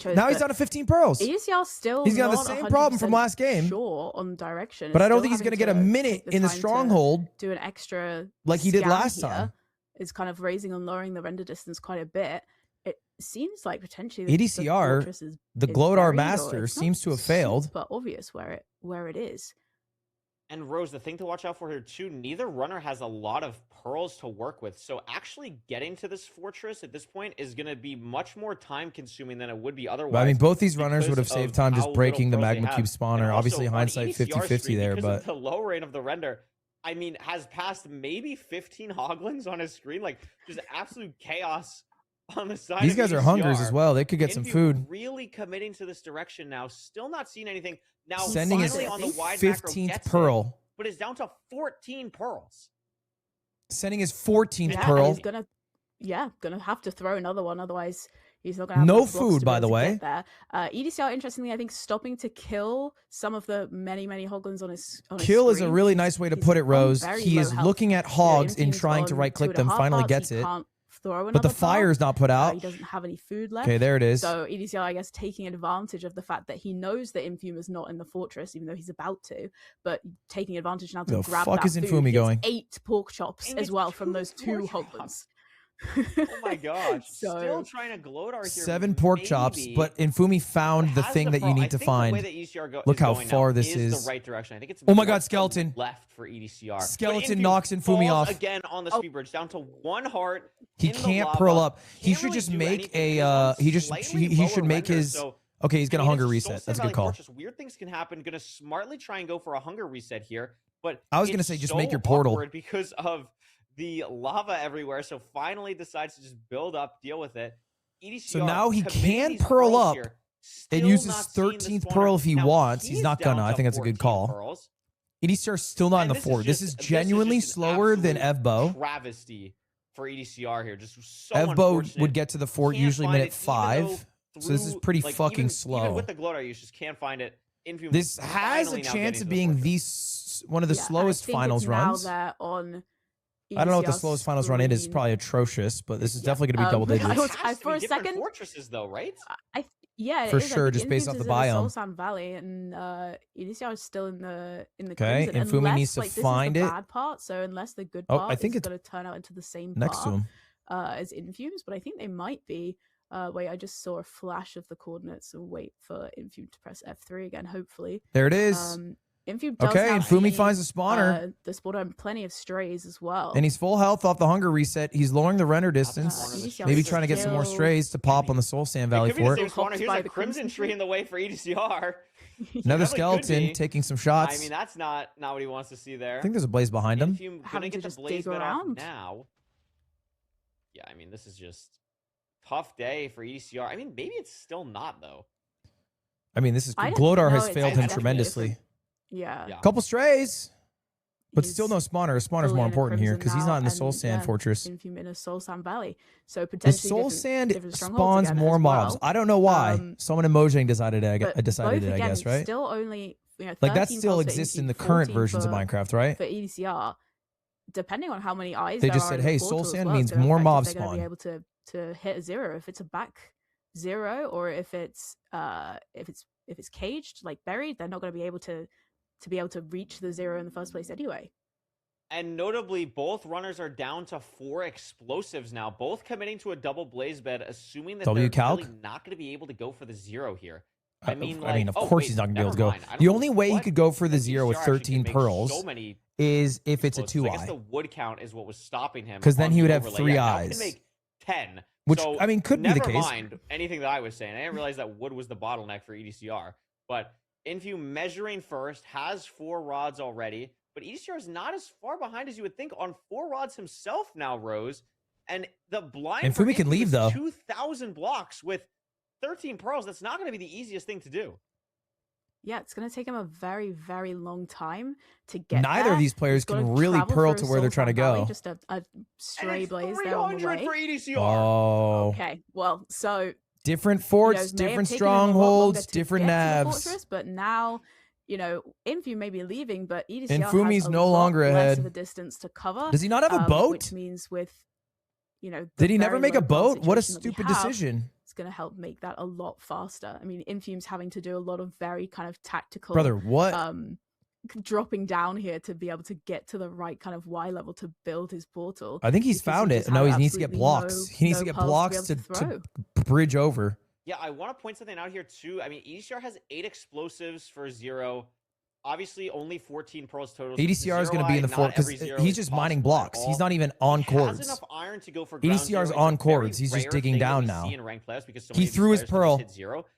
chose. Now he's down to 15 pearls. EDCR still He's got the not same problem from 100% last game. Sure on direction. But I don't Still think he's going to having get a minute take in the time to stronghold do an extra like he did scan last here. time. is kind of raising and lowering the render distance quite a bit, it seems like potentially EDCR, the Glodar Master, seems to have failed. But obvious where it is. And Rose, the thing to watch out for here too, neither runner has a lot of pearls to work with. So actually getting to this fortress at this point is going to be much more time consuming than it would be otherwise. Well, I mean, both these runners would have saved time just breaking the Magma Cube spawner. Obviously, hindsight EDCR 50-50 stream, there, because but of the low rate of the render, I mean, has passed maybe 15 hoglins on his screen. Like, just absolute chaos on the side. these guys are hungers as well. They could get some food. Really committing to this direction now. Still not seeing anything. Now, Sending his on the wide 15th pearl. But it's down to 14 pearls. Sending his 14th Yeah, pearl. he's gonna have to throw another one, otherwise he's not gonna have No enough blocks food, to be by able the to way. get there. EDCR, interestingly, I think stopping to kill some of the many hoglins on his Kill is a screen. really nice way to put it, Rose. very He low is health. looking at hogs and trying to right click them. Finally gets it. But the fire is not put out. He doesn't have any food left. Okay, there it is. So EDCR, I guess, taking advantage of the fact that he knows that Infume is not in the fortress, even though he's about to, but taking advantage now to The grab fuck that is food. Infume He gets going? 8 pork chops as well from those 2 hoglins. Oh my gosh. So- Still trying to Glodar here. 7 pork chops, but Infume found the thing that you need to find. Look how far this is. The right direction. I think it's Oh my god, more skeleton. left for EDCR. Skeleton But knocks Infume falls off. again on the speed bridge, down to 1 heart. He in the can't lava. pearl up. He Can't should really just do make anything a because he on just slightly he should lower make render, his so okay, he's gonna I mean, hunger it's a Soul reset. That's a Sand good call. Valley Fortress. Weird things can happen. Gonna smartly try and go for a hunger reset here, but I was gonna it's say, just so make your portal. awkward because of the lava everywhere. So finally decides to just build up, deal with it. EDCR So now he committing can these pearl pearls up here, and still use his not seeing the 13th spawner. pearl if he Now, wants. He's not down gonna. I to think that's a good 14 call. pearls. EDCR's still not in the And fort. This is just genuinely just an slower than absolute Evbo. Travesty for EDCR here. Just so Evbo unfortunate. would get to the fort Can't usually find minute it, even 5. though So this is through, pretty like, fucking even slow. with the Glodar use, just can't find it. Infume This has a finally now chance getting of to the being fortress. one of the Yeah, slowest I think finals it's runs. Now they're on I don't know what the EDCR's slowest finals run it is. screen. Probably atrocious, but this is definitely going to be double I digits. was- for a Different second, fortresses though, right? Yeah, it For is. I sure, think just based off Infume's the is in biome. Soul Sand Valley, and EDCR is still in the Okay, Crimson. Infume Unless, needs to like, find this is it. the bad part, so unless the good Oh, part I think is it's going to turn out into the same next to part him. as Infume's, but I think they might be. Wait, I just saw a flash of the coordinates, so wait for Infume to press F3 again, hopefully. There it is. Infume does Okay, have Infume finds the spawner. the spawner and plenty of strays as well. And he's full health off the hunger reset. He's lowering the render distance. EDCR Maybe is trying to get some more still- strays to pop on the Soul Sand Valley It could be the fort. same spawner. Here's by a the crimson tree in the way for EDCR. Another Definitely could skeleton be. taking some shots. I mean, that's not what he wants to see there. I think there's a blaze behind him. Infume gonna Having to get the just blaze dig bed off around. now. Yeah, I mean, this is just tough day for EDCR. I mean, maybe it's still not though. I mean, this is I don't Glodar know, has it's failed him definitely tremendously. different. Yeah. Couple strays, but He's still no spawner. A spawner's fully more in a important here Crimson because he's now, not in the and, Soul Sand yeah, Fortress. Infume in a Soul Sand Valley, so The potentially Soul Sand different strongholds spawns again more as mobs. well. I don't know why. Someone in Mojang decided it. But Decided both, it. I again, guess it's right. Still only Like that 13 still pearls for exists in Infume, the current 14 versions of for- Minecraft, right? For EDCR, depending on how many eyes They there just are said, in the "Hey, portal Soul as Sand well, it's means gonna more affect if mob they're gonna spawn." be able to hit a 0 if it's a back 0, or if it's caged, like buried, they're not going to be able to reach the 0 in the first place anyway. And notably, both runners are down to 4 explosives now, both committing to a double blaze bed, assuming that W they're calc? really not going to be able to go for the 0 here. I mean, of oh, course wait, he's not gonna be able to never go. mind. I don't The know only way he what could go for the 0 with EDCR actually 13 can make pearls so many is if it's a explosives. I guess 2-eye. the wood count is what was stopping him. 'Cause then on he the would have overlay. 3 Yeah, now he eyes. can make 10. Which, So I mean, could be the never case. mind anything that I was saying. I didn't realize that wood was the bottleneck for EDCR. But Infume measuring first, has 4 rods already. But EDCR is not as far behind as you would think on 4 rods himself now, Rose. And the blind And for Fumi can Infume leave, is though. 2,000 blocks with 13 pearls. That's not going to be the easiest thing to do. Yeah, it's going to take him a very, very long time to get Neither there. of these players He's gotta can really travel pearl through to where they're Soul trying to Sand Valley, go. Just a stray blaze there on the 300 way. for EDCR. Oh, Okay, well, so different you know, forts, it may have different taken him a lot longer strongholds, to different get to the navs. fortress, but now, you know, Infume may be leaving, but EDCR Infume's has a no lot longer less ahead. of a distance to cover. Does he not have a boat? Which means with, you know, the Did he never very make a low pearl boat? What a situation that we stupid have, decision. It's going to help make that a lot faster. I mean, Infume's having to do a lot of very kind of tactical, Brother, what? dropping down here to be able to get to the right kind of Y level to build his portal. I think he's found it. No, he needs to get blocks. He needs to get blocks to bridge over. Yeah, I want to point something out here too. I mean, EDCR has 8 explosives for 0. Obviously, only 14 pearls total. EDCR is going to be in the fort because he's just mining blocks. He's not even on cords. EDCR is on cords. He's just digging down now. He threw his pearl.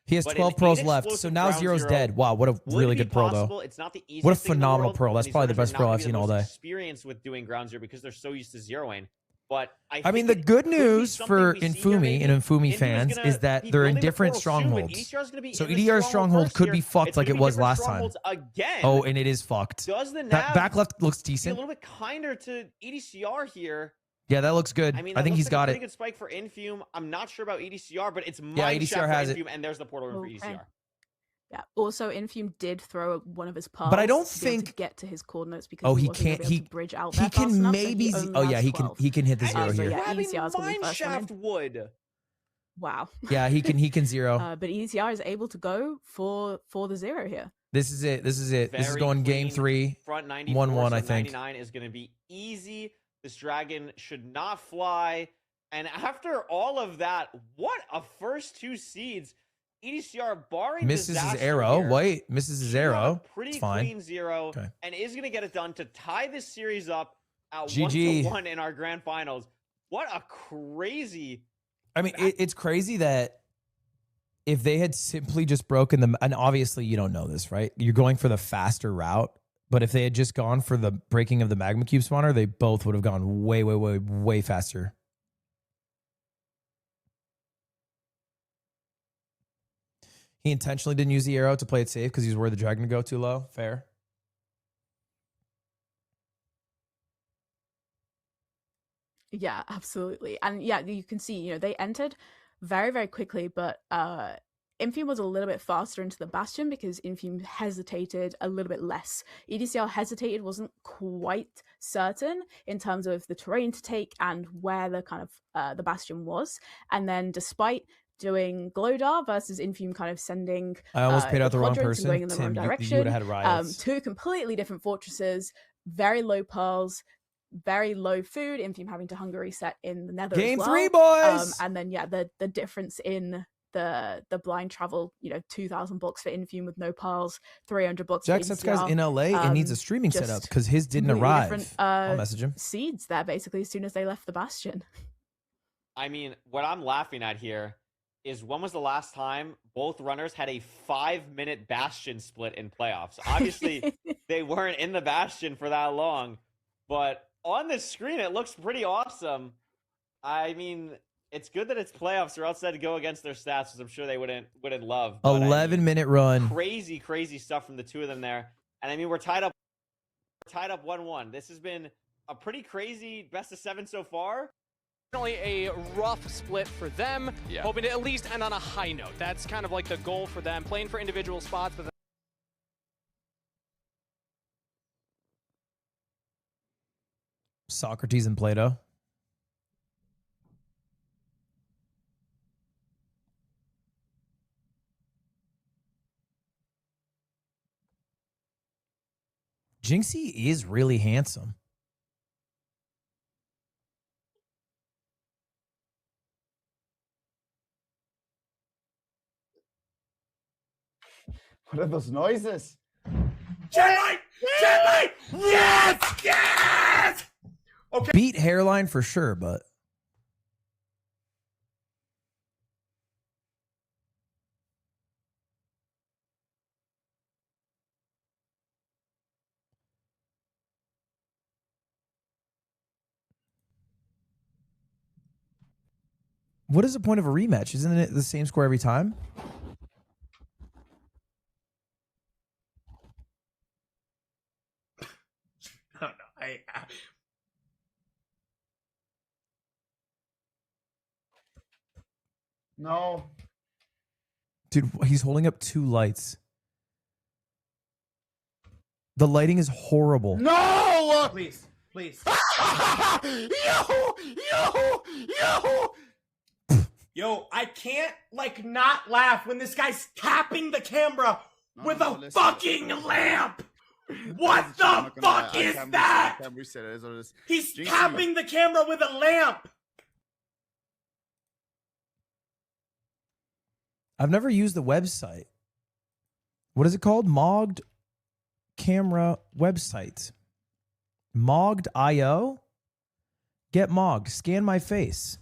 He has 12 pearls left. So now Zero's dead. Wow, what a really good pearl though. What a phenomenal pearl. That's probably the best pearl I've seen all day. Experience with doing ground zero because they're so used to zeroing. But I mean, the good news for Infume and Infume fans is that they're in different strongholds. So EDR's stronghold could be fucked like it was last time. Oh, and it is fucked. That back left looks decent. A little bit kinder to EDCR here. Yeah, that looks good. I mean, I think he's got it. Pretty good spike for Infume. I'm not sure about EDCR, but it's EDCR has it. And there's the portal room for EDCR. Yeah. Also, Infume did throw one of his pearls, but I don't to think get to his coordinates because he can't. He bridge out. He can maybe. So he can. He can hit the 0 here. Yeah, EDCR's gonna be first Mineshaft wood. Wow. Yeah, he can 0. But EDCR is able to go for the 0 here. This is it. This is it. This is going game 3. Front 94, 1-1, I think. 99 is going to be easy. This dragon should not fly. And after all of that, what a first 2 seeds. EDCR barring misses his arrow. Here, wait, misses his arrow. Pretty it's fine. Clean 0, okay. And is going to get it done to tie this series up at GG. 1-1 in our grand finals. What a crazy. I mean, it's crazy that if they had simply just broken them, and obviously you don't know this, right? You're going for the faster route, but if they had just gone for the breaking of the magma cube spawner, they both would have gone way, way, way, way faster. He intentionally didn't use the arrow to play it safe because he was worried the dragon would go too low. Fair. Yeah, absolutely. And yeah, you can see, they entered very, very quickly, but Infume was a little bit faster into the Bastion because Infume hesitated a little bit less. EDCR hesitated, wasn't quite certain in terms of the terrain to take and where the kind of the Bastion was. And then despite doing Glowdar versus Infume kind of sending I almost paid out the wrong person. Going in the wrong Tim, direction. you would have had riots. 2 completely different fortresses, very low pearls, very low food. Infume having to hunger reset in the Nether. Game as well. 3, boys. And then the difference in the blind travel, 2,000 blocks for Infume with no pearls, 300 blocks. Jacksepticeye's in LA and needs a streaming setup because his didn't arrive. I'll message him. Seeds there basically as soon as they left the Bastion. I mean, what I'm laughing at here is when was the last time both runners had a 5-minute Bastion split in playoffs? Obviously, they weren't in the Bastion for that long, but on the screen, it looks pretty awesome. I mean, it's good that it's playoffs, or else they'd go against their stats, because I'm sure they wouldn't love. 11-minute run. Crazy stuff from the 2 of them there. And I mean, we're tied up 1-1. This has been a pretty crazy best of 7 so far. Definitely a rough split for them, hoping to at least end on a high note. That's kind of like the goal for them, playing for individual spots. But Socrates and Plato. Jinxie is really handsome. What are those noises? Jetlight! Jetlight! Yes! Yes! Okay. Beat hairline for sure, but what is the point of a rematch? Isn't it the same score every time? I don't know. No. Dude, he's holding up 2 lights. The lighting is horrible. No! Please. Yo, I can't, not laugh when this guy's tapping the camera with a fucking lamp! What the fuck is that? I can't reset it. It is what it is. He's Jinxie. tapping the camera with a lamp. I've never used the website. What is it called? Mogged camera website. Mogged.io? Get Mogged. Scan my face.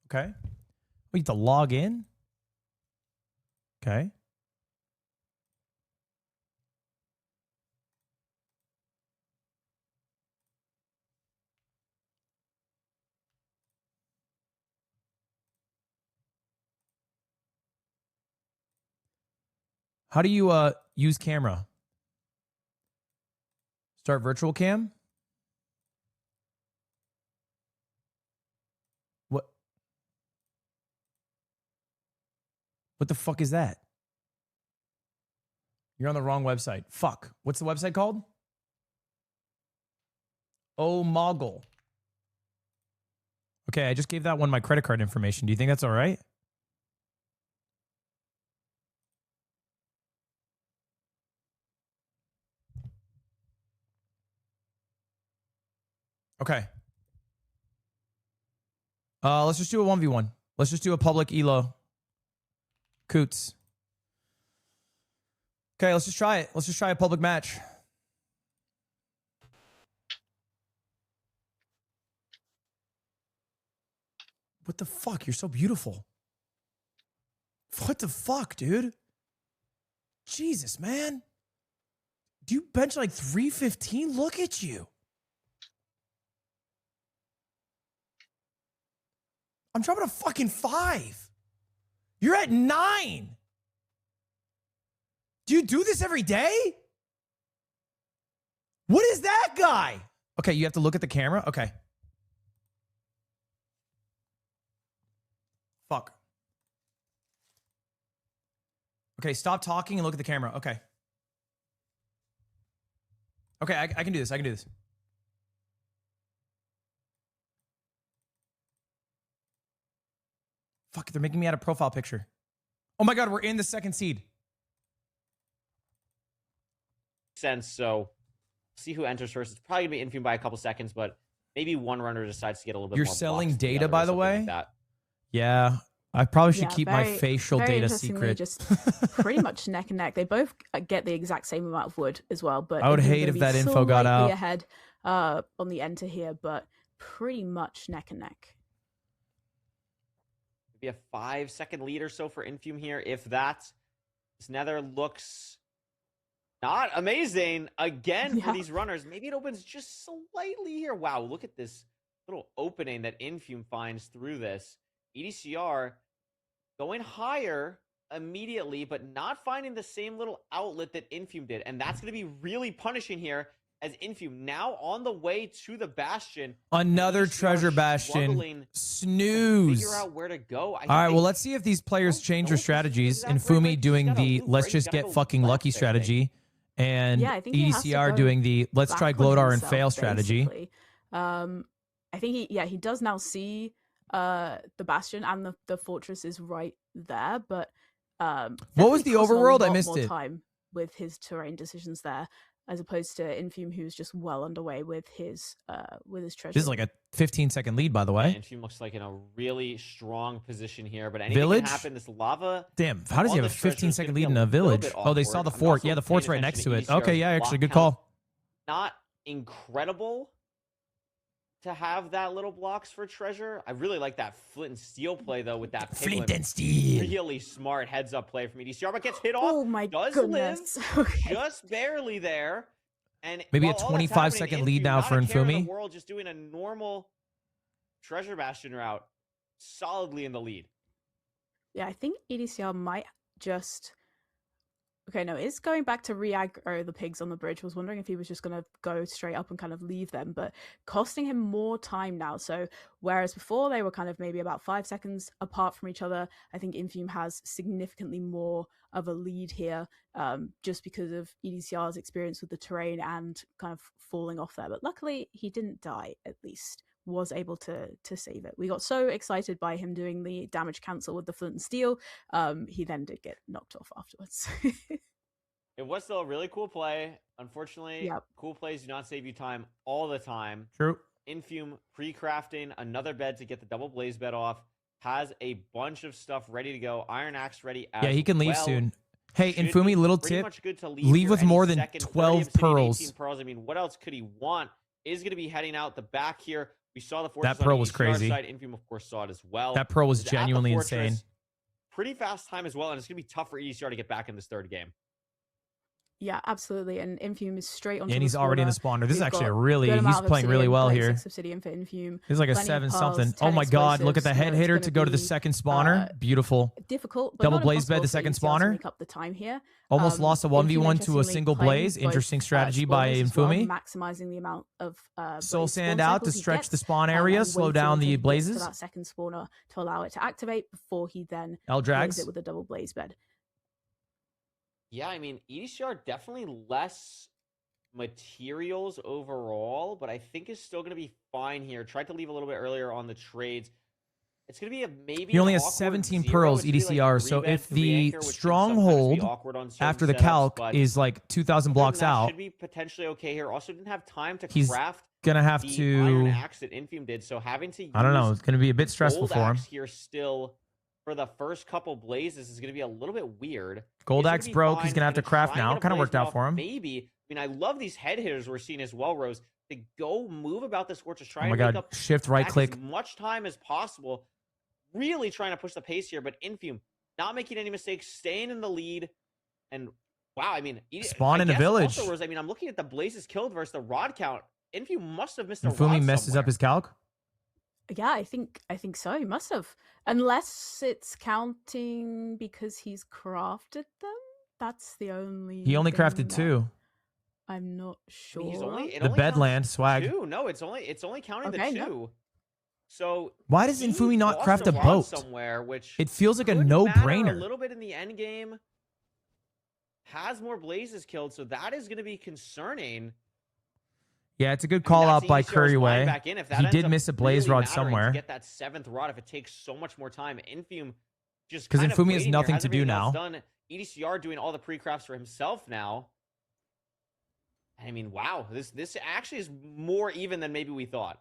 Okay. We have to log in. Okay. How do you use camera? Start virtual cam? What? What the fuck is that? You're on the wrong website. Fuck. What's the website called? Oh, Moggle. Okay, I just gave that one my credit card information. Do you think that's all right? Okay. Let's just do a 1v1. Let's just do a public elo. Coots. Okay, let's just try it. Let's just try a public match. What the fuck? You're so beautiful. What the fuck, dude? Jesus, man. Do you bench like 315? Look at you. I'm dropping a fucking 5. You're at 9. Do you do this every day? What is that guy? Okay, you have to look at the camera. Okay. Fuck. Okay, stop talking and look at the camera. Okay. Okay, I can do this. I can do this. Fuck, they're making me add a profile picture. Oh my God, we're in the second seed. Sense, so see who enters first. It's probably gonna be Infume by a couple seconds, but maybe one runner decides to get a little bit You're more selling blocks data, together by or the something way? like that. Yeah, I probably should keep my very- facial very data interestingly, secret. Just pretty much neck and neck. They both get the exact same amount of wood as well. But I would Infume's hate gonna if be that info got slightly out. ahead on the enter here, but pretty much neck and neck. Maybe a 5-second lead or so for Infume here. If that, this Nether looks not amazing again for these runners. Maybe it opens just slightly here. Wow, look at this little opening that Infume finds through this. EDCR going higher immediately, but not finding the same little outlet that Infume did. And that's going to be really punishing here as Infume now on the way to the Bastion. Another EDCR treasure bastion. struggling Snooze. to figure out where to go. All right, well, let's see if these players change their strategies. Infumi doing the let's just get fucking lucky strategy. And Yeah, I think he has to EDCR go doing the let's try back on Glodar and himself, fail strategy. basically. I think he does now see the Bastion and the fortress is right there, but What was definitely the cost him a overworld? I lot missed more it. time with his terrain decisions there, as opposed to Infume, who's just well underway with his treasure. This is like a 15-second lead, by the way. Infume looks like in a really strong position here, but anything Village? can happen. This lava. Damn, how does he on have a this treasure is 15-second gonna be lead in a little village? bit Oh, they saw awkward. the I'm fort. also Yeah, the fort's paying right next to attention it. EDCR's Okay, yeah, actually, block good count. call. Not incredible to have that little blocks for treasure. I really like that flint and steel play though with that Flint Piglet. and steel. Really smart heads up play from EDCR, but gets hit off. Oh my does goodness. live just barely there. And Maybe a while all that's 25-second happening, lead Infume, now not for a care in Infumi. the world, just doing a normal treasure bastion route, solidly in the lead. Yeah, I think EDCR might just. Okay, no, it's going back to re-aggro the pigs on the bridge. Was wondering if he was just going to go straight up and kind of leave them, but costing him more time now. So whereas before they were kind of maybe about 5 seconds apart from each other, I think Infume has significantly more of a lead here, just because of EDCR's experience with the terrain and kind of falling off there. But luckily, he didn't die, at least. Was able to save it. We got so excited by him doing the damage cancel with the flint and steel. He then did get knocked off afterwards. It was still a really cool play. Unfortunately, cool plays do not save you time all the time. True. Infume pre-crafting another bed to get the double blaze bed off. Has a bunch of stuff ready to go. Iron Axe ready as Yeah, he can leave well. soon. Hey, Should Infumi, be little pretty tip. much good to Leave here with any more than second. 12 30 of City, pearls. 18 pearls. I mean, what else could he want? Is going to be heading out the back here. We saw the fortress That pearl on was EDCR crazy. Side. Infume, of course, saw it as well. That pearl was He's at the genuinely fortress. insane. Pretty fast time as well, and it's going to be tough for EDCR to get back in this third game. Yeah, absolutely. And Infume is straight on. And he's already in the spawner. This is actually a really, he's playing really well here. Obsidian for Infume. He's like a 7 something. Oh my god, look at the head hitter to go to the second spawner. Beautiful. Difficult, but double not blaze bed, the impossible second for EDCR to spawner. make up the time here. Almost lost a 1v1 to a interestingly single playing blaze. both, Interesting strategy by spawners as well, Infumi. maximizing the amount of Soul blaze sand spawn out to cycles he stretch gets, the spawn and area, slow waiting down until the he gets blazes. to that second spawner to allow it to activate before he then L-drags. blaze it with a double blaze bed. Yeah, I mean, EDCR definitely less materials overall, but I think is still going to be fine here. Tried to leave a little bit earlier on the trades. It's going to be a maybe. He only has awkward 17 zero. pearls It's gonna be EDCR, like so 3 bed, if 3 the anchor, which can sometimes be stronghold awkward on certain after the setups, calc but is like 2,000 blocks that out, should be potentially okay here. Also didn't have time to he's craft gonna have the to. Iron Axe that Infume did, so having to I don't know. use It's gonna be a bit stressful Gold for him. Axe here still for the first couple blazes is going to be a little bit weird. Gold He's gonna axe be broke. fine. He's gonna have to try craft and now. get a Kind of blaze worked out off, for him. Maybe. I mean, I love these head hitters we're seeing as well, Rose. To go move about this fortress, try Oh my and god! make up Shift right back click. as much time as possible. Really trying to push the pace here, but Infume not making any mistakes, staying in the lead, and wow, I mean, Spawn I in the guess village. Also, Rose, I mean, I'm looking at the blazes killed versus the rod count. Infume must have missed a Infumi rod messes somewhere. up his calc. Yeah, I think so. He must have, unless it's counting because he's crafted them. That's the only. He only thing crafted that 2. I'm not sure. He's only, it The only counts Bedland swag. 2. No, it's only counting Okay, the 2. no. So Why does Infumi not lost craft a rod boat? somewhere, which It feels like a could matter no-brainer. A little bit in the end game. Has more blazes killed, so that is going to be concerning. Yeah, it's a good call out by EDCR's flying Curryway. back in. If that He ends did up miss a blaze really rod mattering somewhere. To get that 7th rod, if it takes so much more time, Infume just Because kind of Infumi has waiting here, nothing to hasn't do really else now. Done. EDCR doing all the pre-crafts for himself now. I mean, wow, this actually is more even than maybe we thought.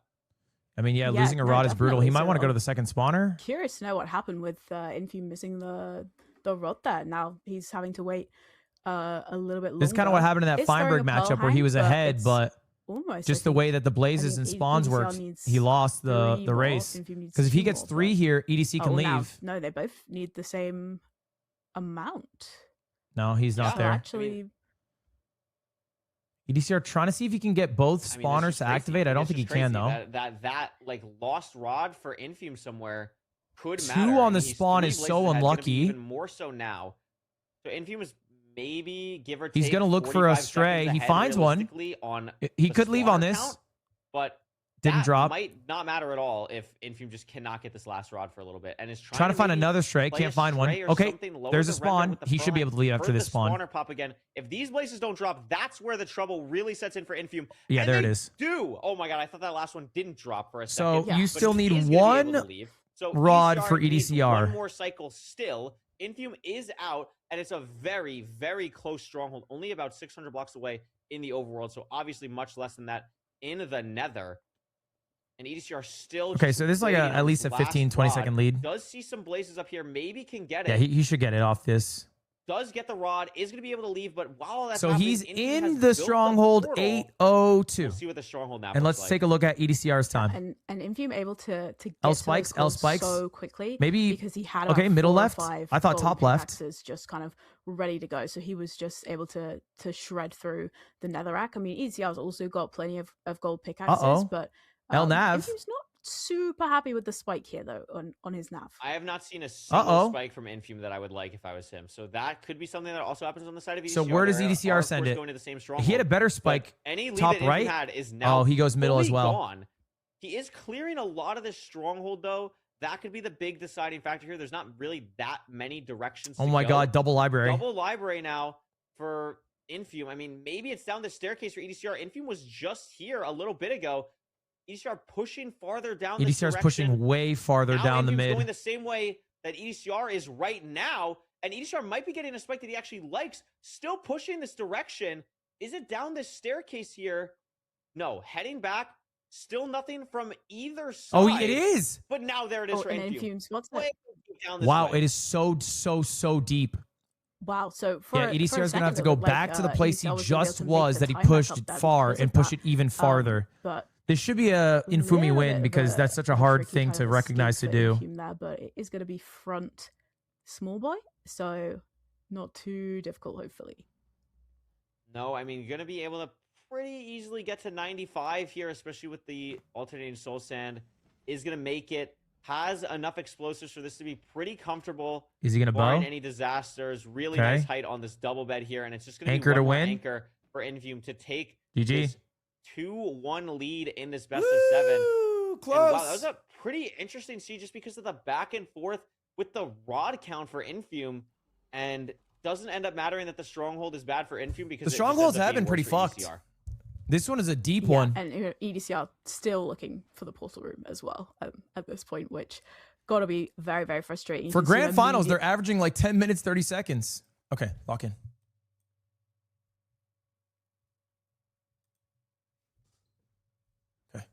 I mean, yeah, Yeah, losing a no, rod is brutal. He definitely. might want to So, go to the second spawner. Curious to know what happened with Infume missing the rod there. Now he's having to wait a little bit longer. This is kind of what happened in that It's throwing Feinberg a pearl matchup where he hang, was but ahead, it's but almost, just I the think- way that the blazes and spawns EDCR worked, needs he lost 3 the more, race. Infume needs Because if he 2 gets more, 3 but- here, EDC can Oh, now- leave. No, they both need the same amount. No, he's not So there. actually, EDCR trying to see if he can get both I mean, this spawners is to crazy. activate. I don't It's think he just can, crazy though. That like lost rod for Infume somewhere could 2 matter. on the He's spawn 3 is blazes so ahead, it's gonna be unlucky. Even more so now. So Infume is maybe give or take. He's going to look for a 45 stray. seconds He ahead finds one. realistically on He the could leave on spawner this. count, but Didn't that drop. might not matter at all if Infume just cannot get this last rod for a little bit and is Trying to find maybe another stray. play Can't a find one. stray or Okay, something, lower there's the a red red spawn. with the He should be pearl able to leave after heard this the spawn. spawner pop again. If these blazes don't drop, that's where the trouble really sets in for Infume. Yeah, And there it they is. Do oh my god, I thought that last one didn't drop for a So second. you but still he need is gonna be able one to leave. So rod EDCR for needs EDCR. One more cycle still. Infume is out, and it's a very, very close stronghold, only about 600 blocks away in the overworld. So obviously much less than that in the Nether. And EDCR still Okay, just so this is like waiting at on least this a 15, last 20 rod. second lead. Does see some blazes up here, maybe can get it. Yeah, he should get it off this. Does get the rod, is going to be able to leave, but while that's So happening, he's Infume in has the built stronghold portal. 802. We'll see what the stronghold map And looks let's like. take a look at EDCR's time. and Infume able to get L to spikes, those L goals spikes. so quickly. Maybe- because he had okay, about middle 4 or left. 5 I thought gold top left. pickaxes just kind of ready to go. So he was just able to shred through the netherrack. I mean, EDCR's also got plenty of gold pickaxes, Uh-oh. but El Nav. Infume's not super happy with the spike here though on his nav. I have not seen a single Uh-oh. spike from Infume that I would like if I was him. So that could be something that also happens on the side of EDCR. So where does They are, EDCR of send course, it? Going to the same He stronghold, had a better but spike any lead top that Infume right. had is now Oh, he goes middle as fully well. gone. He is clearing a lot of this stronghold though. That could be the big deciding factor here. There's not really that many directions. Oh to my go. god, double library. Double library now for Infume. I mean, maybe it's down the staircase for EDCR. Infume was just here a little bit ago. EDCR pushing farther down this EDCR's direction. pushing way farther Now down the Infume's mid. going the same way that EDCR is right now, and EDCR might be getting a spike that he actually likes. Still pushing this direction. Is it down this staircase here? No, heading back. Still nothing from either side. Oh, it is. But now there it is for and Infume. Infume, Way down this Wow, way. it is so deep. Wow, so for Yeah, EDCR for a is going to have to second, go it looked back like, to the place he EDCR was gonna be able just to make was, the that he time back pushed up it there far because and of push that. it even farther. But This should be a Infumi little win bit because of that's such a hard tricky thing kind to of recognize to escape for do. Infume there, but it is going to be front small boy, so not too difficult, hopefully. No, I mean, you're going to be able to pretty easily get to 95 here, especially with the alternating soul sand. Is going to make it. Has enough explosives for this to be pretty comfortable. Is he going to barring bow? any disasters. Really Okay. nice height on this double bed here, and it's just going to be Anchor one to more win? anchor for Infume to take GG. this 2-1 lead in this best of 7. Close. And wow, that was a pretty interesting siege just because of the back and forth with the rod count for Infume, and doesn't end up mattering that the stronghold is bad for Infume because The it just strongholds ends up have being been pretty worse for fucked. EDCR. This one is a deep Yeah, one. and EDCR still looking for the portal room as well at this point, which got to be very, very frustrating. You For can see grand finals, immediate- they're averaging like 10 minutes, 30 seconds. Okay, lock in. Okay.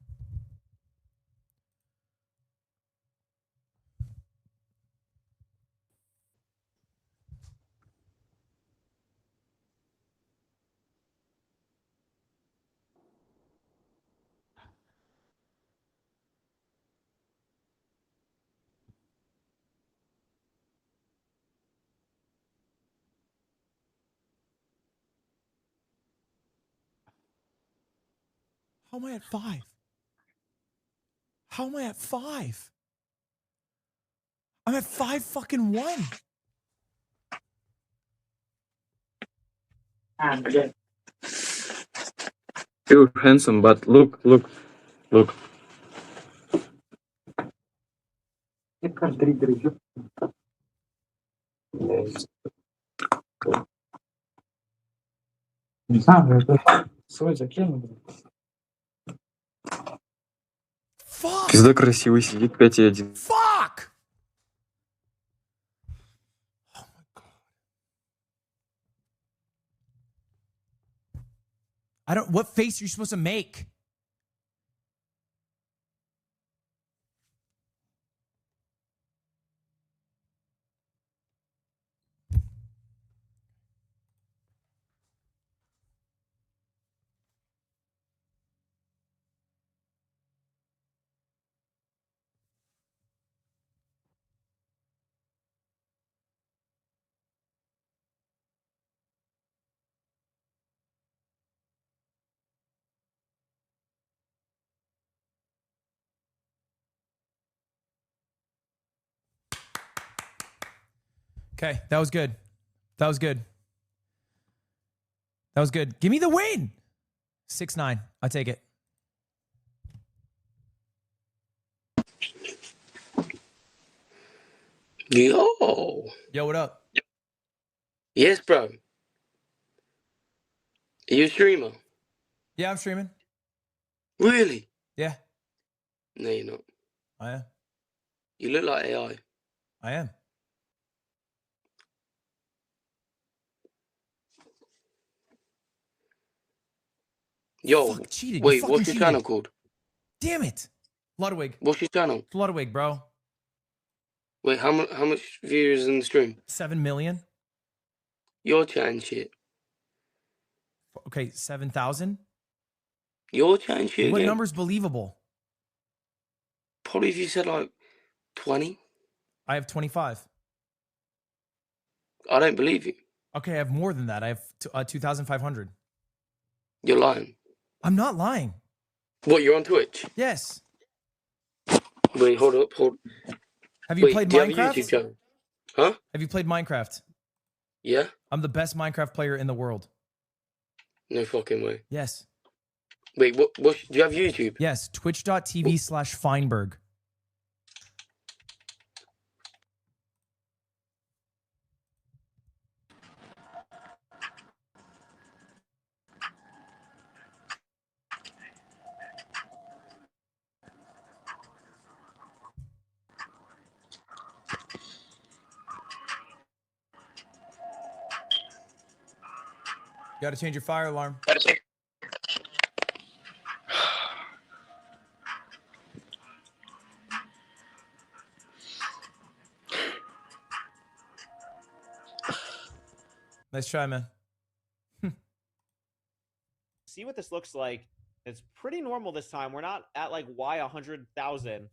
How am I at 5? How am I at 5? I'm at 5 fucking 1. You're handsome, but look. Пизда красивый сидит 5-1. Fuck! Oh my god. I don't. What face are you supposed to make? Okay, that was good. That was good. That was good. Give me the win. 6-9. I take it. Yo. Yo, what up? Yes, bro. Are you a streamer? Yeah, I'm streaming. Really? Yeah, No, you're not. I am. You look like AI. I am. Yo, Fuck, cheated. You wait, fucking what's your cheated. channel called? Damn it. Ludwig. What's your channel? Ludwig, bro. Wait, how much viewers in the stream? 7 million. You're chatting shit. Okay, 7,000. You're chatting shit What again? number's believable? Probably if you said like 20. I have 25. I don't believe you. Okay, I have more than that. I have 2,500. You're lying. I'm not lying. What, you're on Twitch? Yes. Wait, hold up, Have you Wait, played do you have a Minecraft? YouTube channel? Huh? Have you played Minecraft? Yeah? I'm the best Minecraft player in the world. No fucking way. Yes. Wait, what do you have YouTube? Yes. Twitch.tv/Feinberg. Got to change your fire alarm. Nice try, man. See what this looks like. It's pretty normal this time. We're not at like Y 100,000, and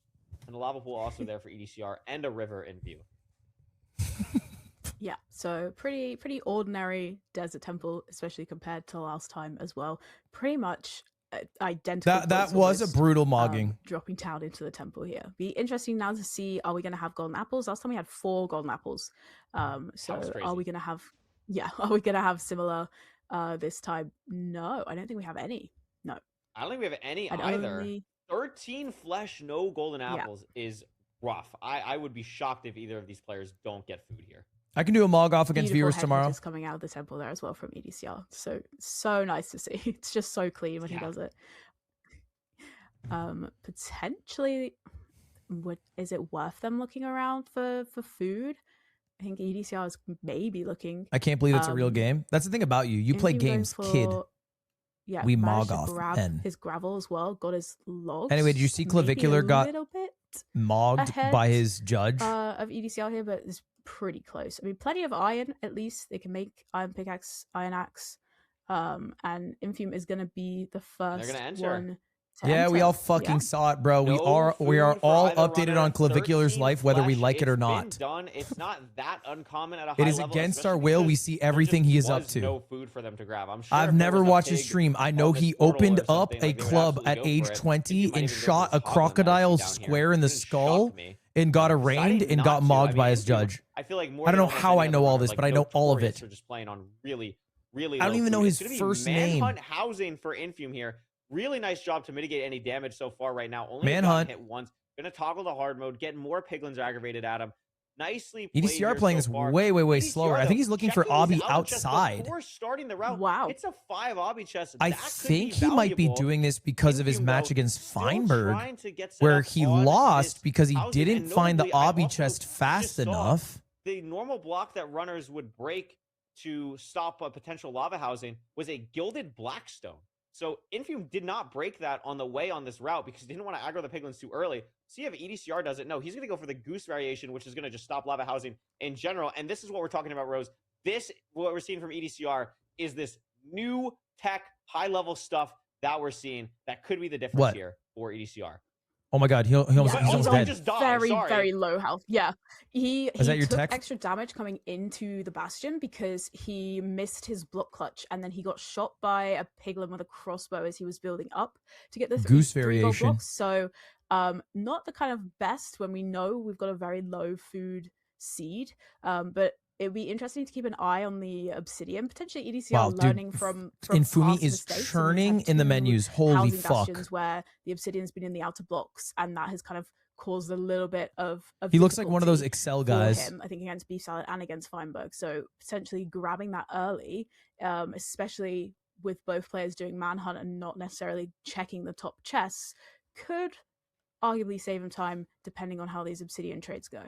the lava pool also there for EDCR and a river in view. Yeah, so pretty ordinary desert temple, especially compared to last time as well. Pretty much identical. That was a brutal mogging. Dropping down into the temple here. Be interesting now to see, are we going to have golden apples? Last time we had 4 golden apples. So are we going to have, are we going to have similar this time? No, I don't think we have any. No. I don't think we have any either. 13 flesh, no golden apples is rough. I would be shocked if either of these players don't get food here. I can do a mog off against viewers tomorrow. Just coming out of the temple there as well from EDCR. So nice to see. It's just so clean when he does it. Potentially, is it worth them looking around for food? I think EDCR is maybe looking. I can't believe it's a real game. That's the thing about you. You play games, kid. Yeah, we mog off grab his gravel as well. Got his logs. Anyway, did you see Clavicular got mogged by his judge of EDCR here? But it's pretty close. I mean, plenty of iron. At least they can make iron pickaxe, iron axe, and Infume is going to be the first one. Yeah, we all fucking saw it, bro. We are all updated on Clavicular's life, whether we like it or not. It's not that uncommon at a high It is level, against our will. We see everything he is up to. No food for them to grab. I'm sure I've never watched his stream. I know he opened up a club at age 20 and shot a crocodile square in the skull and got arraigned and got mogged by his judge. I feel like I don't know how I know all this, but I know all of it. Just playing on really I don't even know his first name. Manhunt housing for Infume here. Really nice job to mitigate any damage so far right now. Only Manhunt hit once. Gonna toggle the hard mode, get more piglins aggravated at him. Nicely played EDCR playing is way slower. I think he's looking for Obby outside. Before starting the round. Wow. It's a 5 Obby chest. I think he might be doing this because of his match against Feinberg, where he lost because he didn't find the Obby chest fast enough. The normal block that runners would break to stop a potential lava housing was a gilded blackstone. So Infume did not break that on the way on this route because he didn't want to aggro the piglins too early. See if EDCR does it. No, he's going to go for the goose variation, which is going to just stop lava housing in general. And this is what we're talking about, Rose. What we're seeing from EDCR is this new tech, high-level stuff that we're seeing that could be the difference here for EDCR. Oh my God, he's almost dead. Just died. Very low health. Yeah, he that your took tech? extra damage coming into the bastion because he missed his block clutch, and then he got shot by a piglin with a crossbow as he was building up to get the goose three gold variation. blocks. So, not the kind of best when we know we've got a very low food seed. But it would be interesting to keep an eye on the obsidian. Potentially EDCR learning from Infume is churning in the menus. Holy fuck. Where the obsidian's been in the outer blocks, and that has kind of caused a little bit of he looks like one of those Excel guys. Him, I think against Beef Salad and against Feinberg. So potentially grabbing that early, especially with both players doing manhunt and not necessarily checking the top chests, could arguably save him time depending on how these obsidian trades go.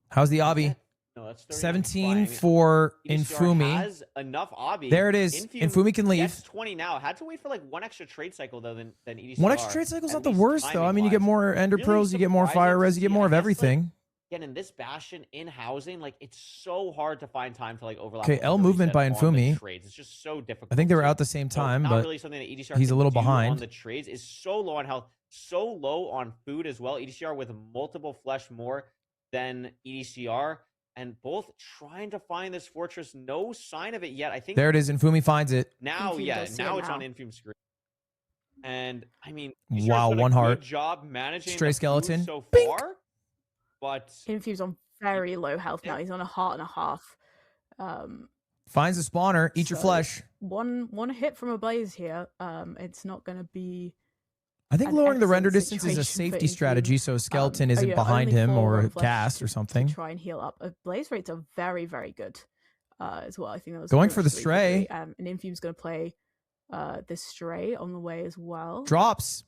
How's the Obby? No, that's 17 for Infume. Has enough Obby. There it is. Infume can leave. Gets 20 now. Had to wait for like one extra trade cycle though than EDCR. One extra trade cycle is not the worst though. I mean, you get more Ender Pearls, you get more Fire Res, you get more of everything. Again, in this bastion in housing, like it's so hard to find time to like overlap. Okay, L movement by Infume. It's just so difficult. I think they were out the same time, not but really something that EDCR he's a little can do behind. on the trades. Is so low on health, so low on food as well. EDCR with multiple flesh more than EDCR. And both trying to find this fortress. No sign of it yet. I think there it is. Infume finds it. Now, now it's on Infume's screen. And I mean, wow, one heart. Good job managing stray skeleton so far. But Infume's on very low health now. He's on a heart and a half. Finds a spawner. Eat your flesh. One hit from a blaze here. It's not going to be. I think lowering the render distance is a safety strategy, so a skeleton isn't behind him or a cast or something. Try and heal up. Blaze rates are very good as well. I think that was going for the stray. And Infume's going to play this stray on the way as well. Drops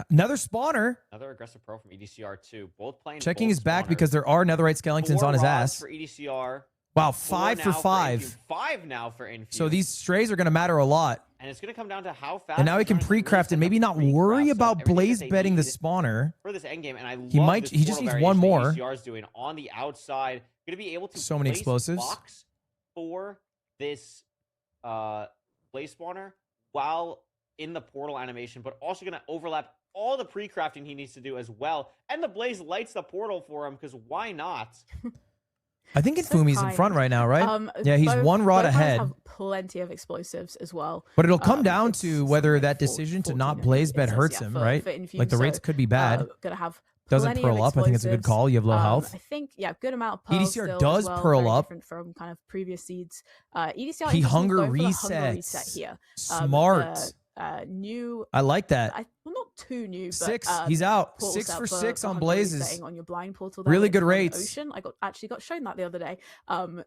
another spawner. Another aggressive pro from EDCR too. Both playing. Checking his back because there are netherite skeletons on his ass. For EDCR. Wow, 4 5 now for Infume, 5. 5 now for Infume. So these strays are going to matter a lot. And it's going to come down to how fast. And now he can Jonathan really pre-craft and set maybe up not pre-craft, worry so about everything Blaze that they betting the need spawner. for this endgame. And I love He might. this He just portal needs one variation more. that EDCR is doing on the outside. Going to be able to So many place explosives. blocks for this Blaze spawner while in the portal animation, but also going to overlap all the pre-crafting he needs to do as well. And the Blaze lights the portal for him because why not? I think Infume's in front right now, right? Yeah, he's both- one rod both guys ahead. have plenty of explosives as well. But it'll come down It's to whether that decision to not Blaze bet hurts him, right? for Infume, Like the rates so, could be bad. Gonna have Doesn't plenty pearl of up. I think it's a good explosives. call. You have low health. I think, yeah, good amount of pearls EDCR still does as well, pearl very up. different from kind of previous seeds. EDCR He interestingly hunger going for the resets. hunger reset here. Smart. New. I like that. Well, not too new, but 6. He's out. portal 6 set for for 6 on hunger Blazes. resetting on your blind portal there Really with good the rates. Ocean. I actually got shown that the other day. the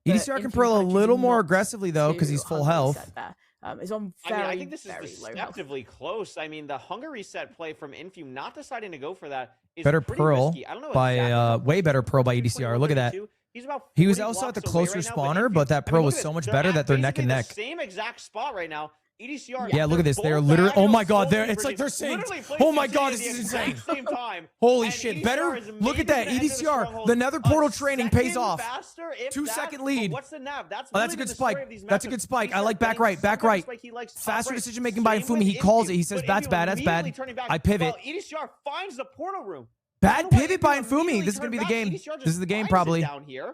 EDCR can Infume pearl a kind of little choosing more not aggressively though because to he's full hunger health. reset there. Is on I very, mean, I think this very is low health. deceptively close. I mean, the hunger reset play from Infume not deciding to go for that is Better pretty pearl risky. I don't know by exactly way better pearl by EDCR. Look at that. He's about He was 40 also at the blocks away closer right now, but spawner, but that I mean, pearl look was at so this. much They're better at that they're neck and basically neck. the same exact spot right now. EDCR. Yeah, look at this. They're literally. Oh my God! They're. It's like they're saying. Oh my God! This is insane. Same time. Holy shit! Better look at that. EDCR. The Nether portal training pays off. 2-second lead. What's the nav? That's Oh, that's a good spike. That's a good spike. I like back right. Back right. Faster decision making by Infume. He calls it. He says that's bad. That's bad. I pivot. EDCR finds the portal room. Bad pivot by Infume. This is gonna be the game. This is the game probably. Down here.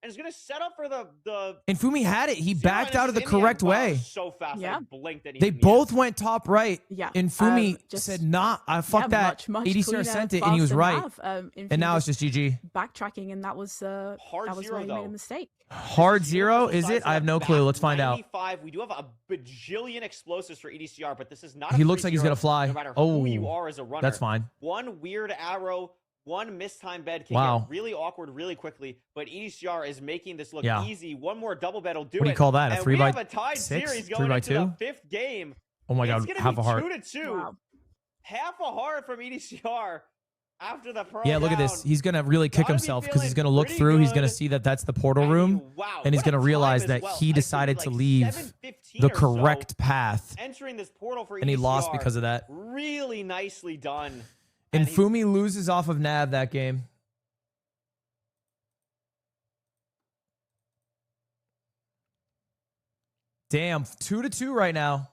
And it's going to set up for the Infume had it. He backed out of the correct way. So fast. Yeah. I blinked at They both went top right. Yeah. Infume said, "Nah, fuck that." Much EDCR cleaner, sent it, and he was faster right. nav. And now it's just GG. Backtracking, and that was where he made a mistake. Hard 0, is it? I have no clue. Let's find out. 95. We do have a bajillion explosives for EDCR, but this is not. He looks like he's gonna fly. No matter Oh, who you are as a runner. that's fine. One weird arrow. One mistimed bed can Wow. get really awkward really quickly, but EDCR is making this look Yeah. easy. One more double bet will do it. What do you call that? A And 3 we by have a tied 6? series 3 going by into 2? the 5th game. Oh my It's God, gonna half be a heart. 2-2. Wow. Half a heart from EDCR after the pro. Yeah, look at this. He's gonna really kick himself because he's gonna look through. He's gonna see that that's the portal room, and he's gonna realize that he decided to leave the correct path, Entering this portal for and he lost EDCR. because of that. Really nicely done. Infume loses off of Nav that game. Damn, 2-2 right now.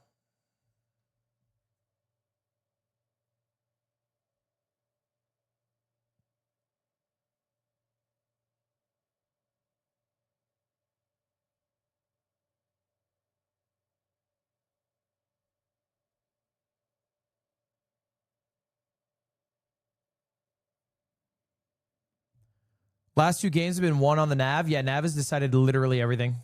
Last 2 games have been won on the Nav. Yeah, Nav has decided literally everything.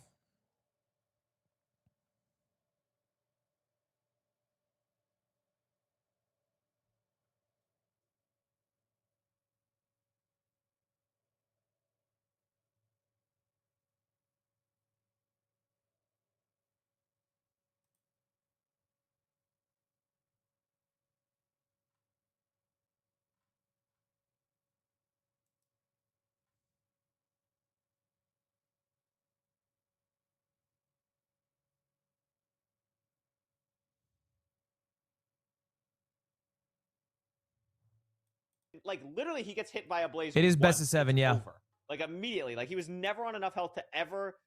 Like literally, he gets hit by a blaze. It is best once. of 7, It's yeah. over. Like immediately. Like he was never on enough health to ever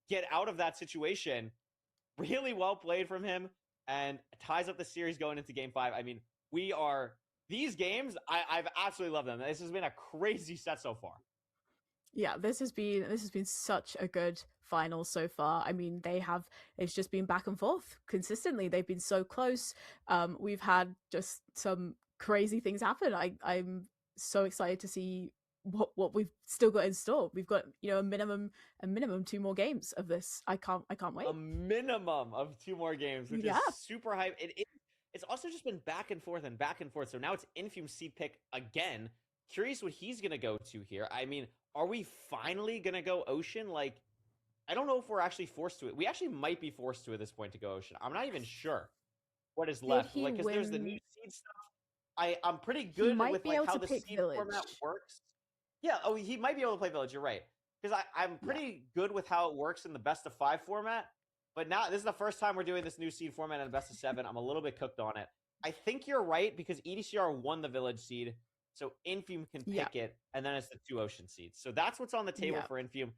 get out of that situation. Really well played from him, and ties up the series going into Game 5. I mean, these games. I've absolutely loved them. This has been a crazy set so far. Yeah, this has been such a good final so far. I mean, it's just been back and forth consistently. They've been so close. We've had just some crazy things happen. I'm so excited to see what we've still got in store. We've got, a minimum 2 more games of this. I can't wait. A minimum of 2 more games, which is super hype. It's also just been back and forth and back and forth. So now it's Infume seed pick again. Curious what he's gonna go to here. I mean, are we finally gonna go Ocean? Like, I don't know if we're actually forced to it. We actually might be forced to at this point to go Ocean. I'm not even sure what is left. Like, because there's the new seed stuff. I'm pretty good with like how the seed format works. Yeah, he might be able to play Village. You're right. because I'm pretty good with how it works in the best of 5 format. But now this is the first time we're doing this new seed format in a best of 7. I'm a little bit cooked on it. I think you're right because EDCR won the village seed, so Infume can pick it, and then it's the 2 ocean seeds. So that's what's on the table for Infume.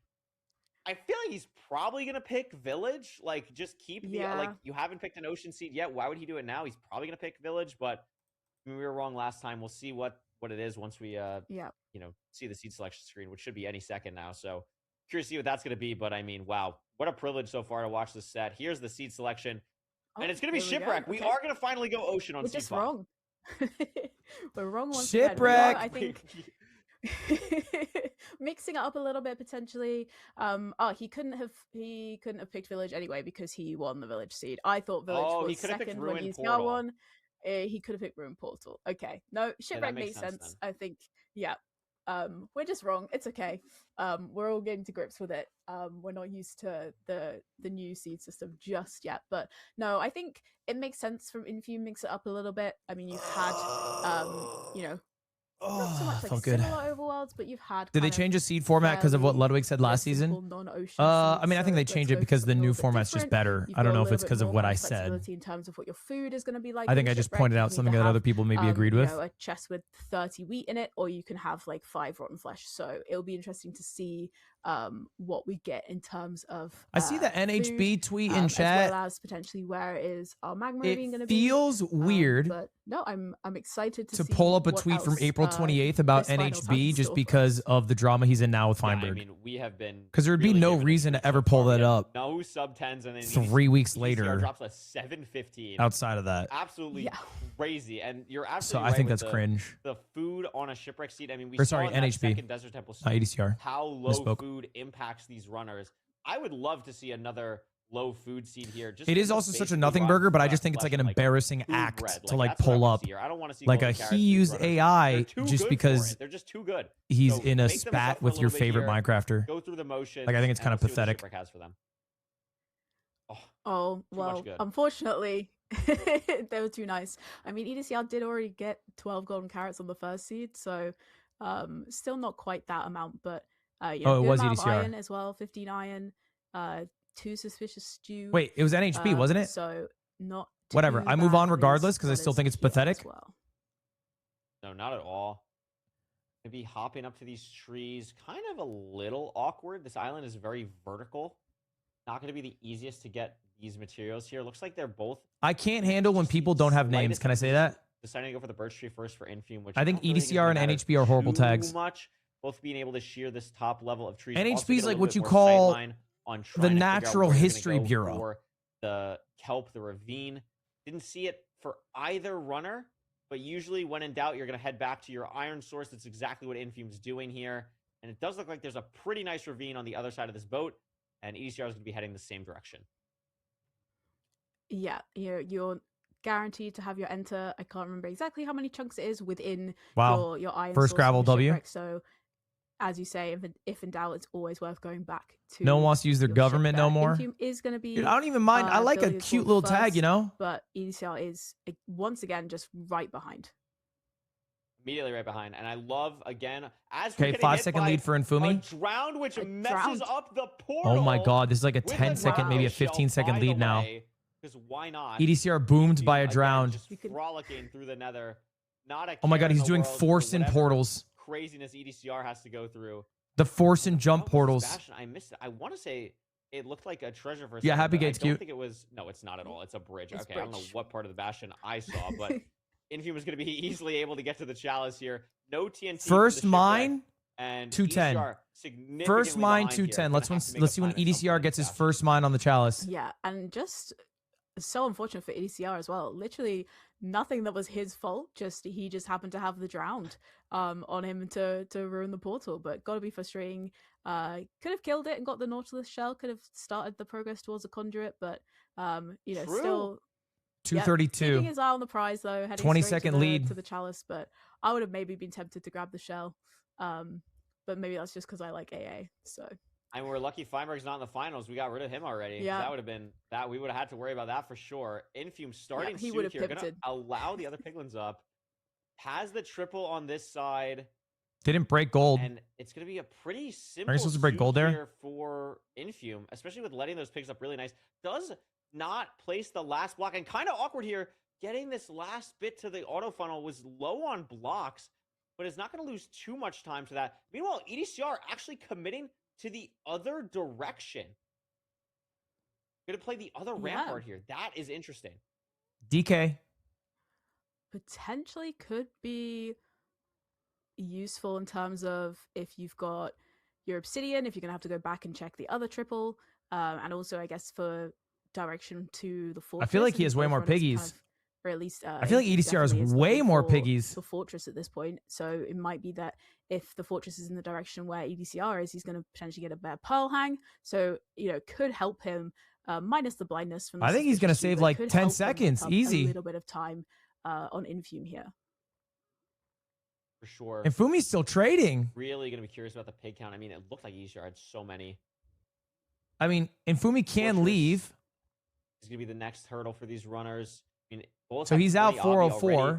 I feel like he's probably gonna pick village. Like, just keep the like. You haven't picked an ocean seed yet. Why would he do it now? He's probably gonna pick village, but I mean, we were wrong last time. We'll see what it is once we see the seed selection screen, which should be any second now. So curious to see what that's gonna be. But I mean, wow, what a privilege so far to watch this set. Here's the seed selection. And it's going to be Shipwreck. We are going to finally go Ocean on We're seed just 5. wrong. We're wrong once Shipwreck. again. I think mixing it up a little bit potentially. He couldn't have picked Village anyway because he won the Village seed. I thought Village was second when he's now won. He could have picked Ruin Portal. Okay, no, Shipwreck makes sense. I think. Yeah. We're just wrong. It's okay. We're all getting to grips with it. We're not used to the new seed system just yet, but no, I think it makes sense from Infume mix it up a little bit. I mean, you've had not so much like similar overworlds, but you've had. Did they change the seed format because of what Ludwig said last season? I mean, I think they changed it because the new format's just better. I don't know if it's because of what I said. In terms of what your food is going to be like. I think I just pointed out something that other people maybe agreed with. A chest with 30 wheat in it, or you can have like 5 rotten flesh. So it'll be interesting to see what we get in terms of. I see the NHB food, tweet in chat. As well as potentially where is our magma ravine going to be? It feels weird. But no, I'm excited to see pull up a tweet from April 28th about NHB just because of the drama he's in now with Feinberg. I mean, we have been because there would be no reason to ever pull that up. No sub 10s, and then 3 weeks later drops a 715. Outside of that, absolutely crazy. And you're absolutely so right I think with that's cringe. The food on a shipwreck seed. I mean, we saw in that second Desert Temple EDCR. how low food impacts these runners. I would love to see another low food seed here. Just it is also such a nothing burger, but I just think it's like an embarrassing act to like pull up like a he used AI just because they're just too good. He's in a spat with your favorite Minecrafter. Go through the motions. Like I think it's kind of pathetic. Has for them. Oh well, unfortunately, they were too nice. I mean, EDCR did already get 12 golden carrots on the first seed, so still not quite that amount, but it was EDCR. EDCR Iron as well, 15 iron, 2 suspicious stew. Wait, it was NHB, wasn't it? So not whatever. I move on regardless because I still think it's pathetic. Well. No, not at all. Maybe hopping up to these trees, kind of a little awkward. This island is very vertical. Not going to be the easiest to get these materials here. Looks like they're both. I can't handle when people don't have names. Can I say that? Deciding to go for the birch tree first for Infume, which I think EDCR and NHB are horrible tags. Much, both being able to shear this top level of trees. NHB is like what you call the Natural History Bureau. For the kelp, the ravine. Didn't see it for either runner, but usually when in doubt, you're going to head back to your iron source. That's exactly what Infume's doing here. And it does look like there's a pretty nice ravine on the other side of this boat, and EDCR is going to be heading the same direction. Yeah, you're guaranteed to have your enter. I can't remember exactly how many chunks it is within your iron first source gravel W. So as you say, if in doubt, it's always worth going back to. No one wants to use their government no more. Infume is going to be. Dude, I don't even mind. I like a cute little tag, you know. But EDCR is once again just right behind. Immediately right behind, and I love again as 5-second lead for Infume. Drowned, which messes up the portal. Oh my god, this is like a 10-second, maybe a 15-second lead now. Because why not? EDCR boomed by a drowned. Just frolicking through the nether. Not a oh my god, he's doing force in portals. Craziness EDCR has to go through. The force and jump portals. I missed it. I want to say it looked like a treasure for a yeah, second, Happy Gate's cute. I don't think it was. No, it's not at all. It's a bridge. Okay, I don't know what part of the bastion I saw, but Infume is going to be easily able to get to the chalice here. No TNT. First mine. And 210. First mine 210. Let's see when EDCR gets his first mine on the chalice. Yeah, and just so unfortunate for EDCR as well. Literally nothing that was his fault. He just happened to have the drowned on him to ruin the portal. But gotta be frustrating. Could have killed it and got the Nautilus shell. Could have started the progress towards the conduit, but still. 232. Keeping his eye on the prize though. 20-second lead to the chalice, but I would have maybe been tempted to grab the shell. But maybe that's just because I like AA. So. And we're lucky Feinberg's not in the finals. We got rid of him already. Yeah. That would have been that. We would have had to worry about that for sure. Infume starting he soon would have here. Gonna allow the other piglins up. Has the triple on this side. They didn't break gold. And it's going to be a pretty simple Are you supposed to break gold suit there? here for Infume, especially with letting those picks up really nice. Does not place the last block, and kind of awkward here. Getting this last bit to the auto funnel was low on blocks, but is not going to lose too much time to that. Meanwhile, EDCR actually committing to the other direction. Going to play the other rampart here. That is interesting. DK. Potentially could be useful in terms of if you've got your Obsidian, if you're going to have to go back and check the other triple, and also I guess for direction to the fortress. I feel like he has way more piggies. Or at least I feel like EDCR has way more piggies. The fortress at this point, so it might be that if the fortress is in the direction where EDCR is, he's going to potentially get a better pearl hang. So could help him minus the blindness from. I think he's going to save like 10 seconds, easy. A little bit of time on Infume here. For sure. And Fumi's still trading. Really going to be curious about the pig count. I mean, it looked like EDCR had so many. I mean, and Fumi can leave. It's going to be the next hurdle for these runners. I mean, both So have he's out 20 404. already.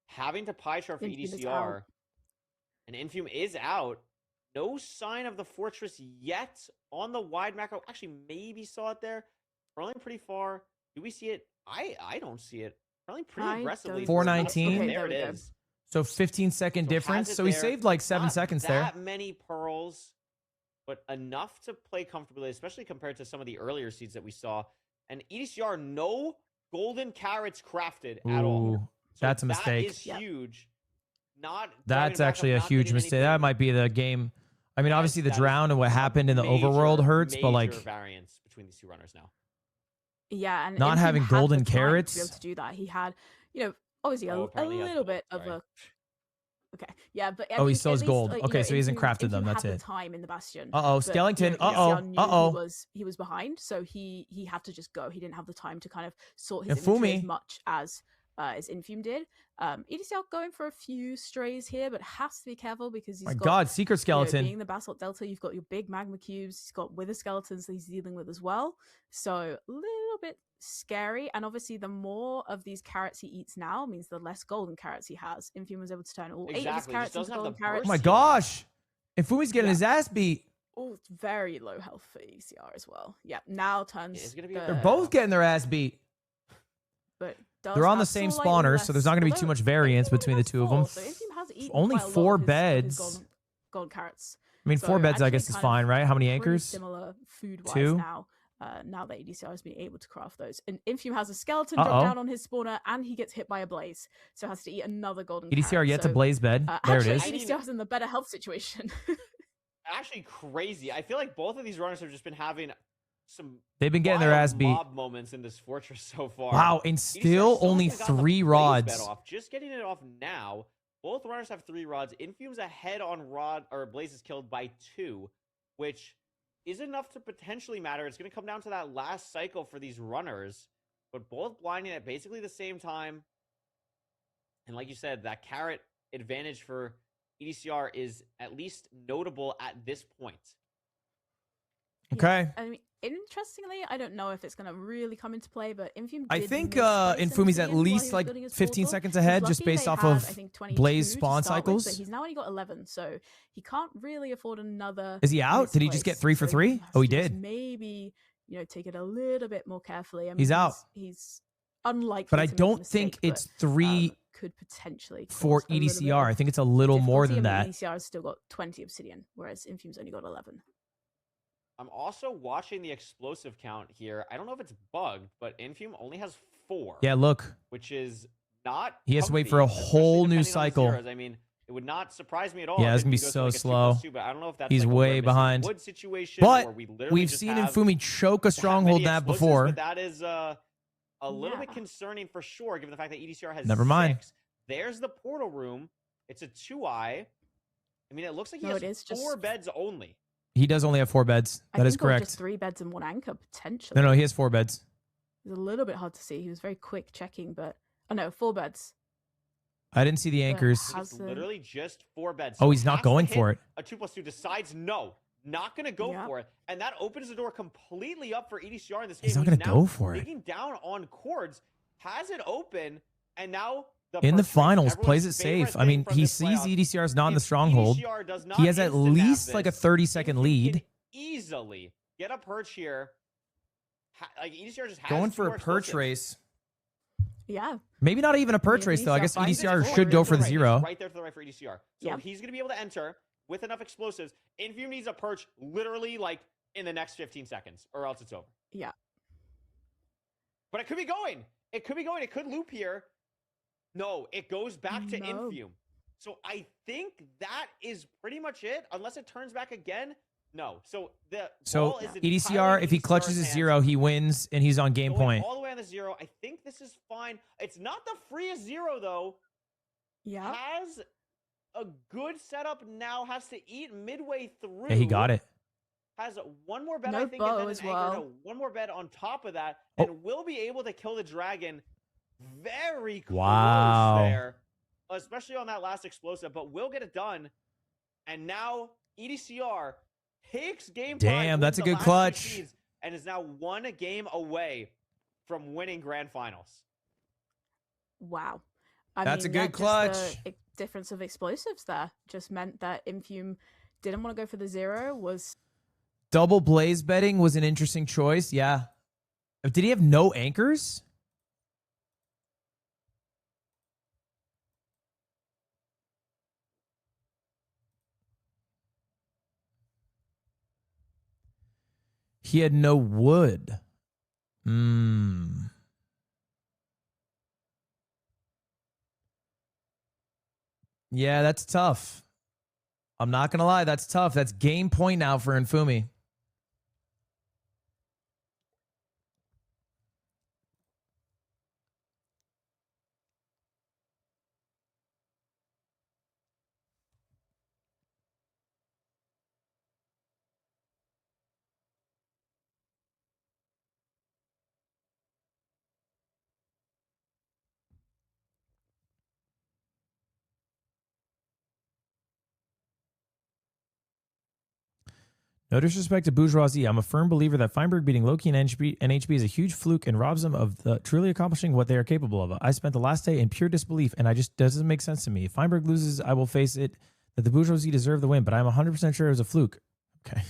Having to pie chart for EDCR. And Infume is out. No sign of the fortress yet on the wide macro. Actually, maybe saw it there. Rolling pretty far. Do we see it? I don't see it. Rolling pretty aggressively. 419. Okay, there it is. So 15-second difference. So he saved like 7 seconds there. Not that many pearls, but enough to play comfortably, especially compared to some of the earlier seeds that we saw. And EDCR, no golden carrots crafted at all. Ooh, that's a mistake. That is huge. That's actually a huge mistake. That might be the game. I mean, obviously the drown and what happened in the overworld hurts, but like variance between these two runners now. Yeah, and not Infume having had the golden time carrots. to be able to do that. He had, obviously a little bit of a. Okay, yeah, but I he mean, still has at least, gold. like, Okay, so he hasn't Infume- crafted them. Infume That's had it. The time in the bastion. Uh-oh, but, Skellington. EDCR knew Uh-oh. He was behind, so he had to just go. He didn't have the time to kind of sort his And inventory Fumi. as much as Infume did. EDCR going for a few strays here, but has to be careful because he's My got, God, Secret Skeleton. being the Basalt Delta, you've got your big magma cubes. He's got wither skeletons that he's dealing with as well. So a little bit scary. And obviously, the more of these carrots he eats now means the less golden carrots he has. Infume was able to turn all 8 of his carrots into golden carrots. Oh my gosh. And Fumi's getting his ass beat. Oh, it's very low health for EDCR as well. Yeah, now turns. They're both getting their ass beat. But they're on the same spawner, so there's not going to be too much variance between the two of them. So Infume has eaten Only quite a lot 4 of his beds. golden carrots. I mean, 4 beds, I guess, is fine, right? How many pretty anchors? Similar food-wise 2. now. Now that EDCR has been able to craft those. And Infume has a skeleton drop down on his spawner, and he gets hit by a blaze, so has to eat another golden EDCR carrot. yet to So, blaze bed. There it actually, is. EDCR is in the better health situation. Actually, crazy. I feel like both of these runners have just been having some. They've been getting their wild ass beat. mob moments in this fortress so far. Wow, and still only hasn't gotten the 3 blaze rods. bed off. Just getting it off now. Both runners have 3 rods. Infume's ahead on rod or Blaze is killed by 2, which is enough to potentially matter. It's going to come down to that last cycle for these runners, but both blinding at basically the same time. And like you said, that carrot advantage for EDCR is at least notable at this point. Okay. I mean, interestingly, I don't know if it's going to really come into play, but Infume I did think miss Blaze Infumi's at Obsidian while he least was like building his 15 portal. seconds He's ahead just lucky based they off had, of I think, 22 Blaze to spawn start with, cycles. but he's now only got 11, so he can't really afford another. Is he out? Did he just get 3 for 3? Oh, he did. Maybe take it a little bit more carefully. I mean, He's out. He's unlikely. But I to make a don't mistake, think it's but, 3 could potentially for cause a little bit EDCR. of I think it's a little more than difficulty. I that. mean, EDCR has still got 20 obsidian, whereas Infume's only got 11. I'm also watching the explosive count here. I don't know if it's bugged, but Infume only has 4. Yeah, look. Which is not. He has to wait comfy, for a especially whole new depending on the cycle. zeros. I mean, it would not surprise me at all. Yeah, if it's gonna be Infume goes to, so like, a 2+2, slow. but I don't know if that's He's like a way we're missing behind. wood situation, But or we literally we've just seen have Infumi choke a that stronghold many nab explosives, before. But that is a little bit concerning for sure, given the fact that EDCR has Never mind. 6. There's the portal room. It's a 2-eye. I mean, it looks like he No, has it is 4 just- beds only. He does only have 4 beds. I That is think, or correct. just 3 beds and 1 anchor potentially. No, he has 4 beds. It's a little bit hard to see. He was very quick checking, but oh no, 4 beds. I didn't see the anchors. It's literally just 4 beds. Oh, he's not has to going hit for it. A 2+2 decides no, not going to go for it, and that opens the door completely up for EDCR in this game. He's not gonna now go for it. Digging down on cords, has it open, and now in the perch race. finals, Everyone's plays it favorite safe. I thing mean, from he this sees playoff, EDCR is not in the if stronghold. EDCR does not He has at instant nab least like a this, 30-second lead. easily get a perch here. Like EDCR just has Going two for a more perch explosives. race. Yeah. Maybe not even a perch race, though. I guess EDCR should go for the Right, zero. he's right there to the right for EDCR. So Yeah. he's going to be able to enter with enough explosives. Infume needs a perch literally like in the next 15 seconds or else it's over. Yeah. But it could be going. It could be going. It could loop here. No, it goes back to Infume. So I think that is pretty much it. Unless it turns back again. No. So the ball is EDCR, if he clutches a zero, he wins, and he's on game going point. all the way on the zero. I think this is fine. It's not the freest zero, though. Yeah. Has a good setup now. Has to eat midway through. Yeah, he got it. Has one more bet, No I think, bow and then as an anchor. well. No, one more bet on top of that, Oh. and will be able to kill the dragon very close Wow. there, especially on that last explosive. But will get it done, and now EDCR takes game. Damn, 5, that's a wins the good last clutch. 2 seeds, and is now 1 game away from winning grand finals. Wow. That's a good just clutch. the difference of explosives there just meant that Infume didn't want to go for the zero. Was Double blaze betting was an interesting choice. Yeah. Did he have no anchors? He had no wood. Yeah, that's tough. I'm not going to lie. That's tough. That's game point now for Infume. No disrespect to bourgeoisie. I'm a firm believer that Feinberg beating Loki and NHB is a huge fluke and robs them of truly accomplishing what they are capable of. I spent the last day in pure disbelief, and I just doesn't make sense to me. If Feinberg loses, I will face it that the bourgeoisie deserve the win, but I'm 100% sure it was a fluke. Okay.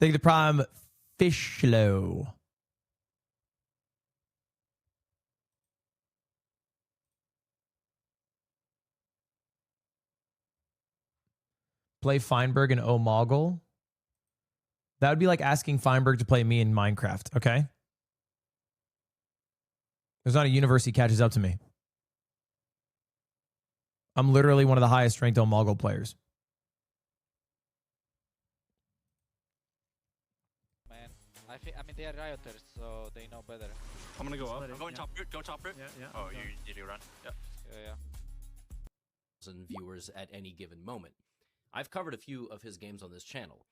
Thank you to Prime Fishlow. Play Feinberg and Omoggle. That would be like asking Feinberg to play me in Minecraft, okay? There's not a universe he catches up to me. I'm literally one of the highest ranked Omoggle players. Man, I mean they are rioters, so they know better. I'm gonna go up. I'm going top root. Go top root. Yeah, yeah. Oh, you do run. Yeah. And viewers at any given moment. I've covered a few of his games on this channel.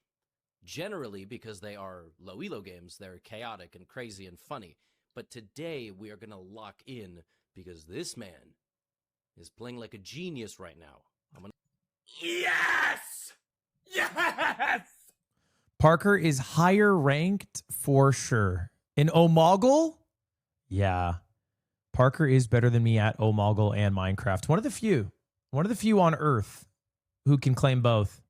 Generally, because they are low elo games, they're chaotic and crazy and funny. But today we are going to lock in because this man is playing like a genius right now. Yes! Yes! Parker is higher ranked for sure. In Omoggle? Yeah. Parker is better than me at Omoggle and Minecraft. One of the few on Earth who can claim both.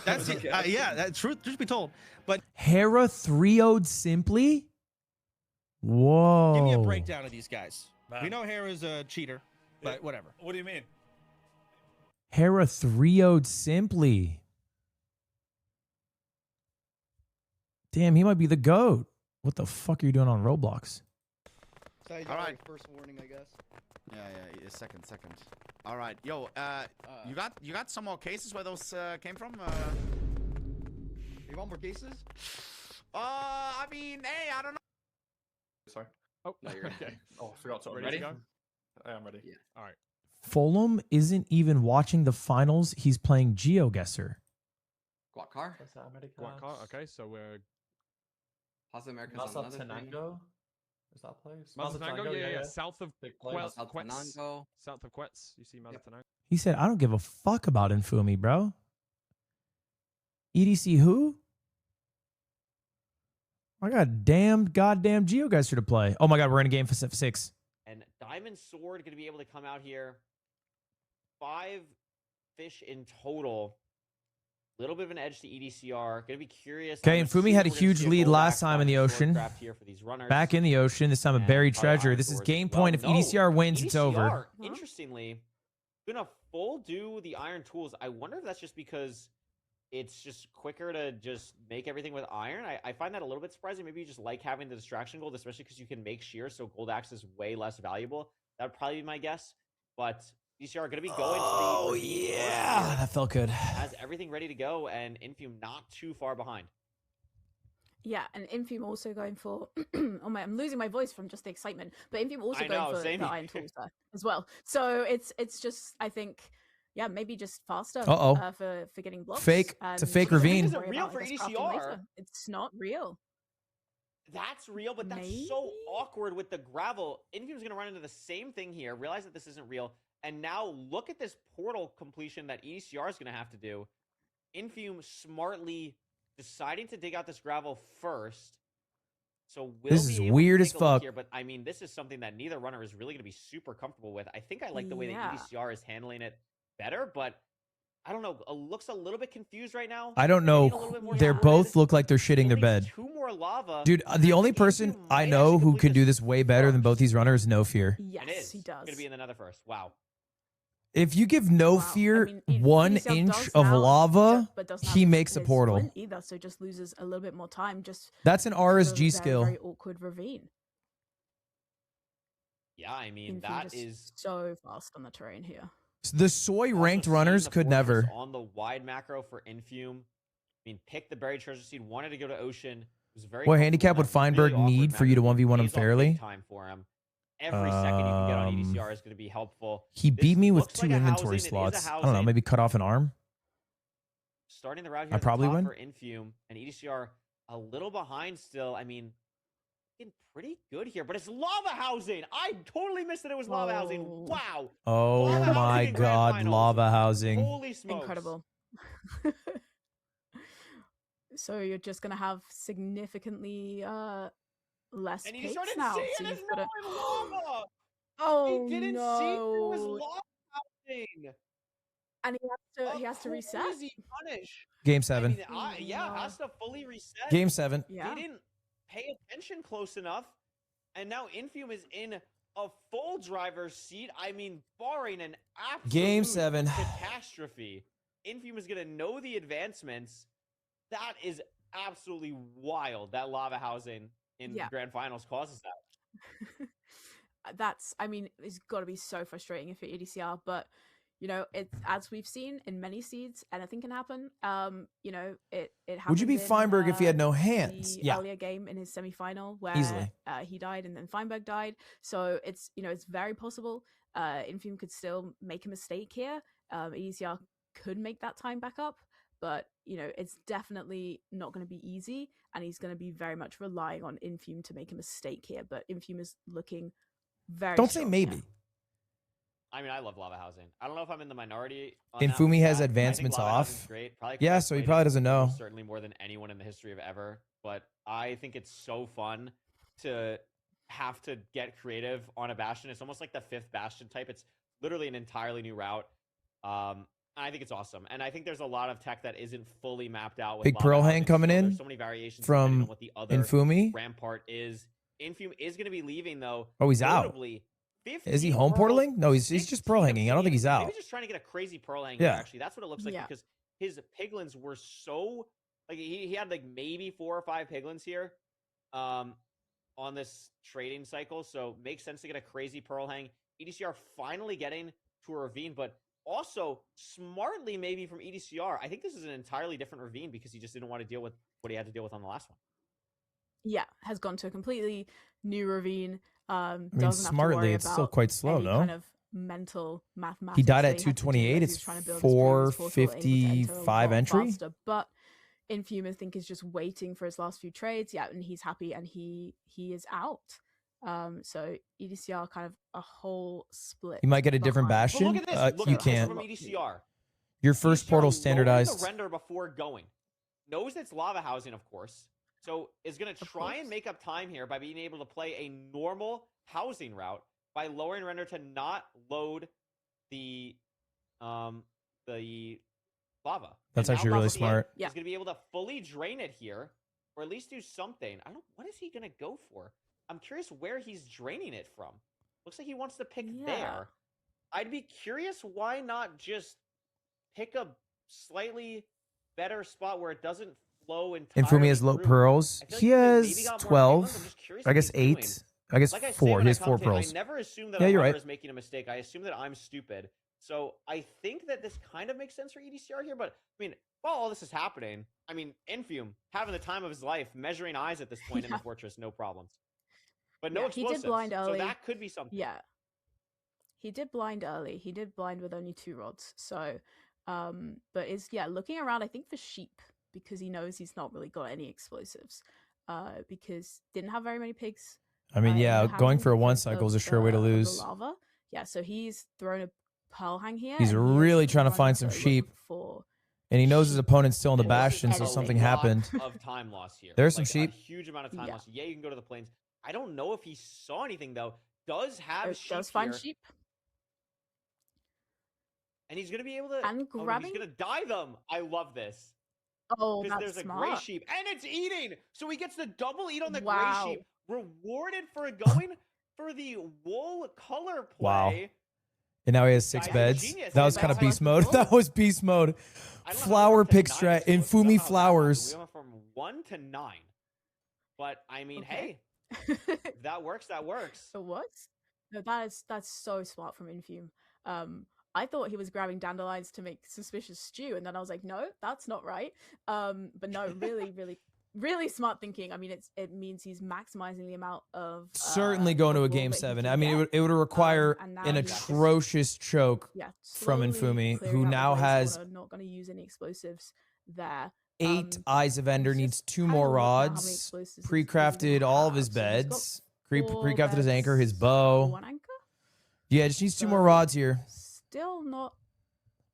That's yeah. That truth be told, but Hera 3-0'd simply. Whoa! give me a breakdown of these guys. We know Hera's a cheater, but whatever. What do you mean? Hera 3-0'd simply. Damn, he might be the GOAT. What the fuck are you doing on Roblox? All right. First warning, I guess. Yeah, second. All right, yo, you got some more cases where those came from? You want more cases? I mean, hey, I don't know. Sorry. Oh, no, you're okay. Oh, I forgot to. Ready? To go? I am ready. Yeah. All right. Fulham isn't even watching the finals. He's playing GeoGuessr. Guacar? Guacar. Okay, so we're Plaza America's Masa another thing. Tenango. Is that place? Mazatango, yeah. South of Big place. Quetz. Mazatenango. South of Quetz. You see Mazatango? He said, I don't give a fuck about Infume, bro. EDC who? I got a goddamn GeoGuessr to play. Oh my god, we're in a game for 6. And Diamond Sword going to be able to come out here. 5 fish in total. Little bit of an edge to EDCR. Gonna be curious. Okay, and Fumi had a huge lead last time in the ocean. Back in the ocean, this time a buried treasure. This is game point. If EDCR wins, it's over. Interestingly, gonna full do the iron tools. I wonder if that's just because it's just quicker to just make everything with iron. I find that a little bit surprising. Maybe you just like having the distraction gold, especially because you can make shears, so gold axe is way less valuable. That would probably be my guess. But EDCR are going to be going to the... yeah, that felt good. Has everything ready to go, and Infume not too far behind. Yeah, and Infume also going for... oh my, I'm losing my voice from just the excitement. But Infume also going for the iron tools there as well. So it's just, I think, yeah, maybe just faster for getting blocks. Fake. It's a fake ravine. Is it real for EDCR? It's not real. That's real, but that's so awkward with the gravel. Infume's going to run into the same thing here. Realize that this isn't real. And now look at this portal completion that EDCR is going to have to do. Infume smartly deciding to dig out this gravel first. So this is weird as fuck. Here, but I mean, this is something that neither runner is really going to be super comfortable with. I think I like the way that EDCR is handling it better, but I don't know. Looks a little bit confused right now. I don't know. They both look like they're shitting their bed. 2 more lava. Dude, the only person I know who can do this way better than both these runners is No Fear. Yes, he does. Going to be in the nether first. Wow. If you give No Fear 1 inch of lava, he makes a portal. Either, so just loses a little bit more time. Just that's an RSG skill. Very awkward ravine. Yeah, I mean that is so fast on the terrain here. The soy ranked runners could never. On the wide macro for Infume, I mean, pick the buried treasure seed. Wanted to go to ocean. Was very. What handicap would Feinberg need for you to 1v1 him fairly? Time for him. Every second you can get on EDCR is going to be helpful. He beat me with 2 inventory slots. I don't know, maybe cut off an arm. Starting the route here, I probably win for Infume and EDCR a little behind still. I mean, looking pretty good here, but it's lava housing. I totally missed that it was lava housing. Wow. Oh my god, lava housing. Holy smokes. Incredible. So you're just gonna have significantly less picks now. So you've got to... Oh, he didn't see it was lava housing. And he has to reset. Punish. Game 7. I mean, has to fully reset. Game 7. Yeah. He didn't pay attention close enough, and now Infume is in a full driver's seat. I mean, barring an absolute Game 7 catastrophe, Infume is gonna know the advancements. That is absolutely wild. That lava housing in the grand finals causes that. I mean, it's got to be so frustrating if you're EDCR, but you know, it's as we've seen in many seeds, anything can happen. You know, it happened. Would you be Feinberg if he had no hands? The earlier game in his semifinal where he died and then Feinberg died. So it's, you know, it's very possible. Infume could still make a mistake here. EDCR could make that time back up, but you know, it's definitely not going to be easy, and he's going to be very much relying on Infume to make a mistake here. But Infume is looking very. Don't say maybe. Here. I mean, I love lava housing. I don't know if I'm in the minority. Infumi has advancements off. Great. Yeah, so he probably doesn't know. Certainly more than anyone in the history of ever. But I think it's so fun to have to get creative on a bastion. It's almost like the 5th bastion type. It's literally an entirely new route. I think it's awesome. And I think there's a lot of tech that isn't fully mapped out. With Big Pearl Hang coming in. There's so many variations from on what the other Infumi. Rampart is. Infume is going to be leaving though. Oh, he's out. Is he home portaling? No, he's just pearl hanging. I don't think he's out. Maybe just trying to get a crazy pearl hang here, actually. That's what it looks like because his piglins were so like he had like maybe 4 or 5 piglins here on this trading cycle. So makes sense to get a crazy pearl hang. EDCR finally getting to a ravine, but also smartly maybe from EDCR. I think this is an entirely different ravine because he just didn't want to deal with what he had to deal with on the last one. Yeah, has gone to a completely new ravine. I mean, smartly, it's still quite slow, no? Kind of mental mathematics. He died at 228. It's 455 entry. Faster, but Infume, I think, is just waiting for his last few trades. Yeah, and he's happy, and he is out. So EDCR kind of a whole split. You might get a different bastion. Look at this. Look you at can't. From EDCR. Your first portal standardized. The render before going. Knows it's lava housing, of course. So is going to try and make up time here by being able to play a normal housing route. by lowering render to not load the lava. That's And actually now really Buffy smart. is going to be able to fully drain it here, or at least do something. I don't. What is he going to go for? I'm curious where he's draining it from. Looks like he wants to pick there. I'd be curious why not just pick a slightly better spot where it doesn't flow entirely. Infume has low through. pearls. I feel like He maybe has got more 12. pearls. I'm just curious I what guess he's doing. 8. I guess Like I say 4. when He I has 4 commentate, pearls. I never assume that Yeah, a you're hunter right. is making a mistake. I assume that I'm stupid. So I think that this kind of makes sense for EDCR here. But I mean, while all this is happening, I mean, Infume having the time of his life, measuring eyes at this point in the fortress, no problems. But no explosives. He did blind early. So that could be something. Yeah. He did blind early. He did blind with only 2 rods. So, but is looking around, I think, for sheep, because he knows he's not really got any explosives. Because didn't have very many pigs. I mean, yeah, going for a 1 because cycle is a of sure way to the lose. lava. Yeah, so he's thrown a pearl hang here. He's and he is really trying to running find some look sheep. for And he knows his opponent's still in the And this is bastion, so a something lot happened. Of time loss here. There's some Like, sheep. A huge amount of time loss. Yeah, you can go to the plains. I don't know if he saw anything though. Does have sheep does find here. sheep. And he's gonna be able to. And he's grabbing. gonna dye them. I love this. Oh, Because that's there's smart. a gray sheep and it's eating. So he gets the double eat on the Wow. gray sheep, rewarded for going for the wool color play. Wow. And now he has 6 Guys, beds. genius. That was That's kind of how beast I mode. roll. That was beast mode. Flower pick strat. Infume flowers. We went from 1 to 9. But I mean, Okay. hey, if that works. That works. So what? No, that's so smart from Infume. I thought he was grabbing dandelions to make suspicious stew, and then I was like, no, that's not right. But no, really, really, really smart thinking. I mean, it means he's maximizing the amount of Certainly going to a wool game that he 7. can I mean, get. it would require And now an he's just- atrocious choke from slowly Infume, clearing who out the now blaze has water, not going to use any explosives there. 8 Eyes of Ender, needs 2 more looking at how many rods, explosives he's pre-crafted all of his have. So he's got beds, 4 pre-crafted his anchor, his beds, bow. 1 anchor. Yeah, just needs 2 more rods here. Still not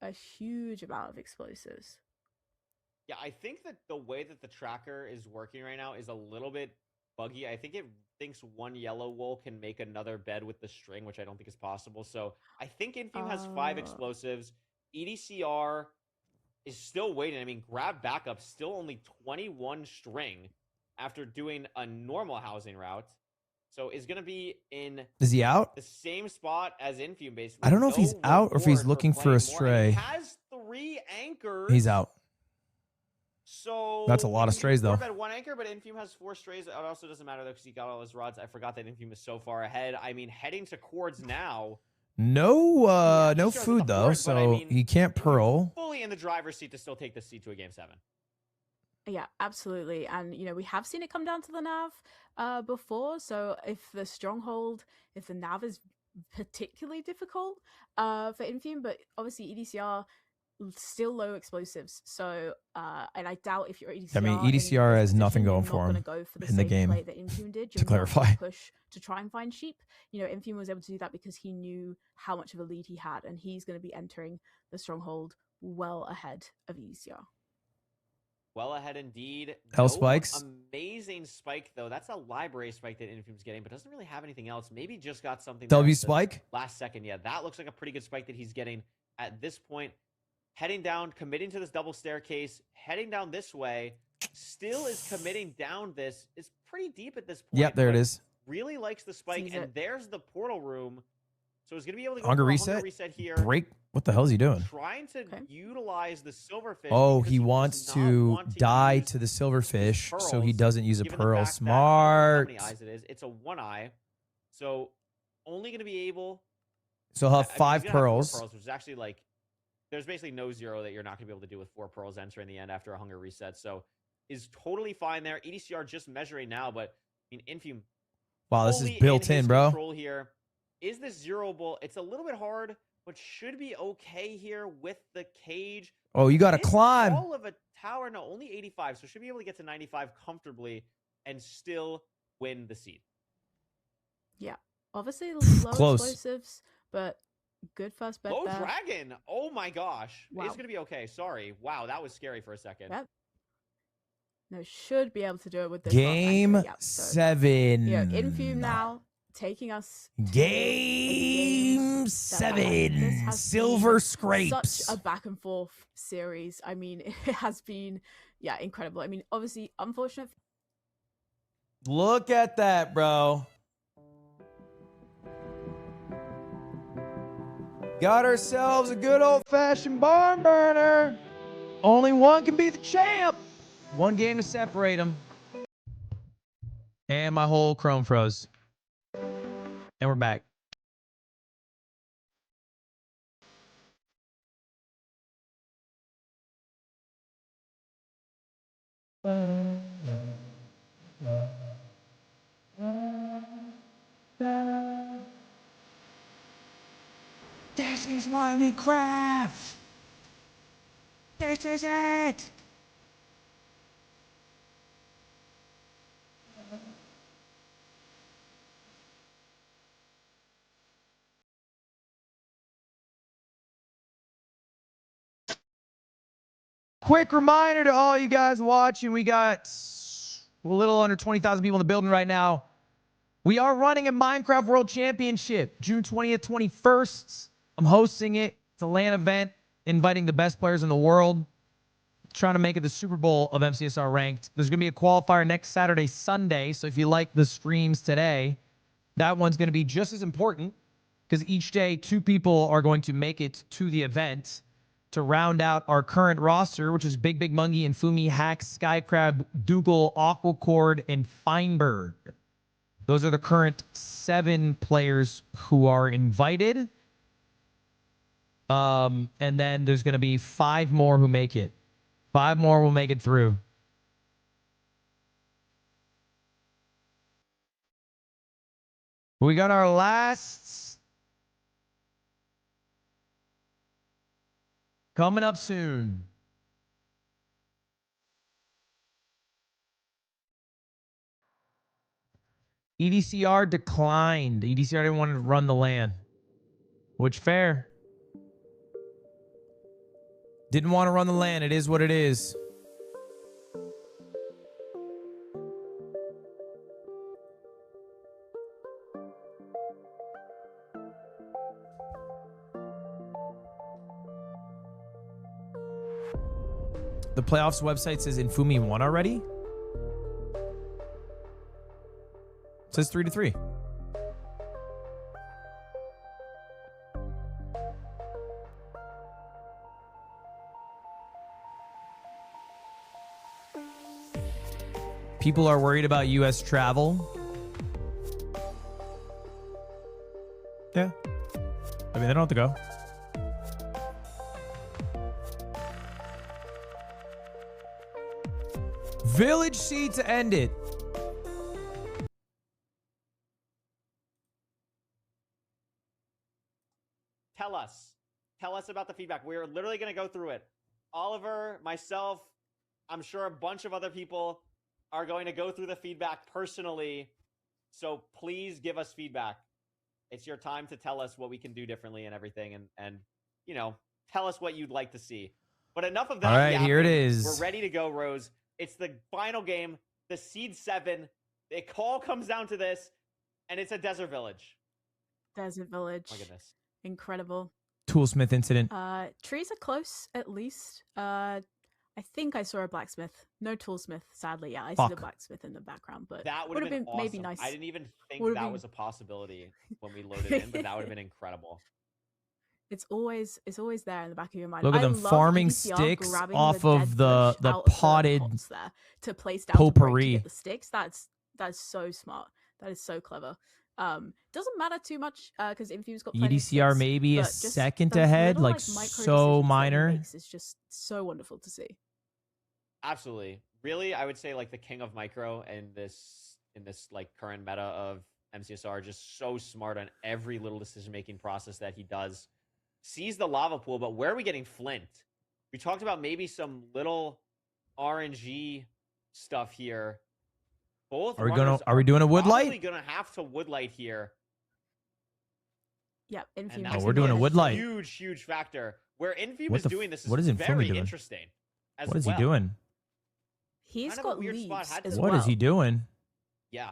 a huge amount of explosives. Yeah, I think that the way that the tracker is working right now is a little bit buggy. I think it thinks 1 yellow wool can make another bed with the string, which I don't think is possible. So I think Infume has 5 explosives. EDCR is still waiting. I mean, grab backup, still only 21 string after doing a normal housing route. So is going to be in Is he out? the same spot as Infume, basically. I don't know if he's No out or if he's reward looking for playing a more. And he stray. has 3 anchors. He's out. So That's a lot of strays, though. 1 anchor, but Infume has 4 strays. It also doesn't matter though because he got all his rods. I forgot that Infume is so far ahead. I mean, heading to cords now. No, no sure, it's food the though, horde, but I so mean, he can't pearl. Fully in the driver's seat to still take the seat to a game 7. Yeah, absolutely. And, we have seen it come down to the nav before. So if the stronghold, if the nav is particularly difficult for Infume, but obviously EDCR still low explosives. So, and I doubt if you're EDCR. I mean, in EDCR this has nothing position, going you're for not him gonna go for the in the same game, play that Infume did. to You're not gonna clarify. push to try and find sheep. Infume was able to do that because he knew how much of a lead he had, and he's going to be entering the stronghold well ahead of EDCR. Well ahead indeed. Hell No spikes. Amazing spike though. That's a library spike that Infume's getting, but doesn't really have anything else. Maybe just got something. there W at the spike? Last second. Yeah, that looks like a pretty good spike that he's getting at this point. Heading down, committing to this double staircase, heading down this way. Still is committing down this. It's pretty deep at this point. Yep, there it but is. Really likes the spike, Sees and it. there's the portal room. So he's gonna be able to go Hunger for a reset? hunger reset here. Break. What the hell is he doing? Trying to utilize the silverfish. Oh, because he does wants not to want to die use to the silverfish so he pearls, doesn't use a given the pearl. fact that I don't know how Smart. many eyes it is. It's a 1 eye, so only going to be able. So he'll have I mean, 5 he's gonna have 4 pearls. pearls, which is actually like there's basically no 0 that you're not going to be able to do with 4 pearls entering the end after a hunger reset. So is totally fine there. EDCR just measuring now, but I mean Infume. Wow, this is fully built in, in, his bro. Control here. Is this 0-able? It's a little bit hard, but should be okay here with the cage. Oh, you got to This climb. All of a tower, no, only 85, so should be able to get to 95 comfortably and still win the seed. Yeah, obviously low Close. explosives, but good first bet Low there. dragon. Oh my gosh. Wow. It's gonna be okay. Sorry. Wow, that was scary for a second. Yep. No, should be able to do it with this. Game last anchor. Yep. So, 7. Infume now taking us Game 7, Silver Scrapes. Such a back and forth series. I mean, it has been, yeah, incredible. I mean, obviously, unfortunate. Look at that, bro. Got ourselves a good old-fashioned barn burner. Only one can be the champ. One game to separate them. And my whole Chrome froze. And we're back. This is Minecraft. This is it. Quick reminder to all you guys watching, we got a little under 20,000 people in the building right now. We are running a Minecraft World Championship, June 20th, 21st. I'm hosting it. It's a LAN event, inviting the best players in the world, trying to make it the Super Bowl of MCSR Ranked. There's going to be a qualifier next Saturday, Sunday, so if you like the streams today, that one's going to be just as important, because each day 2 people are going to make it to the event to round out our current roster, which is Big Mungie, Infume, Hax, Skycrab, Dougal, Aquecorde, and Feinberg. Those are the current 7 players who are invited. And then there's going to be 5 more who make it. 5 more will make it through. We got our last coming up soon. EDCR declined. EDCR didn't want to run the LAN. Which fair. Didn't want to run the LAN. It is what it is. The playoffs website says Infume won already. It says 3-3. People are worried about US travel. Yeah. I mean, they don't have to go. Village seed to end it. Tell us about the feedback. We're literally going to go through it. Oliver, myself, I'm sure a bunch of other people are going to go through the feedback personally. So please give us feedback. It's your time to tell us what we can do differently and everything. And you know, tell us what you'd like to see. But enough of that. All right, here it is. We're ready to go, Rose. It's the final game, the Seed 7. It all comes down to this, and it's a Desert Village. Desert Village. Oh my goodness. Incredible. Toolsmith incident. Trees are close, at least. I think I saw a blacksmith. No toolsmith, sadly. Yeah, I see the blacksmith in the background, but that would have been awesome. Maybe nice. I didn't even think that was a possibility when we loaded in, but that would have been incredible. It's always there in the back of your mind. Look at them farming sticks off of the potted there to place down potpourri. To get the sticks. That's so smart. That is so clever. Doesn't matter too much because Infume's got plenty EDCR of sticks, maybe a second ahead, like so minor. It's just so wonderful to see. Absolutely. Really, I would say like the king of micro in this like current meta of MCSR, just so smart on every little decision-making process that he does. Sees the lava pool, but where are we getting flint? We talked about maybe some little RNG stuff here. Both are we doing a woodlight? Probably gonna have to woodlight here. Yep, Infume. Oh, we're doing a woodlight. Huge factor. Where Infume is doing this is Infume very doing? interesting. What is he doing? He's kind got of a weird leaves spot. as What well. is he doing? Yeah,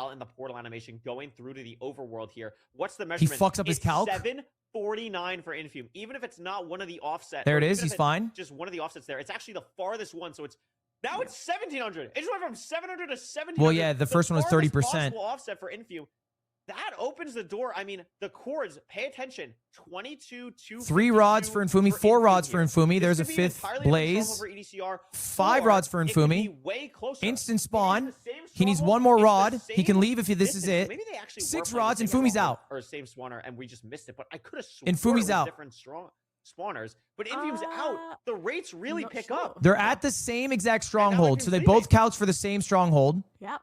while in the portal animation going through to the overworld here. What's the measurement? fucks up his It's calc? 7 49 for Infume. Even if it's not one of the offsets. There it is. He's fine. Just one of the offsets there. It's actually the farthest one. So it's now it's 1,700. It just went from 700 to 1,700. Well, yeah, the first one was 30%. Possible offset for Infume. That opens the door. I mean, the chords, pay attention. 22, 2, 3 rods for Infume, 4 rods for Infume. There's a 5th blaze. 5 rods for Infume. Instant spawn. He needs 1 more rod. He can leave if this is it. 6 rods. Infume's out. Or same spawner, and we just missed it. But I could have sworn Infume's it was out. different spawners. But Infume's out. The rates really pick up. They're at the same exact stronghold, so they both couch for the same stronghold. Yep.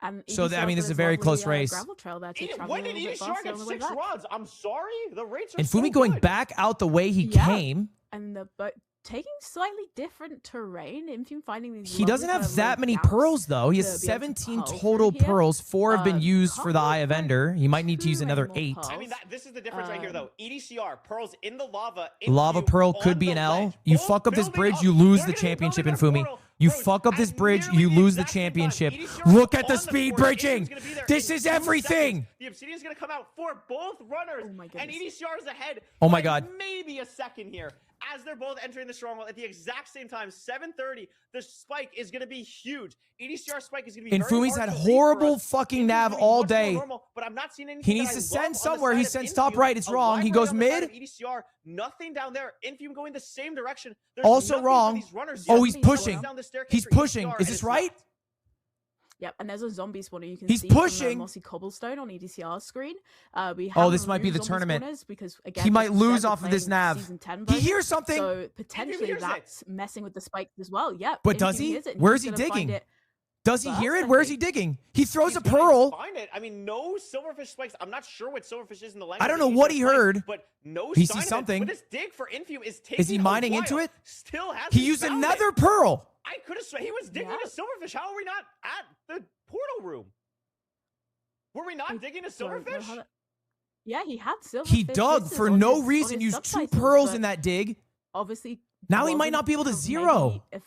And So, I mean, this is a very close race. Gravel trail there to travel When a did little bit EDCR faster get on the way 6 back. rods? I'm sorry. The rates are Infume so going good. back out the way he Yeah. came. And the boat taking slightly different terrain. Infume finding these. He doesn't have that many pearls, though. He has to be able to 17 pull total through here. pearls. 4 have been used for the Eye of Ender. He might need to use two another rainbow 8. pearls. I mean, this is the difference right here, though. EDCR, pearls in the lava. Lava Infume Pearl on could be the an L. ledge. You Both fuck up this building bridge, up. you lose They're the gonna be championship, building up Infume. portal. You Bro, fuck up this at bridge, nearly you the lose the exact same time. championship. EDCR Look at on the the speed course. bridging. Obsidian's gonna be there This in is 2 everything. seconds. The Obsidian's going to come out for both runners. Oh my And goodness. EDCR is ahead. Oh my by God. Maybe a second here. As they're both entering the stronghold at the exact same time, 7:30, the spike is going to be huge. EDCR spike is going to be very Infume's hard had to lead for horrible us. fucking Infume's nav gonna be all much more day. normal, but I'm not seeing anything He that needs I to love send on the somewhere. side He of sends top Infume. right. It's A wrong. He library goes on the side mid. of EDCR, nothing down there. Infume going the same direction. There's Also nothing for wrong. these runners Oh, yet. he's Nothing going pushing. down the staircase He's for pushing. EDCR, Is and this it's right? not. Yep, and there's a zombie spawner you can He's see pushing. from the mossy cobblestone on EDCR's screen. We Oh, have this might be the zombie tournament. spawners because, again, He just might as lose said, we're off of this playing nav. Season 10 He version, hears something. So potentially hears it. that's messing with the spikes as well. Yep. But does Infume he? hears it, and Where he's is he gonna find digging? it Does he first, hear I it? Where is he think. digging? He throws a He's gonna pearl. Find it. I mean, no silverfish spikes. I'm not sure what silverfish is in the language. I don't that know he's what gonna he find, heard. But no He sign sees of it. something. But this dig for Infume is taking Is he mining a while. into it? Still hasn't He used found another it. pearl. I could have sworn he was digging a silverfish. How are we not at the portal room? Were we not digging a Don't know silverfish? how that- Yeah, he had silverfish. He dug This is for on no his- on reason, his used 2 subtitles, pearls but in that dig. Obviously. Now he might wasn't not be able to maybe zero. if-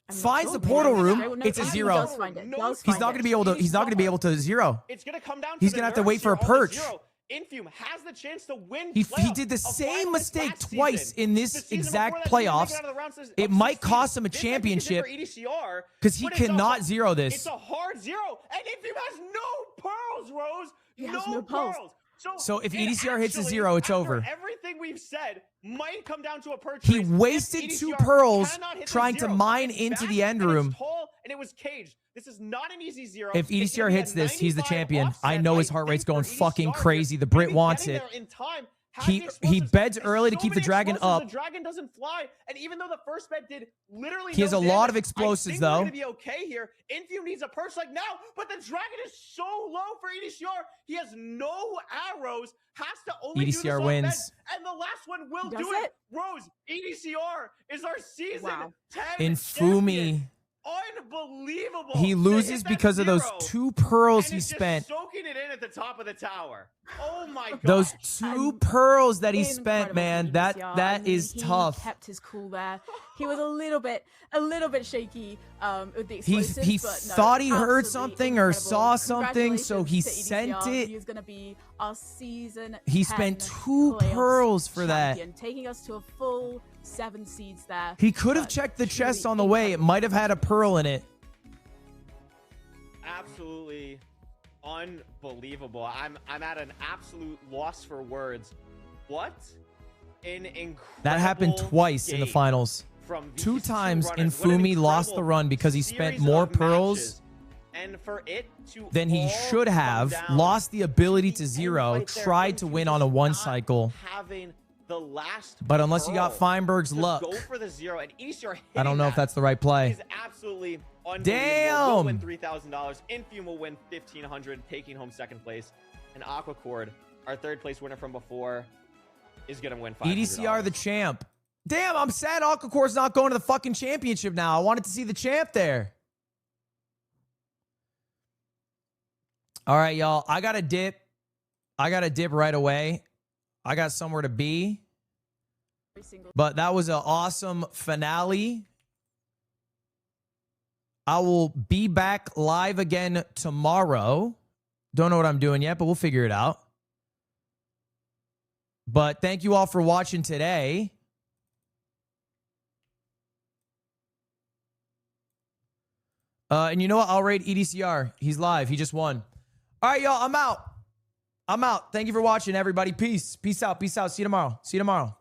I'm not Finds sure, the maybe portal that's room. right. No, It's a he 0. does find it. Does He's find not it. going to be able to. He's not going to be able to zero. It's going to come down to He's the gonna have to nerves wait for a here on the perch. zero. Infume has the chance to win. He playoffs. did the A same finalist mistake last twice season. in The this season exact before that, he didn't make playoffs. it out of the round of It might 16. cost him a This might be good championship for EDCR, because he but it's cannot a- zero this. It's a hard 0, and Infume has no pearls, Rose. He has no pearls. So if it EDCR hits a actually, 0, it's after over. Everything we've said might come down to a perch. He race. wasted If 2 EDCR pearls cannot hit the trying to 0, mine it's into back the end and it's room. tall, and it was caged. This is not an easy 0. If It's gonna EDCR be a hits this, he's the 95 champion. offset, I know his I heart rate's think, for going fucking EDCR here. crazy. The Brit Maybe wants getting it. there in time. He beds early to keep the dragon up. The dragon doesn't fly, and even though the first bet did literally He has no a lot of damage, explosives, I think though. We're gonna be okay here. Infume needs a perch like now, but the dragon is so low for EDCR. He has no arrows. Has to only do EDCR this on wins. beds, and the last one will Does do it? it. Rose, EDCR is our season Wow. 10 Infume. champion. Unbelievable. He to loses hit that because of those 0, 2 pearls and he is just spent. soaking it in at the top of the tower. Oh my god. Those 2 pearls that he spent, Incredible man, for that EDCR. that I mean, is he tough. Kept his cool there. He was a little bit shaky with the He explosives, but no, thought he heard absolutely something or incredible. saw something, so he Congratulations to sent EDCR. it. He's gonna be our season. He 10 spent 2 playoffs pearls for that. champion, taking us to a full 7 seeds there. He could have But checked the truly chest on the way. It might have had a pearl in it. Absolutely unbelievable. I'm at an absolute loss for words. What an incredible That happened twice in the game finals. from these 2 two times runners. What an Infume lost the incredible run because he spent series more of pearls matches. And for it to than he all should come have. down Lost the ability to the end zero. right there, Tried to Infume win just on a 1 not cycle. having the last But unless you got pearl Feinberg's to luck, go for the 0, and EDCR I don't know if that's the right play. is absolutely unbelievable. Damn! We'll win $3,000. Infume will win $1,500, taking home 2nd place. And Aquecorde, our 3rd place winner from before, is gonna win $500. EDCR the champ. Damn, I'm sad Aquecorde's not going to the fucking championship now. I wanted to see the champ there. All right, y'all. I got to dip. I got to dip right away. I got somewhere to be. But that was an awesome finale. I will be back live again tomorrow. Don't know what I'm doing yet, but we'll figure it out. But thank you all for watching today. And you know what? I'll rate EDCR. He's live. He just won. All right, y'all. I'm out. I'm out. Thank you for watching, everybody. Peace. Peace out. Peace out. See you tomorrow. See you tomorrow.